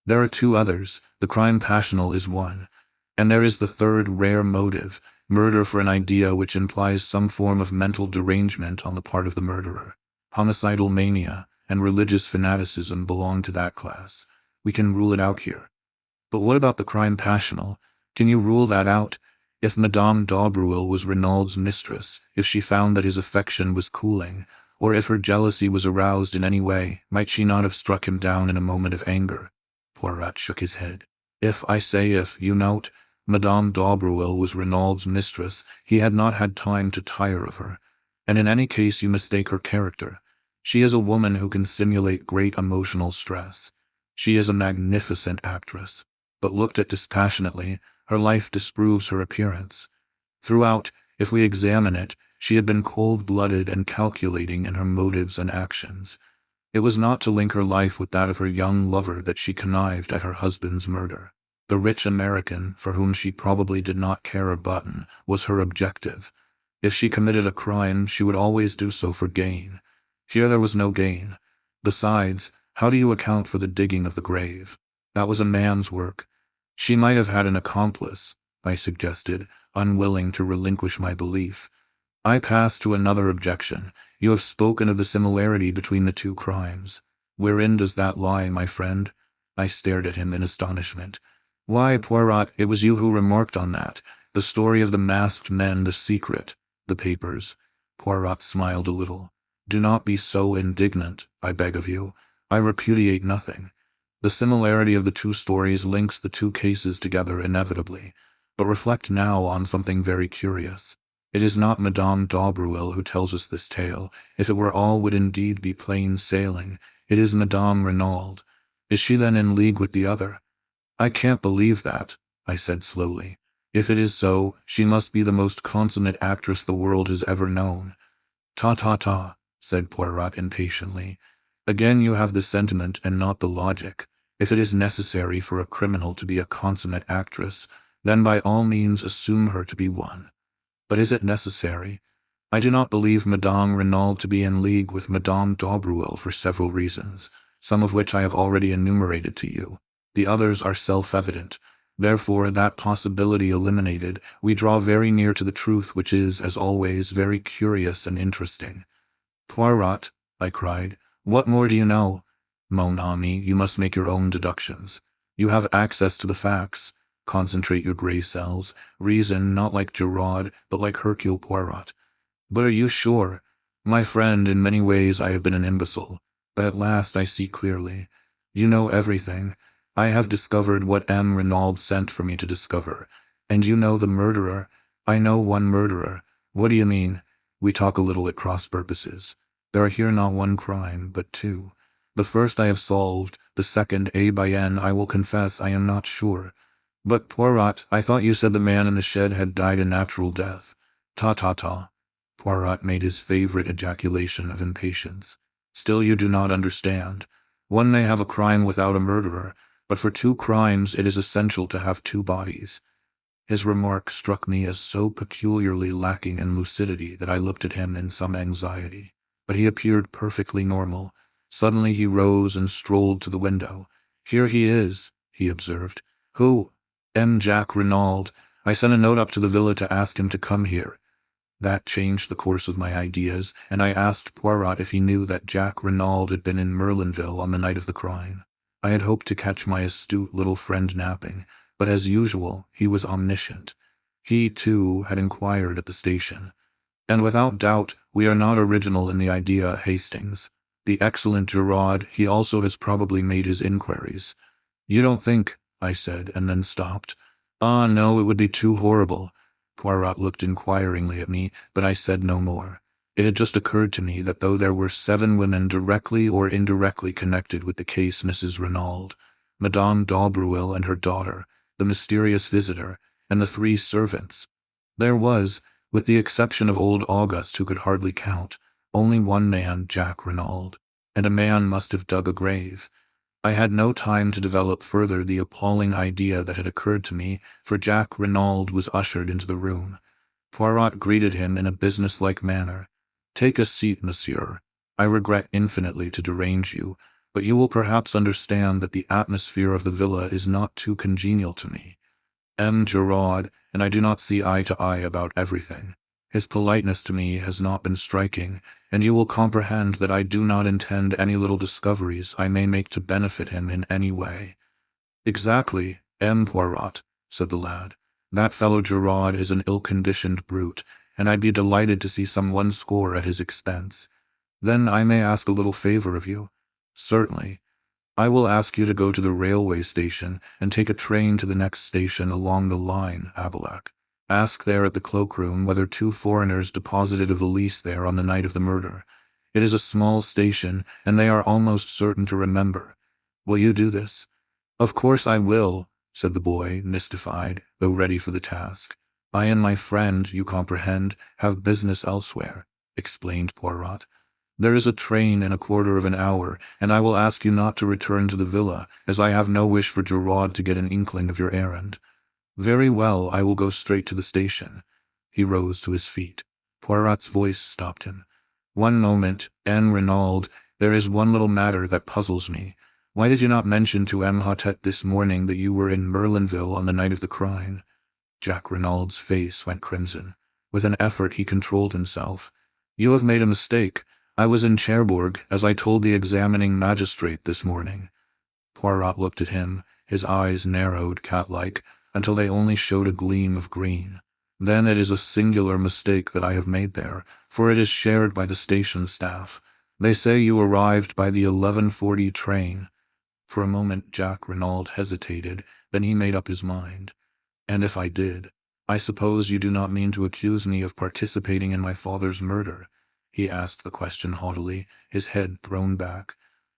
"There are two others. The crime passional is one. And there is the third rare motive, Murder for an idea which implies some form of mental derangement on the part of the murderer. Homicidal mania and religious fanaticism belong to that class. We can rule it out here. But what about the crime passional? Can you rule that out? If Madame Daubreuil was Renaud's mistress, if she found that his affection was cooling, or if her jealousy was aroused in any way, might she not have struck him down in a moment of anger? Poirot shook his head. If, I say if, you note, Madame Daubreuil was Renaud's mistress, he had not had time to tire of her. And in any case you mistake her character. She is a woman who can simulate great emotional stress. She is a magnificent actress. But looked at dispassionately, her life disproves her appearance. Throughout, if we examine it, she had been cold-blooded and calculating in her motives and actions. It was not to link her life with that of her young lover that she connived at her husband's murder. The rich American, for whom she probably did not care a button, was her objective. If she committed a crime, she would always do so for gain. Here there was no gain. Besides, how do you account for the digging of the grave? That was a man's work. She might have had an accomplice, I suggested, unwilling to relinquish my belief. I pass to another objection. You have spoken of the similarity between the two crimes. Wherein does that lie, my friend? I stared at him in astonishment. Why, Poirot, it was you who remarked on that. The story of the masked men, the secret, the papers. Poirot smiled a little. Do not be so indignant, I beg of you. I repudiate nothing. The similarity of the two stories links the two cases together inevitably. But reflect now on something very curious. It is not Madame Daubreuil who tells us this tale. If it were, all would indeed be plain sailing. It is Madame Renauld. Is she then in league with the other? I can't believe that, I said slowly. If it is so, she must be the most consummate actress the world has ever known. Ta, said Poirot impatiently. Again you have the sentiment and not the logic. If it is necessary for a criminal to be a consummate actress, then by all means assume her to be one. But is it necessary? I do not believe Madame Renauld to be in league with Madame Daubreuil for several reasons, some of which I have already enumerated to you. The others are self-evident. Therefore, that possibility eliminated, we draw very near to the truth, which is, as always, very curious and interesting. Poirot, I cried, what more do you know? Mon ami, you must make your own deductions. You have access to the facts. Concentrate your gray cells. Reason not like Giraud, but like Hercule Poirot. But are you sure? My friend, in many ways I have been an imbecile, but at last I see clearly. You know everything. I have discovered what M. Renauld sent for me to discover. And you know the murderer. I know one murderer. What do you mean? We talk a little at cross purposes. There are here not one crime, but two. The first I have solved, the second, I will confess I am not sure. But Poirot, I thought you said the man in the shed had died a natural death. Ta. Poirot made his favorite ejaculation of impatience. Still you do not understand. One may have a crime without a murderer, but for two crimes it is essential to have two bodies. His remark struck me as so peculiarly lacking in lucidity that I looked at him in some anxiety. But he appeared perfectly normal. Suddenly he rose and strolled to the window. Here he is, he observed. Who? M. Jack Renauld. I sent a note up to the villa to ask him to come here. That changed the course of my ideas, and I asked Poirot if he knew that Jack Renauld had been in Merlinville on the night of the crime. I had hoped to catch my astute little friend napping, but as usual, he was omniscient. He, too, had inquired at the station. And without doubt, we are not original in the idea, Hastings. The excellent Giraud, he also has probably made his inquiries. You don't think, I said, and then stopped. Ah, no, it would be too horrible. Poirot looked inquiringly at me, but I said no more. It had just occurred to me that though there were 7 women directly or indirectly connected with the case, Mrs. Renauld, Madame Daubreuil and her daughter, the mysterious visitor, and the 3 servants, there was, with the exception of old Auguste who could hardly count, only one man, Jack Renauld, and a man must have dug a grave. I had no time to develop further the appalling idea that had occurred to me, for Jack Renauld was ushered into the room. Poirot greeted him in a businesslike manner. Take a seat, monsieur. I regret infinitely to derange you, but you will perhaps understand that the atmosphere of the villa is not too congenial to me. M. Giraud and I do not see eye to eye about everything. His politeness to me has not been striking, and you will comprehend that I do not intend any little discoveries I may make to benefit him in any way." "Exactly, M. Poirot," said the lad. "That fellow Giraud is an ill-conditioned brute, and I'd be delighted to see someone score at his expense. Then I may ask a little favor of you?" "Certainly. I will ask you to go to the railway station and take a train to the next station along the line, Abilac. Ask there at the cloakroom whether 2 foreigners deposited a valise there on the night of the murder. It is a small station, and they are almost certain to remember. Will you do this?" "Of course I will," said the boy, mystified, though ready for the task. "I and my friend, you comprehend, have business elsewhere," explained Poirot. "There is a train in a quarter of an hour, and I will ask you not to return to the villa, as I have no wish for Giraud to get an inkling of your errand." "Very well, I will go straight to the station." He rose to his feet. Poirot's voice stopped him. "One moment, N. Renauld, there is one little matter that puzzles me. Why did you not mention to M. Hautet this morning that you were in Merlinville on the night of the crime?" Jack Renauld's face went crimson. With an effort he controlled himself. "You have made a mistake. I was in Cherbourg, as I told the examining magistrate this morning." Poirot looked at him, his eyes narrowed, cat-like, until they only showed a gleam of green. "Then it is a singular mistake that I have made there, for it is shared by the station staff. They say you arrived by the 11:40 train." For a moment Jack Renauld hesitated, then he made up his mind. "And if I did, I suppose you do not mean to accuse me of participating in my father's murder?" He asked the question haughtily, his head thrown back.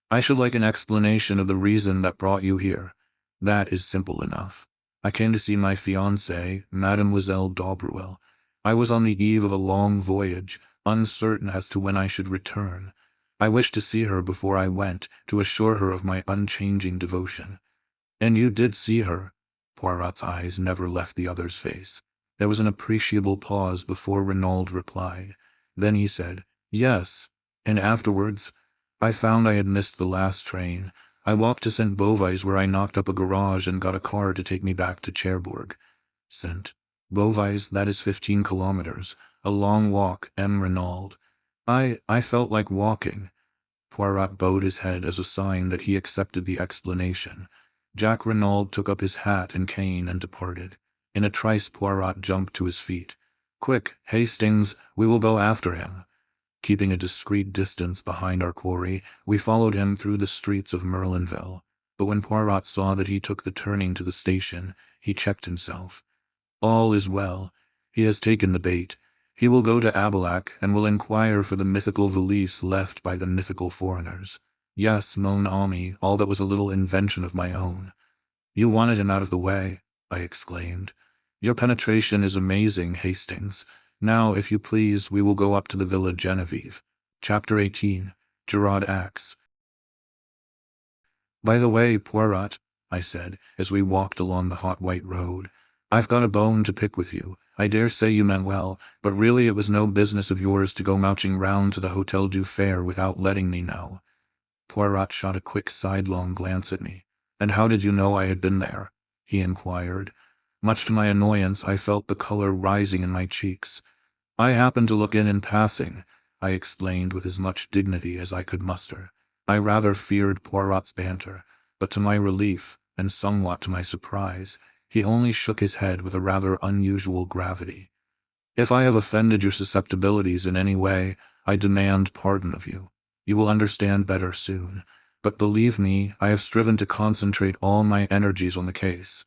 "I should like an explanation of the reason that brought you here." "That is simple enough. I came to see my fiancée, Mademoiselle Daubreuil. I was on the eve of a long voyage, uncertain as to when I should return. I wished to see her before I went, to assure her of my unchanging devotion." "And you did see her?" Poirot's eyes never left the other's face. There was an appreciable pause before Renauld replied. Then he said, "Yes. And afterwards? I found I had missed the last train. I walked to St. Beauvais, where I knocked up a garage and got a car to take me back to Cherbourg." "St. Beauvais, that is 15 kilometers. A long walk, M. Renauld." I felt like walking." Poirot bowed his head as a sign that he accepted the explanation. Jack Renauld took up his hat and cane and departed. In a trice Poirot jumped to his feet. "Quick, Hastings, we will go after him." Keeping a discreet distance behind our quarry, we followed him through the streets of Merlinville. But when Poirot saw that he took the turning to the station, he checked himself. "All is well. He has taken the bait. He will go to Abilac and will inquire for the mythical valise left by the mythical foreigners. Yes, mon ami, all that was a little invention of my own." "You wanted him out of the way," I exclaimed. "Your penetration is amazing, Hastings. Now, if you please, we will go up to the Villa Geneviève." Chapter 18. Giraud Acts. "By the way, Poirot," I said, as we walked along the hot white road, "I've got a bone to pick with you. I dare say you meant well, but really it was no business of yours to go mouching round to the Hotel du Fer without letting me know." Poirot shot a quick sidelong glance at me. "And how did you know I had been there?" he inquired. Much to my annoyance, I felt the color rising in my cheeks. "I happened to look in passing," I explained with as much dignity as I could muster. I rather feared Poirot's banter, but to my relief, and somewhat to my surprise, he only shook his head with a rather unusual gravity. "If I have offended your susceptibilities in any way, I demand pardon of you. You will understand better soon. But believe me, I have striven to concentrate all my energies on the case."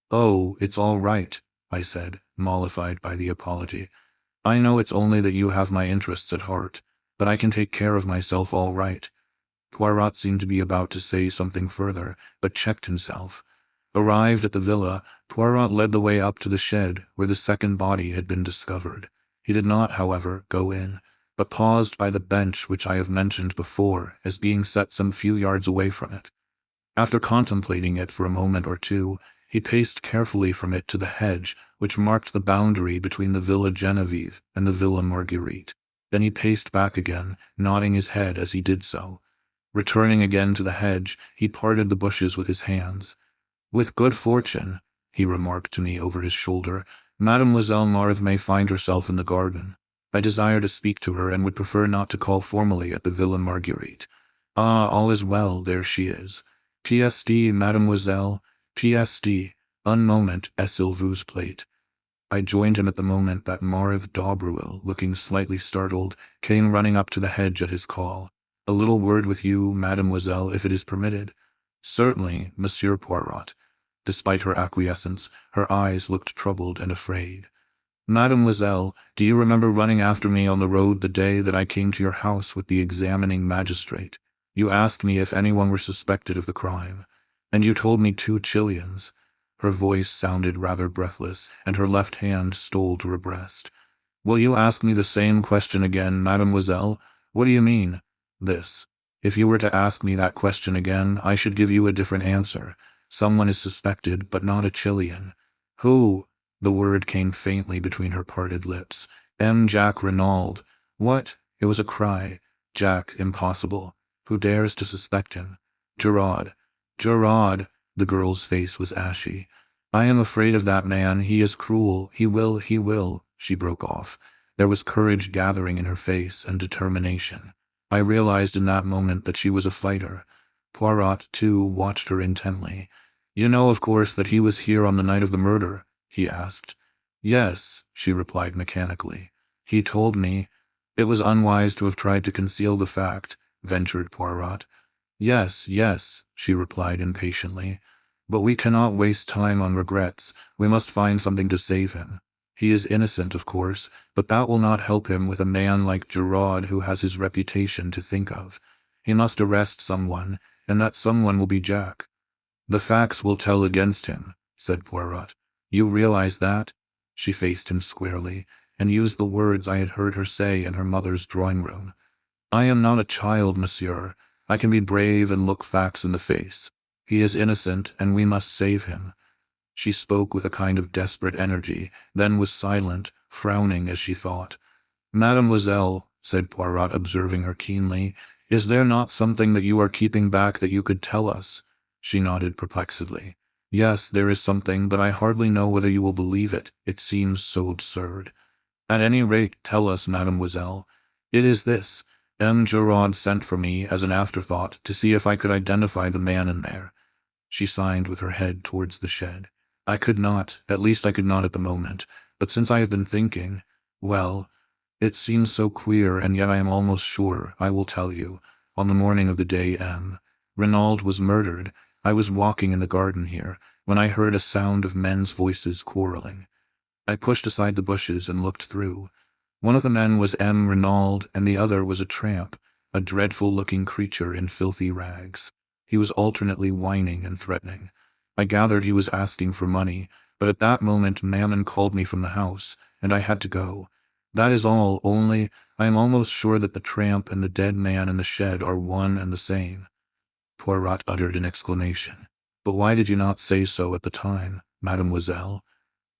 "Oh, it's all right," I said, mollified by the apology. "I know it's only that you have my interests at heart, but I can take care of myself all right." Poirot seemed to be about to say something further, but checked himself. Arrived at the villa, Poirot led the way up to the shed where the second body had been discovered. He did not, however, go in, but paused by the bench which I have mentioned before as being set some few yards away from it. After contemplating it for a moment or two, he paced carefully from it to the hedge which marked the boundary between the Villa Geneviève and the Villa Marguerite. Then he paced back again, nodding his head as he did so. Returning again to the hedge, he parted the bushes with his hands. "With good fortune," he remarked to me over his shoulder, Mademoiselle Marthe may find herself in the garden. I desire to speak to her and would prefer not to call formally at the Villa Marguerite. Ah, all is well, there she is. PSD, mademoiselle, PSD, un moment, s'il vous plaît. I joined him at the moment that Marthe Daubreuil, looking slightly startled, came running up to the hedge at his call. A little word with you, mademoiselle, if it is permitted. Certainly, Monsieur Poirot. Despite her acquiescence, her eyes looked troubled and afraid. Mademoiselle, do you remember running after me on the road the day that I came to your house with the examining magistrate? You asked me if anyone were suspected of the crime, and you told me 2 Chileans. Her voice sounded rather breathless, and her left hand stole to her breast. Will you ask me the same question again, mademoiselle? What do you mean? This. If you were to ask me that question again, I should give you a different answer. Someone is suspected, but not a Chilean. Who? The word came faintly between her parted lips. Jack Renauld. What? It was a cry. Jack, impossible. Who dares to suspect him? Giraud. Giraud. The girl's face was ashy. I am afraid of that man. He is cruel. He will. She broke off. There was courage gathering in her face and determination. I realized in that moment that she was a fighter. Poirot, too, watched her intently. You know, of course, that he was here on the night of the murder? He asked. Yes, she replied mechanically. He told me. It was unwise to have tried to conceal the fact, ventured Poirot. Yes, she replied impatiently. But we cannot waste time on regrets. We must find something to save him. He is innocent, of course, but that will not help him with a man like Giraud who has his reputation to think of. He must arrest someone, and that someone will be Jack. The facts will tell against him, said Poirot. You realize that? She faced him squarely, and used the words I had heard her say in her mother's drawing room. I am not a child, monsieur. I can be brave and look facts in the face. He is innocent, and we must save him. She spoke with a kind of desperate energy, then was silent, frowning as she thought. Mademoiselle, said Poirot, observing her keenly, is there not something that you are keeping back that you could tell us? She nodded perplexedly. Yes, there is something, but I hardly know whether you will believe it. It seems so absurd. At any rate, tell us, mademoiselle. It is this. Giraud sent for me as an afterthought to see if I could identify the man in there. She signed with her head towards the shed. I could not, at least I could not at the moment, but since I have been thinking, well, it seems so queer, and yet I am almost sure, I will tell you. On the morning of the day Renauld was murdered, I was walking in the garden here, when I heard a sound of men's voices quarreling. I pushed aside the bushes and looked through. One of the men was Renauld, and the other was a tramp, a dreadful-looking creature in filthy rags. He was alternately whining and threatening. I gathered he was asking for money, but at that moment Mammon called me from the house, and I had to go. That is all, only I am almost sure that the tramp and the dead man in the shed are one and the same. Poirot uttered an exclamation. But why did you not say so at the time, mademoiselle?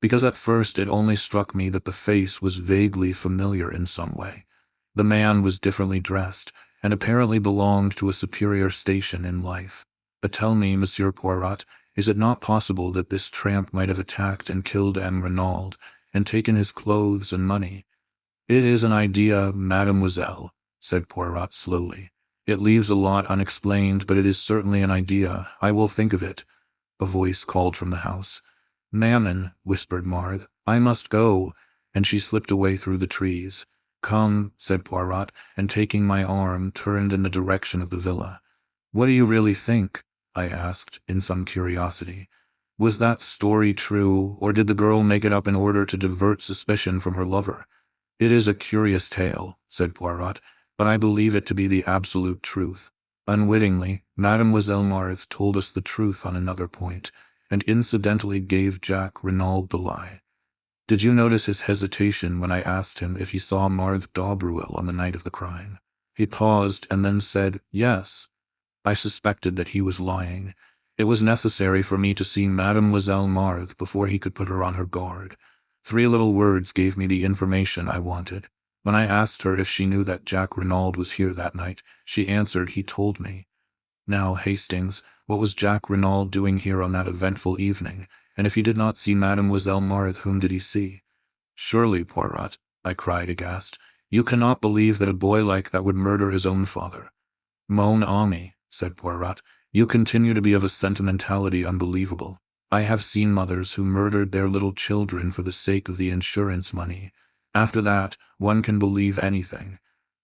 Because at first it only struck me that the face was vaguely familiar in some way. The man was differently dressed, and apparently belonged to a superior station in life. But tell me, Monsieur Poirot, is it not possible that this tramp might have attacked and killed Renauld, and taken his clothes and money? It is an idea, mademoiselle, said Poirot slowly. It leaves a lot unexplained, but it is certainly an idea. I will think of it. A voice called from the house. Mammon, whispered Marthe, I must go, and she slipped away through the trees. Come, said Poirot, and taking my arm, turned in the direction of the villa. What do you really think? I asked, in some curiosity. Was that story true, or did the girl make it up in order to divert suspicion from her lover? It is a curious tale, said Poirot, but I believe it to be the absolute truth. Unwittingly, Mademoiselle Marthe told us the truth on another point, and incidentally gave Jack Renauld the lie. Did you notice his hesitation when I asked him if he saw Marthe Daubreuil on the night of the crime? He paused and then said, yes. I suspected that he was lying. It was necessary for me to see Mademoiselle Marthe before he could put her on her guard. 3 little words gave me the information I wanted. When I asked her if she knew that Jack Renauld was here that night, she answered he told me. Now, Hastings, what was Jack Renauld doing here on that eventful evening, And if he did not see Mademoiselle Marthe, whom did he see? Surely, Poirot, I cried aghast, you cannot believe that a boy like that would murder his own father. Mon ami, said Poirot, you continue to be of a sentimentality unbelievable. I have seen mothers who murdered their little children for the sake of the insurance money. After that, one can believe anything.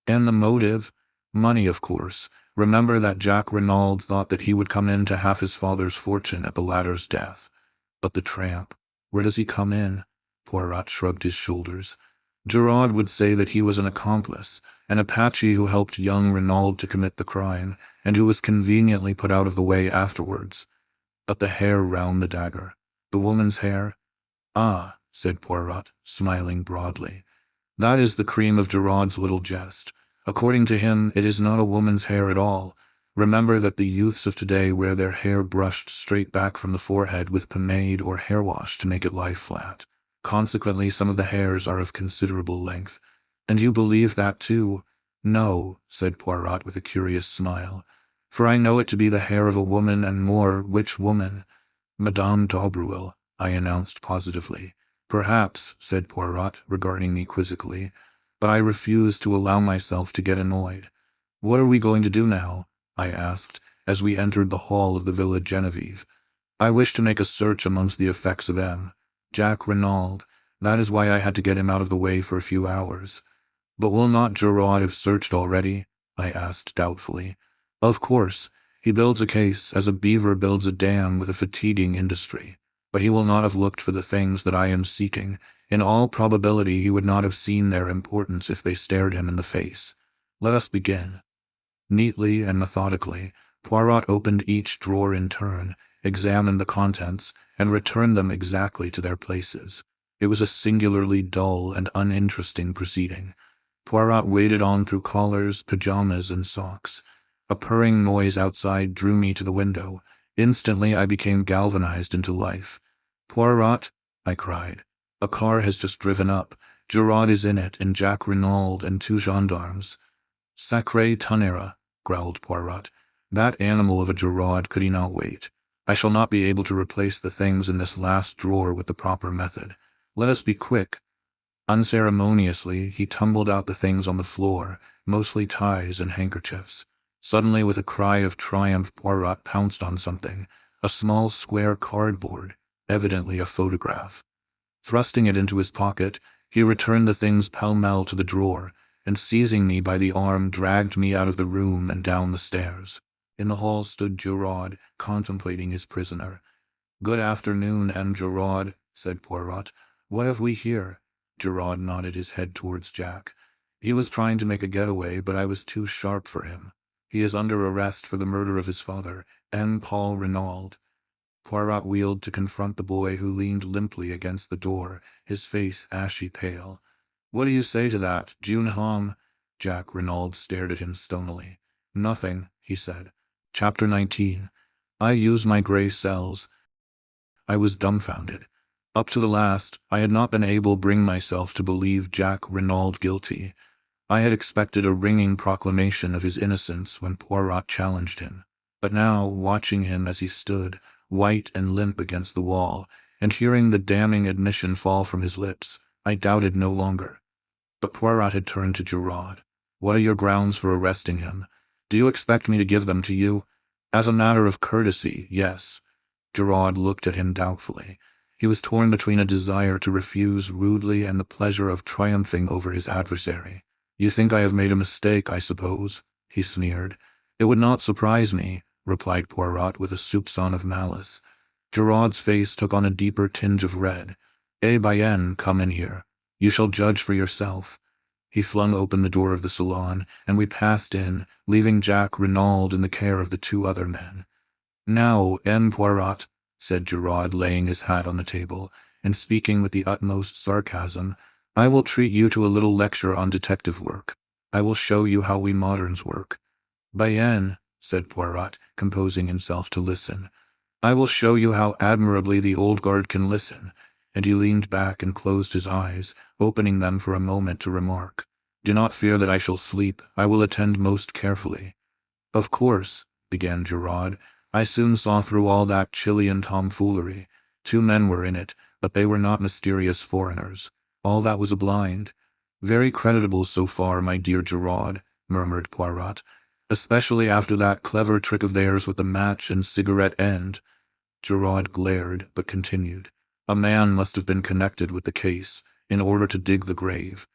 And the motive? Money, of course. Remember that Jacques Renauld thought that he would come in to half his father's fortune at the latter's death. But the tramp, where does he come in? Poirot shrugged his shoulders. Giraud would say that he was an accomplice, an Apache who helped young Renauld to commit the crime, and who was conveniently put out of the way afterwards. But the hair round the dagger, the woman's hair? Ah, said Poirot, smiling broadly. That is the cream of Giraud's little jest. According to him, it is not a woman's hair at all. Remember that the youths of today wear their hair brushed straight back from the forehead with pomade or hair wash to make it lie flat. Consequently, some of the hairs are of considerable length. And you believe that too? No, said Poirot with a curious smile, for I know it to be the hair of a woman, and more, which woman? Madame Daubreuil, I announced positively. Perhaps, said Poirot, regarding me quizzically, but I refused to allow myself to get annoyed. What are we going to do now? I asked, as we entered the hall of the Villa Geneviève. I wish to make a search amongst the effects of Jacques Renauld. That is why I had to get him out of the way for a few hours. But will not Giraud have searched already? I asked doubtfully. Of course, he builds a case as a beaver builds a dam with a fatiguing industry. But he will not have looked for the things that I am seeking. In all probability, he would not have seen their importance if they stared him in the face. Let us begin. Neatly and methodically, Poirot opened each drawer in turn, examined the contents, and returned them exactly to their places. It was a singularly dull and uninteresting proceeding. Poirot waded on through collars, pajamas, and socks. A purring noise outside drew me to the window. Instantly I became galvanized into life. Poirot, I cried. A car has just driven up. Giraud is in it, and Jacques Renauld and 2 gendarmes. Sacré tonnerre, growled Poirot. That animal of a Giraud, could he not wait? I shall not be able to replace the things in this last drawer with the proper method. Let us be quick. Unceremoniously, he tumbled out the things on the floor, mostly ties and handkerchiefs. Suddenly, with a cry of triumph, Poirot pounced on something, a small square cardboard, evidently a photograph. Thrusting it into his pocket, he returned the things pell-mell to the drawer, and seizing me by the arm, dragged me out of the room and down the stairs. In the hall stood Giraud, contemplating his prisoner. Good afternoon, M. Giraud, said Poirot. What have we here? Giraud nodded his head towards Jack. He was trying to make a getaway, but I was too sharp for him. He is under arrest for the murder of his father, M. Paul Renauld. Poirot wheeled to confront the boy who leaned limply against the door, his face ashy pale. What do you say to that, June Hom? Jacques Renauld stared at him stonily. Nothing, he said. Chapter 19. I use my grey cells. I was dumbfounded. Up to the last, I had not been able to bring myself to believe Jacques Renauld guilty. I had expected a ringing proclamation of his innocence when Poirot challenged him. But now, watching him as he stood, white and limp against the wall, and hearing the damning admission fall from his lips, I doubted no longer. But Poirot had turned to Giraud. What are your grounds for arresting him? Do you expect me to give them to you? As a matter of courtesy, yes. Giraud looked at him doubtfully. He was torn between a desire to refuse rudely and the pleasure of triumphing over his adversary. You think I have made a mistake, I suppose, he sneered. It would not surprise me, replied Poirot with a soupçon of malice. Giraud's face took on a deeper tinge of red. Bien, come in here. You shall judge for yourself. He flung open the door of the salon, and we passed in, leaving Jacques Renauld in the care of the 2 other men. Now, M. Poirot, said Giraud, laying his hat on the table, and speaking with the utmost sarcasm, I will treat you to a little lecture on detective work. I will show you how we moderns work. Bien, said Poirot, composing himself to listen. I will show you how admirably the old guard can listen. And he leaned back and closed his eyes, opening them for a moment to remark. Do not fear that I shall sleep. I will attend most carefully. Of course, began Giraud. I soon saw through all that Chilean tomfoolery. 2 men were in it, but they were not mysterious foreigners. All that was a blind. Very creditable so far, my dear Giraud, murmured Poirot, especially after that clever trick of theirs with the match and cigarette end. Giraud glared, but continued. A man must have been connected with the case, in order to dig the grave.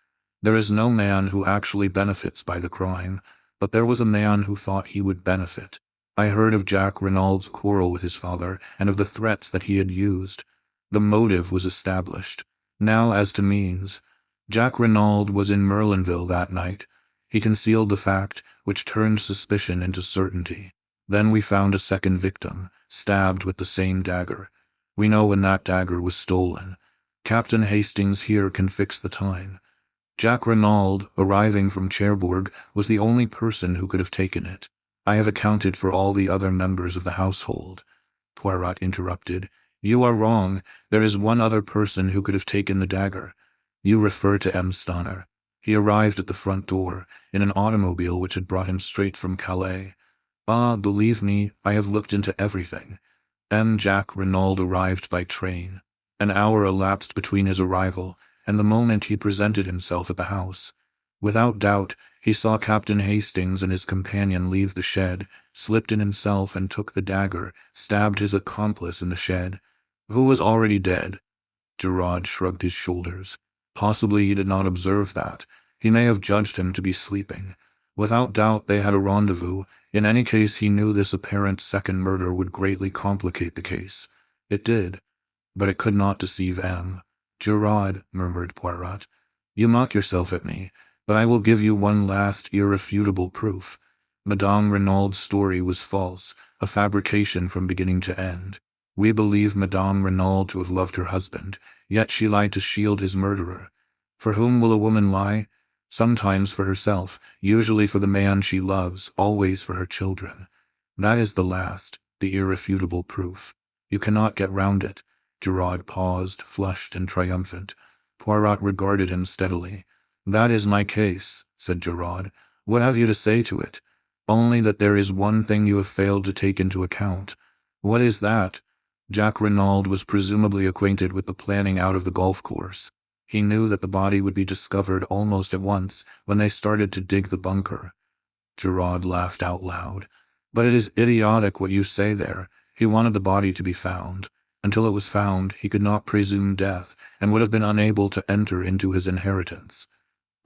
There is no man who actually benefits by the crime, but there was a man who thought he would benefit. I heard of Jack Renaud's quarrel with his father, and of the threats that he had used. The motive was established. Now as to means. Jack Renauld was in Merlinville that night. He concealed the fact, which turned suspicion into certainty. Then we found a second victim, stabbed with the same dagger. We know when that dagger was stolen. Captain Hastings here can fix the time. Jack Renauld, arriving from Cherbourg, was the only person who could have taken it. I have accounted for all the other members of the household. Poirot interrupted. You are wrong. There is one other person who could have taken the dagger. You refer to M. Stonor. He arrived at the front door, in an automobile which had brought him straight from Calais. Ah, believe me, I have looked into everything. Jack Renauld arrived by train. An hour elapsed between his arrival and the moment he presented himself at the house. Without doubt, he saw Captain Hastings and his companion leave the shed, slipped in himself and took the dagger, stabbed his accomplice in the shed, who was already dead. Giraud shrugged his shoulders. Possibly he did not observe that. He may have judged him to be sleeping. Without doubt they had a rendezvous. In any case, he knew this apparent second murder would greatly complicate the case. It did, but it could not deceive M. Giraud, murmured Poirot, you mock yourself at me, but I will give you one last irrefutable proof. Madame Renaud's story was false, a fabrication from beginning to end. We believe Madame Renauld to have loved her husband, yet she lied to shield his murderer. For whom will a woman lie? Sometimes for herself, usually for the man she loves, always for her children. That is the last, the irrefutable proof. You cannot get round it. Giraud paused, flushed and triumphant. Poirot regarded him steadily. That is my case, said Giraud. What have you to say to it? Only that there is one thing you have failed to take into account. What is that? Jack Renauld was presumably acquainted with the planning out of the golf course. He knew that the body would be discovered almost at once when they started to dig the bunker. Giraud laughed out loud. But it is idiotic what you say there. He wanted the body to be found. Until it was found, he could not presume death, and would have been unable to enter into his inheritance.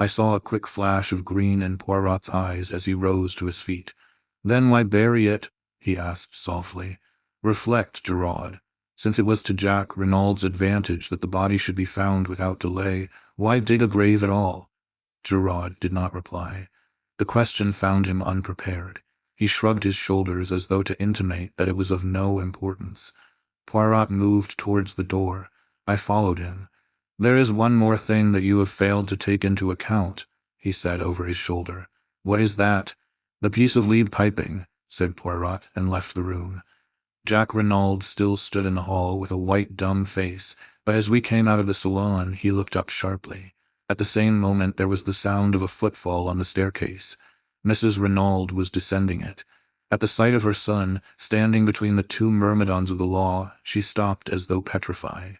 I saw a quick flash of green in Poirot's eyes as he rose to his feet. Then why bury it? He asked softly. Reflect, Giraud. Since it was to Jack Renaud's advantage that the body should be found without delay, why dig a grave at all? Giraud did not reply. The question found him unprepared. He shrugged his shoulders as though to intimate that it was of no importance. Poirot moved towards the door. I followed him. There is one more thing that you have failed to take into account, he said over his shoulder. What is that? The piece of lead piping, said Poirot, and left the room. Jack Renauld still stood in the hall with a white, dumb face, but as we came out of the salon, he looked up sharply. At the same moment there was the sound of a footfall on the staircase. Mrs. Renauld was descending it. At the sight of her son, standing between the 2 myrmidons of the law, she stopped as though petrified.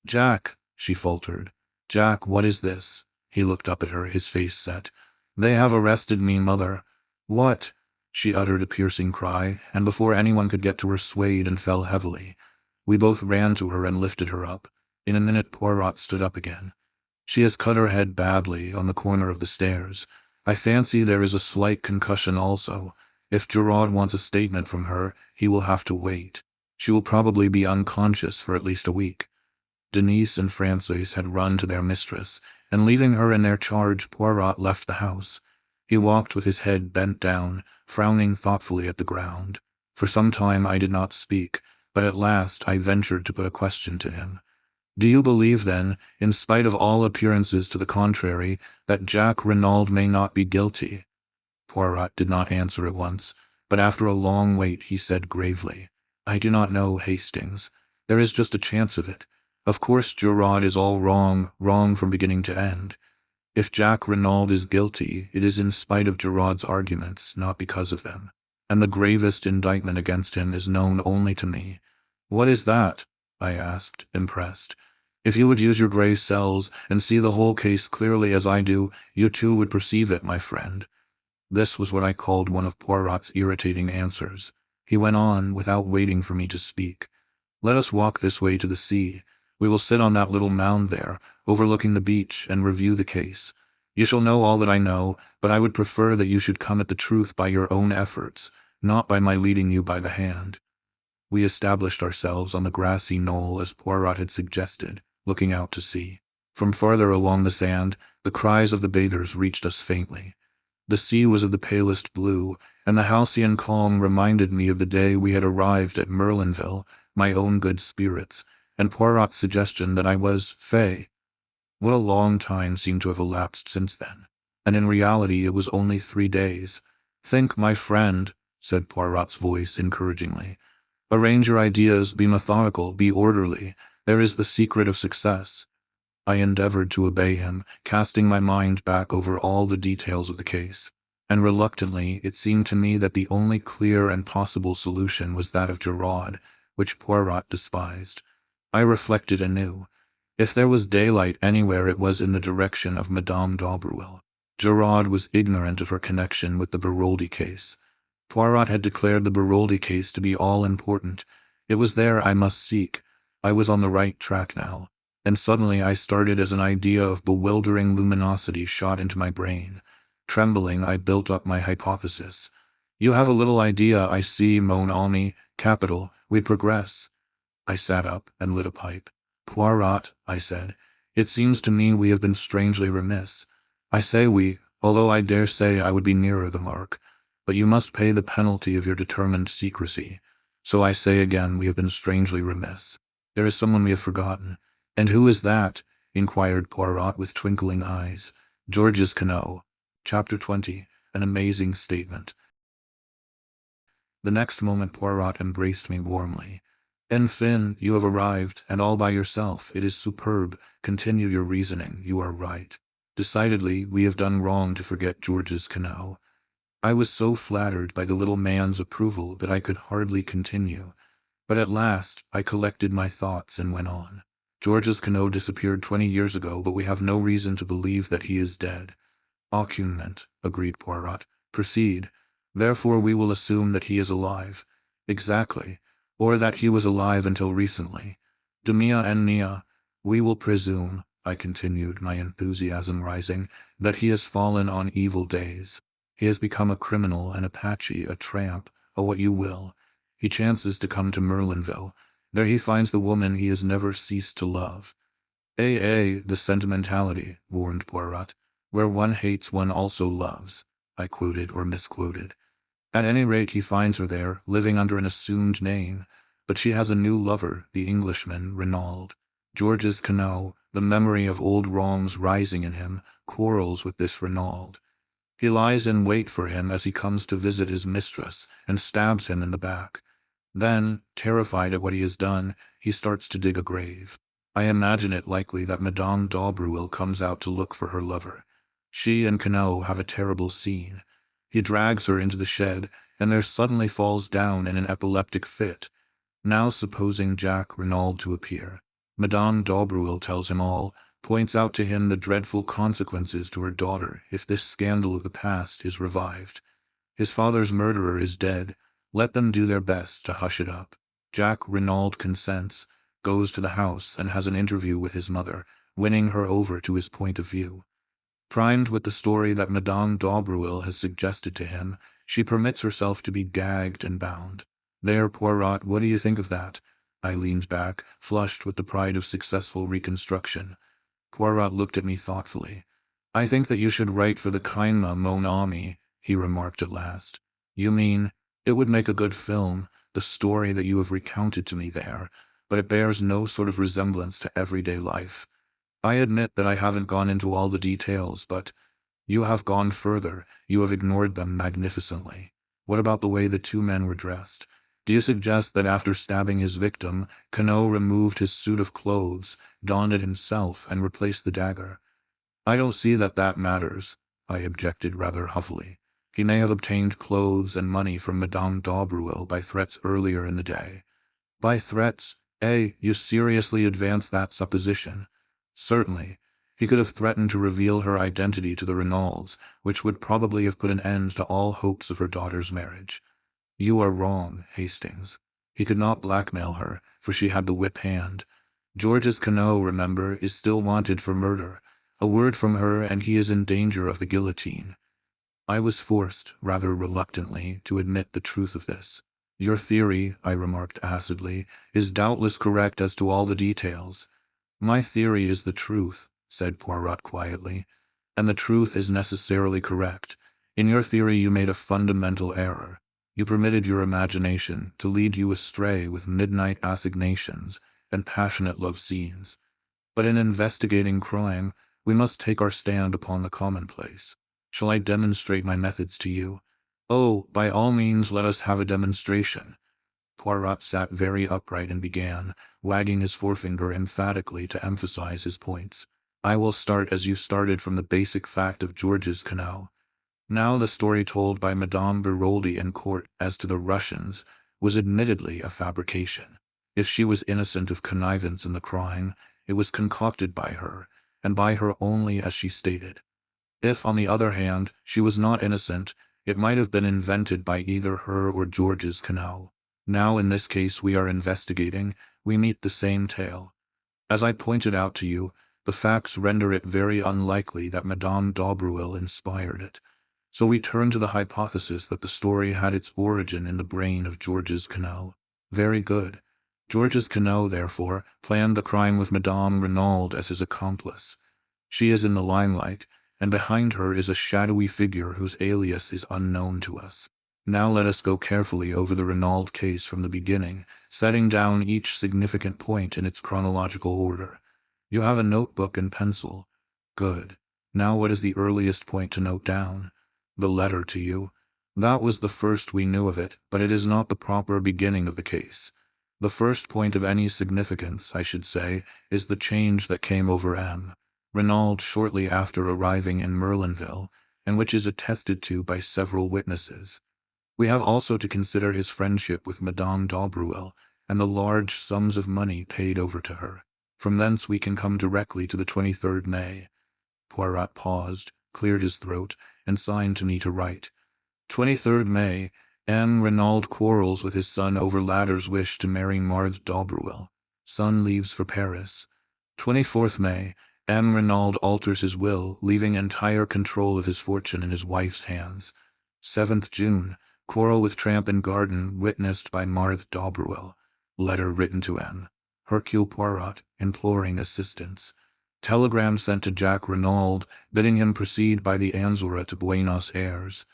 Jack, she faltered. Jack, what is this? He looked up at her, his face set. They have arrested me, mother. What? She uttered a piercing cry, and before anyone could get to her swayed and fell heavily. We both ran to her and lifted her up. In a minute Poirot stood up again. She has cut her head badly on the corner of the stairs. I fancy there is a slight concussion also. If Giraud wants a statement from her, he will have to wait. She will probably be unconscious for at least a week. Denise and Francis had run to their mistress, and leaving her in their charge, Poirot left the house. He walked with his head bent down, frowning thoughtfully at the ground. For some time I did not speak, but at last I ventured to put a question to him. Do you believe, then, in spite of all appearances to the contrary, that Jack Renauld may not be guilty? Poirot did not answer at once, but after a long wait he said gravely, I do not know, Hastings. There is just a chance of it. Of course Giraud is all wrong, wrong from beginning to end. If Jack Renauld is guilty, it is in spite of Giraud's arguments, not because of them. And the gravest indictment against him is known only to me. What is that? I asked, impressed. If you would use your gray cells and see the whole case clearly as I do, you too would perceive it, my friend. This was what I called one of Poirot's irritating answers. He went on, without waiting for me to speak. Let us walk this way to the sea. We will sit on that little mound there, overlooking the beach, and review the case. You shall know all that I know, but I would prefer that you should come at the truth by your own efforts, not by my leading you by the hand. We established ourselves on the grassy knoll as Poirot had suggested, looking out to sea. From farther along the sand, the cries of the bathers reached us faintly. The sea was of the palest blue, and the halcyon calm reminded me of the day we had arrived at Merlinville, my own good spirits, and Poirot's suggestion that I was fey. What a long time seemed to have elapsed since then, and in reality it was only 3 days. Think, my friend, said Poirot's voice encouragingly. Arrange your ideas, be methodical, be orderly. There is the secret of success. I endeavored to obey him, casting my mind back over all the details of the case, and reluctantly it seemed to me that the only clear and possible solution was that of Giraud, which Poirot despised. I reflected anew. If there was daylight anywhere, it was in the direction of Madame Daubreuil. Giraud was ignorant of her connection with the Beroldy case. Poirot had declared the Beroldy case to be all-important. It was there I must seek. I was on the right track now, and suddenly I started as an idea of bewildering luminosity shot into my brain. Trembling, I built up my hypothesis. You have a little idea, I see, mon ami. Capital. We progress. I sat up and lit a pipe. Poirot, I said, it seems to me we have been strangely remiss. I say we, although I dare say I would be nearer the mark. But you must pay the penalty of your determined secrecy. So I say again, we have been strangely remiss. There is someone we have forgotten. And who is that? Inquired Poirot with twinkling eyes. Georges Queneau. Chapter 20. An amazing statement. The next moment Poirot embraced me warmly. Enfin, you have arrived, and all by yourself. It is superb. Continue your reasoning. You are right. Decidedly, we have done wrong to forget Georges Queneau. I was so flattered by the little man's approval that I could hardly continue. But at last I collected my thoughts and went on. Georges Queneau disappeared 20 years ago, but we have no reason to believe that he is dead. Aucunment, agreed Poirot. Proceed. Therefore we will assume that he is alive. Exactly. Or that he was alive until recently. De mia and mia. We will presume, I continued, my enthusiasm rising, that he has fallen on evil days. He has become a criminal, an Apache, a tramp, or what you will. He chances to come to Merlinville. There he finds the woman he has never ceased to love. The sentimentality, warned Poirot. Where one hates, one also loves. I quoted or misquoted. At any rate, he finds her there, living under an assumed name. But she has a new lover, the Englishman, Renauld. Georges Queneau, the memory of old wrongs rising in him, quarrels with this Renauld. He lies in wait for him as he comes to visit his mistress, and stabs him in the back. Then, terrified at what he has done, he starts to dig a grave. I imagine it likely that Madame Daubreuil comes out to look for her lover. She and Queneau have a terrible scene. He drags her into the shed, and there suddenly falls down in an epileptic fit. Now supposing Jacques Renauld to appear. Madame Daubreuil tells him all, points out to him the dreadful consequences to her daughter if this scandal of the past is revived. His father's murderer is dead. Let them do their best to hush it up. Jacques Renauld consents, goes to the house and has an interview with his mother, winning her over to his point of view. Primed with the story that Madame Daubreuil has suggested to him, she permits herself to be gagged and bound. There, Poirot, what do you think of that? I leaned back, flushed with the pride of successful reconstruction. Poirot looked at me thoughtfully. I think that you should write for the Kinema, mon ami, he remarked at last. You mean, it would make a good film, the story that you have recounted to me there, but it bears no sort of resemblance to everyday life. I admit that I haven't gone into all the details, but you have gone further. You have ignored them magnificently. What about the way the two men were dressed? Do you suggest that after stabbing his victim, Queneau removed his suit of clothes, donned it himself, and replaced the dagger? I don't see that that matters, I objected rather huffily. He may have obtained clothes and money from Madame Daubreuil by threats earlier in the day. By threats? You seriously advance that supposition? Certainly. He could have threatened to reveal her identity to the Renaulds, which would probably have put an end to all hopes of her daughter's marriage. You are wrong, Hastings. He could not blackmail her, for she had the whip hand. Georges Quinault, remember, is still wanted for murder. A word from her and he is in danger of the guillotine. I was forced, rather reluctantly, to admit the truth of this. Your theory, I remarked acidly, is doubtless correct as to all the details. My theory is the truth, said Poirot quietly, and the truth is necessarily correct. In your theory you made a fundamental error. You permitted your imagination to lead you astray with midnight assignations and passionate love scenes. But in investigating crime, we must take our stand upon the commonplace. Shall I demonstrate my methods to you? Oh, by all means let us have a demonstration. Poirot sat very upright and began, wagging his forefinger emphatically to emphasize his points. I will start as you started, from the basic fact of Georges Quinault. Now the story told by Madame Beroldy in court as to the Russians was admittedly a fabrication. If she was innocent of connivance in the crime, it was concocted by her, and by her only, as she stated. If, on the other hand, she was not innocent, it might have been invented by either her or Georges Quinault. Now in this case we are investigating, we meet the same tale. As I pointed out to you, the facts render it very unlikely that Madame Daubreuil inspired it. So we turn to the hypothesis that the story had its origin in the brain of Georges Quinault. Very good. Georges Quinault, therefore, planned the crime with Madame Renauld as his accomplice. She is in the limelight, and behind her is a shadowy figure whose alias is unknown to us. Now let us go carefully over the Renauld case from the beginning, setting down each significant point in its chronological order. You have a notebook and pencil. Good. Now what is the earliest point to note down? The letter to you. That was the first we knew of it, but it is not the proper beginning of the case. The first point of any significance, I should say, is the change that came over M. Renauld shortly after arriving in Merlinville, and which is attested to by several witnesses. We have also to consider his friendship with Madame Daubreuil, and the large sums of money paid over to her. From thence we can come directly to the 23rd May. Poirot paused, cleared his throat, and signed to me to write. 23rd May, M. Renauld quarrels with his son over latter's wish to marry Marthe Daubreuil. Son leaves for Paris. 24th May, M. Renauld alters his will, leaving entire control of his fortune in his wife's hands. 7th June, quarrel with tramp in garden, witnessed by Marthe Daubreuil. Letter written to M. Hercule Poirot, imploring assistance. Telegram sent to Jack Renauld, bidding him proceed by the Anzora to Buenos Aires.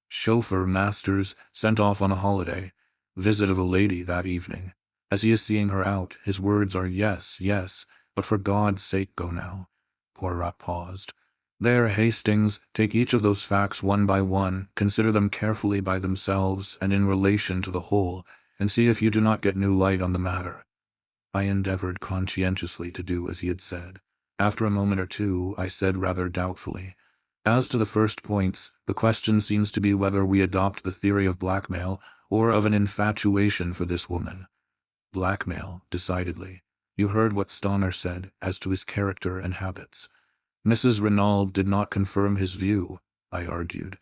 Chauffeur Masters sent off on a holiday. Visit of a lady that evening. As he is seeing her out, his words are yes, yes, but for God's sake go now. Poirot paused. There, Hastings, take each of those facts one by one, consider them carefully by themselves and in relation to the whole, and see if you do not get new light on the matter. I endeavored conscientiously to do as he had said. After a moment or two, I said rather doubtfully, as to the first points, the question seems to be whether we adopt the theory of blackmail or of an infatuation for this woman. Blackmail, decidedly. You heard what Stonor said as to his character and habits. Mrs. Renauld did not confirm his view, I argued.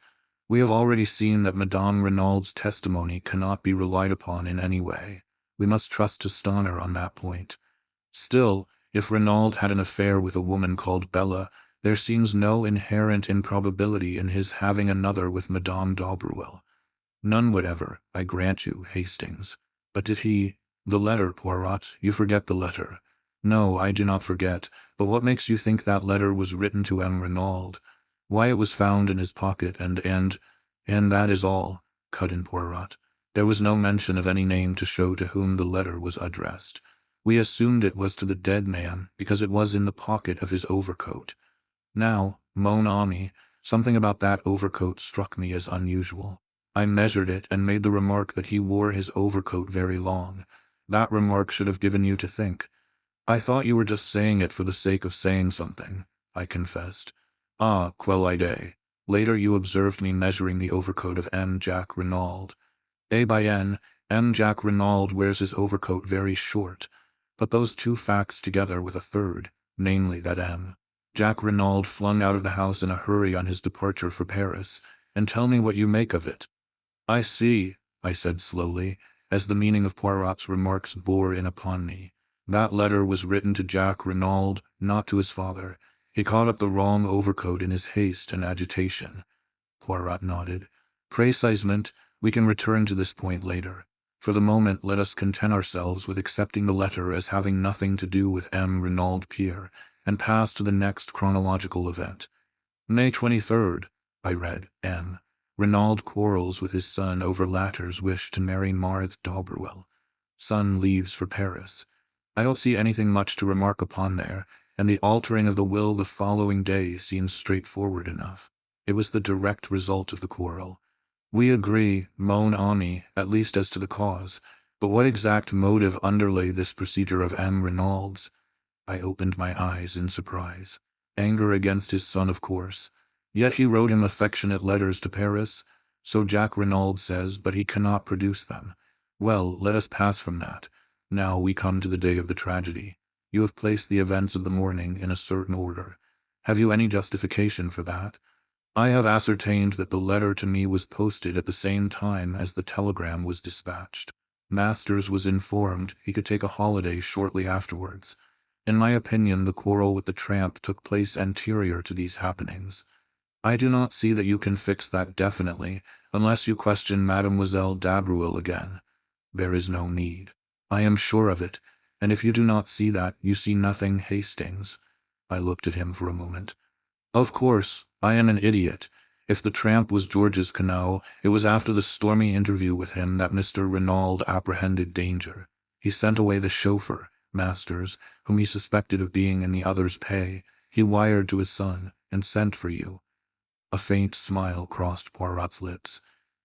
We have already seen that Madame Renaud's testimony cannot be relied upon in any way. We must trust to Stonor on that point. Still, if Renauld had an affair with a woman called Bella, there seems no inherent improbability in his having another with Madame Daubreuil. None whatever, I grant you, Hastings. But did he— The letter, Poirot, you forget the letter. No, I do not forget, but what makes you think that letter was written to M. Renauld? Why, it was found in his pocket, and that is all, cut in Poirot. There was no mention of any name to show to whom the letter was addressed. We assumed it was to the dead man, because it was in the pocket of his overcoat. Now, mon ami, something about that overcoat struck me as unusual. I measured it and made the remark that he wore his overcoat very long. That remark should have given you to think. I thought you were just saying it for the sake of saying something, I confessed. Ah, quelle idée. Later you observed me measuring the overcoat of M. Jack Renauld. Eh bien, M. Jack Renauld wears his overcoat very short. Put those two facts together with a third, namely that Jack Renauld flung out of the house in a hurry on his departure for Paris, and tell me what you make of it." "I see," I said slowly, as the meaning of Poirot's remarks bore in upon me. "That letter was written to Jack Renauld, not to his father. He caught up the wrong overcoat in his haste and agitation." Poirot nodded. "Precisement. We can return to this point later. For the moment, let us content ourselves with accepting the letter as having nothing to do with Renauld Pierre, and pass to the next chronological event. May 23rd, I read, Renauld quarrels with his son over latter's wish to marry Marthe Daubreuil. Son leaves for Paris. I don't see anything much to remark upon there, and the altering of the will the following day seems straightforward enough. It was the direct result of the quarrel. We agree, mon ami, at least as to the cause, but what exact motive underlay this procedure of Renauld's? I opened my eyes in surprise. Anger against his son, of course. Yet he wrote him affectionate letters to Paris, so Jack Renauld says, but he cannot produce them. Well, let us pass from that. Now we come to the day of the tragedy. You have placed the events of the morning in a certain order. Have you any justification for that? I have ascertained that the letter to me was posted at the same time as the telegram was dispatched. Masters was informed he could take a holiday shortly afterwards. In my opinion, the quarrel with the tramp took place anterior to these happenings. I do not see that you can fix that definitely, unless you question Mademoiselle Daubreuil again. There is no need. I am sure of it, and if you do not see that, you see nothing, Hastings. I looked at him for a moment. Of course, I am an idiot. If the tramp was George's Canot, it was after the stormy interview with him that Mr. Renauld apprehended danger. He sent away the chauffeur, Masters, whom he suspected of being in the other's pay. He wired to his son, and sent for you. A faint smile crossed Poirot's lips.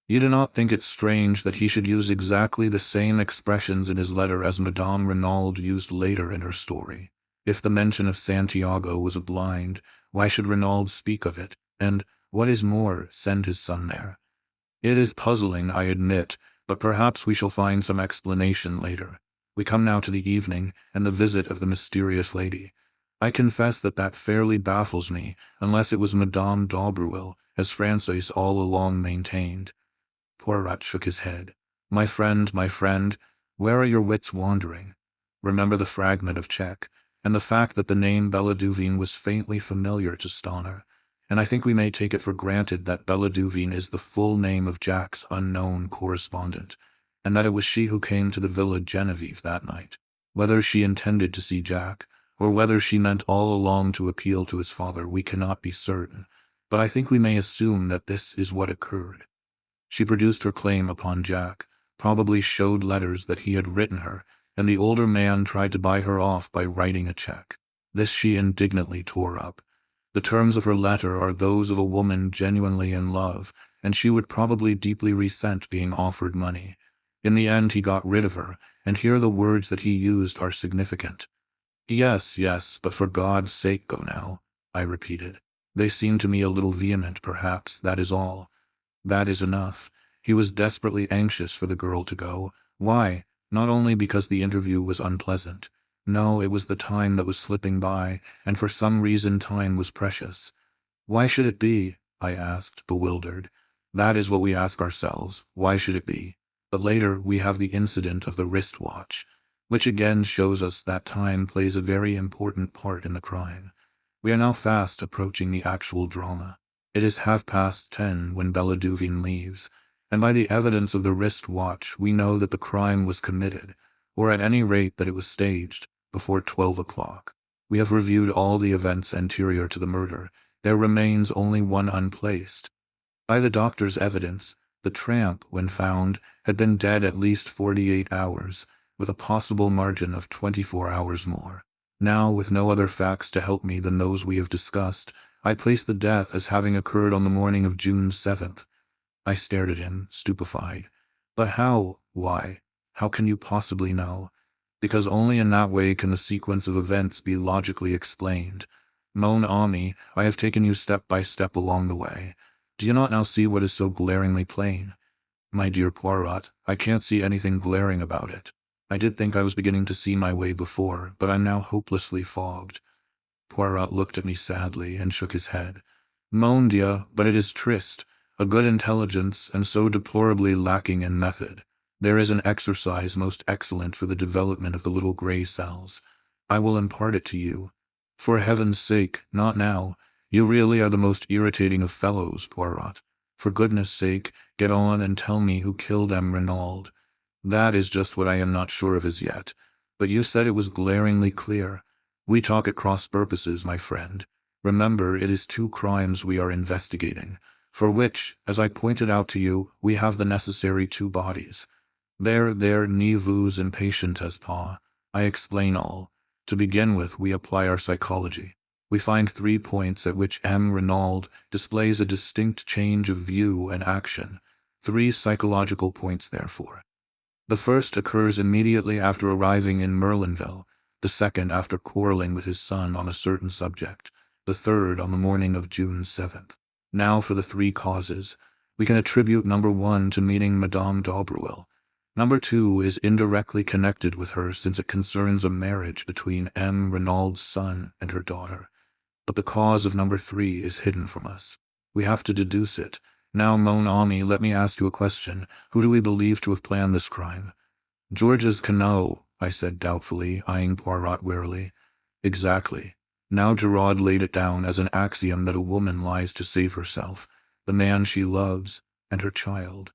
You do not think it strange that he should use exactly the same expressions in his letter as Madame Renauld used later in her story? If the mention of Santiago was a blind, why should Renauld speak of it, and, what is more, send his son there? It is puzzling, I admit, but perhaps we shall find some explanation later. We come now to the evening, and the visit of the mysterious lady. I confess that fairly baffles me, unless it was Madame Daubreuil, as Francis all along maintained. Poirot shook his head. My friend, where are your wits wandering? Remember the fragment of check, and the fact that the name Belladuvine was faintly familiar to Stonor, and I think we may take it for granted that Belladuvine is the full name of Jack's unknown correspondent, and that it was she who came to the Villa Geneviève that night. Whether she intended to see Jack, or whether she meant all along to appeal to his father, we cannot be certain, but I think we may assume that this is what occurred. She produced her claim upon Jack, probably showed letters that he had written her, and the older man tried to buy her off by writing a check. This she indignantly tore up. The terms of her letter are those of a woman genuinely in love, and she would probably deeply resent being offered money. In the end he got rid of her, and here the words that he used are significant. Yes, but for God's sake go now, I repeated. They seem to me a little vehement, perhaps, that is all. That is enough. He was desperately anxious for the girl to go. Why? Not only because the interview was unpleasant. No, it was the time that was slipping by, and for some reason time was precious. Why should it be? I asked, bewildered. That is what we ask ourselves. Why should it be? But later we have the incident of the wristwatch, which again shows us that time plays a very important part in the crime. We are now fast approaching the actual drama. It is 10:30 when Belladuvine leaves, and by the evidence of the wristwatch we know that the crime was committed, or at any rate that it was staged, before 12 o'clock. We have reviewed all the events anterior to the murder. There remains only one unplaced. By the doctor's evidence, the tramp, when found, had been dead at least 48 hours, with a possible margin of 24 hours more. Now, with no other facts to help me than those we have discussed, I place the death as having occurred on the morning of June 7th. I stared at him, stupefied. But how? Why? How can you possibly know? Because only in that way can the sequence of events be logically explained. Mon ami, I have taken you step by step along the way. Do you not now see what is so glaringly plain? My dear Poirot, I can't see anything glaring about it. I did think I was beginning to see my way before, but I'm now hopelessly fogged. Poirot looked at me sadly and shook his head. Mon Dieu, but it is triste, a good intelligence, and so deplorably lacking in method. There is an exercise most excellent for the development of the little grey cells. I will impart it to you. For heaven's sake, not now. You really are the most irritating of fellows, Poirot. For goodness sake, get on and tell me who killed M. Renauld. That is just what I am not sure of as yet. But you said it was glaringly clear. We talk at cross purposes, my friend. Remember, it is 2 crimes we are investigating, for which, as I pointed out to you, we have the necessary 2 bodies. There, ne vous impatient as pas. I explain all. To begin with, we apply our psychology. We find 3 points at which M. Renauld displays a distinct change of view and action. 3 psychological points, therefore. The first occurs immediately after arriving in Merlinville, the second after quarreling with his son on a certain subject, the third on the morning of June 7th. Now for the 3 causes. We can attribute number 1 to meeting Madame Daubreuil. Number 2 is indirectly connected with her since it concerns a marriage between M. Renauld's son and her daughter. But the cause of number 3 is hidden from us. We have to deduce it. Now, mon ami, let me ask you a question. Who do we believe to have planned this crime? Georges Queneau, I said doubtfully, eyeing Poirot warily. Exactly. Now Giraud laid it down as an axiom that a woman lies to save herself, the man she loves, and her child.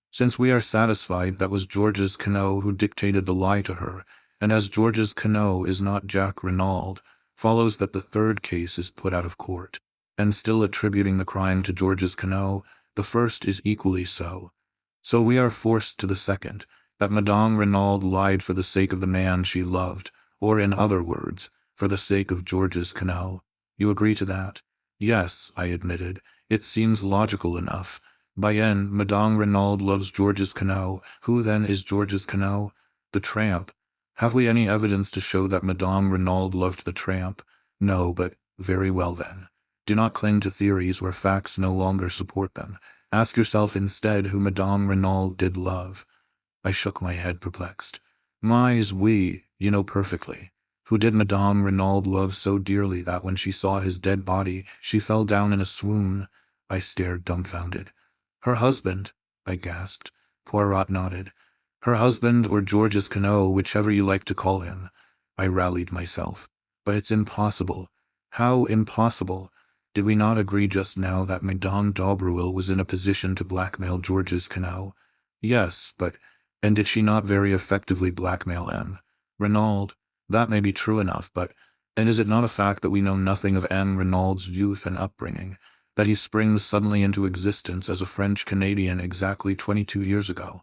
Since we are satisfied that was Georges Queneau who dictated the lie to her, and as Georges Queneau is not Jacques Renauld, follows that the 3rd case is put out of court, and still attributing the crime to Georges Queneau, the first is equally so. So we are forced to the second, that Madame Renauld lied for the sake of the man she loved, or in other words, for the sake of Georges Queneau. You agree to that? Yes, I admitted. It seems logical enough. Bien, Madame Renauld loves Georges Queneau. Who then is Georges Queneau? The tramp. Have we any evidence to show that Madame Renauld loved the tramp? No, but very well then. Do not cling to theories where facts no longer support them. Ask yourself instead who Madame Renauld did love. I shook my head perplexed. Mais oui, you know perfectly. Who did Madame Renauld love so dearly that when she saw his dead body, she fell down in a swoon? I stared dumbfounded. Her husband, I gasped. Poirot nodded. Her husband, or Georges Queneau, whichever you like to call him. I rallied myself. But it's impossible. How impossible? Did we not agree just now that Madame Daubreuil was in a position to blackmail Georges Queneau? Yes, but... And did she not very effectively blackmail M. Renauld? That may be true enough, but... And is it not a fact that we know nothing of M. Renauld's youth and upbringing? That he springs suddenly into existence as a French-Canadian exactly 22 years ago?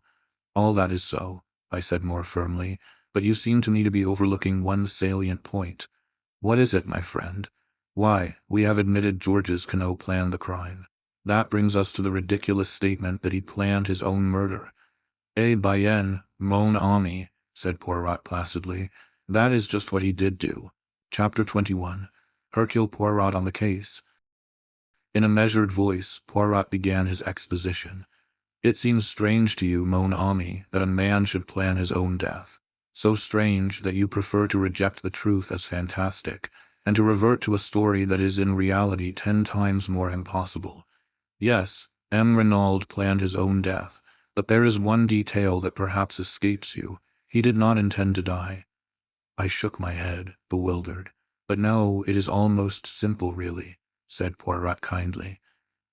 All that is so, I said more firmly, but you seem to me to be overlooking one salient point. What is it, my friend? Why, we have admitted Georges Queneau planned the crime. That brings us to the ridiculous statement that he planned his own murder. Eh bien, mon ami, said Poirot placidly. That is just what he did do. Chapter 21. Hercule Poirot on the case. In a measured voice, Poirot began his exposition. It seems strange to you, mon ami, that a man should plan his own death. So strange that you prefer to reject the truth as fantastic, and to revert to a story that is in reality 10 times more impossible. Yes, M. Renauld planned his own death, but there is one detail that perhaps escapes you. He did not intend to die. I shook my head, bewildered. But no, it is almost simple, really, said Poirot kindly.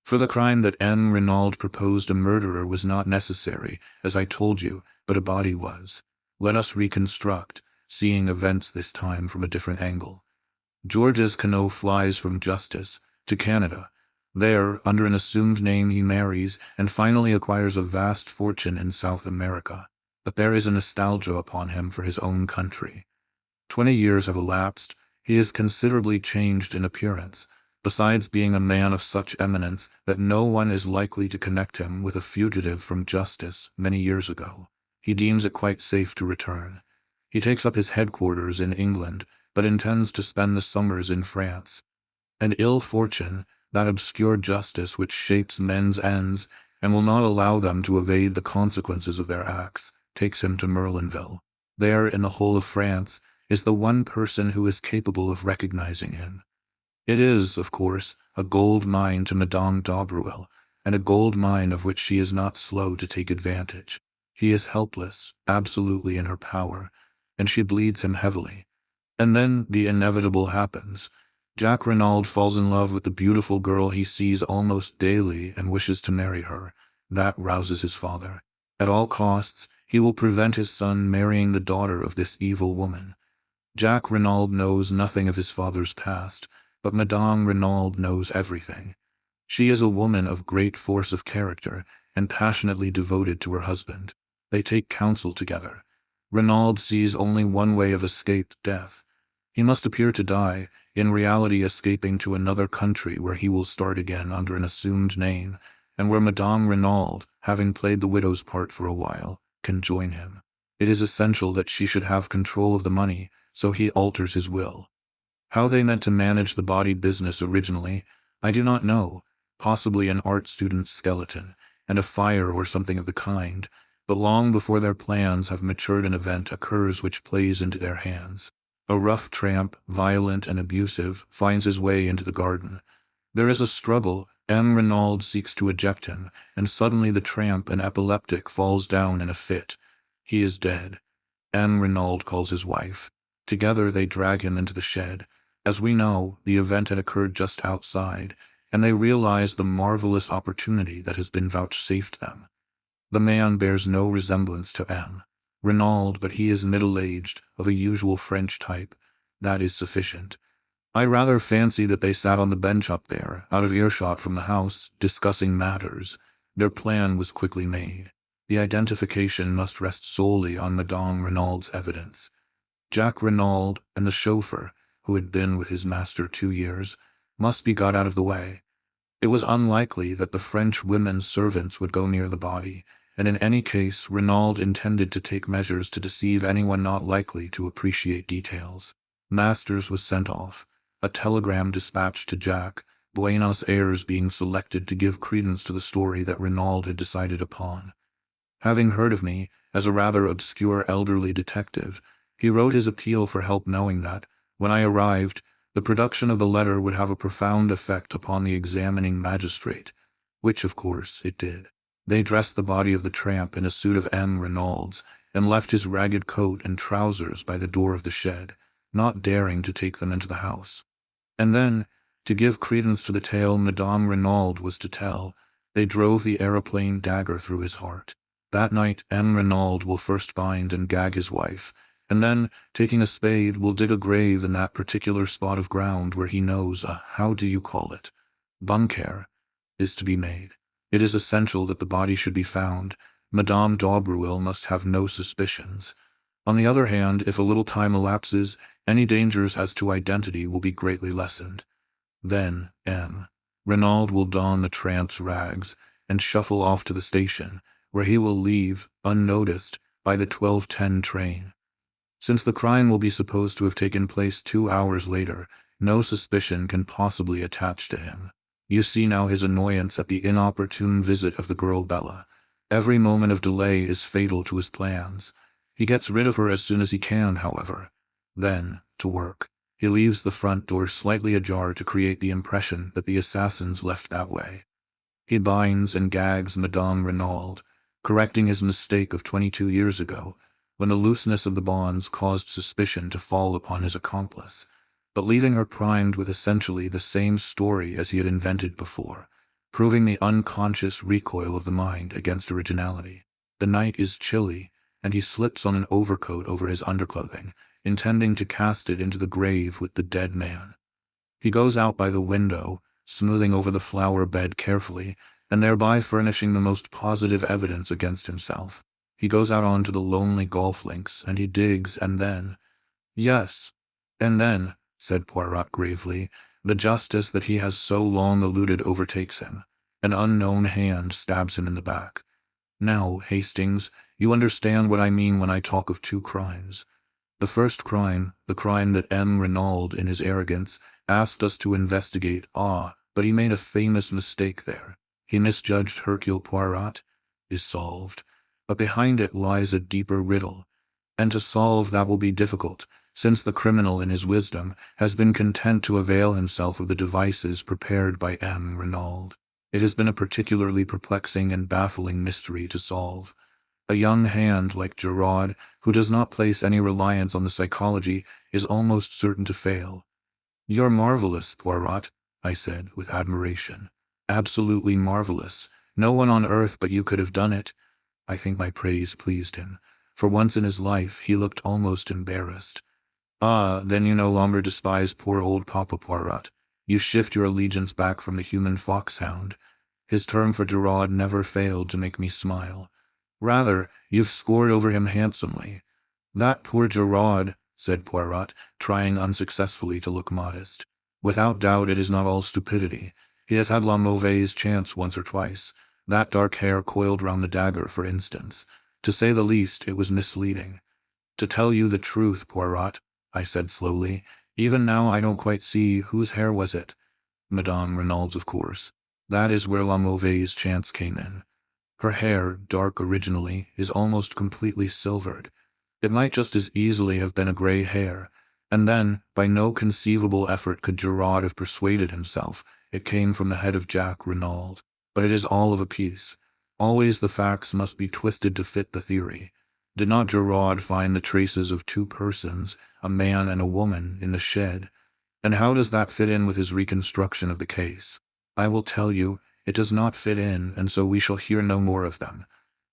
For the crime that M. Renauld proposed, a murderer was not necessary, as I told you, but a body was. Let us reconstruct, seeing events this time from a different angle. Georges Queneau flies from justice to Canada. There, under an assumed name, he marries and finally acquires a vast fortune in South America. But there is a nostalgia upon him for his own country. 20 years have elapsed. He is considerably changed in appearance, besides being a man of such eminence that no one is likely to connect him with a fugitive from justice many years ago. He deems it quite safe to return. He takes up his headquarters in England, but intends to spend the summers in France. And ill fortune, that obscure justice which shapes men's ends and will not allow them to evade the consequences of their acts, takes him to Merlinville. there in the whole of France, is the one person who is capable of recognizing him. It is, of course, a gold mine to Madame Daubreuil, and a gold mine of which she is not slow to take advantage. He is helpless, absolutely in her power, and she bleeds him heavily. And then the inevitable happens. Jack Renauld falls in love with the beautiful girl he sees almost daily and wishes to marry her. That rouses his father. At all costs, he will prevent his son marrying the daughter of this evil woman. Jack Renauld knows nothing of his father's past, but Madame Renauld knows everything. She is a woman of great force of character and passionately devoted to her husband. They take counsel together. Renauld sees only one way of escape: death. He must appear to die, in reality escaping to another country where he will start again under an assumed name, and where Madame Renauld, having played the widow's part for a while, can join him. It is essential that she should have control of the money, so he alters his will. How they meant to manage the body business originally, I do not know. Possibly an art student's skeleton, and a fire or something of the kind, but long before their plans have matured an event occurs which plays into their hands. A rough tramp, violent and abusive, finds his way into the garden. There is a struggle. M. Renauld seeks to eject him, and suddenly the tramp, an epileptic, falls down in a fit. He is dead. M. Renauld calls his wife. Together they drag him into the shed. As we know, the event had occurred just outside, and they realize the marvelous opportunity that has been vouchsafed them. The man bears no resemblance to M. Renauld, but he is middle-aged, of a usual French type. That is sufficient. I rather fancy that they sat on the bench up there, out of earshot from the house, discussing matters. Their plan was quickly made. The identification must rest solely on Madame Renaud's evidence. Jack Renauld and the chauffeur, who had been with his master 2 years, must be got out of the way. It was unlikely that the French women's servants would go near the body, and in any case Renauld intended to take measures to deceive anyone not likely to appreciate details. Masters was sent off. A telegram dispatched to Jack, Buenos Aires being selected to give credence to the story that Renauld had decided upon. Having heard of me as a rather obscure elderly detective, he wrote his appeal for help, knowing that, when I arrived, the production of the letter would have a profound effect upon the examining magistrate, which of course it did. They dressed the body of the tramp in a suit of M. Renauld's, and left his ragged coat and trousers by the door of the shed, not daring to take them into the house. And then, to give credence to the tale Madame Renauld was to tell, they drove the aeroplane dagger through his heart. That night M. Renauld will first bind and gag his wife, and then, taking a spade, will dig a grave in that particular spot of ground where he knows a, how do you call it, bunker, is to be made. It is essential that the body should be found. Madame Daubreuil must have no suspicions. On the other hand, if a little time elapses, any dangers as to identity will be greatly lessened. Then M. Renauld will don the tramp's rags and shuffle off to the station, where he will leave, unnoticed, by the 12:10 train. Since the crime will be supposed to have taken place 2 hours later, no suspicion can possibly attach to him. You see now his annoyance at the inopportune visit of the girl Bella. Every moment of delay is fatal to his plans. He gets rid of her as soon as he can, however. Then, to work. He leaves the front door slightly ajar to create the impression that the assassins left that way. He binds and gags Madame Renauld, correcting his mistake of 22 years ago, when the looseness of the bonds caused suspicion to fall upon his accomplice, but leaving her primed with essentially the same story as he had invented before, proving the unconscious recoil of the mind against originality. The night is chilly, and he slips on an overcoat over his underclothing, intending to cast it into the grave with the dead man. He goes out by the window, smoothing over the flower bed carefully, and thereby furnishing the most positive evidence against himself. He goes out onto the lonely golf links, and he digs, and then— "Yes, and then," said Poirot gravely, "the justice that he has so long eluded overtakes him. An unknown hand stabs him in the back. Now, Hastings, you understand what I mean when I talk of 2 crimes. The first crime, the crime that M. Renauld, in his arrogance, asked us to investigate, but he made a famous mistake there. He misjudged Hercule Poirot, is solved. But behind it lies a deeper riddle. And to solve that will be difficult, since the criminal in his wisdom has been content to avail himself of the devices prepared by M. Renauld. It has been a particularly perplexing and baffling mystery to solve. A young hand like Giraud, who does not place any reliance on the psychology, is almost certain to fail. "You're marvelous, Poirot," I said with admiration. "Absolutely marvelous. No one on earth but you could have done it." I think my praise pleased him. For once in his life, he looked almost embarrassed. "Ah, then you no longer despise poor old Papa Poirot. You shift your allegiance back from the human foxhound." His term for Giraud never failed to make me smile. "Rather, you've scored over him handsomely." "That poor Giraud," said Poirot, trying unsuccessfully to look modest. "Without doubt it is not all stupidity. He has had la mauvaise chance once or twice. That dark hair coiled round the dagger, for instance. To say the least, it was misleading." "To tell you the truth, Poirot," I said slowly, "even now I don't quite see whose hair was it." "Madame Renauld's, of course. That is where la mauvaise chance came in. Her hair, dark originally, is almost completely silvered. It might just as easily have been a grey hair, and then, by no conceivable effort could Giraud have persuaded himself it came from the head of Jack Renauld. But it is all of a piece. Always the facts must be twisted to fit the theory. Did not Giraud find the traces of two persons, a man and a woman, in the shed? And how does that fit in with his reconstruction of the case? I will tell you, it does not fit in, and so we shall hear no more of them.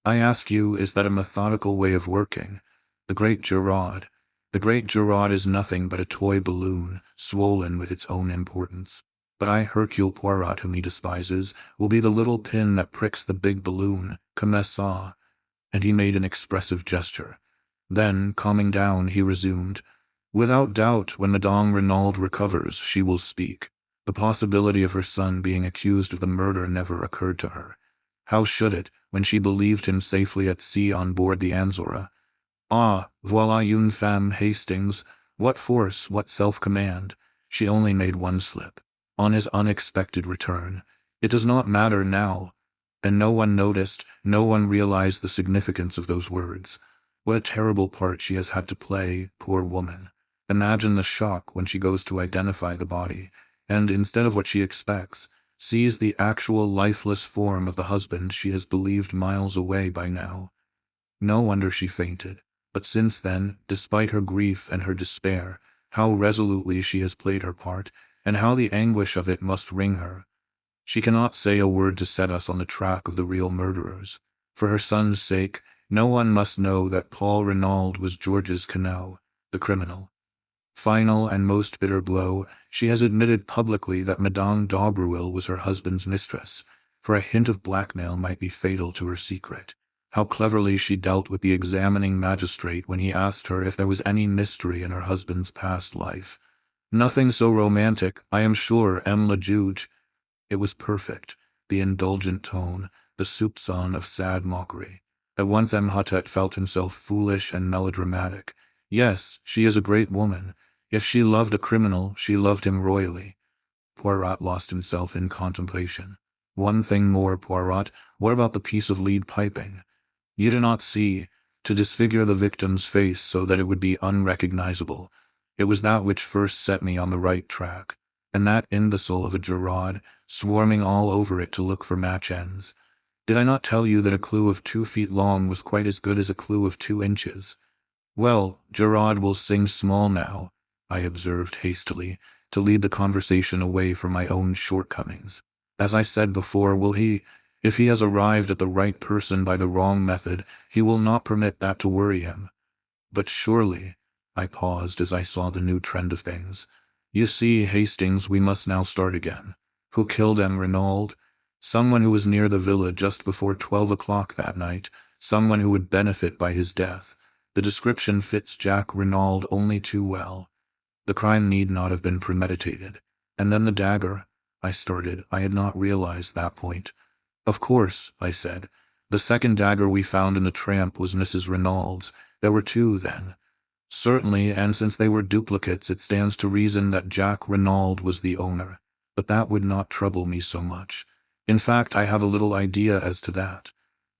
I ask you, is that a methodical way of working? The great Giraud is nothing but a toy balloon, swollen with its own importance. But Hercule Poirot, whom he despises, will be the little pin that pricks the big balloon, comme ça." And he made an expressive gesture. Then, calming down, he resumed, "Without doubt, when Madame Renauld recovers, she will speak. The possibility of her son being accused of the murder never occurred to her. How should it, when she believed him safely at sea on board the Anzora? Ah, voilà une femme, Hastings. What force, what self-command. She only made one slip. On his unexpected return. It does not matter now." And no one noticed, no one realized the significance of those words. What a terrible part she has had to play, poor woman. Imagine the shock when she goes to identify the body, and instead of what she expects, sees the actual lifeless form of the husband she has believed miles away by now. No wonder she fainted. But since then, despite her grief and her despair, how resolutely she has played her part, and how the anguish of it must wring her. She cannot say a word to set us on the track of the real murderers. For her son's sake, no one must know that Paul Renauld was Georges Queneau, the criminal. Final and most bitter blow, she has admitted publicly that Madame Daubreuil was her husband's mistress, for a hint of blackmail might be fatal to her secret. How cleverly she dealt with the examining magistrate when he asked her if there was any mystery in her husband's past life. "Nothing so romantic, I am sure, M. le Juge." It was perfect, the indulgent tone, the soupçon of sad mockery. At once Imhotep felt himself foolish and melodramatic. Yes, she is a great woman. If she loved a criminal, she loved him royally. Poirot lost himself in contemplation. "One thing more, Poirot, what about the piece of lead piping?" "You do not see. To disfigure the victim's face so that it would be unrecognizable. It was that which first set me on the right track. And that imbecile of a Giraud, swarming all over it to look for match ends. Did I not tell you that a clue of 2 feet long was quite as good as a clue of 2 inches? "Well, Giraud will sing small now," I observed hastily, to lead the conversation away from my own shortcomings. "As I said before, will he? If he has arrived at the right person by the wrong method, he will not permit that to worry him." "But surely—" I paused as I saw the new trend of things. "You see, Hastings, we must now start again. Who killed M. Renauld? Someone who was near the villa just before 12 o'clock that night, someone who would benefit by his death. The description fits Jack Renauld only too well. The crime need not have been premeditated. And then the dagger—" I started. I had not realized that point. "Of course," I said. "The second dagger we found in the tramp was Mrs. Renauld's. There were 2 then." "Certainly, and since they were duplicates, it stands to reason that Jack Renauld was the owner. But that would not trouble me so much. In fact, I have a little idea as to that.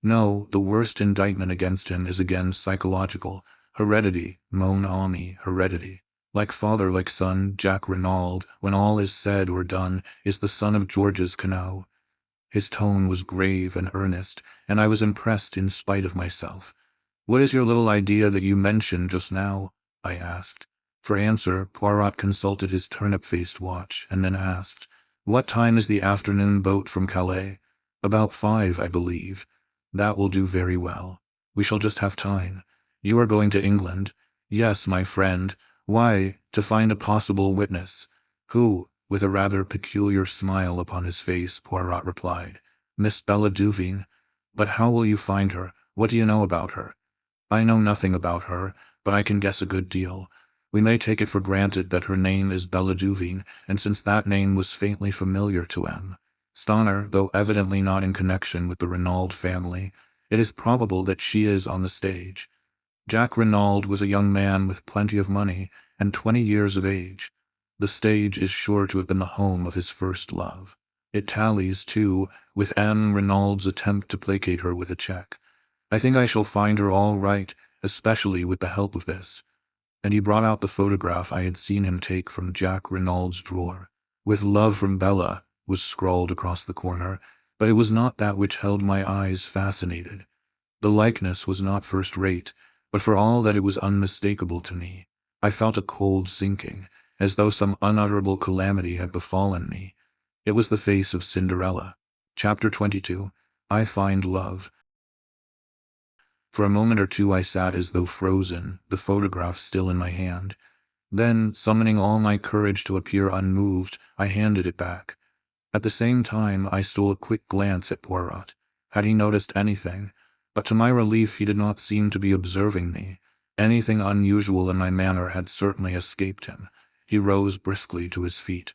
No, the worst indictment against him is again psychological. Heredity, mon ami, heredity. Like father, like son, Jack Renauld, when all is said or done, is the son of Georges Canot. His tone was grave and earnest, and I was impressed in spite of myself. "What is your little idea that you mentioned just now?" I asked. For answer, Poirot consulted his turnip-faced watch, and then asked, "What time is the afternoon boat from Calais?" "About 5, I believe." "That will do very well. We shall just have time. You are going to England?" "Yes, my friend." "Why?" "To find a possible witness." "Who?" With a rather peculiar smile upon his face, Poirot replied, "Miss Bella Duveen." "But how will you find her? What do you know about her?" "I know nothing about her, but I can guess a good deal. We may take it for granted that her name is Bella Duveen, and since that name was faintly familiar to M. Stonor, though evidently not in connection with the Renauld family, it is probable that she is on the stage. Jack Renauld was a young man with plenty of money and 20 years of age. The stage is sure to have been the home of his first love. It tallies, too, with M. Renauld's attempt to placate her with a check. I think I shall find her all right, especially with the help of this." And he brought out the photograph I had seen him take from Jack Renauld's drawer. "With love from Bella," was scrawled across the corner, but it was not that which held my eyes fascinated. The likeness was not first-rate, but for all that it was unmistakable to me. I felt a cold sinking, as though some unutterable calamity had befallen me. It was the face of Cinderella. Chapter 22. I Find Love. For a moment or two I sat as though frozen, the photograph still in my hand. Then, summoning all my courage to appear unmoved, I handed it back. At the same time, I stole a quick glance at Poirot. Had he noticed anything? But to my relief he did not seem to be observing me. Anything unusual in my manner had certainly escaped him. He rose briskly to his feet.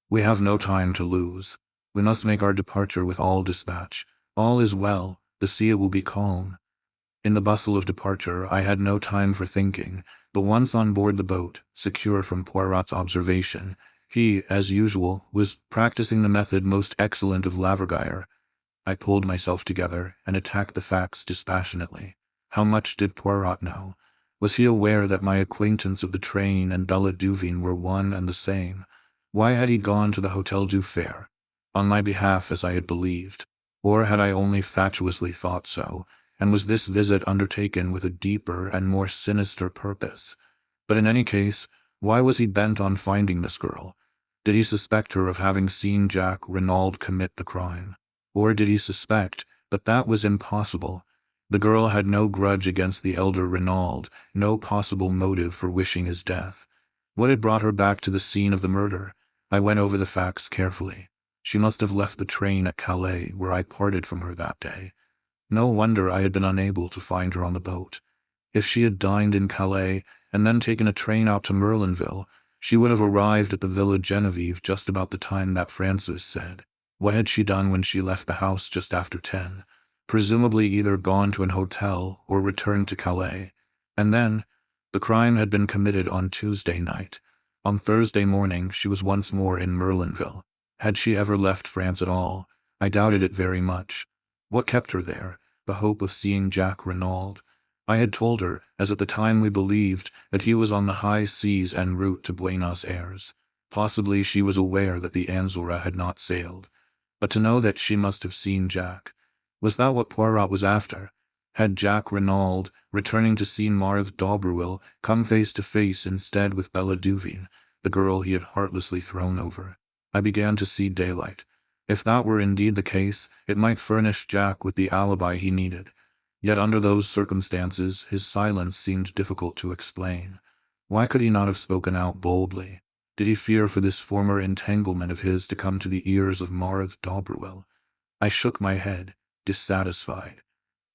"We have no time to lose. We must make our departure with all dispatch. All is well. The sea will be calm." In the bustle of departure, I had no time for thinking, but once on board the boat, secure from Poirot's observation, he, as usual, was practicing the method most excellent of Laverguire. I pulled myself together and attacked the facts dispassionately. How much did Poirot know? Was he aware that my acquaintance of the train and Bella Duveen were one and the same? Why had he gone to the Hotel du Fer? On my behalf, as I had believed. Or had I only fatuously thought so, and was this visit undertaken with a deeper and more sinister purpose? But in any case, why was he bent on finding this girl? Did he suspect her of having seen Jack Renauld commit the crime? Or did he suspect, but that was impossible? The girl had no grudge against the elder Renauld, no possible motive for wishing his death. What had brought her back to the scene of the murder? I went over the facts carefully. She must have left the train at Calais, where I parted from her that day. No wonder I had been unable to find her on the boat. If she had dined in Calais and then taken a train out to Merlinville, she would have arrived at the Villa Geneviève just about the time that Francis said. What had she done when she left the house just after 10? Presumably either gone to an hotel or returned to Calais. And then, the crime had been committed on Tuesday night. On Thursday morning she was once more in Merlinville. Had she ever left France at all? I doubted it very much. What kept her there? The hope of seeing Jack Renauld. I had told her, as at the time we believed, that he was on the high seas en route to Buenos Aires. Possibly she was aware that the Anzora had not sailed. But to know that she must have seen Jack. Was that what Poirot was after? Had Jack Renauld, returning to see Marthe Daubreuil, come face to face instead with Bella Duveen, the girl he had heartlessly thrown over? I began to see daylight. If that were indeed the case, it might furnish Jack with the alibi he needed. Yet under those circumstances, his silence seemed difficult to explain. Why could he not have spoken out boldly? Did he fear for this former entanglement of his to come to the ears of Marthe Daubreuil? I shook my head, dissatisfied.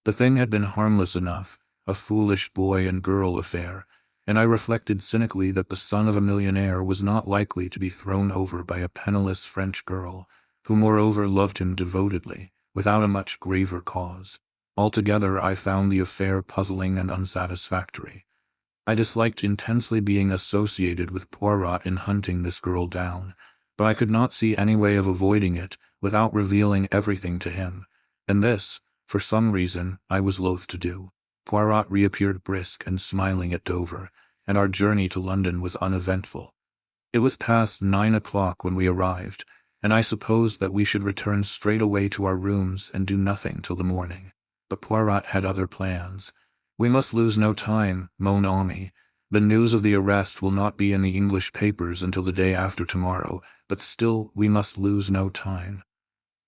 The thing had been harmless enough, a foolish boy and girl affair, and I reflected cynically that the son of a millionaire was not likely to be thrown over by a penniless French girl, who moreover loved him devotedly, without a much graver cause. Altogether, I found the affair puzzling and unsatisfactory. I disliked intensely being associated with Poirot in hunting this girl down, but I could not see any way of avoiding it without revealing everything to him, and this, for some reason, I was loath to do. Poirot reappeared brisk and smiling at Dover, and our journey to London was uneventful. It was past 9 o'clock when we arrived, and I supposed that we should return straight away to our rooms and do nothing till the morning. But Poirot had other plans. "We must lose no time, mon ami. The news of the arrest will not be in the English papers until the day after tomorrow, but still we must lose no time."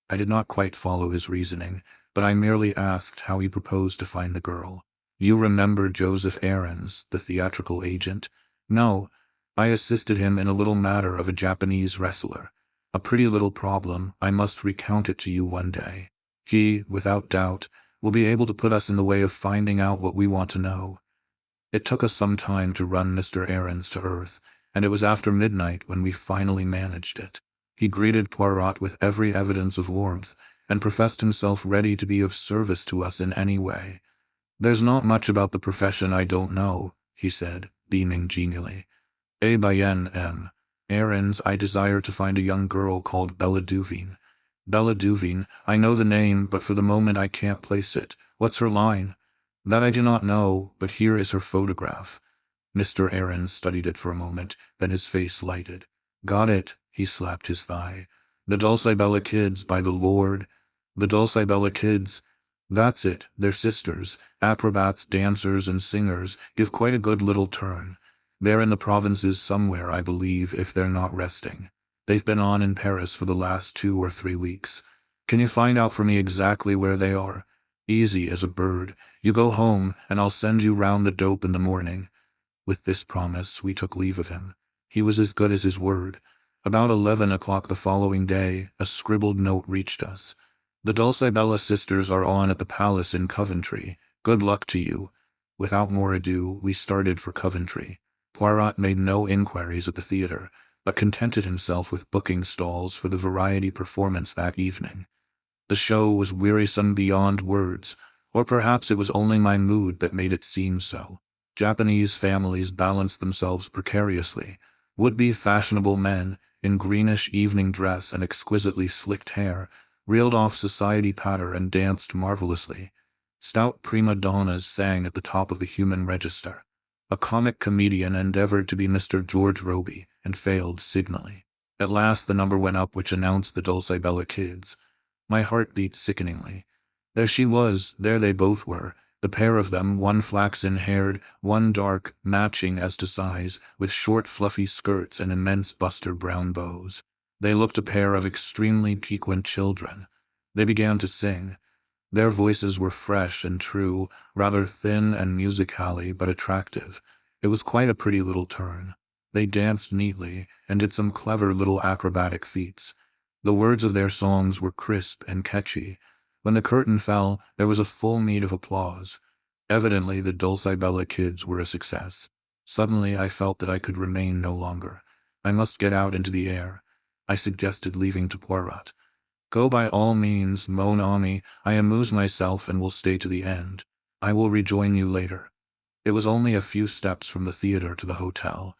I did not quite follow his reasoning, but I merely asked how he proposed to find the girl. "You remember Joseph Aarons, the theatrical agent?" "No. I assisted him in a little matter of a Japanese wrestler. A pretty little problem. I must recount it to you one day. He, without doubt, will be able to put us in the way of finding out what we want to know." It took us some time to run Mr. Aarons to earth, and it was after midnight when we finally managed it. He greeted Poirot with every evidence of warmth, and professed himself ready to be of service to us in any way. "There's not much about the profession I don't know," he said, beaming genially. "Eh bien, M. Aarons, I desire to find a young girl called Bella Duveen." "Bella Duveen, I know the name, but for the moment I can't place it. What's her line?" "That I do not know, but here is her photograph." Mr. Aarons studied it for a moment, then his face lighted. "Got it," he slapped his thigh. "The Dulcibella kids, by the Lord. The Dulcibella kids. That's it, they're sisters, acrobats, dancers, and singers, give quite a good little turn. They're in the provinces somewhere, I believe, if they're not resting. They've been on in Paris for the last 2 or 3 weeks. Can you find out for me exactly where they are? Easy as a bird. You go home, and I'll send you round the dope in the morning." With this promise, we took leave of him. He was as good as his word. About 11 o'clock the following day, a scribbled note reached us. "The Dulcibella sisters are on at the palace in Coventry. Good luck to you." Without more ado, we started for Coventry. Poirot made no inquiries at the theatre, but contented himself with booking stalls for the variety performance that evening. The show was wearisome beyond words, or perhaps it was only my mood that made it seem so. Japanese families balanced themselves precariously. Would-be fashionable men, in greenish evening dress and exquisitely slicked hair, reeled off society patter and danced marvelously. Stout prima donnas sang at the top of the human register. A comic comedian endeavored to be Mr. George Robey, and failed signally. At last the number went up which announced the Dulcibella kids. My heart beat sickeningly. There she was, there they both were, the pair of them, one flaxen-haired, one dark, matching as to size, with short fluffy skirts and immense buster brown bows. They looked a pair of extremely piquant children. They began to sing. Their voices were fresh and true, rather thin and musically, but attractive. It was quite a pretty little turn. They danced neatly, and did some clever little acrobatic feats. The words of their songs were crisp and catchy. When the curtain fell, there was a full meed of applause. Evidently the Dulcibella kids were a success. Suddenly I felt that I could remain no longer. I must get out into the air. I suggested leaving to Poirot. "Go by all means, mon ami. I amuse myself and will stay to the end. I will rejoin you later." It was only a few steps from the theatre to the hotel.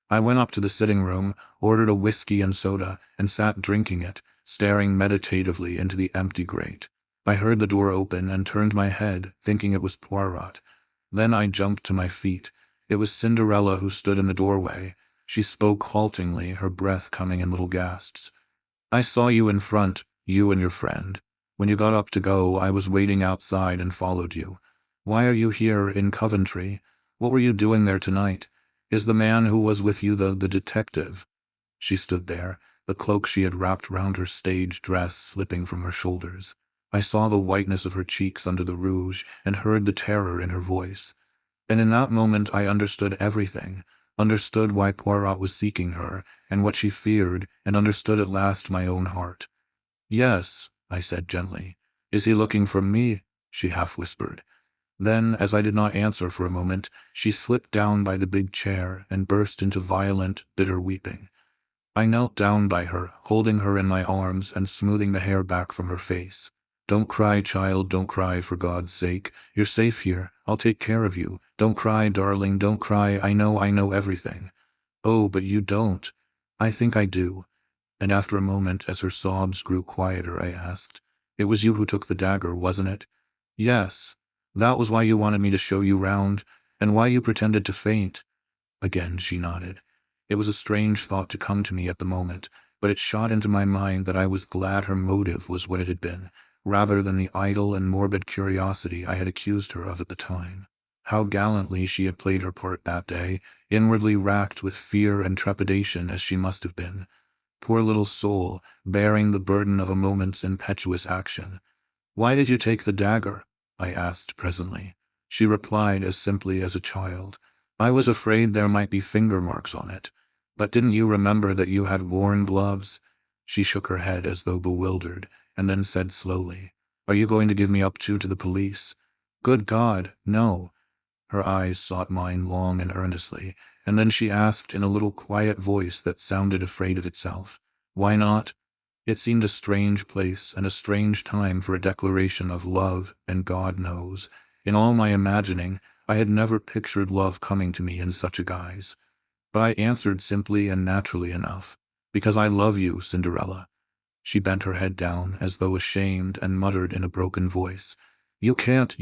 I went up to the sitting room, ordered a whiskey and soda, and sat drinking it, staring meditatively into the empty grate. I heard the door open and turned my head, thinking it was Poirot. Then I jumped to my feet. It was Cinderella who stood in the doorway. She spoke haltingly, her breath coming in little gasps. "I saw you in front, you and your friend. When you got up to go, I was waiting outside and followed you. Why are you here in Coventry? What were you doing there tonight? Is the man who was with you the detective?" She stood there, the cloak she had wrapped round her stage dress slipping from her shoulders. I saw the whiteness of her cheeks under the rouge, and heard the terror in her voice. And in that moment I understood everything, understood why Poirot was seeking her, and what she feared, and understood at last my own heart. "Yes," I said gently. "Is he looking for me?" she half whispered. Then, as I did not answer for a moment, she slipped down by the big chair and burst into violent, bitter weeping. I knelt down by her, holding her in my arms and smoothing the hair back from her face. "Don't cry, child, don't cry, for God's sake. You're safe here. I'll take care of you. Don't cry, darling, don't cry. I know everything." "Oh, but you don't." "I think I do." And after a moment, as her sobs grew quieter, I asked, "It was you who took the dagger, wasn't it?" "Yes." That was why you wanted me to show you round, and why you pretended to faint." Again she nodded. It was a strange thought to come to me at the moment, but it shot into my mind that I was glad her motive was what it had been, rather than the idle and morbid curiosity I had accused her of at the time. How gallantly she had played her part that day, inwardly racked with fear and trepidation as she must have been. Poor little soul, bearing the burden of a moment's impetuous action. "Why did you take the dagger?" I asked presently. She replied as simply as a child. "I was afraid there might be finger marks on it. But didn't you remember that you had worn gloves?" She shook her head as though bewildered, and then said slowly, "Are you going to give me up to the police?" "Good God, no." Her eyes sought mine long and earnestly, and then she asked in a little quiet voice that sounded afraid of itself, "Why not?" It seemed a strange place and a strange time for a declaration of love, and God knows, in all my imagining, I had never pictured love coming to me in such a guise. But I answered simply and naturally enough, "Because I love you, Cinderella." She bent her head down as though ashamed and muttered in a broken voice, you can't,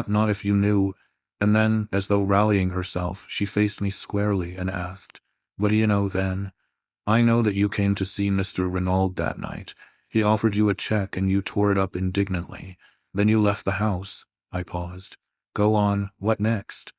not if you knew." And then, as though rallying herself, she faced me squarely and asked, "What do you know then?" "I know that you came to see Mr. Renauld that night. He offered you a check and you tore it up indignantly. Then you left the house." I paused. "Go on, what next?"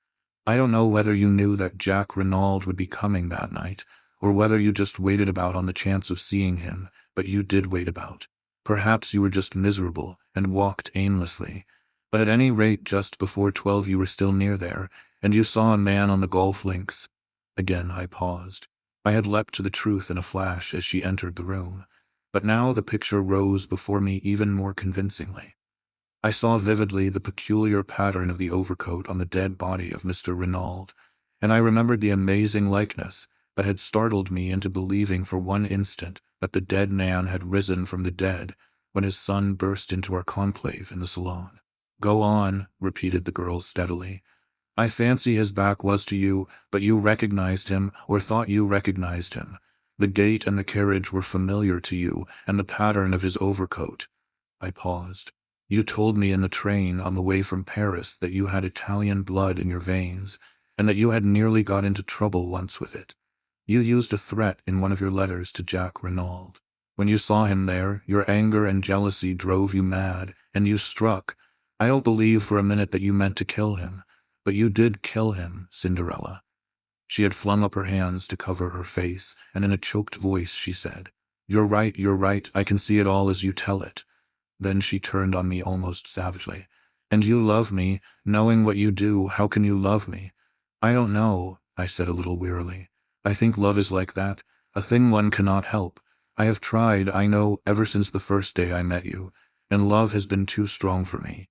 "I don't know whether you knew that Jack Renauld would be coming that night, or whether you just waited about on the chance of seeing him, but you did wait about. Perhaps you were just miserable and walked aimlessly. But at any rate just before 12 you were still near there, and you saw a man on the golf links." Again I paused. I had leapt to the truth in a flash as she entered the room, but now the picture rose before me even more convincingly. I saw vividly the peculiar pattern of the overcoat on the dead body of Mr. Renauld, and I remembered the amazing likeness that had startled me into believing for one instant that the dead man had risen from the dead when his son burst into our conclave in the salon. "Go on," repeated the girl steadily. "I fancy his back was to you, but you recognized him, or thought you recognized him. The gait and the carriage were familiar to you, and the pattern of his overcoat." I paused. "You told me in the train on the way from Paris that you had Italian blood in your veins, and that you had nearly got into trouble once with it. You used a threat in one of your letters to Jack Renauld. When you saw him there, your anger and jealousy drove you mad, and you struck. I don't believe for a minute that you meant to kill him. But you did kill him, Cinderella." She had flung up her hands to cover her face, and in a choked voice she said, you're right, I can see it all as you tell it." Then she turned on me almost savagely. "And you love me, knowing what you do, how can you love me?" "I don't know," I said a little wearily. "I think love is like that, a thing one cannot help. I have tried, I know, ever since the first day I met you, and love has been too strong for me."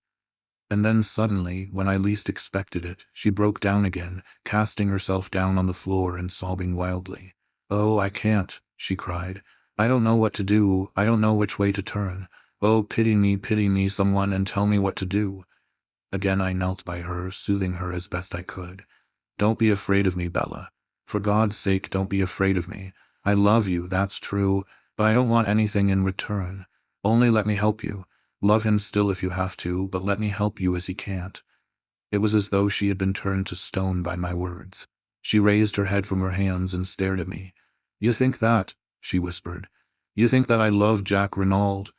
And then suddenly, when I least expected it, she broke down again, casting herself down on the floor and sobbing wildly. "Oh, I can't," she cried. "I don't know what to do, I don't know which way to turn. Oh, pity me, someone, and tell me what to do." Again I knelt by her, soothing her as best I could. "Don't be afraid of me, Bella. For God's sake, don't be afraid of me. I love you, that's true, but I don't want anything in return. Only let me help you. Love him still if you have to, but let me help you as he can't." It was as though she had been turned to stone by my words. She raised her head from her hands and stared at me. "You think that?" she whispered. "You think that I love Jack Renauld?"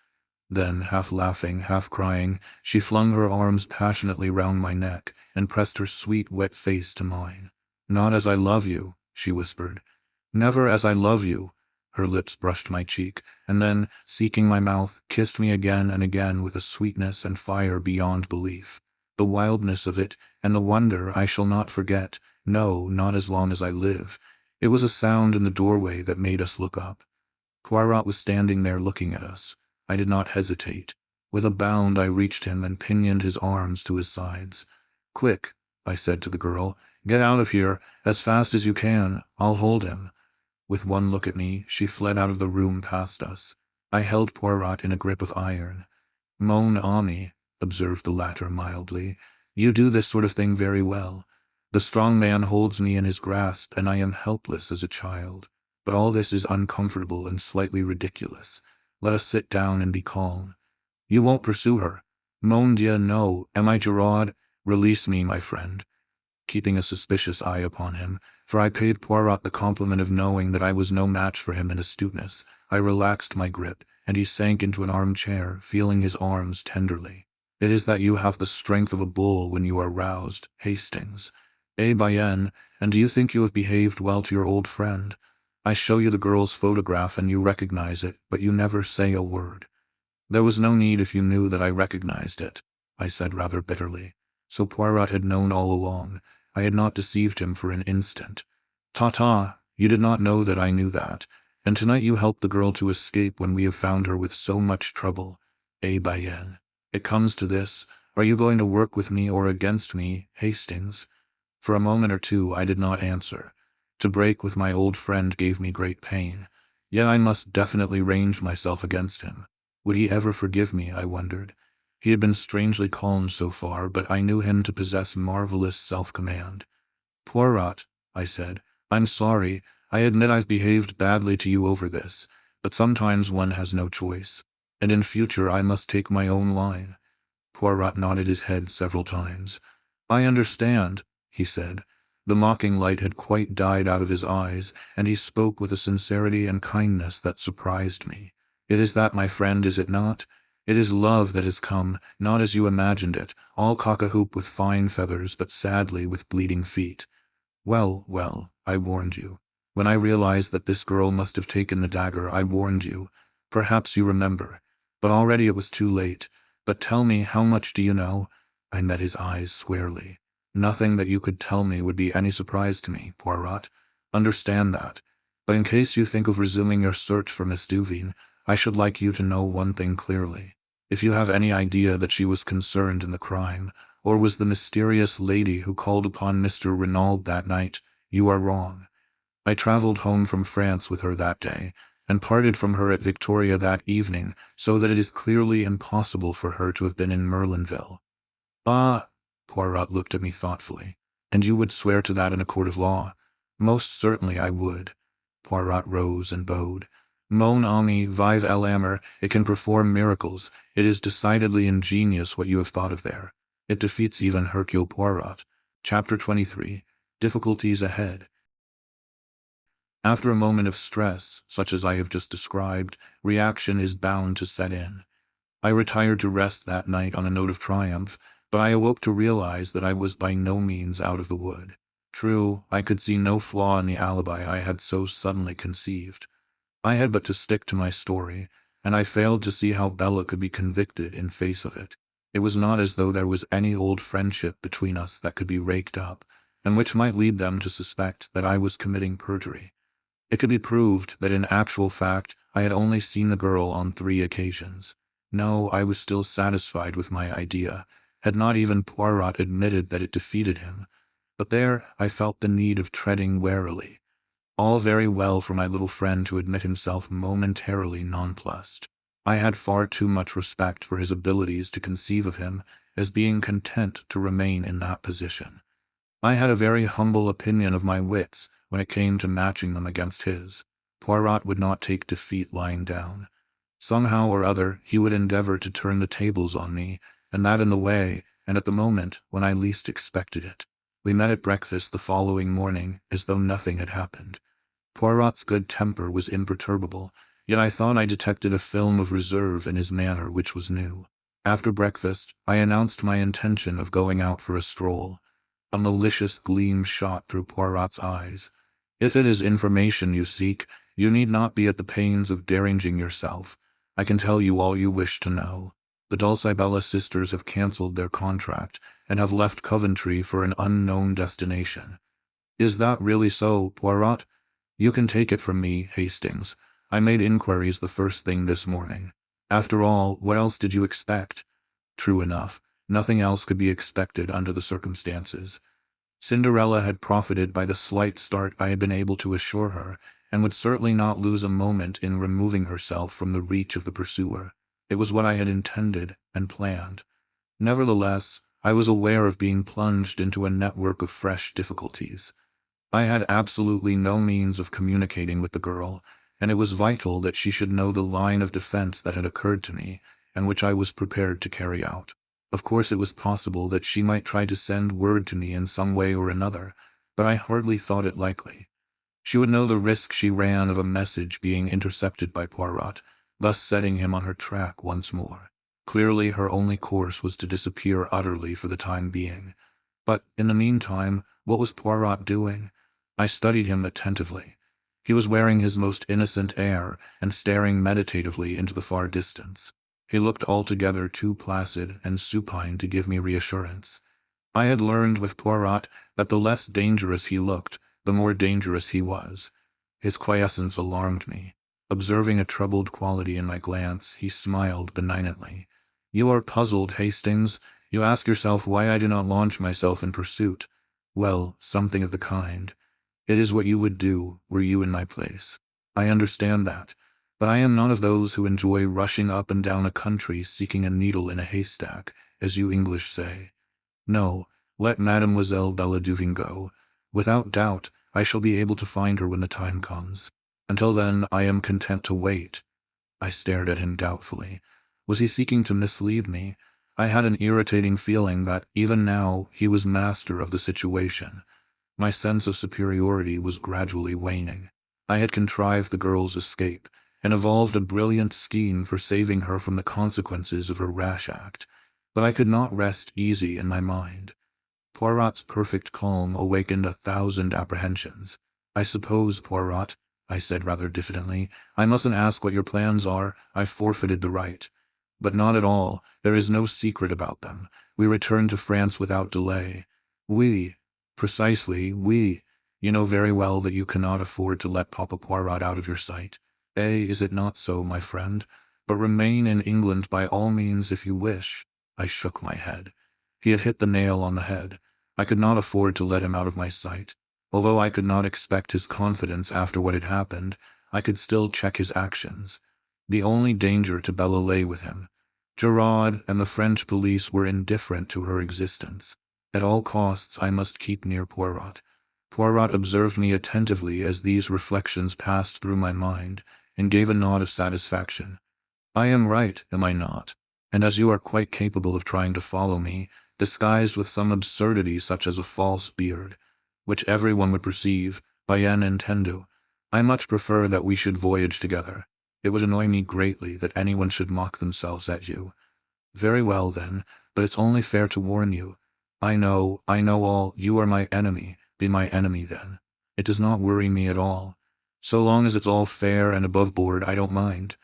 Then, half laughing, half crying, she flung her arms passionately round my neck and pressed her sweet, wet face to mine. "Not as I love you," she whispered. "Never as I love you." Her lips brushed my cheek, and then, seeking my mouth, kissed me again and again with a sweetness and fire beyond belief. The wildness of it, and the wonder I shall not forget, no, not as long as I live. It was a sound in the doorway that made us look up. Poirot was standing there looking at us. I did not hesitate. With a bound I reached him and pinioned his arms to his sides. "Quick," I said to the girl, "get out of here, as fast as you can. I'll hold him." With one look at me, she fled out of the room past us. I held Poirot in a grip of iron. "Mon ami," observed the latter mildly, "you do this sort of thing very well. The strong man holds me in his grasp, and I am helpless as a child. But all this is uncomfortable and slightly ridiculous. Let us sit down and be calm. You won't pursue her?" "Mon Dieu, no. Am I Giraud? Release me, my friend. Keeping a suspicious eye upon him, for I paid Poirot the compliment of knowing that I was no match for him in astuteness, I relaxed my grip, and he sank into an armchair, feeling his arms tenderly. It is that you have the strength of a bull when you are roused, Hastings. Bien, and do you think you have behaved well to your old friend? I show you the girl's photograph and you recognize it, but you never say a word. There was no need if you knew that I recognized it, I said rather bitterly. So Poirot had known all along. I had not deceived him for an instant. Ta-ta, you did not know that I knew that, and tonight you helped the girl to escape when we have found her with so much trouble. Bien. It comes to this. Are you going to work with me or against me, Hastings? For a moment or two I did not answer. To break with my old friend gave me great pain. Yet I must definitely range myself against him. Would he ever forgive me, I wondered. He had been strangely calm so far, but I knew him to possess marvelous self-command. Poirot, I said, I'm sorry. I admit I've behaved badly to you over this, but sometimes one has no choice, and in future I must take my own line. Poirot nodded his head several times. I understand, he said. The mocking light had quite died out of his eyes, and he spoke with a sincerity and kindness that surprised me. It is that, my friend, is it not? It is love that has come, not as you imagined it, all cock-a-hoop with fine feathers, but sadly with bleeding feet. Well, I warned you. When I realized that this girl must have taken the dagger, I warned you. Perhaps you remember. But already it was too late. But tell me, how much do you know? I met his eyes squarely. Nothing that you could tell me would be any surprise to me, Poirot. Understand that. But in case you think of resuming your search for Miss Duveen, I should like you to know one thing clearly. If you have any idea that she was concerned in the crime, or was the mysterious lady who called upon Mr. Renauld that night, you are wrong. I traveled home from France with her that day, and parted from her at Victoria that evening, so that it is clearly impossible for her to have been in Merlinville. Ah! Poirot looked at me thoughtfully. And you would swear to that in a court of law? Most certainly I would. Poirot rose and bowed. Mon ami, vive l'amour, it can perform miracles. It is decidedly ingenious what you have thought of there. It defeats even Hercule Poirot. Chapter 23. Difficulties Ahead. After a moment of stress, such as I have just described, reaction is bound to set in. I retired to rest that night on a note of triumph, but I awoke to realize that I was by no means out of the wood. True, I could see no flaw in the alibi I had so suddenly conceived. I had but to stick to my story, and I failed to see how Bella could be convicted in face of it. It was not as though there was any old friendship between us that could be raked up, and which might lead them to suspect that I was committing perjury. It could be proved that in actual fact I had only seen the girl on 3 occasions. No, I was still satisfied with my idea, had not even Poirot admitted that it defeated him. But there I felt the need of treading warily. All very well for my little friend to admit himself momentarily nonplussed. I had far too much respect for his abilities to conceive of him as being content to remain in that position. I had a very humble opinion of my wits when it came to matching them against his. Poirot would not take defeat lying down. Somehow or other he would endeavor to turn the tables on me, and that in the way, and at the moment when I least expected it. We met at breakfast the following morning as though nothing had happened. Poirot's good temper was imperturbable, yet I thought I detected a film of reserve in his manner which was new. After breakfast, I announced my intention of going out for a stroll. A malicious gleam shot through Poirot's eyes. If it is information you seek, you need not be at the pains of deranging yourself. I can tell you all you wish to know. The Dulcibella sisters have cancelled their contract, and have left Coventry for an unknown destination. Is that really so, Poirot? You can take it from me, Hastings. I made inquiries the first thing this morning. After all, what else did you expect? True enough, nothing else could be expected under the circumstances. Cinderella had profited by the slight start I had been able to assure her, and would certainly not lose a moment in removing herself from the reach of the pursuer. It was what I had intended and planned. Nevertheless, I was aware of being plunged into a network of fresh difficulties. I had absolutely no means of communicating with the girl, and it was vital that she should know the line of defense that had occurred to me, and which I was prepared to carry out. Of course it was possible that she might try to send word to me in some way or another, but I hardly thought it likely. She would know the risk she ran of a message being intercepted by Poirot, thus setting him on her track once more. Clearly her only course was to disappear utterly for the time being. But, in the meantime, what was Poirot doing? I studied him attentively. He was wearing his most innocent air and staring meditatively into the far distance. He looked altogether too placid and supine to give me reassurance. I had learned with Poirot that the less dangerous he looked, the more dangerous he was. His quiescence alarmed me. Observing a troubled quality in my glance, he smiled benignantly. "You are puzzled, Hastings. You ask yourself why I do not launch myself in pursuit. Well, something of the kind. It is what you would do were you in my place. I understand that, but I am not of those who enjoy rushing up and down a country seeking a needle in a haystack, as you English say. No, let Mademoiselle Belladuvin go. Without doubt, I shall be able to find her when the time comes. Until then, I am content to wait." I stared at him doubtfully. Was he seeking to mislead me? I had an irritating feeling that, even now, he was master of the situation. My sense of superiority was gradually waning. I had contrived the girl's escape, and evolved a brilliant scheme for saving her from the consequences of her rash act. But I could not rest easy in my mind. Poirot's perfect calm awakened 1,000 apprehensions. "I suppose, Poirot," I said rather diffidently, "I mustn't ask what your plans are. I've forfeited the right." "But not at all. There is no secret about them. We return to France without delay." "We?" "Precisely, we. You know very well that you cannot afford to let Papa Poirot out of your sight. Is it not so, my friend? But remain in England by all means if you wish." I shook my head. He had hit the nail on the head. I could not afford to let him out of my sight. Although I could not expect his confidence after what had happened, I could still check his actions. The only danger to Bella lay with him. Giraud and the French police were indifferent to her existence. At all costs I must keep near Poirot. Poirot observed me attentively as these reflections passed through my mind, and gave a nod of satisfaction. "I am right, am I not? And as you are quite capable of trying to follow me, disguised with some absurdity such as a false beard, which everyone would perceive, bien entendu, I much prefer that we should voyage together. It would annoy me greatly that anyone should mock themselves at you." "Very well, then, but it's only fair to warn you. I know all. You are my enemy. Be my enemy, then. It does not worry me at all. So long as it's all fair and above board, I don't mind.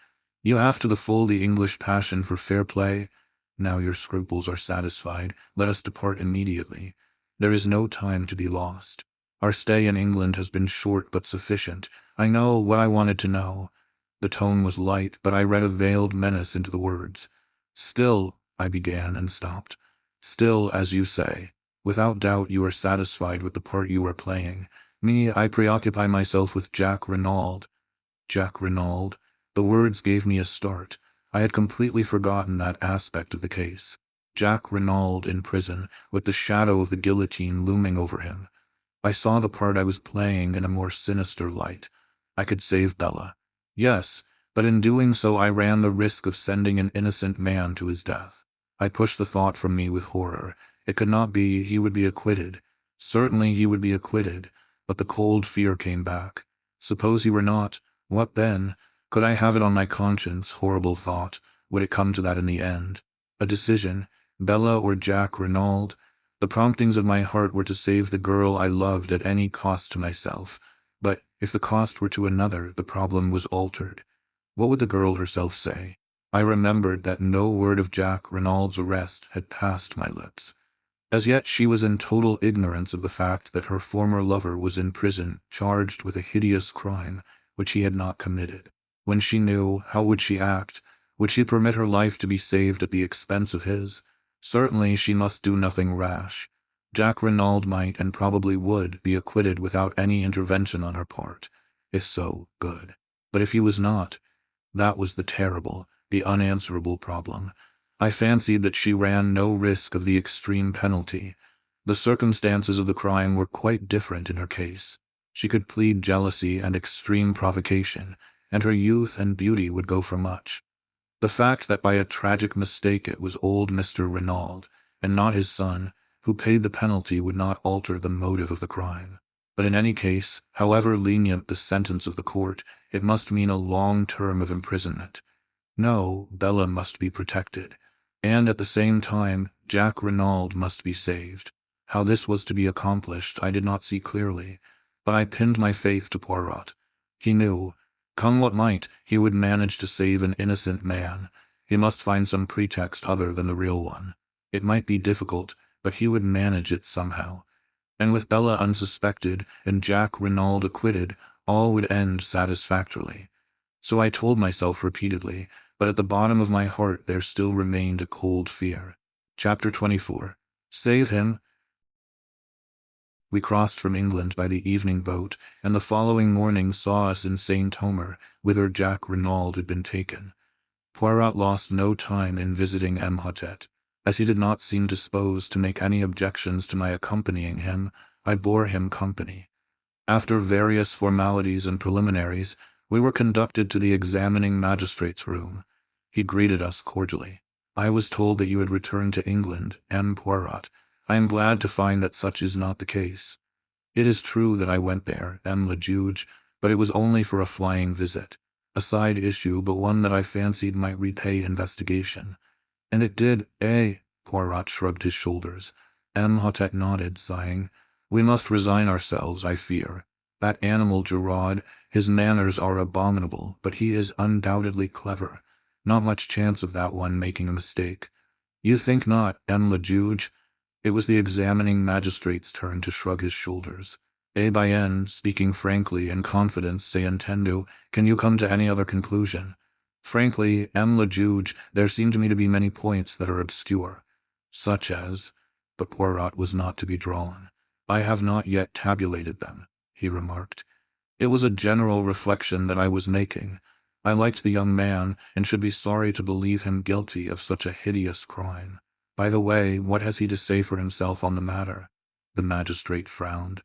You have to the full the English passion for fair play. Now your scruples are satisfied, let us depart immediately. There is no time to be lost. Our stay in England has been short but sufficient. I know what I wanted to know." The tone was light, but I read a veiled menace into the words. "Still," I began and stopped. "Still, as you say, without doubt you are satisfied with the part you are playing. Me, I preoccupy myself with Jack Renauld." Jack Renauld? The words gave me a start. I had completely forgotten that aspect of the case. Jack Renauld in prison, with the shadow of the guillotine looming over him. I saw the part I was playing in a more sinister light. I could save Bella. Yes, but in doing so I ran the risk of sending an innocent man to his death. I pushed the thought from me with horror. It could not be. He would be acquitted. Certainly he would be acquitted, but the cold fear came back. Suppose he were not? What then? Could I have it on my conscience? Horrible thought. Would it come to that in the end? A decision, Bella or Jack Renauld? The promptings of my heart were to save the girl I loved at any cost to myself. But if the cost were to another, the problem was altered. What would the girl herself say? I remembered that no word of Jack Renauld's arrest had passed my lips. As yet she was in total ignorance of the fact that her former lover was in prison, charged with a hideous crime which he had not committed. When she knew, how would she act? Would she permit her life to be saved at the expense of his? Certainly she must do nothing rash. Jack Renauld might, and probably would, be acquitted without any intervention on her part. If so, good. But if he was not, that was the terrible, the unanswerable problem. I fancied that she ran no risk of the extreme penalty. The circumstances of the crime were quite different in her case. She could plead jealousy and extreme provocation, and her youth and beauty would go for much. The fact that by a tragic mistake it was old Mr. Renauld, and not his son, who paid the penalty would not alter the motive of the crime. But in any case, however lenient the sentence of the court, it must mean a long term of imprisonment. No, Bella must be protected. And at the same time, Jack Renauld must be saved. How this was to be accomplished I did not see clearly, but I pinned my faith to Poirot. He knew. Come what might, he would manage to save an innocent man. He must find some pretext other than the real one. It might be difficult, but he would manage it somehow. And with Bella unsuspected and Jack Renauld acquitted, all would end satisfactorily. So I told myself repeatedly, but at the bottom of my heart there still remained a cold fear. Chapter 24. Save him. We crossed from England by the evening boat, and the following morning saw us in St. Omer, whither Jack Renauld had been taken. Poirot lost no time in visiting Imhotep. As he did not seem disposed to make any objections to my accompanying him, I bore him company. After various formalities and preliminaries, we were conducted to the examining magistrate's room. He greeted us cordially. I was told that you had returned to England, M. Poirot. I am glad to find that such is not the case. It is true that I went there, M. le Juge, but it was only for a flying visit. A side issue, but one that I fancied might repay investigation. And it did, eh? Poirot shrugged his shoulders. Imhotep nodded, sighing. We must resign ourselves, I fear. That animal Giraud, his manners are abominable, but he is undoubtedly clever. Not much chance of that one making a mistake. You think not, M. le Juge? It was the examining magistrate's turn to shrug his shoulders. Eh bien, speaking frankly in confidence, se intendo, can you come to any other conclusion? Frankly, M. le Juge, there seem to me to be many points that are obscure. Such as, but Poirot was not to be drawn. I have not yet tabulated them, he remarked. It was a general reflection that I was making. I liked the young man, and should be sorry to believe him guilty of such a hideous crime. By the way, what has he to say for himself on the matter? The magistrate frowned.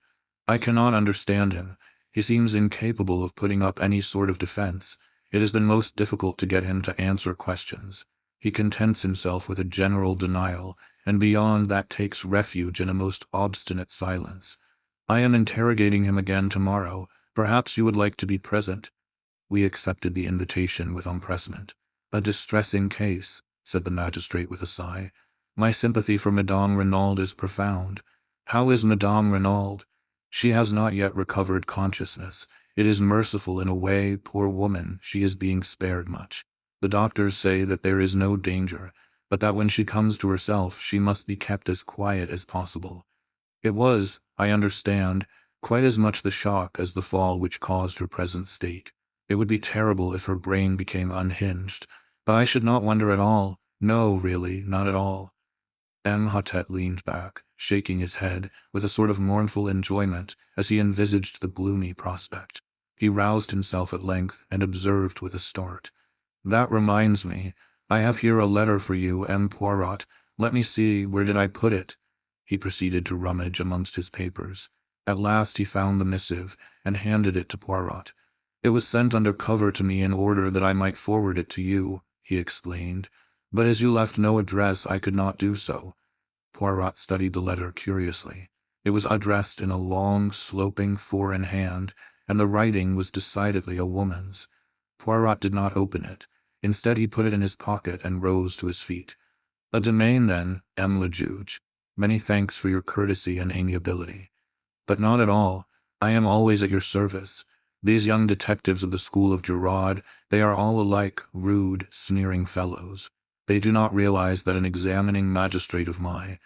I cannot understand him. He seems incapable of putting up any sort of defense. It has been most difficult to get him to answer questions. He contents himself with a general denial, and beyond that takes refuge in a most obstinate silence. I am interrogating him again tomorrow. Perhaps you would like to be present. We accepted the invitation with empressement. A distressing case, said the magistrate with a sigh. My sympathy for Madame Renauld is profound. How is Madame Renauld? She has not yet recovered consciousness. It is merciful in a way, poor woman, she is being spared much. The doctors say that there is no danger, but that when she comes to herself she must be kept as quiet as possible. It was, I understand, quite as much the shock as the fall which caused her present state. It would be terrible if her brain became unhinged, but I should not wonder at all. No, really, not at all. Imhotep leaned back, shaking his head, with a sort of mournful enjoyment, as he envisaged the gloomy prospect. He roused himself at length, and observed with a start. That reminds me, I have here a letter for you, M. Poirot. Let me see, where did I put it? He proceeded to rummage amongst his papers. At last he found the missive, and handed it to Poirot. It was sent under cover to me in order that I might forward it to you, he explained. But as you left no address, I could not do so. Poirot studied the letter curiously. It was addressed in a long, sloping foreign hand, and the writing was decidedly a woman's. Poirot did not open it. Instead, he put it in his pocket and rose to his feet. A domain, then, M. le Juge. Many thanks for your courtesy and amiability. But not at all. I am always at your service. These young detectives of the school of Giraud, they are all alike rude, sneering fellows. They do not realize that an examining magistrate of my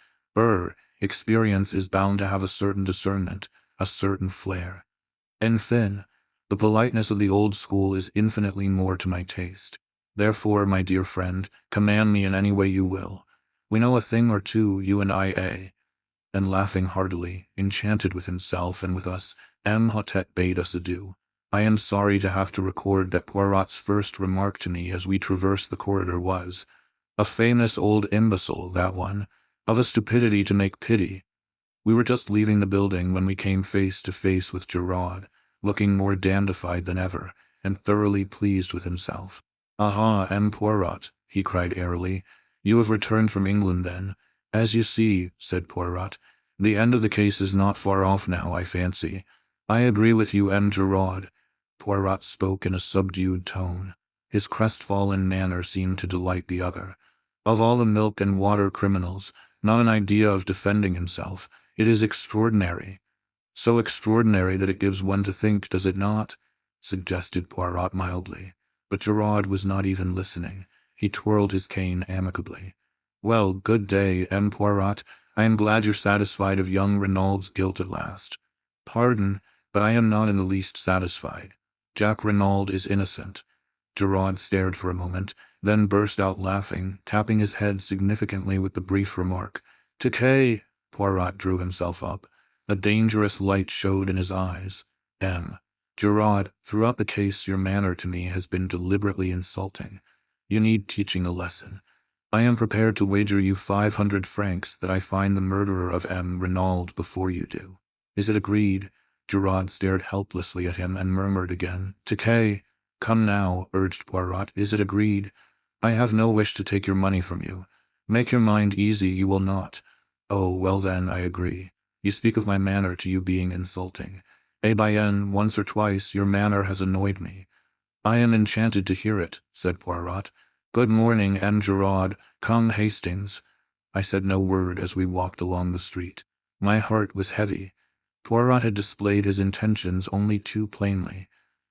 experience is bound to have a certain discernment, a certain flair. Enfin, the politeness of the old school is infinitely more to my taste. Therefore, my dear friend, command me in any way you will. We know a thing or two, you and I, And laughing heartily, enchanted with himself and with us, Imhotep bade us adieu. I am sorry to have to record that Poirot's first remark to me as we traversed the corridor was, "A famous old imbecile, that one, of a stupidity to make pity." We were just leaving the building when we came face to face with Giraud, looking more dandified than ever, and thoroughly pleased with himself. "Aha, M. Poirot," he cried airily. "You have returned from England, then?" "As you see," said Poirot, "the end of the case is not far off now, I fancy." "I agree with you, M. Giraud." Poirot spoke in a subdued tone. His crestfallen manner seemed to delight the other. "Of all the milk and water criminals, not an idea of defending himself. It is extraordinary." "So extraordinary that it gives one to think, does it not?" suggested Poirot mildly. But Giraud was not even listening. He twirled his cane amicably. "Well, good day, M. Poirot. I am glad you're satisfied of young Renaud's guilt at last." "Pardon, but I am not in the least satisfied. Jack Renauld is innocent." Giraud stared for a moment, then burst out laughing, tapping his head significantly with the brief remark. "Decay!" Poirot drew himself up. A dangerous light showed in his eyes. "M. Giraud, throughout the case your manner to me has been deliberately insulting. You need teaching a lesson. I am prepared to wager you 500 francs that I find the murderer of M. Renauld before you do. Is it agreed?" Giraud stared helplessly at him and murmured again, "Decay!" "Come now," urged Poirot, "is it agreed? I have no wish to take your money from you. Make your mind easy, you will not." "Oh, well then, I agree. You speak of my manner to you being insulting. Eh bien, once or twice your manner has annoyed me." "I am enchanted to hear it," said Poirot. "Good morning, M. Giraud. Come, Hastings." I said no word as we walked along the street. My heart was heavy. Poirot had displayed his intentions only too plainly.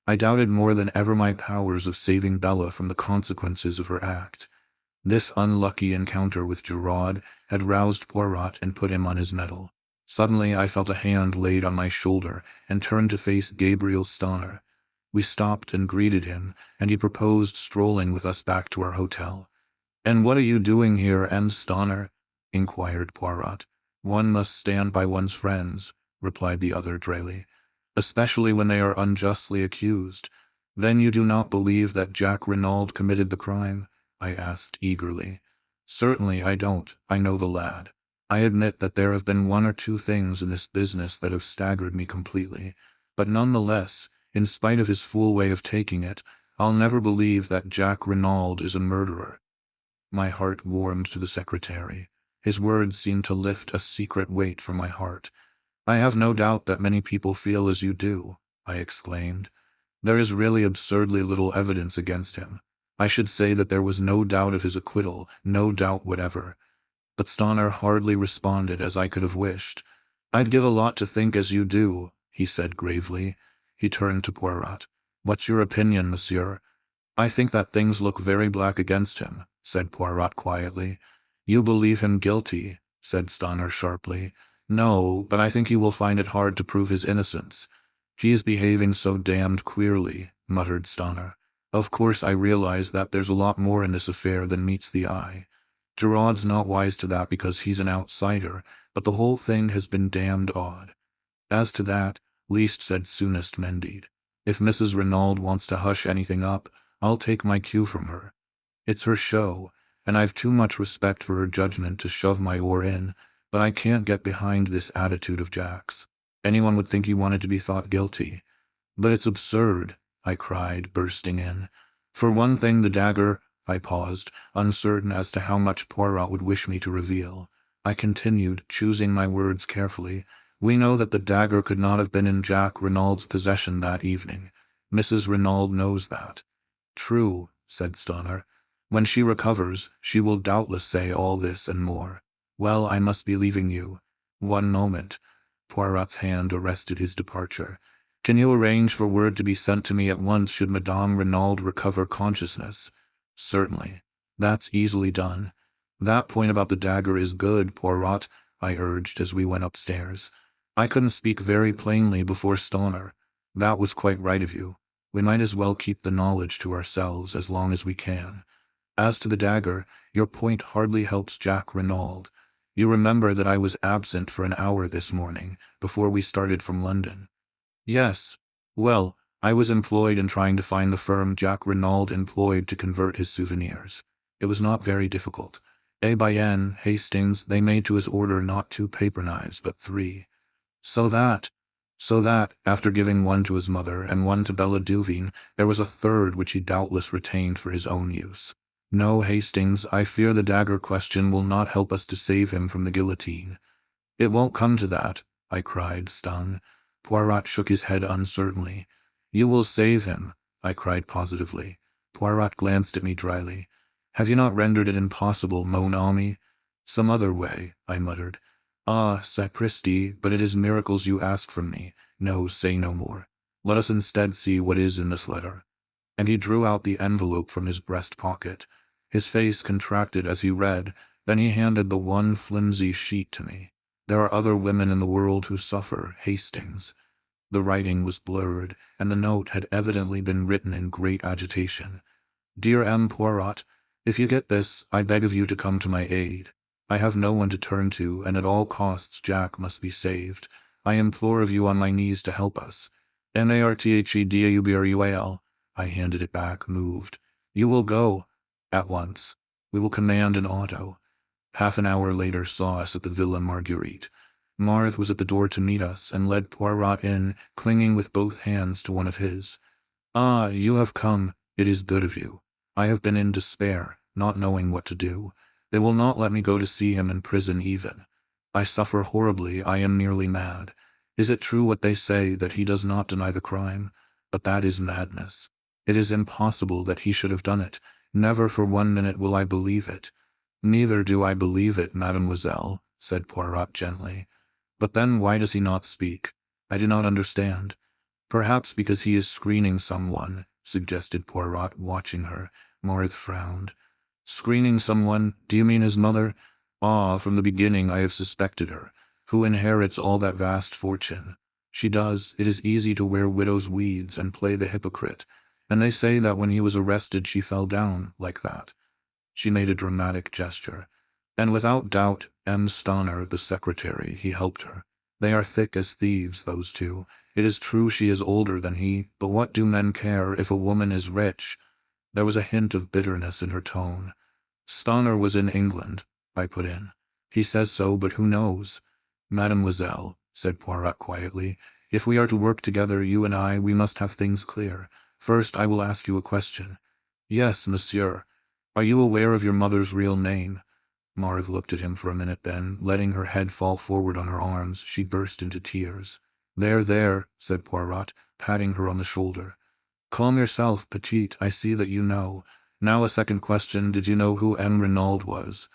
I doubted more than ever my powers of saving Bella from the consequences of her act. This unlucky encounter with Giraud had roused Poirot and put him on his mettle. Suddenly I felt a hand laid on my shoulder and turned to face Gabriel Stonor. We stopped and greeted him, and he proposed strolling with us back to our hotel. "And what are you doing here, M. Stonor?" inquired Poirot. "One must stand by one's friends," replied the other drily, "especially when they are unjustly accused." "Then you do not believe that Jack Renauld committed the crime?" I asked eagerly. "Certainly I don't. I know the lad. I admit that there have been one or two things in this business that have staggered me completely, but nonetheless, in spite of his fool way of taking it, I'll never believe that Jack Renauld is a murderer." My heart warmed to the secretary. His words seemed to lift a secret weight from my heart. "I have no doubt that many people feel as you do," I exclaimed. "There is really absurdly little evidence against him. I should say that there was no doubt of his acquittal, no doubt whatever." But Stonor hardly responded as I could have wished. "I'd give a lot to think as you do," he said gravely. He turned to Poirot. "What's your opinion, monsieur?" "I think that things look very black against him," said Poirot quietly. "You believe him guilty," said Stonor sharply. "No, but I think you will find it hard to prove his innocence." "He is behaving so damned queerly," muttered Stonor. "Of course I realize that there's a lot more in this affair than meets the eye. Giraud's not wise to that because he's an outsider, but the whole thing has been damned odd." "As to that, least said soonest mended. If Mrs. Renauld wants to hush anything up, I'll take my cue from her. It's her show, and I've too much respect for her judgment to shove my oar in, but I can't get behind this attitude of Jack's. Anyone would think he wanted to be thought guilty." "But it's absurd," I cried, bursting in. "For one thing, the dagger—" I paused, uncertain as to how much Poirot would wish me to reveal. I continued, choosing my words carefully. "We know that the dagger could not have been in Jack Renauld's possession that evening. Mrs. Renauld knows that." "True," said Stonor. "When she recovers, she will doubtless say all this and more. Well, I must be leaving you." "One moment." Poirot's hand arrested his departure. "Can you arrange for word to be sent to me at once should Madame Renauld recover consciousness?" "Certainly. That's easily done." "That point about the dagger is good, Poirot," I urged as we went upstairs. "I couldn't speak very plainly before Stonor. That was quite right of you. We might as well keep the knowledge to ourselves as long as we can. As to the dagger, your point hardly helps Jack Renauld. You remember that I was absent for an hour this morning, before we started from London." "Yes. Well, I was employed in trying to find the firm Jack Renauld employed to convert his souvenirs. It was not very difficult. Eh bien, Hastings, they made to his order not 2 paper knives, but 3. So that—" So that, after giving one to his mother and one to Bella Duveen, there was a third which he doubtless retained for his own use. No, Hastings, I fear the dagger question will not help us to save him from the guillotine. It won't come to that, I cried, stung. Poirot shook his head uncertainly. You will save him, I cried positively. Poirot glanced at me dryly. Have you not rendered it impossible, mon ami? Some other way, I muttered. Ah, sapristi, but it is miracles you ask from me. No, say no more. Let us instead see what is in this letter. And he drew out the envelope from his breast pocket. His face contracted as he read, then he handed the one flimsy sheet to me. There are other women in the world who suffer, Hastings. The writing was blurred, and the note had evidently been written in great agitation. Dear M. Poirot, if you get this, I beg of you to come to my aid. I have no one to turn to, and at all costs Jack must be saved. I implore of you on my knees to help us. Marthedaubreuil. I handed it back, moved. You will go. At once. We will command an auto. Half an hour later saw us at the Villa Marguerite. Marthe was at the door to meet us, and led Poirot in, clinging with both hands to one of his. Ah, you have come. It is good of you. I have been in despair, not knowing what to do. They will not let me go to see him in prison even. I suffer horribly, I am nearly mad. Is it true what they say, that he does not deny the crime? But that is madness. It is impossible that he should have done it. Never for 1 minute will I believe it. Neither do I believe it, mademoiselle, said Poirot gently. But then why does he not speak? I do not understand. Perhaps because he is screening someone, suggested Poirot, watching her. Marthe frowned. Screening someone? Do you mean his mother? Ah, from the beginning I have suspected her. Who inherits all that vast fortune? She does. It is easy to wear widow's weeds and play the hypocrite. And they say that when he was arrested she fell down, like that. She made a dramatic gesture. And without doubt, M. Stonor, the secretary, he helped her. They are thick as thieves, those two. It is true she is older than he, but what do men care if a woman is rich? There was a hint of bitterness in her tone. Stonor was in England, I put in. He says so, but who knows? Mademoiselle, said Poirot quietly, if we are to work together, you and I, we must have things clear. First, I will ask you a question. Yes, monsieur. Are you aware of your mother's real name? Marthe looked at him for a minute, then, letting her head fall forward on her arms, she burst into tears. There, said Poirot, patting her on the shoulder. Calm yourself, petite, I see that you know. Now a second question, did you know who M. Renauld was?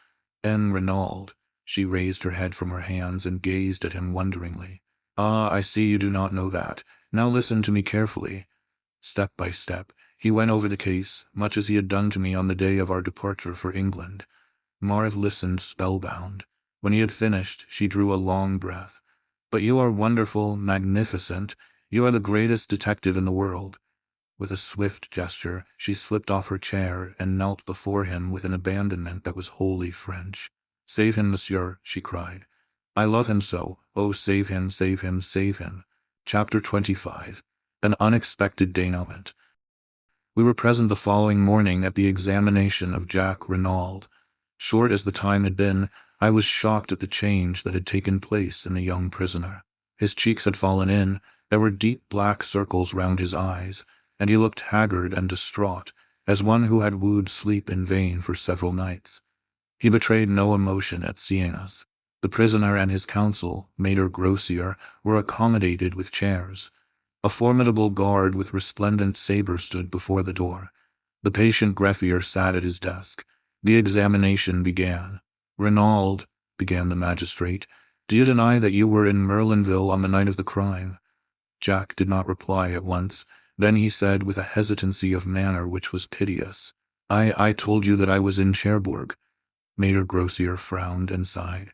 M. Renauld. She raised her head from her hands and gazed at him wonderingly. Ah, I see you do not know that. Now listen to me carefully. Step by step, he went over the case, much as he had done to me on the day of our departure for England. Marthe listened spellbound. When he had finished, she drew a long breath. But you are wonderful, magnificent. You are the greatest detective in the world. With a swift gesture, she slipped off her chair and knelt before him with an abandonment that was wholly French. Save him, monsieur, she cried. I love him so. Oh, save him, save him, save him. Chapter 25. An Unexpected Dénouement. We were present the following morning at the examination of Jack Renauld. Short as the time had been, I was shocked at the change that had taken place in the young prisoner. His cheeks had fallen in, there were deep black circles round his eyes, and he looked haggard and distraught, as one who had wooed sleep in vain for several nights. He betrayed no emotion at seeing us. The prisoner and his counsel, Maître Grossier, were accommodated with chairs. A formidable guard with resplendent sabre stood before the door. The patient greffier sat at his desk. The examination began. Renauld, began the magistrate, do you deny that you were in Merlinville on the night of the crime? Jack did not reply at once. Then he said with a hesitancy of manner which was piteous, I told you that I was in Cherbourg. Maître Grossier frowned and sighed.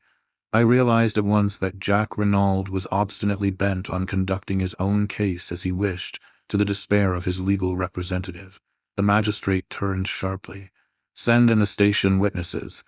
I realized at once that Jack Renauld was obstinately bent on conducting his own case as he wished, to the despair of his legal representative. The magistrate turned sharply. Send in the station witnesses.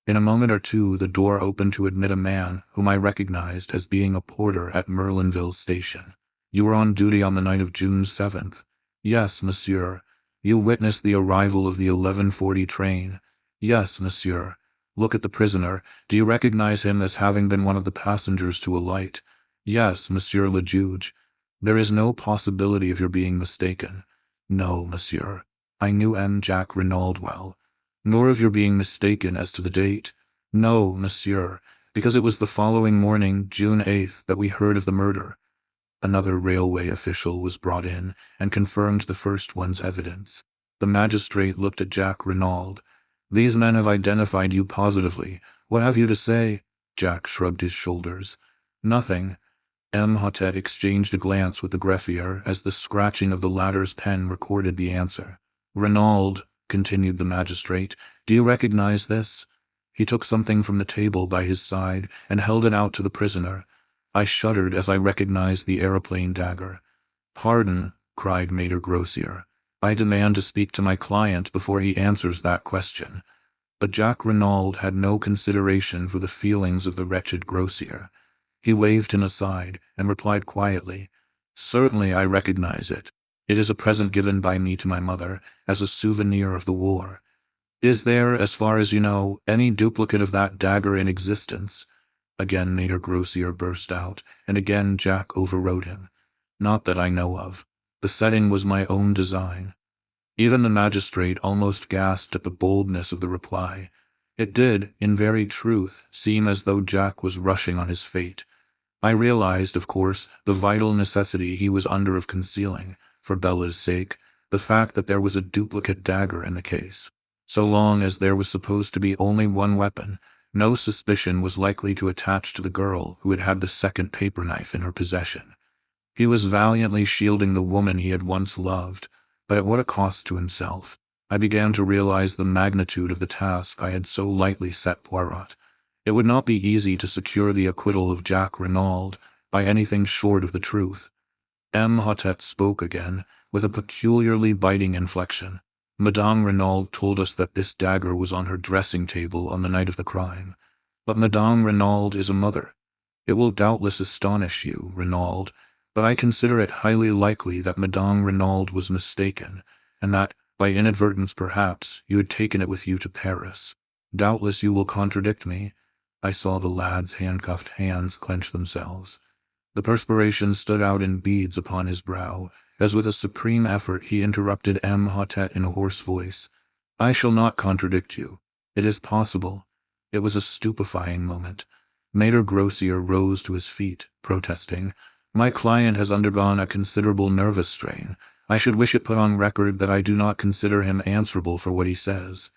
In a moment or two the door opened to admit a man whom I recognized as being a porter at Merlinville station. You were on duty on the night of June 7th. Yes, monsieur. You witnessed the arrival of the 11:40 train. Yes, monsieur. Look at the prisoner. Do you recognize him as having been one of the passengers to alight? Yes, Monsieur le Juge. There is no possibility of your being mistaken. No, monsieur. I knew M. Jack Renauld well. Nor of your being mistaken as to the date. No, monsieur, because it was the following morning, June 8th, that we heard of the murder. Another railway official was brought in and confirmed the first one's evidence. The magistrate looked at Jack Renauld. These men have identified you positively. What have you to say? Jack shrugged his shoulders. Nothing. M. Hottet exchanged a glance with the greffier as the scratching of the latter's pen recorded the answer. Renauld, continued the magistrate, do you recognize this? He took something from the table by his side and held it out to the prisoner. I shuddered as I recognized the aeroplane dagger. Pardon, cried Maître Grossier. I demand to speak to my client before he answers that question. But Jack Renauld had no consideration for the feelings of the wretched Grossier. He waved him aside and replied quietly, Certainly I recognize it. It is a present given by me to my mother as a souvenir of the war. Is there, as far as you know, any duplicate of that dagger in existence? Again Maître Grossier burst out, and again Jack overrode him. Not that I know of. The setting was my own design. Even the magistrate almost gasped at the boldness of the reply. It did, in very truth, seem as though Jack was rushing on his fate. I realized, of course, the vital necessity he was under of concealing, for Bella's sake, the fact that there was a duplicate dagger in the case. So long as there was supposed to be only one weapon, no suspicion was likely to attach to the girl who had had the second paper knife in her possession. He was valiantly shielding the woman he had once loved, but at what a cost to himself. I began to realize the magnitude of the task I had so lightly set Poirot. It would not be easy to secure the acquittal of Jack Renauld by anything short of the truth. M. Hottet spoke again, with a peculiarly biting inflection. Madame Renauld told us that this dagger was on her dressing table on the night of the crime. But Madame Renauld is a mother. It will doubtless astonish you, Renauld, but I consider it highly likely that Madame Renauld was mistaken, and that, by inadvertence perhaps, you had taken it with you to Paris. Doubtless you will contradict me. I saw the lad's handcuffed hands clench themselves. The perspiration stood out in beads upon his brow, as with a supreme effort he interrupted M. Hottet in a hoarse voice. I shall not contradict you. It is possible. It was a stupefying moment. Maître Grossier rose to his feet, protesting. My client has undergone a considerable nervous strain. I should wish it put on record that I do not consider him answerable for what he says.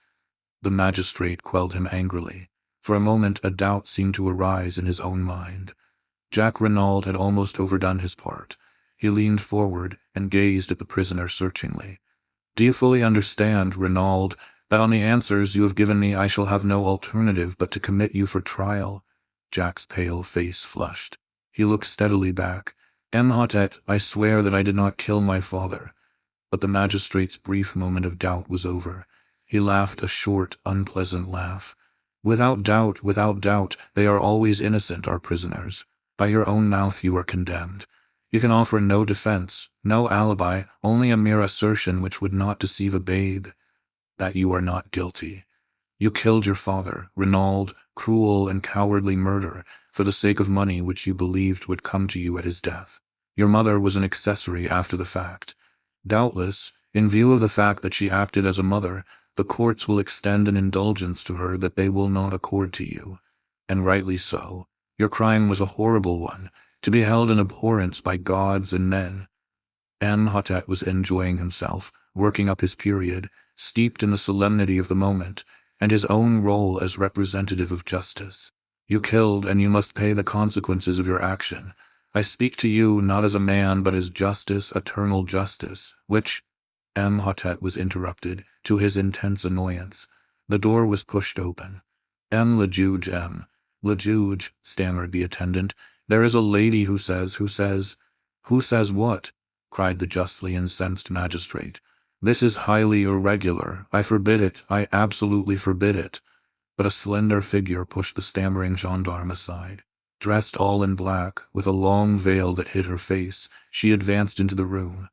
The magistrate quelled him angrily. For a moment a doubt seemed to arise in his own mind. Jack Renauld had almost overdone his part. He leaned forward and gazed at the prisoner searchingly. Do you fully understand, Renauld, that on the answers you have given me I shall have no alternative but to commit you for trial? Jack's pale face flushed. He looked steadily back. M. Hottet, I swear that I did not kill my father. But the magistrate's brief moment of doubt was over. He laughed a short, unpleasant laugh. Without doubt, they are always innocent, our prisoners. By your own mouth you are condemned. You can offer no defense, no alibi, only a mere assertion which would not deceive a babe, that you are not guilty. You killed your father, Renauld, cruel and cowardly murder, for the sake of money which you believed would come to you at his death. Your mother was an accessory after the fact. Doubtless, in view of the fact that she acted as a mother, the courts will extend an indulgence to her that they will not accord to you. And rightly so. Your crime was a horrible one, to be held in abhorrence by gods and men. M. Hottet was enjoying himself, working up his period, steeped in the solemnity of the moment, and his own role as representative of justice. You killed, and you must pay the consequences of your action. I speak to you not as a man, but as justice, eternal justice, which— M. Hottet was interrupted, to his intense annoyance. The door was pushed open. Le Juge, Le Juge, stammered the attendant. There is a lady who says— Who says what? Cried the justly incensed magistrate. This is highly irregular. I forbid it. I absolutely forbid it. But a slender figure pushed the stammering gendarme aside. Dressed all in black, with a long veil that hid her face, she advanced into the room.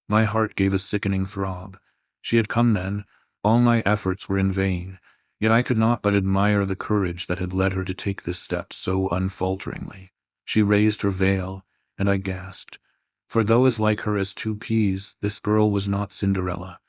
My heart gave a sickening throb. She had come then. All my efforts were in vain, yet I could not but admire the courage that had led her to take this step so unfalteringly. She raised her veil, and I gasped. For though as like her as two peas, this girl was not Cinderella.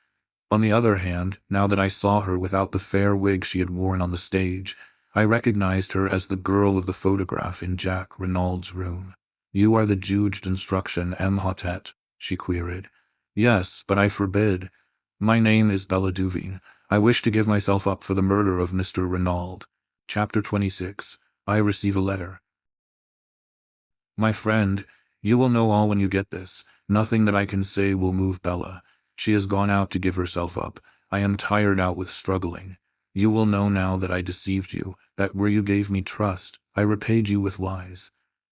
On the other hand, now that I saw her without the fair wig she had worn on the stage, I recognized her as the girl of the photograph in Jack Renaud's room. "You are the judged instruction Mhotet?" she queried. "Yes, but I forbid. My name is Bella Duveen. I wish to give myself up for the murder of Mr. Renauld." Chapter 26. I receive a letter. My friend, you will know all when you get this. Nothing that I can say will move Bella. She has gone out to give herself up. I am tired out with struggling. You will know now that I deceived you, that where you gave me trust, I repaid you with lies.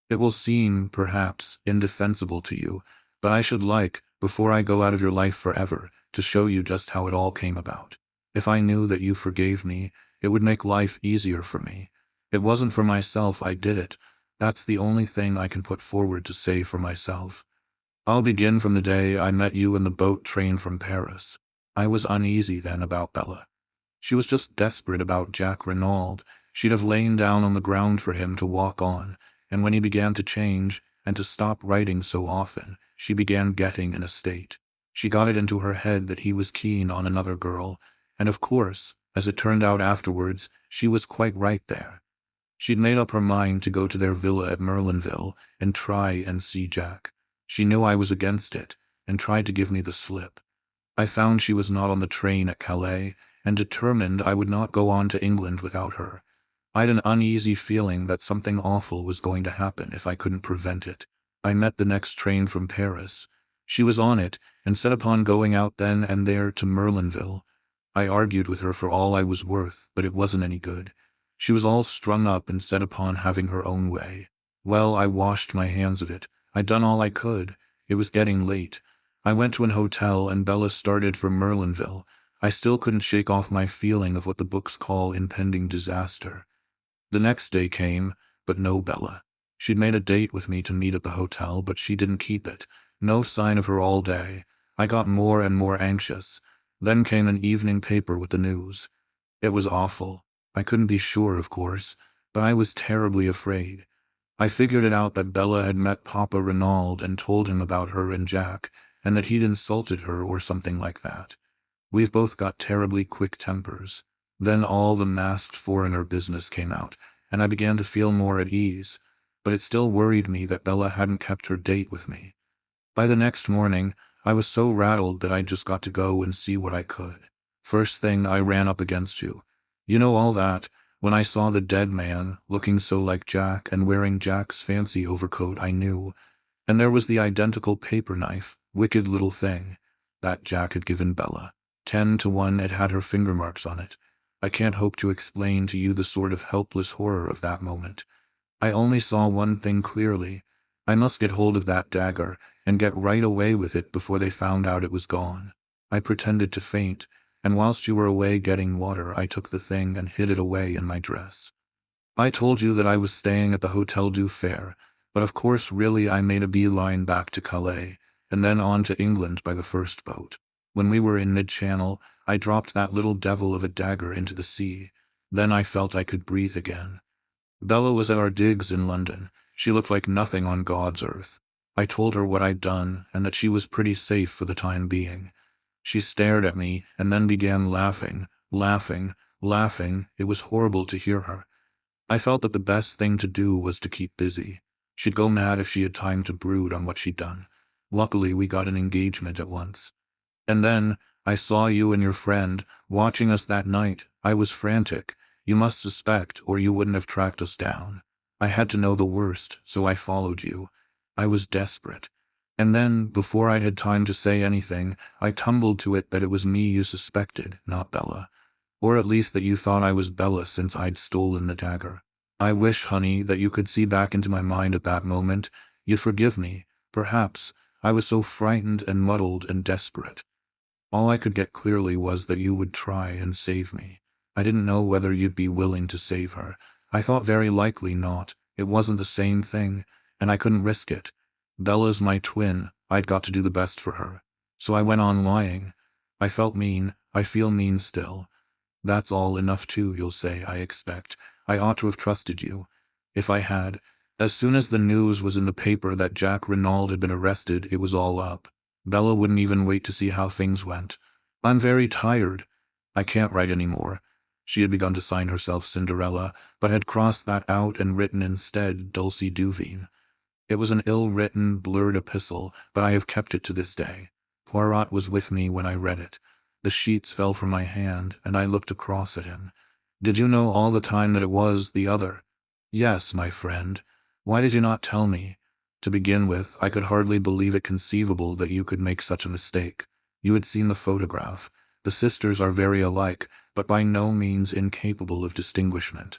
It will seem, perhaps, indefensible to you, but I should like, before I go out of your life forever, to show you just how it all came about. If I knew that you forgave me, it would make life easier for me. It wasn't for myself I did it. That's the only thing I can put forward to say for myself. I'll begin from the day I met you in the boat train from Paris. I was uneasy then about Bella. She was just desperate about Jack Renauld. She'd have lain down on the ground for him to walk on, and when he began to change, and to stop writing so often, she began getting in a state. She got it into her head that he was keen on another girl, and of course, as it turned out afterwards, she was quite right there. She'd made up her mind to go to their villa at Merlinville and try and see Jack. She knew I was against it, and tried to give me the slip. I found she was not on the train at Calais, and determined I would not go on to England without her. I'd an uneasy feeling that something awful was going to happen if I couldn't prevent it. I met the next train from Paris. She was on it, and set upon going out then and there to Merlinville. I argued with her for all I was worth, but it wasn't any good. She was all strung up and set upon having her own way. Well, I washed my hands of it. I'd done all I could. It was getting late. I went to an hotel and Bella started for Merlinville. I still couldn't shake off my feeling of what the books call impending disaster. The next day came, but no Bella. She'd made a date with me to meet at the hotel, but she didn't keep it. No sign of her all day. I got more and more anxious. Then came an evening paper with the news. It was awful. I couldn't be sure, of course, but I was terribly afraid. I figured it out that Bella had met Papa Renauld and told him about her and Jack, and that he'd insulted her or something like that. We've both got terribly quick tempers. Then all the masked foreigner business came out, and I began to feel more at ease, but it still worried me that Bella hadn't kept her date with me. By the next morning, I was so rattled that I just got to go and see what I could. First thing, I ran up against you. You know all that. When I saw the dead man, looking so like Jack and wearing Jack's fancy overcoat, I knew. And there was the identical paper knife, wicked little thing, that Jack had given Bella. 10 to 1 it had her finger marks on it. I can't hope to explain to you the sort of helpless horror of that moment. I only saw one thing clearly. I must get hold of that dagger, and get right away with it before they found out it was gone. I pretended to faint, and whilst you were away getting water, I took the thing and hid it away in my dress. I told you that I was staying at the Hotel du Fer, but of course really I made a beeline back to Calais, and then on to England by the first boat. When we were in mid-channel, I dropped that little devil of a dagger into the sea. Then I felt I could breathe again. Bella was at our digs in London. She looked like nothing on God's earth. I told her what I'd done, and that she was pretty safe for the time being. She stared at me, and then began laughing. It was horrible to hear her. I felt that the best thing to do was to keep busy. She'd go mad if she had time to brood on what she'd done. Luckily, we got an engagement at once. And then, I saw you and your friend watching us that night. I was frantic. You must suspect, or you wouldn't have tracked us down. I had to know the worst, so I followed you. I was desperate. And then, before I'd had time to say anything, I tumbled to it that it was me you suspected, not Bella. Or at least that you thought I was Bella since I'd stolen the dagger. I wish, honey, that you could see back into my mind at that moment. You'd forgive me, perhaps. I was so frightened and muddled and desperate. All I could get clearly was that you would try and save me. I didn't know whether you'd be willing to save her. I thought very likely not. It wasn't the same thing, and I couldn't risk it. Bella's my twin. I'd got to do the best for her. So I went on lying. I felt mean. I feel mean still. That's all enough too, you'll say, I expect. I ought to have trusted you. If I had, As soon as the news was in the paper that Jack Renauld had been arrested, it was all up. Bella wouldn't even wait to see how things went. "I'm very tired. I can't write anymore." She had begun to sign herself Cinderella, but had crossed that out and written instead Dulcie Duveen. It was an ill-written, blurred epistle, but I have kept it to this day. Poirot was with me when I read it. The sheets fell from my hand, and I looked across at him. "Did you know all the time that it was the other?" "Yes, my friend. Why did you not tell me? To begin with, I could hardly believe it conceivable that you could make such a mistake. You had seen the photograph. The sisters are very alike, but by no means incapable of distinguishment.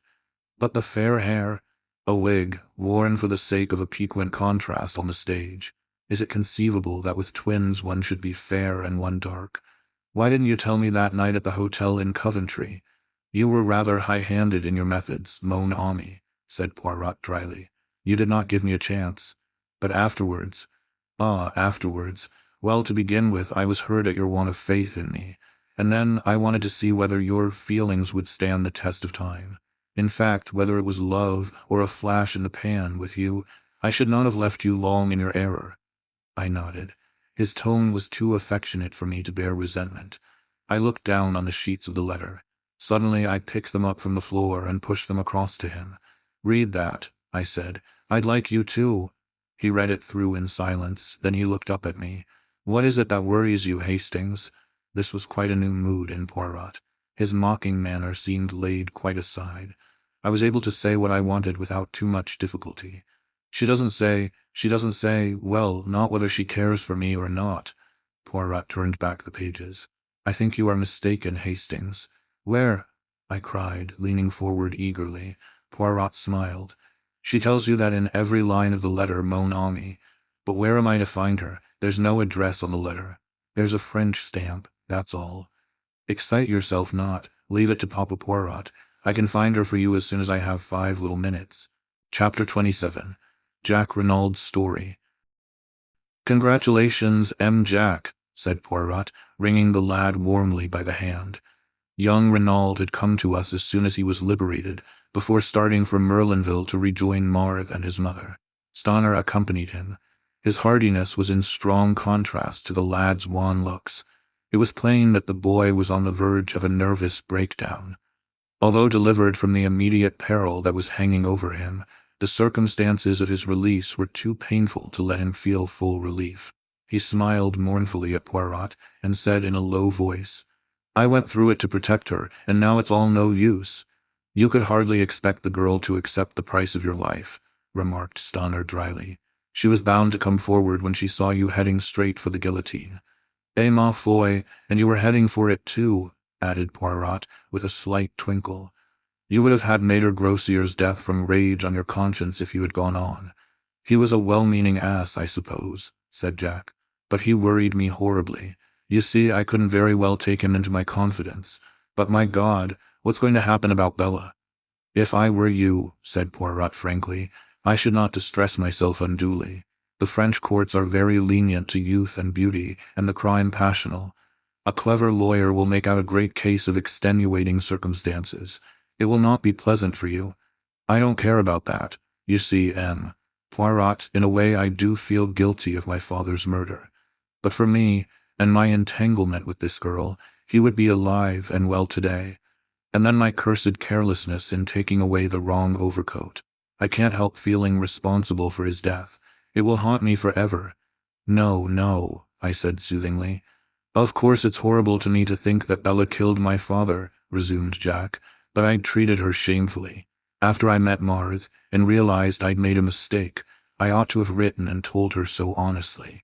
But the fair hair, a wig, worn for the sake of a piquant contrast on the stage. Is it conceivable that with twins one should be fair and one dark? Why didn't you tell me that night at the hotel in Coventry? You were rather high-handed in your methods, mon ami," said Poirot dryly. "You did not give me a chance. But afterwards—" "Ah, afterwards. Well, to begin with, I was hurt at your want of faith in me. And then I wanted to see whether your feelings would stand the test of time. In fact, whether it was love or a flash in the pan with you, I should not have left you long in your error." I nodded. His tone was too affectionate for me to bear resentment. I looked down on the sheets of the letter. Suddenly I picked them up from the floor and pushed them across to him. "Read that," I said. "I'd like you too." He read it through in silence, then he looked up at me. "What is it that worries you, Hastings?" This was quite a new mood in Poirot. His mocking manner seemed laid quite aside. I was able to say what I wanted without too much difficulty. She doesn't say, well, not whether she cares for me or not." Poirot turned back the pages. "I think you are mistaken, Hastings." "Where?" I cried, leaning forward eagerly. Poirot smiled. "She tells you that in every line of the letter, mon ami. But where am I to find her? There's no address on the letter. There's a French stamp, that's all." "Excite yourself not. Leave it to Papa Poirot. I can find her for you as soon as I have 5 little minutes." Chapter 27. Jack Renauld's Story. "Congratulations, Jack," said Poirot, wringing the lad warmly by the hand. Young Renauld had come to us as soon as he was liberated, before starting for Merlinville to rejoin Marthe and his mother. Stonor accompanied him. His hardiness was in strong contrast to the lad's wan looks. It was plain that the boy was on the verge of a nervous breakdown. Although delivered from the immediate peril that was hanging over him, the circumstances of his release were too painful to let him feel full relief. He smiled mournfully at Poirot and said in a low voice, "I went through it to protect her, and now it's all no use." "You could hardly expect the girl to accept the price of your life," remarked Stonor dryly. "She was bound to come forward when she saw you heading straight for the guillotine." "Ma foi, and you were heading for it too," added Poirot, with a slight twinkle. "You would have had Maître Grossier's death from rage on your conscience if you had gone on." "He was a well-meaning ass, I suppose," said Jack. "But he worried me horribly. You see, I couldn't very well take him into my confidence. But my God, what's going to happen about Bella?" "If I were you," said Poirot frankly, "I should not distress myself unduly. The French courts are very lenient to youth and beauty, and the crime passional. A clever lawyer will make out a great case of extenuating circumstances. It will not be pleasant for you. I don't care about that. You see, Poirot, in a way I do feel guilty of my father's murder. But for me, and my entanglement with this girl, he would be alive and well today. And then my cursed carelessness in taking away the wrong overcoat. I can't help feeling responsible for his death. It will haunt me forever." "No, no," I said soothingly. "Of course it's horrible to me to think that Bella killed my father," resumed Jack, "but I treated her shamefully. After I met Marthe, and realized I'd made a mistake, I ought to have written and told her so honestly.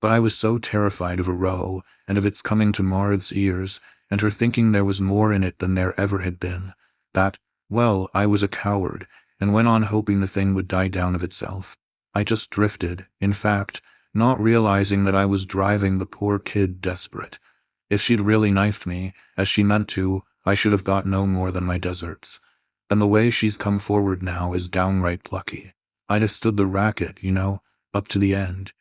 But I was so terrified of a row, and of its coming to Marthe's ears, and her thinking there was more in it than there ever had been, that, well, I was a coward, and went on hoping the thing would die down of itself. I just drifted, in fact, not realizing that I was driving the poor kid desperate. If she'd really knifed me, as she meant to, I should have got no more than my deserts. And the way she's come forward now is downright plucky. I'd have stood the racket, you know, up to the end."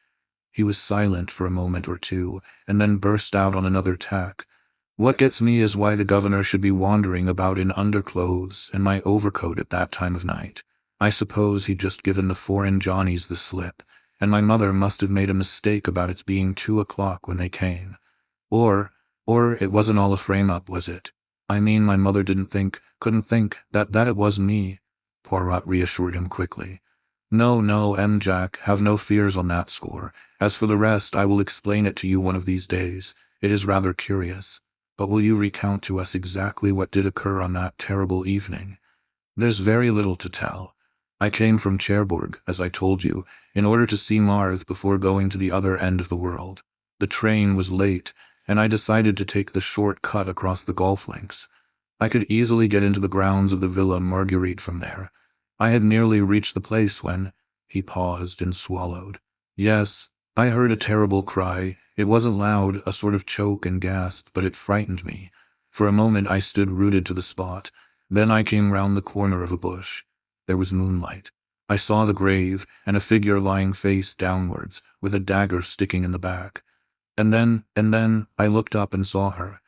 He was silent for a moment or two, and then burst out on another tack. "What gets me is why the governor should be wandering about in underclothes and my overcoat at that time of night. I suppose he'd just given the foreign Johnnies the slip, and my mother must have made a mistake about its being 2 o'clock when they came. Or it wasn't all a frame-up, was it? I mean, my mother couldn't think that it was me. Poirot reassured him quickly. No, Jack, have no fears on that score. As for the rest, I will explain it to you one of these days. It is rather curious. But will you recount to us exactly what did occur on that terrible evening? There's very little to tell. I came from Cherbourg, as I told you, in order to see Mars before going to the other end of the world. The train was late, and I decided to take the short cut across the golf links. I could easily get into the grounds of the Villa Marguerite from there. I had nearly reached the place when— He paused and swallowed. Yes, I heard a terrible cry. It wasn't loud, a sort of choke and gasp, but it frightened me. For a moment I stood rooted to the spot. Then I came round the corner of a bush. There was moonlight. I saw the grave, and a figure lying face downwards, with a dagger sticking in the back. And then, I looked up and saw her.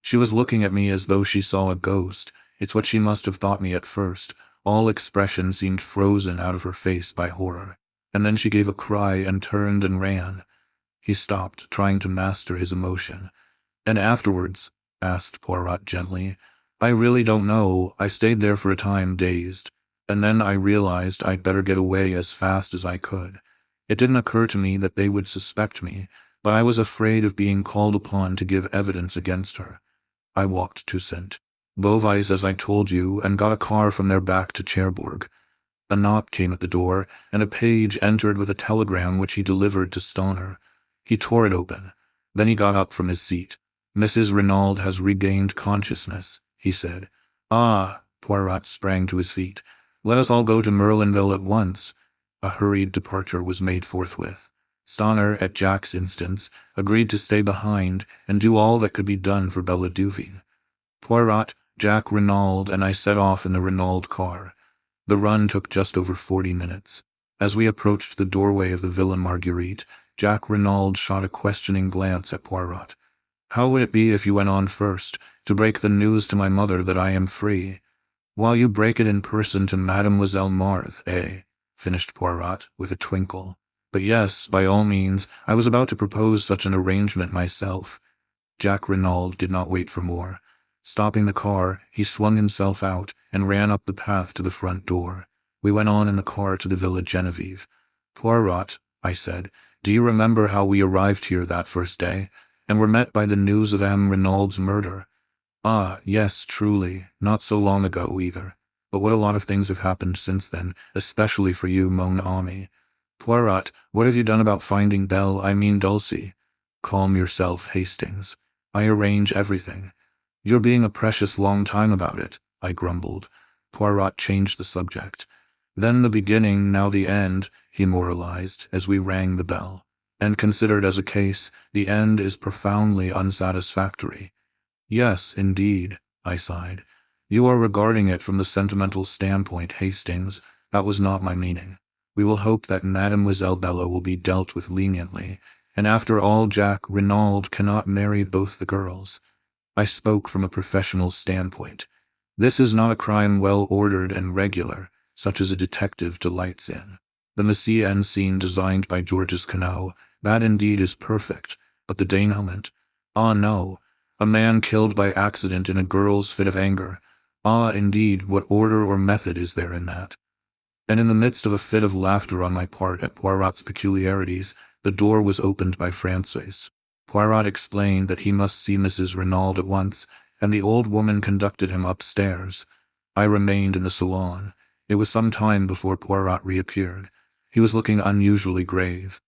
She was looking at me as though she saw a ghost. It's what she must have thought me at first. All expression seemed frozen out of her face by horror. And then she gave a cry and turned and ran. He stopped, trying to master his emotion. And afterwards? Asked Poirot gently. I really don't know. I stayed there for a time, dazed. And then I realized I'd better get away as fast as I could. It didn't occur to me that they would suspect me, but I was afraid of being called upon to give evidence against her. I walked to St. Beauvais, as I told you, and got a car from there back to Cherbourg. A knock came at the door, and a page entered with a telegram which he delivered to Stonor. He tore it open. Then he got up from his seat. Mrs. Renauld has regained consciousness, he said. Ah! Poirot sprang to his feet. Let us all go to Merlinville at once. A hurried departure was made forthwith. Stonor, at Jack's instance, agreed to stay behind and do all that could be done for Bella Duveen. Poirot, Jack Renauld, and I set off in the Renauld car. The run took just over 40 minutes. As we approached the doorway of the Villa Marguerite, Jack Renauld shot a questioning glance at Poirot. How would it be if you went on first, to break the news to my mother that I am free? While you break it in person to Mademoiselle Mars, eh? Finished Poirot, with a twinkle. But yes, by all means, I was about to propose such an arrangement myself. Jack Renauld did not wait for more. Stopping the car, he swung himself out and ran up the path to the front door. We went on in the car to the Villa Geneviève. Poirot, I said, do you remember how we arrived here that first day, and were met by the news of M. Renaud's murder? Ah, yes, truly, not so long ago either. But what a lot of things have happened since then, especially for you, mon ami. Poirot, what have you done about finding Dulcie? Calm yourself, Hastings. I arrange everything. You're being a precious long time about it, I grumbled. Poirot changed the subject. Then the beginning, now the end, he moralized, as we rang the bell. And considered as a case, the end is profoundly unsatisfactory. Yes, indeed, I sighed. You are regarding it from the sentimental standpoint, Hastings. That was not my meaning. We will hope that Mademoiselle Bella will be dealt with leniently, and after all, Jack Renauld cannot marry both the girls. I spoke from a professional standpoint. This is not a crime well ordered and regular, such as a detective delights in. The mise en scene designed by Georges Cano, that indeed is perfect, but the denouement? Ah, no. A man killed by accident in a girl's fit of anger. Ah, indeed, what order or method is there in that? And in the midst of a fit of laughter on my part at Poirot's peculiarities, the door was opened by Francois. Poirot explained that he must see Mrs. Renauld at once, and the old woman conducted him upstairs. I remained in the salon. It was some time before Poirot reappeared. He was looking unusually grave.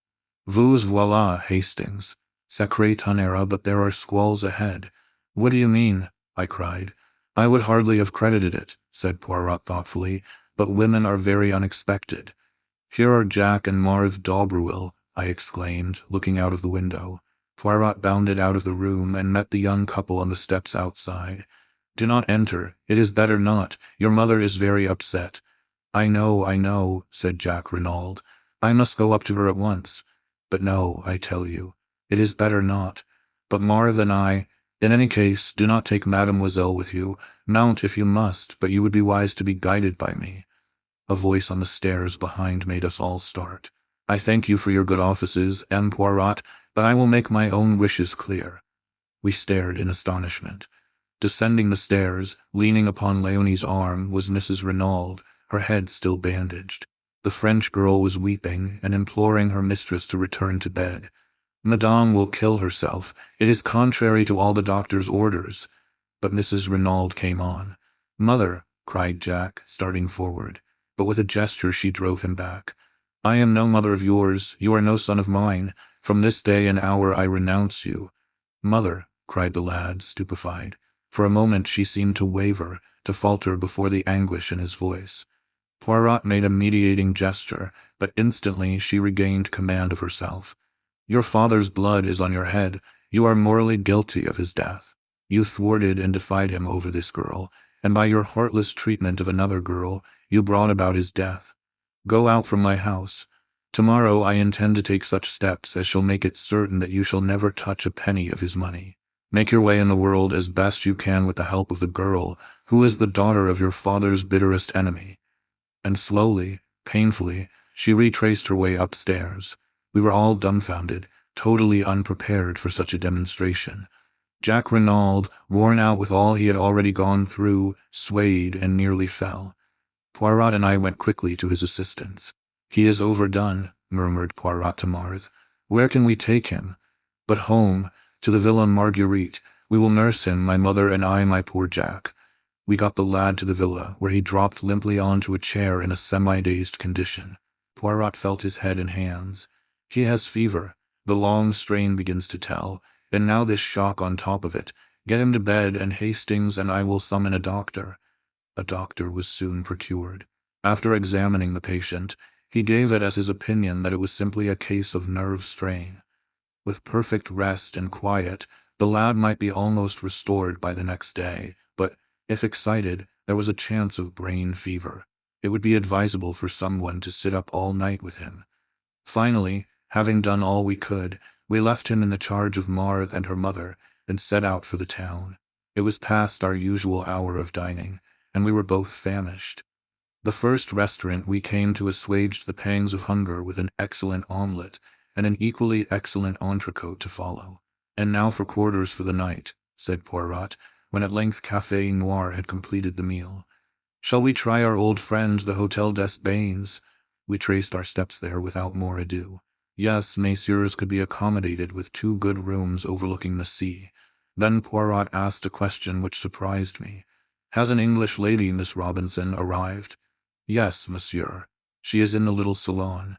Vous voilà, Hastings. Sacré tonnerre, but there are squalls ahead. What do you mean? I cried. I would hardly have credited it, said Poirot thoughtfully, but women are very unexpected. Here are Jack and Marthe Daubreuil, I exclaimed, looking out of the window. Poirot bounded out of the room and met the young couple on the steps outside. Do not enter. It is better not. Your mother is very upset. I know, said Jack Renauld. I must go up to her at once. But no, I tell you. It is better not. But Marthe and I— In any case, do not take Mademoiselle with you. Mount if you must, but you would be wise to be guided by me. A voice on the stairs behind made us all start. "I thank you for your good offices, M. Poirot, but I will make my own wishes clear." We stared in astonishment. Descending the stairs, leaning upon Léonie's arm, was Mrs. Renauld, her head still bandaged. The French girl was weeping and imploring her mistress to return to bed. "Madame will kill herself. It is contrary to all the doctor's orders." But Mrs. Renauld came on. "Mother," cried Jack, starting forward, but with a gesture she drove him back. "I am no mother of yours. You are no son of mine. From this day and hour I renounce you." "Mother," cried the lad, stupefied. For a moment she seemed to waver, to falter before the anguish in his voice. Poirot made a mediating gesture, but instantly she regained command of herself. "Your father's blood is on your head. You are morally guilty of his death. You thwarted and defied him over this girl, and by your heartless treatment of another girl, you brought about his death. Go out from my house. Tomorrow I intend to take such steps as shall make it certain that you shall never touch a penny of his money. Make your way in the world as best you can with the help of the girl, who is the daughter of your father's bitterest enemy." And slowly, painfully, she retraced her way upstairs. We were all dumbfounded, totally unprepared for such a demonstration. Jack Renauld, worn out with all he had already gone through, swayed and nearly fell. Poirot and I went quickly to his assistance. "He is overdone," murmured Poirot to Marthe. "Where can we take him?" "But home, to the Villa Marguerite. We will nurse him, my mother and I, my poor Jack." We got the lad to the villa, where he dropped limply onto a chair in a semi-dazed condition. Poirot felt his head and hands. "He has fever. The long strain begins to tell, and now this shock on top of it. Get him to bed, and Hastings and I will summon a doctor." A doctor was soon procured. After examining the patient, he gave it as his opinion that it was simply a case of nerve strain. With perfect rest and quiet, the lad might be almost restored by the next day, but, if excited, there was a chance of brain fever. It would be advisable for someone to sit up all night with him. Finally, having done all we could, we left him in the charge of Marthe and her mother, and set out for the town. It was past our usual hour of dining, and we were both famished. The first restaurant we came to assuaged the pangs of hunger with an excellent omelette, and an equally excellent entrecôte to follow. "And now for quarters for the night," said Poirot, when at length Café Noir had completed the meal. "Shall we try our old friend, the Hotel des Bains?" We traced our steps there without more ado. Yes, messieurs could be accommodated with 2 good rooms overlooking the sea. Then Poirot asked a question which surprised me. "Has an English lady, Miss Robinson, arrived?" "Yes, monsieur. She is in the little salon."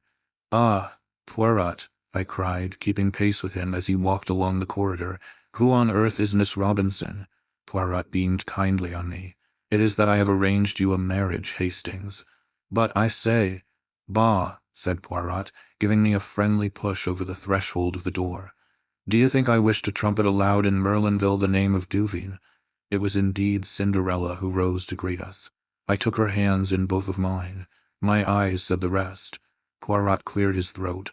"Ah, Poirot," I cried, keeping pace with him as he walked along the corridor. "Who on earth is Miss Robinson?" Poirot beamed kindly on me. "It is that I have arranged you a marriage, Hastings." "But I say—" "Bah," said Poirot, giving me a friendly push over the threshold of the door. "Do you think I wish to trumpet aloud in Merlinville the name of Duveen?" It was indeed Cinderella who rose to greet us. I took her hands in both of mine. My eyes said the rest. Poirot cleared his throat.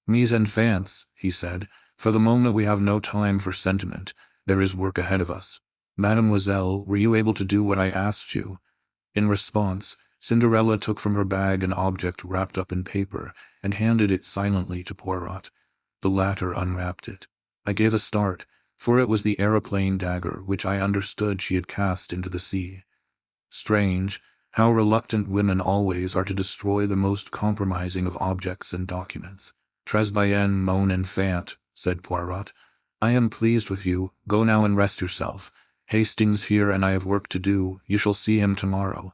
"Mise en France," he said. "For the moment we have no time for sentiment. There is work ahead of us. Mademoiselle, were you able to do what I asked you?" In response, Cinderella took from her bag an object wrapped up in paper and handed it silently to Poirot. The latter unwrapped it. I gave a start, for it was the aeroplane dagger which I understood she had cast into the sea. Strange, how reluctant women always are to destroy the most compromising of objects and documents. "Très bien, mon enfant," said Poirot. "I am pleased with you. Go now and rest yourself. Hastings here and I have work to do. You shall see him tomorrow."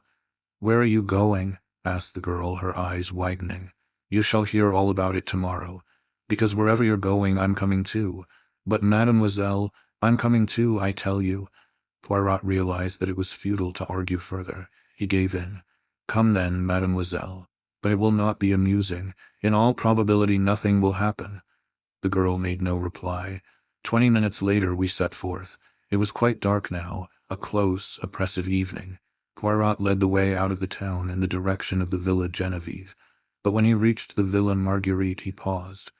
"Where are you going?" asked the girl, her eyes widening. "You shall hear all about it tomorrow. Because wherever you're going, I'm coming too. But, mademoiselle, I'm coming too, I tell you." Poirot realized that it was futile to argue further. He gave in. "Come then, mademoiselle. But it will not be amusing. In all probability nothing will happen." The girl made no reply. 20 minutes later we set forth. It was quite dark now, a close, oppressive evening. Poirot led the way out of the town in the direction of the Villa Geneviève. But when he reached the Villa Marguerite he paused.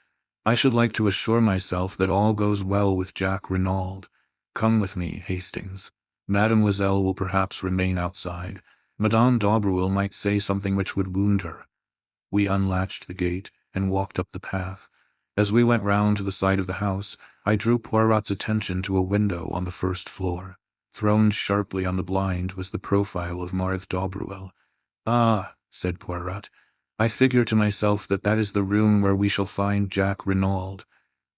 "I should like to assure myself that all goes well with Jack Renauld. Come with me, Hastings. Mademoiselle will perhaps remain outside. Madame Daubreuil might say something which would wound her. We unlatched the gate and walked up the path. As we went round to the side of the house, I drew Poirot's attention to a window on the first floor. Thrown sharply on the blind was the profile of Marthe Daubreuil. "Ah," said Poirot, "I figure to myself that that is the room where we shall find Jack Renauld."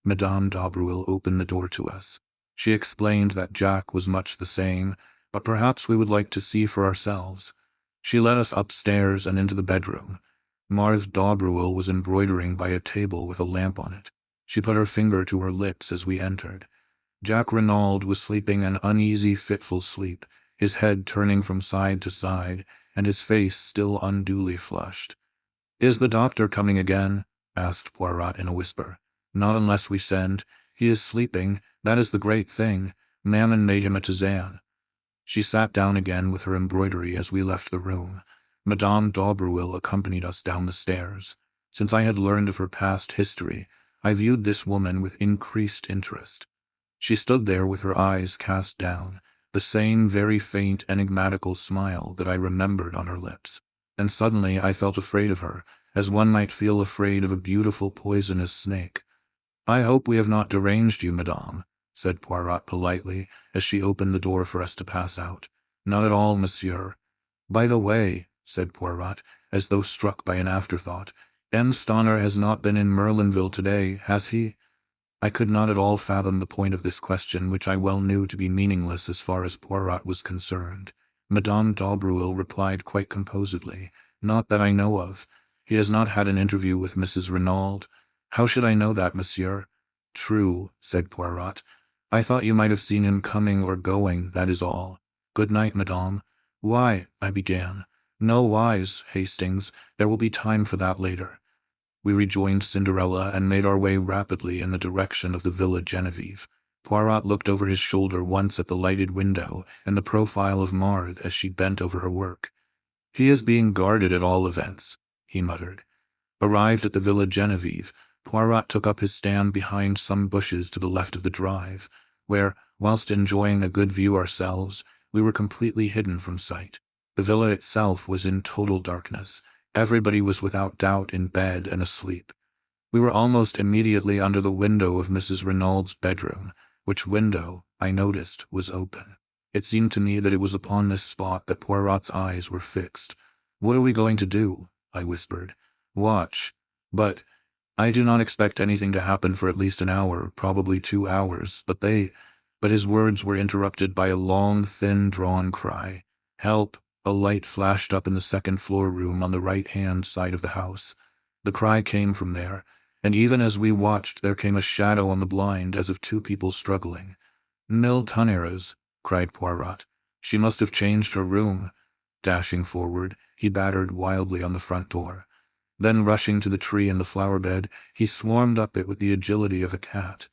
Madame Daubreuil opened the door to us. She explained that Jack was much the same, but perhaps we would like to see for ourselves. She led us upstairs and into the bedroom. Marthe Daubreuil was embroidering by a table with a lamp on it. She put her finger to her lips as we entered. Jack Renauld was sleeping an uneasy, fitful sleep, his head turning from side to side, and his face still unduly flushed. "Is the doctor coming again?" asked Poirot in a whisper. "Not unless we send. He is sleeping, that is the great thing. Mammon made him a tisane." She sat down again with her embroidery as we left the room. Madame Daubreuil accompanied us down the stairs. Since I had learned of her past history, I viewed this woman with increased interest. She stood there with her eyes cast down, the same very faint, enigmatical smile that I remembered on her lips. And suddenly I felt afraid of her, as one might feel afraid of a beautiful poisonous snake. "I hope we have not deranged you, madame," said Poirot politely, as she opened the door for us to pass out. "Not at all, monsieur." "By the way," said Poirot, as though struck by an afterthought, "M. Stonor has not been in Merlinville today, has he?" I could not at all fathom the point of this question, which I well knew to be meaningless as far as Poirot was concerned. Madame Daubreuil replied quite composedly, "Not that I know of. He has not had an interview with Mrs. Renauld." "How should I know that, monsieur?" "True," said Poirot. "I thought you might have seen him coming or going, that is all. Good night, madame." "Why?" I began. "No whys, Hastings. There will be time for that later." We rejoined Cinderella and made our way rapidly in the direction of the Villa Geneviève. Poirot looked over his shoulder once at the lighted window and the profile of Marthe as she bent over her work. "He is being guarded at all events," he muttered. Arrived at the Villa Geneviève, Poirot took up his stand behind some bushes to the left of the drive, where, whilst enjoying a good view ourselves, we were completely hidden from sight. The villa itself was in total darkness. Everybody was without doubt in bed and asleep. We were almost immediately under the window of Mrs. Renaud's bedroom, which window, I noticed, was open. It seemed to me that it was upon this spot that Poirot's eyes were fixed. "What are we going to do?" I whispered. "Watch. But I do not expect anything to happen for at least an hour, probably 2 hours, but his words were interrupted by a long, thin-drawn cry. "Help!" A light flashed up in the second-floor room on the right-hand side of the house. The cry came from there, and even as we watched there came a shadow on the blind as of 2 people struggling. "Mille tonnerres!" cried Poirot. "She must have changed her room." Dashing forward, he battered wildly on the front door. Then, rushing to the tree in the flower-bed, he swarmed up it with the agility of a cat.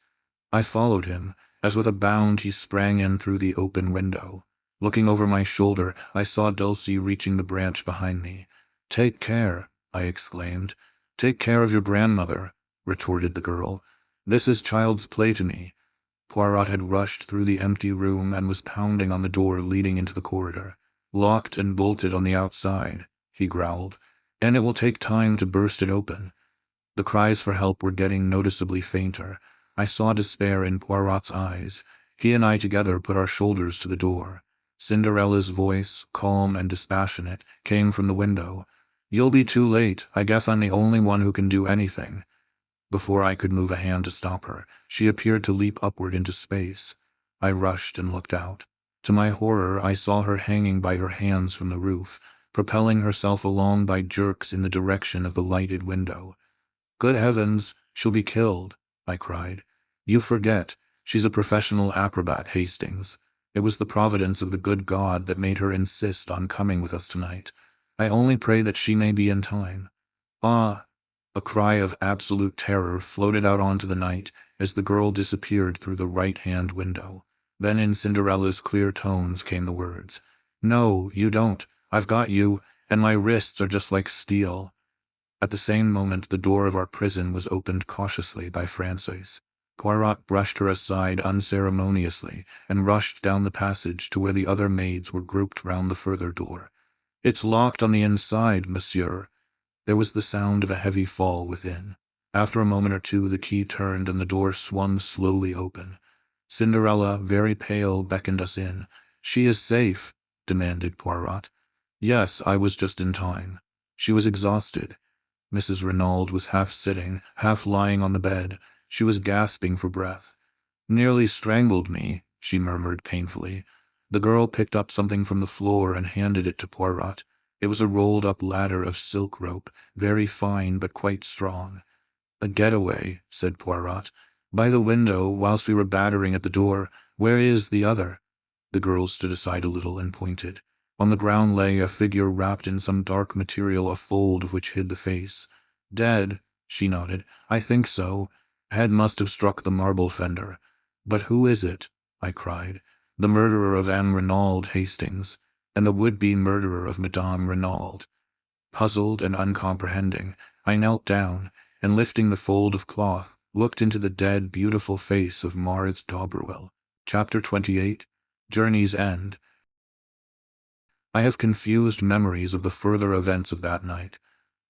I followed him, as with a bound he sprang in through the open window. Looking over my shoulder, I saw Dulcie reaching the branch behind me. "Take care," I exclaimed. "Take care of your grandmother," retorted the girl. "This is child's play to me." Poirot had rushed through the empty room and was pounding on the door leading into the corridor. "Locked and bolted on the outside," he growled, "and it will take time to burst it open." The cries for help were getting noticeably fainter. I saw despair in Poirot's eyes. He and I together put our shoulders to the door. Cinderella's voice, calm and dispassionate, came from the window. "You'll be too late. I guess I'm the only one who can do anything." Before I could move a hand to stop her, she appeared to leap upward into space. I rushed and looked out. To my horror, I saw her hanging by her hands from the roof, propelling herself along by jerks in the direction of the lighted window. "Good heavens, she'll be killed," I cried. "You forget, she's a professional acrobat, Hastings. It was the providence of the good God that made her insist on coming with us tonight. I only pray that she may be in time." "Ah!" A cry of absolute terror floated out onto the night as the girl disappeared through the right-hand window. Then in Cinderella's clear tones came the words, "No, you don't. I've got you, and my wrists are just like steel." At the same moment the door of our prison was opened cautiously by Frances. Poirot brushed her aside unceremoniously and rushed down the passage to where the other maids were grouped round the further door. It's locked on the inside, monsieur. There was the sound of a heavy fall within. After a moment or two, the key turned and the door swung slowly open. Cinderella, very pale, beckoned us in. "She is safe?" demanded Poirot. "Yes, I was just in time." She was exhausted. Mrs. Renauld was half sitting, half lying on the bed. She was gasping for breath. "Nearly strangled me," she murmured painfully. The girl picked up something from the floor and handed it to Poirot. It was a rolled-up ladder of silk rope, very fine but quite strong. "A getaway," said Poirot. "By the window, whilst we were battering at the door. Where is the other?" The girl stood aside a little and pointed. On the ground lay a figure wrapped in some dark material, a fold of which hid the face. "Dead," she nodded. "I think so. Head must have struck the marble fender." "But who is it?" I cried. "The murderer of M. Renauld Hastings, and the would-be murderer of Madame Renauld." Puzzled and uncomprehending, I knelt down, and lifting the fold of cloth, looked into the dead, beautiful face of Mars Daubreuil. Chapter 28. Journey's End. I have confused memories of the further events of that night.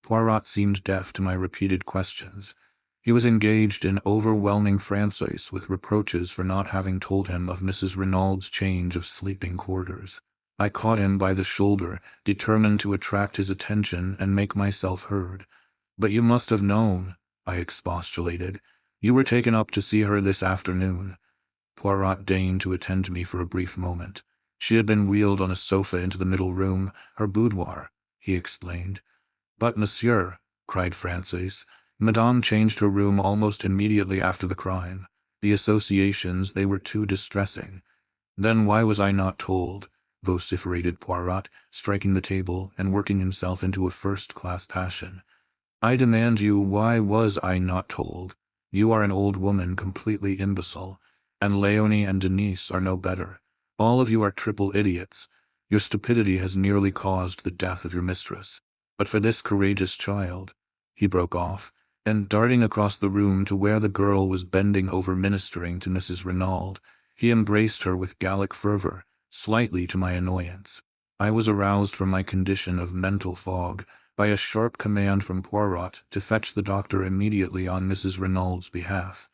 Poirot seemed deaf to my repeated questions. He was engaged in overwhelming Francois with reproaches for not having told him of Mrs. Renaud's change of sleeping quarters. I caught him by the shoulder, determined to attract his attention and make myself heard. "But you must have known," I expostulated. "You were taken up to see her this afternoon." Poirot deigned to attend to me for a brief moment. "She had been wheeled on a sofa into the middle room, her boudoir," he explained. "But, monsieur," cried Francis, "Madame changed her room almost immediately after the crime. The associations, they were too distressing." "Then why was I not told?" vociferated Poirot, striking the table and working himself into a first-class passion. "I demand you, why was I not told? You are an old woman, completely imbecile, and Léonie and Denise are no better. All of you are triple idiots. Your stupidity has nearly caused the death of your mistress. But for this courageous child—" He broke off, and darting across the room to where the girl was bending over ministering to Mrs. Renauld, he embraced her with Gallic fervor, slightly to my annoyance. I was aroused from my condition of mental fog by a sharp command from Poirot to fetch the doctor immediately on Mrs. Renaud's behalf.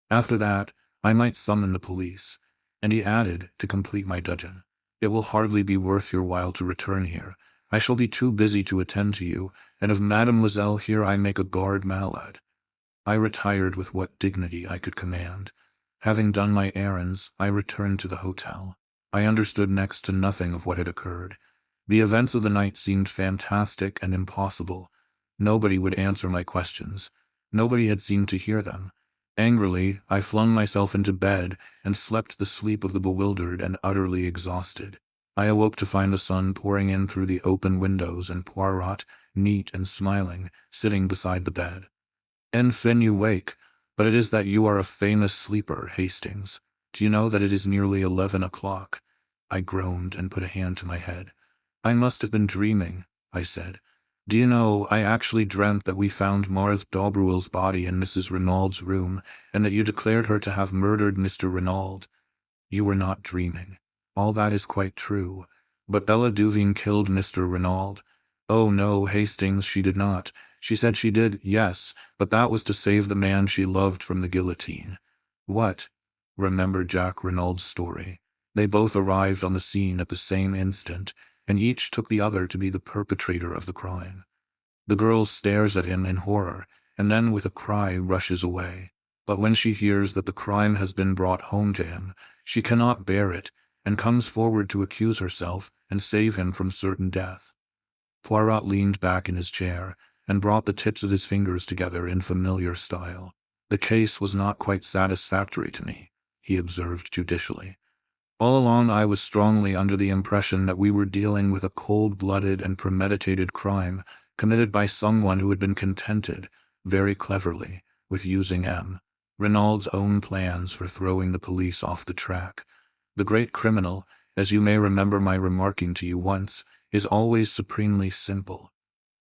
After that, I might summon the police. And he added, to complete my dudgeon, "It will hardly be worth your while to return here. I shall be too busy to attend to you, and of Mademoiselle here I make a garde malade." I retired with what dignity I could command. Having done my errands, I returned to the hotel. I understood next to nothing of what had occurred. The events of the night seemed fantastic and impossible. Nobody would answer my questions. Nobody had seemed to hear them. Angrily, I flung myself into bed and slept the sleep of the bewildered and utterly exhausted. I awoke to find the sun pouring in through the open windows and Poirot, neat and smiling, sitting beside the bed. "Enfin you wake, but it is that you are a famous sleeper, Hastings. Do you know that it is nearly 11 o'clock? I groaned and put a hand to my head. "I must have been dreaming," I said. "Do you know, I actually dreamt that we found Mars Daubreuil's body in Mrs. Renaud's room, and that you declared her to have murdered Mr. Renauld." "You were not dreaming. All that is quite true. But Bella Duveen killed Mr. Renauld." "Oh no, Hastings, she did not. She said she did, yes, but that was to save the man she loved from the guillotine." "What?" Remember Jack Renaud's story. They both arrived on the scene at the same instant, and each took the other to be the perpetrator of the crime. The girl stares at him in horror, and then with a cry rushes away. But when she hears that the crime has been brought home to him, she cannot bear it, and comes forward to accuse herself and save him from certain death. Poirot leaned back in his chair, and brought the tips of his fingers together in familiar style. "The case was not quite satisfactory to me," he observed judicially. "All along I was strongly under the impression that we were dealing with a cold-blooded and premeditated crime committed by someone who had been contented, very cleverly, with using M. Renaud's own plans for throwing the police off the track. The great criminal, as you may remember my remarking to you once, is always supremely simple."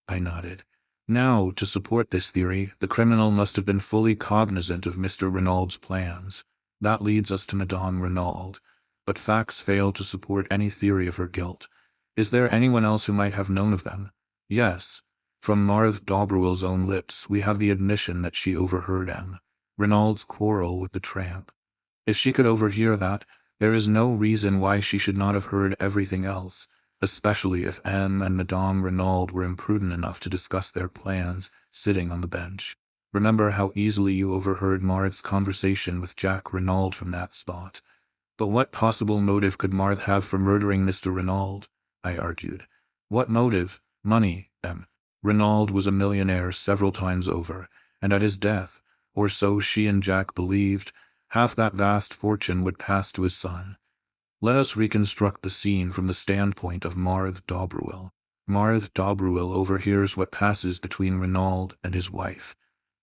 I nodded. "Now, to support this theory, the criminal must have been fully cognizant of Mr. Renaud's plans. That leads us to Madame Renauld. But facts fail to support any theory of her guilt. Is there anyone else who might have known of them? Yes. From Marthe Daubreuil's own lips, we have the admission that she overheard Renaud's quarrel with the tramp. If she could overhear that, there is no reason why she should not have heard everything else, especially if and Madame Renauld were imprudent enough to discuss their plans sitting on the bench. Remember how easily you overheard Marthe's conversation with Jack Renauld from that spot. But what possible motive could Marthe have for murdering Mr. Renauld? I argued. What motive? Money, Renauld was a millionaire several times over, and at his death, or so she and Jack believed, half that vast fortune would pass to his son. Let us reconstruct the scene from the standpoint of Marthe Daubreuil. Marthe Daubreuil overhears what passes between Renauld and his wife.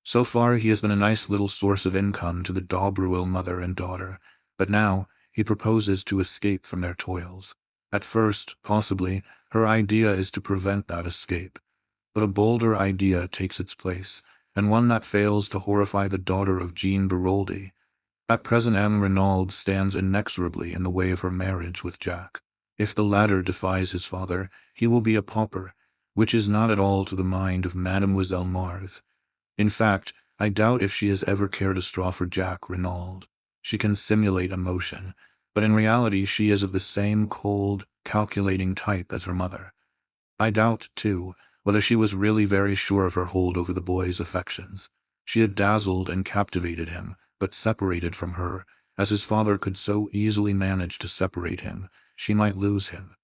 So far he has been a nice little source of income to the Daubreuil mother and daughter, but now he proposes to escape from their toils. At first, possibly, her idea is to prevent that escape. But a bolder idea takes its place, and one that fails to horrify the daughter of Jean Beroldy. At present Renauld stands inexorably in the way of her marriage with Jack. If the latter defies his father, he will be a pauper, which is not at all to the mind of Mademoiselle Marthe. In fact, I doubt if she has ever cared a straw for Jack Renauld. She can simulate emotion, but in reality she is of the same cold, calculating type as her mother. I doubt, too, whether she was really very sure of her hold over the boy's affections. She had dazzled and captivated him, but separated from her, as his father could so easily manage to separate him, she might lose him.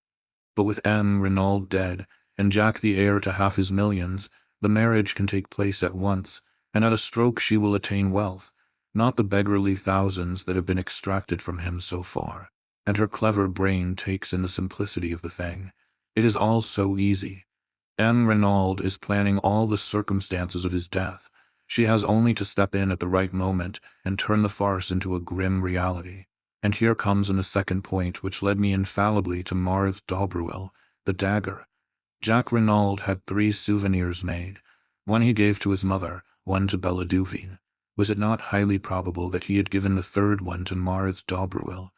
But with Renauld dead, and Jack the heir to half his millions, the marriage can take place at once, and at a stroke she will attain wealth, not the beggarly thousands that have been extracted from him so far. And her clever brain takes in the simplicity of the thing. It is all so easy. Renauld is planning all the circumstances of his death. She has only to step in at the right moment and turn the farce into a grim reality. And here comes in the second point which led me infallibly to Marthe Daubreuil, the dagger. Jack Renauld had 3 souvenirs made. One he gave to his mother, one to Bella Duveen. Was it not highly probable that he had given the third one to Marthe Daubreuil?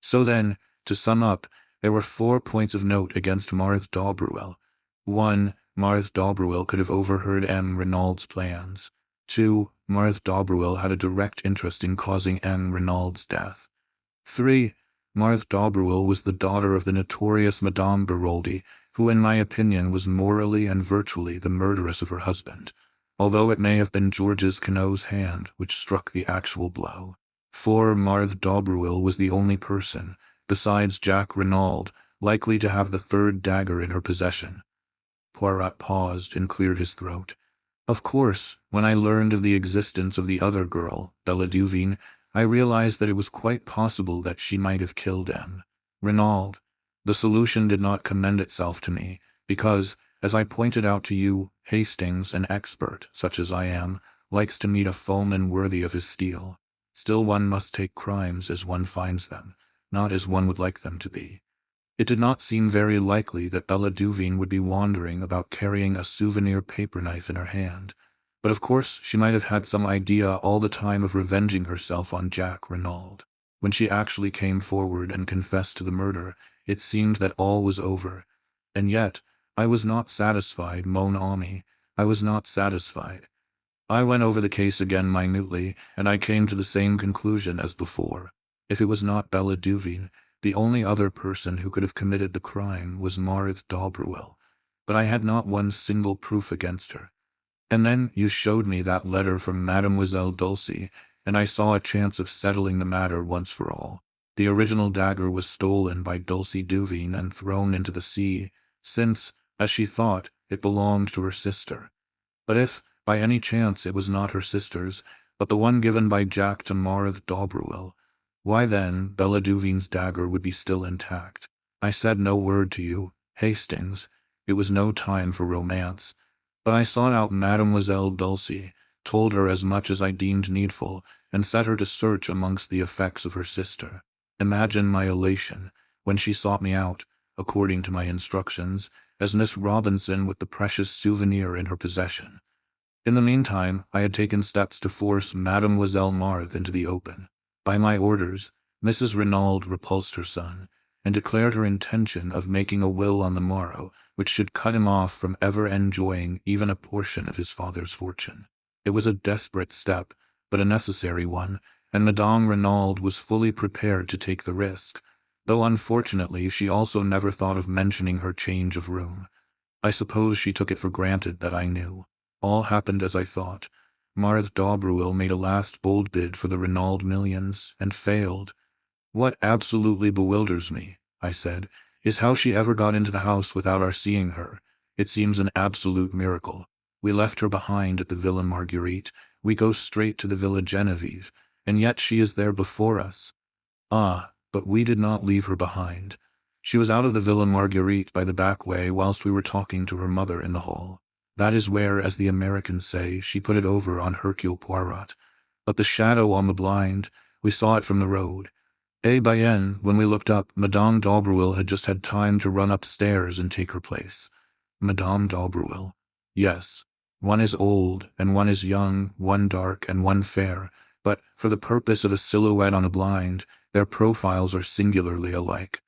So then, to sum up, there were 4 points of note against Marthe Daubreuil. 1. Marthe Daubreuil could have overheard Renaud's plans. 2. Marthe Daubreuil had a direct interest in causing Renaud's death. 3. Marthe Daubreuil was the daughter of the notorious Madame Beroldy, who in my opinion was morally and virtually the murderess of her husband, although it may have been Georges Quenoux's hand which struck the actual blow. 4. Marthe Daubreuil was the only person, besides Jack Renauld, likely to have the third dagger in her possession. Poirot paused and cleared his throat. Of course, when I learned of the existence of the other girl, Bella Duveen, I realized that it was quite possible that she might have killed Renauld. The solution did not commend itself to me, because, as I pointed out to you, Hastings, an expert, such as I am, likes to meet a foeman worthy of his steel. Still one must take crimes as one finds them, not as one would like them to be. It did not seem very likely that Bella Duveen would be wandering about carrying a souvenir paper knife in her hand, but of course she might have had some idea all the time of revenging herself on Jack Renauld. When she actually came forward and confessed to the murder, it seemed that all was over. And yet, I was not satisfied, mon ami. I was not satisfied. I went over the case again minutely, and I came to the same conclusion as before. If it was not Bella Duveen, the only other person who could have committed the crime was Marthe Daubreuil, but I had not one single proof against her. And then you showed me that letter from Mademoiselle Dulcie, and I saw a chance of settling the matter once for all. The original dagger was stolen by Dulcie Duveen and thrown into the sea, since, as she thought, it belonged to her sister. But if, by any chance, it was not her sister's, but the one given by Jack to Marthe Daubreuil, why then Bella Duveen's dagger would be still intact. I said no word to you, Hastings. It was no time for romance. But I sought out Mademoiselle Dulcie, told her as much as I deemed needful, and set her to search amongst the effects of her sister. Imagine my elation when she sought me out, according to my instructions, as Miss Robinson with the precious souvenir in her possession. In the meantime, I had taken steps to force Mademoiselle Marthe into the open. By my orders, Mrs. Renauld repulsed her son, and declared her intention of making a will on the morrow, which should cut him off from ever enjoying even a portion of his father's fortune. It was a desperate step, but a necessary one, and Madame Renauld was fully prepared to take the risk, though unfortunately she also never thought of mentioning her change of room. I suppose she took it for granted that I knew. All happened as I thought. Marthe Daubreuil made a last bold bid for the Renauld millions, and failed. "What absolutely bewilders me," I said, "is how she ever got into the house without our seeing her. It seems an absolute miracle. We left her behind at the Villa Marguerite, we go straight to the Villa Geneviève, and yet she is there before us." "Ah, but we did not leave her behind. She was out of the Villa Marguerite by the back way whilst we were talking to her mother in the hall. That is where, as the Americans say, she put it over on Hercule Poirot. But the shadow on the blind, we saw it from the road. Eh bien, when we looked up, Madame Daubreuil had just had time to run upstairs and take her place." "Madame Daubreuil?" "Yes. One is old, and one is young, one dark, and one fair, but, for the purpose of a silhouette on a blind, their profiles are singularly alike.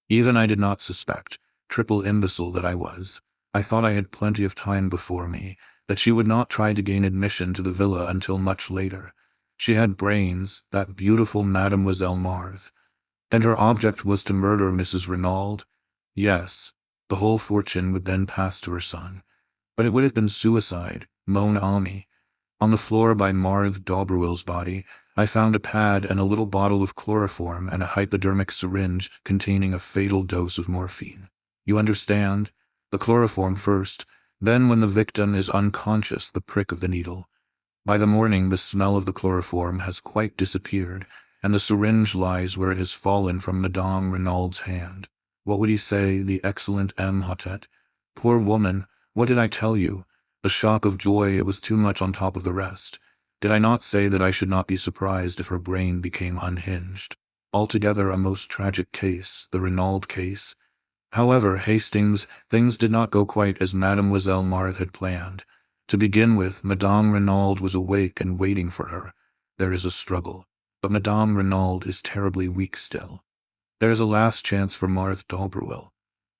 Even I did not suspect, triple imbecile that I was. I thought I had plenty of time before me, that she would not try to gain admission to the villa until much later. She had brains, that beautiful Mademoiselle Marthe. And her object was to murder Mrs. Renauld? Yes. The whole fortune would then pass to her son. But it would have been suicide, mon ami. On the floor by Marthe Daubreuil's body, I found a pad and a little bottle of chloroform and a hypodermic syringe containing a fatal dose of morphine. You understand? The chloroform first, then when the victim is unconscious, the prick of the needle. By the morning, the smell of the chloroform has quite disappeared, and the syringe lies where it has fallen from Madame Renauld's hand. What would he say, the excellent M. Hotet? Poor woman, what did I tell you? The shock of joy, it was too much on top of the rest. Did I not say that I should not be surprised if her brain became unhinged? Altogether a most tragic case, the Renauld case. However, Hastings, things did not go quite as Mademoiselle Marthe had planned. To begin with, Madame Renauld was awake and waiting for her. There is a struggle, but Madame Renauld is terribly weak still. There is a last chance for Marthe Daubreuil.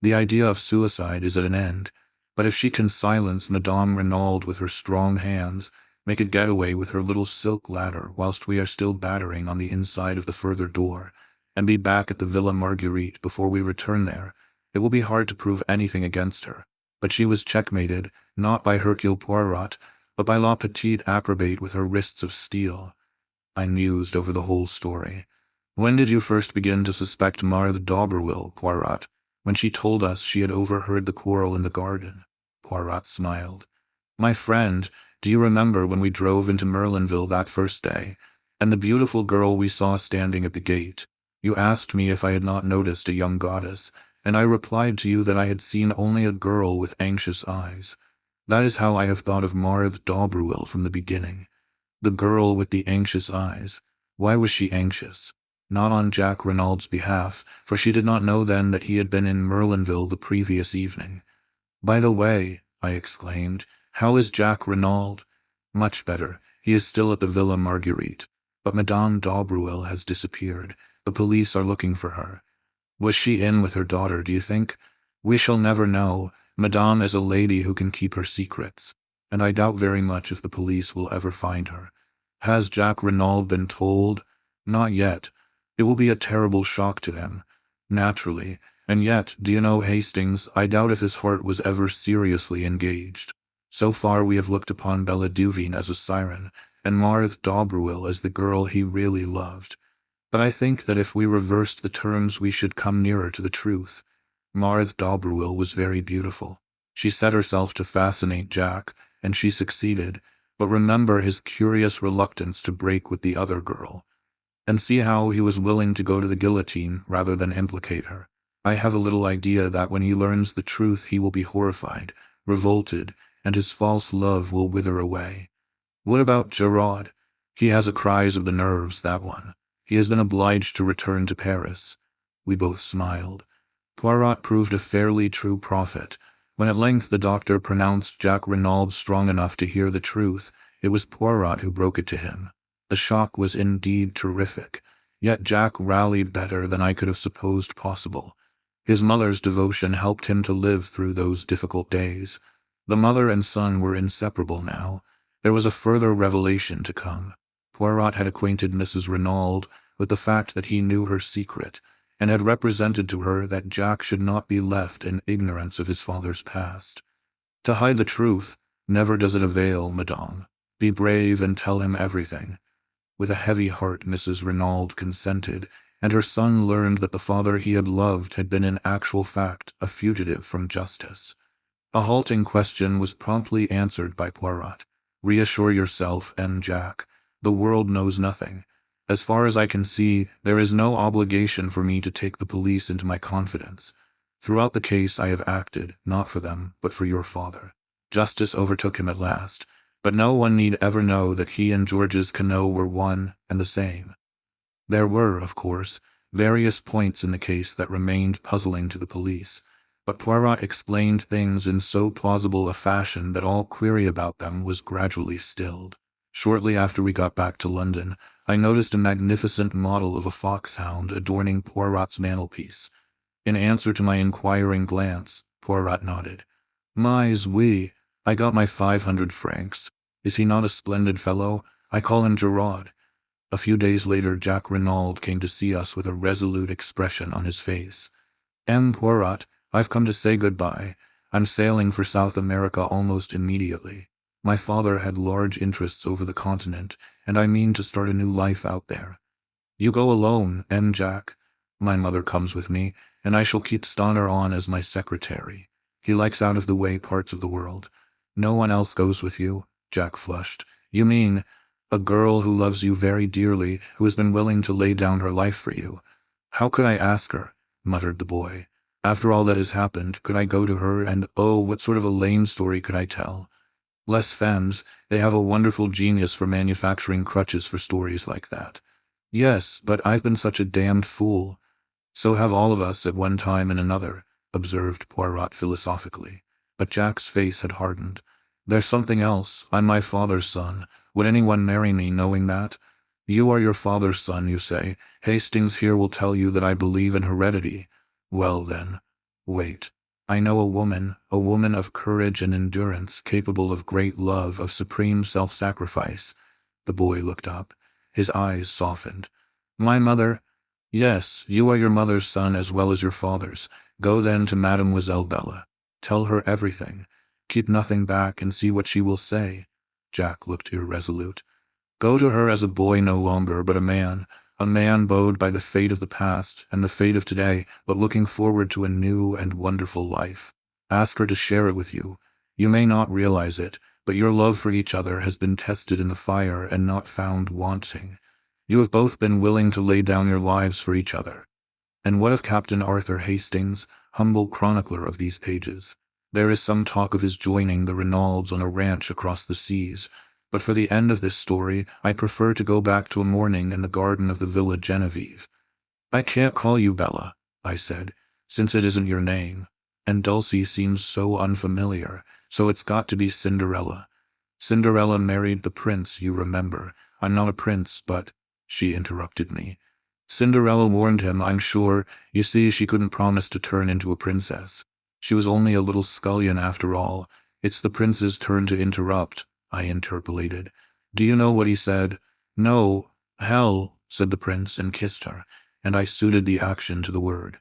The idea of suicide is at an end, but if she can silence Madame Renauld with her strong hands, make a getaway with her little silk ladder whilst we are still battering on the inside of the further door, and be back at the Villa Marguerite before we return there, it will be hard to prove anything against her. But she was checkmated, not by Hercule Poirot, but by La Petite Acrobate with her wrists of steel. I mused over the whole story. When did you first begin to suspect Marthe Daubreuil, Poirot? When she told us she had overheard the quarrel in the garden. Poirot smiled. My friend, do you remember when we drove into Merlinville that first day, and the beautiful girl we saw standing at the gate? You asked me if I had not noticed a young goddess, and I replied to you that I had seen only a girl with anxious eyes. That is how I have thought of Marthe Daubreuil from the beginning. The girl with the anxious eyes. Why was she anxious? Not on Jack Renauld's behalf, for she did not know then that he had been in Merlinville the previous evening. By the way, I exclaimed, how is Jack Renauld? Much better. He is still at the Villa Marguerite. But Madame Daubreuil has disappeared. The police are looking for her. Was she in with her daughter, do you think? We shall never know. Madame is a lady who can keep her secrets, and I doubt very much if the police will ever find her. Has Jack Renauld been told? Not yet. It will be a terrible shock to him. Naturally. And yet, do you know, Hastings, I doubt if his heart was ever seriously engaged. So far we have looked upon Bella Duveen as a siren, and Marthe Daubreuil as the girl he really loved. But I think that if we reversed the terms we should come nearer to the truth. Marthe Daubreuil was very beautiful. She set herself to fascinate Jack, and she succeeded, but remember his curious reluctance to break with the other girl. And see how he was willing to go to the guillotine rather than implicate her. I have a little idea that when he learns the truth he will be horrified, revolted, and his false love will wither away. What about Giraud? He has a crise of the nerves, that one. He has been obliged to return to Paris. We both smiled. Poirot proved a fairly true prophet. When at length the doctor pronounced Jack Renauld strong enough to hear the truth, it was Poirot who broke it to him. The shock was indeed terrific. Yet Jack rallied better than I could have supposed possible. His mother's devotion helped him to live through those difficult days. The mother and son were inseparable now. There was a further revelation to come. Poirot had acquainted Mrs. Renauld with the fact that he knew her secret, and had represented to her that Jack should not be left in ignorance of his father's past. To hide the truth, never does it avail, madame. Be brave and tell him everything. With a heavy heart Mrs. Renauld consented, and her son learned that the father he had loved had been in actual fact a fugitive from justice. A halting question was promptly answered by Poirot. Reassure yourself and Jack. The world knows nothing. As far as I can see, there is no obligation for me to take the police into my confidence. Throughout the case I have acted, not for them, but for your father. Justice overtook him at last, but no one need ever know that he and Georges Queneau were one and the same. There were, of course, various points in the case that remained puzzling to the police, but Poirot explained things in so plausible a fashion that all query about them was gradually stilled. Shortly after we got back to London, I noticed a magnificent model of a foxhound adorning Poirot's mantelpiece. In answer to my inquiring glance, Poirot nodded. Mais oui, I got my 500 francs. Is he not a splendid fellow? I call him Giraud. A few days later Jack Renauld came to see us with a resolute expression on his face. Poirot, I've come to say goodbye. I'm sailing for South America almost immediately. My father had large interests over the continent, and I mean to start a new life out there. You go alone, Jack? My mother comes with me, and I shall keep Stonor on as my secretary. He likes out-of-the-way parts of the world. No one else goes with you? Jack flushed. You mean a girl who loves you very dearly, who has been willing to lay down her life for you? How could I ask her? Muttered the boy. After all that has happened, could I go to her and, oh, what sort of a lame story could I tell? Les femmes, they have a wonderful genius for manufacturing crutches for stories like that. Yes, but I've been such a damned fool. So have all of us at one time and another, observed Poirot philosophically. But Jack's face had hardened. There's something else. I'm my father's son. Would anyone marry me knowing that? You are your father's son, you say. Hastings here will tell you that I believe in heredity. Well then, wait. I know a woman of courage and endurance, capable of great love, of supreme self-sacrifice. The boy looked up. His eyes softened. My mother? Yes, you are your mother's son as well as your father's. Go then to Mademoiselle Bella. Tell her everything. Keep nothing back and see what she will say. Jack looked irresolute. Go to her as a boy no longer, but a man bowed by the fate of the past and the fate of today, but looking forward to a new and wonderful life. Ask her to share it with you. You may not realize it, but your love for each other has been tested in the fire and not found wanting. You have both been willing to lay down your lives for each other. And what of Captain Arthur Hastings, humble chronicler of these pages? There is some talk of his joining the Renaulds on a ranch across the seas, but for the end of this story, I prefer to go back to a morning in the garden of the Villa Geneviève. I can't call you Bella, I said, since it isn't your name, and Dulcie seems so unfamiliar, so it's got to be Cinderella. Cinderella married the prince, you remember. I'm not a prince, but— She interrupted me. Cinderella warned him, I'm sure. You see, she couldn't promise to turn into a princess. She was only a little scullion after all. It's the prince's turn to interrupt, I interpolated. Do you know what he said? No. Hell, said the prince and kissed her, and I suited the action to the word.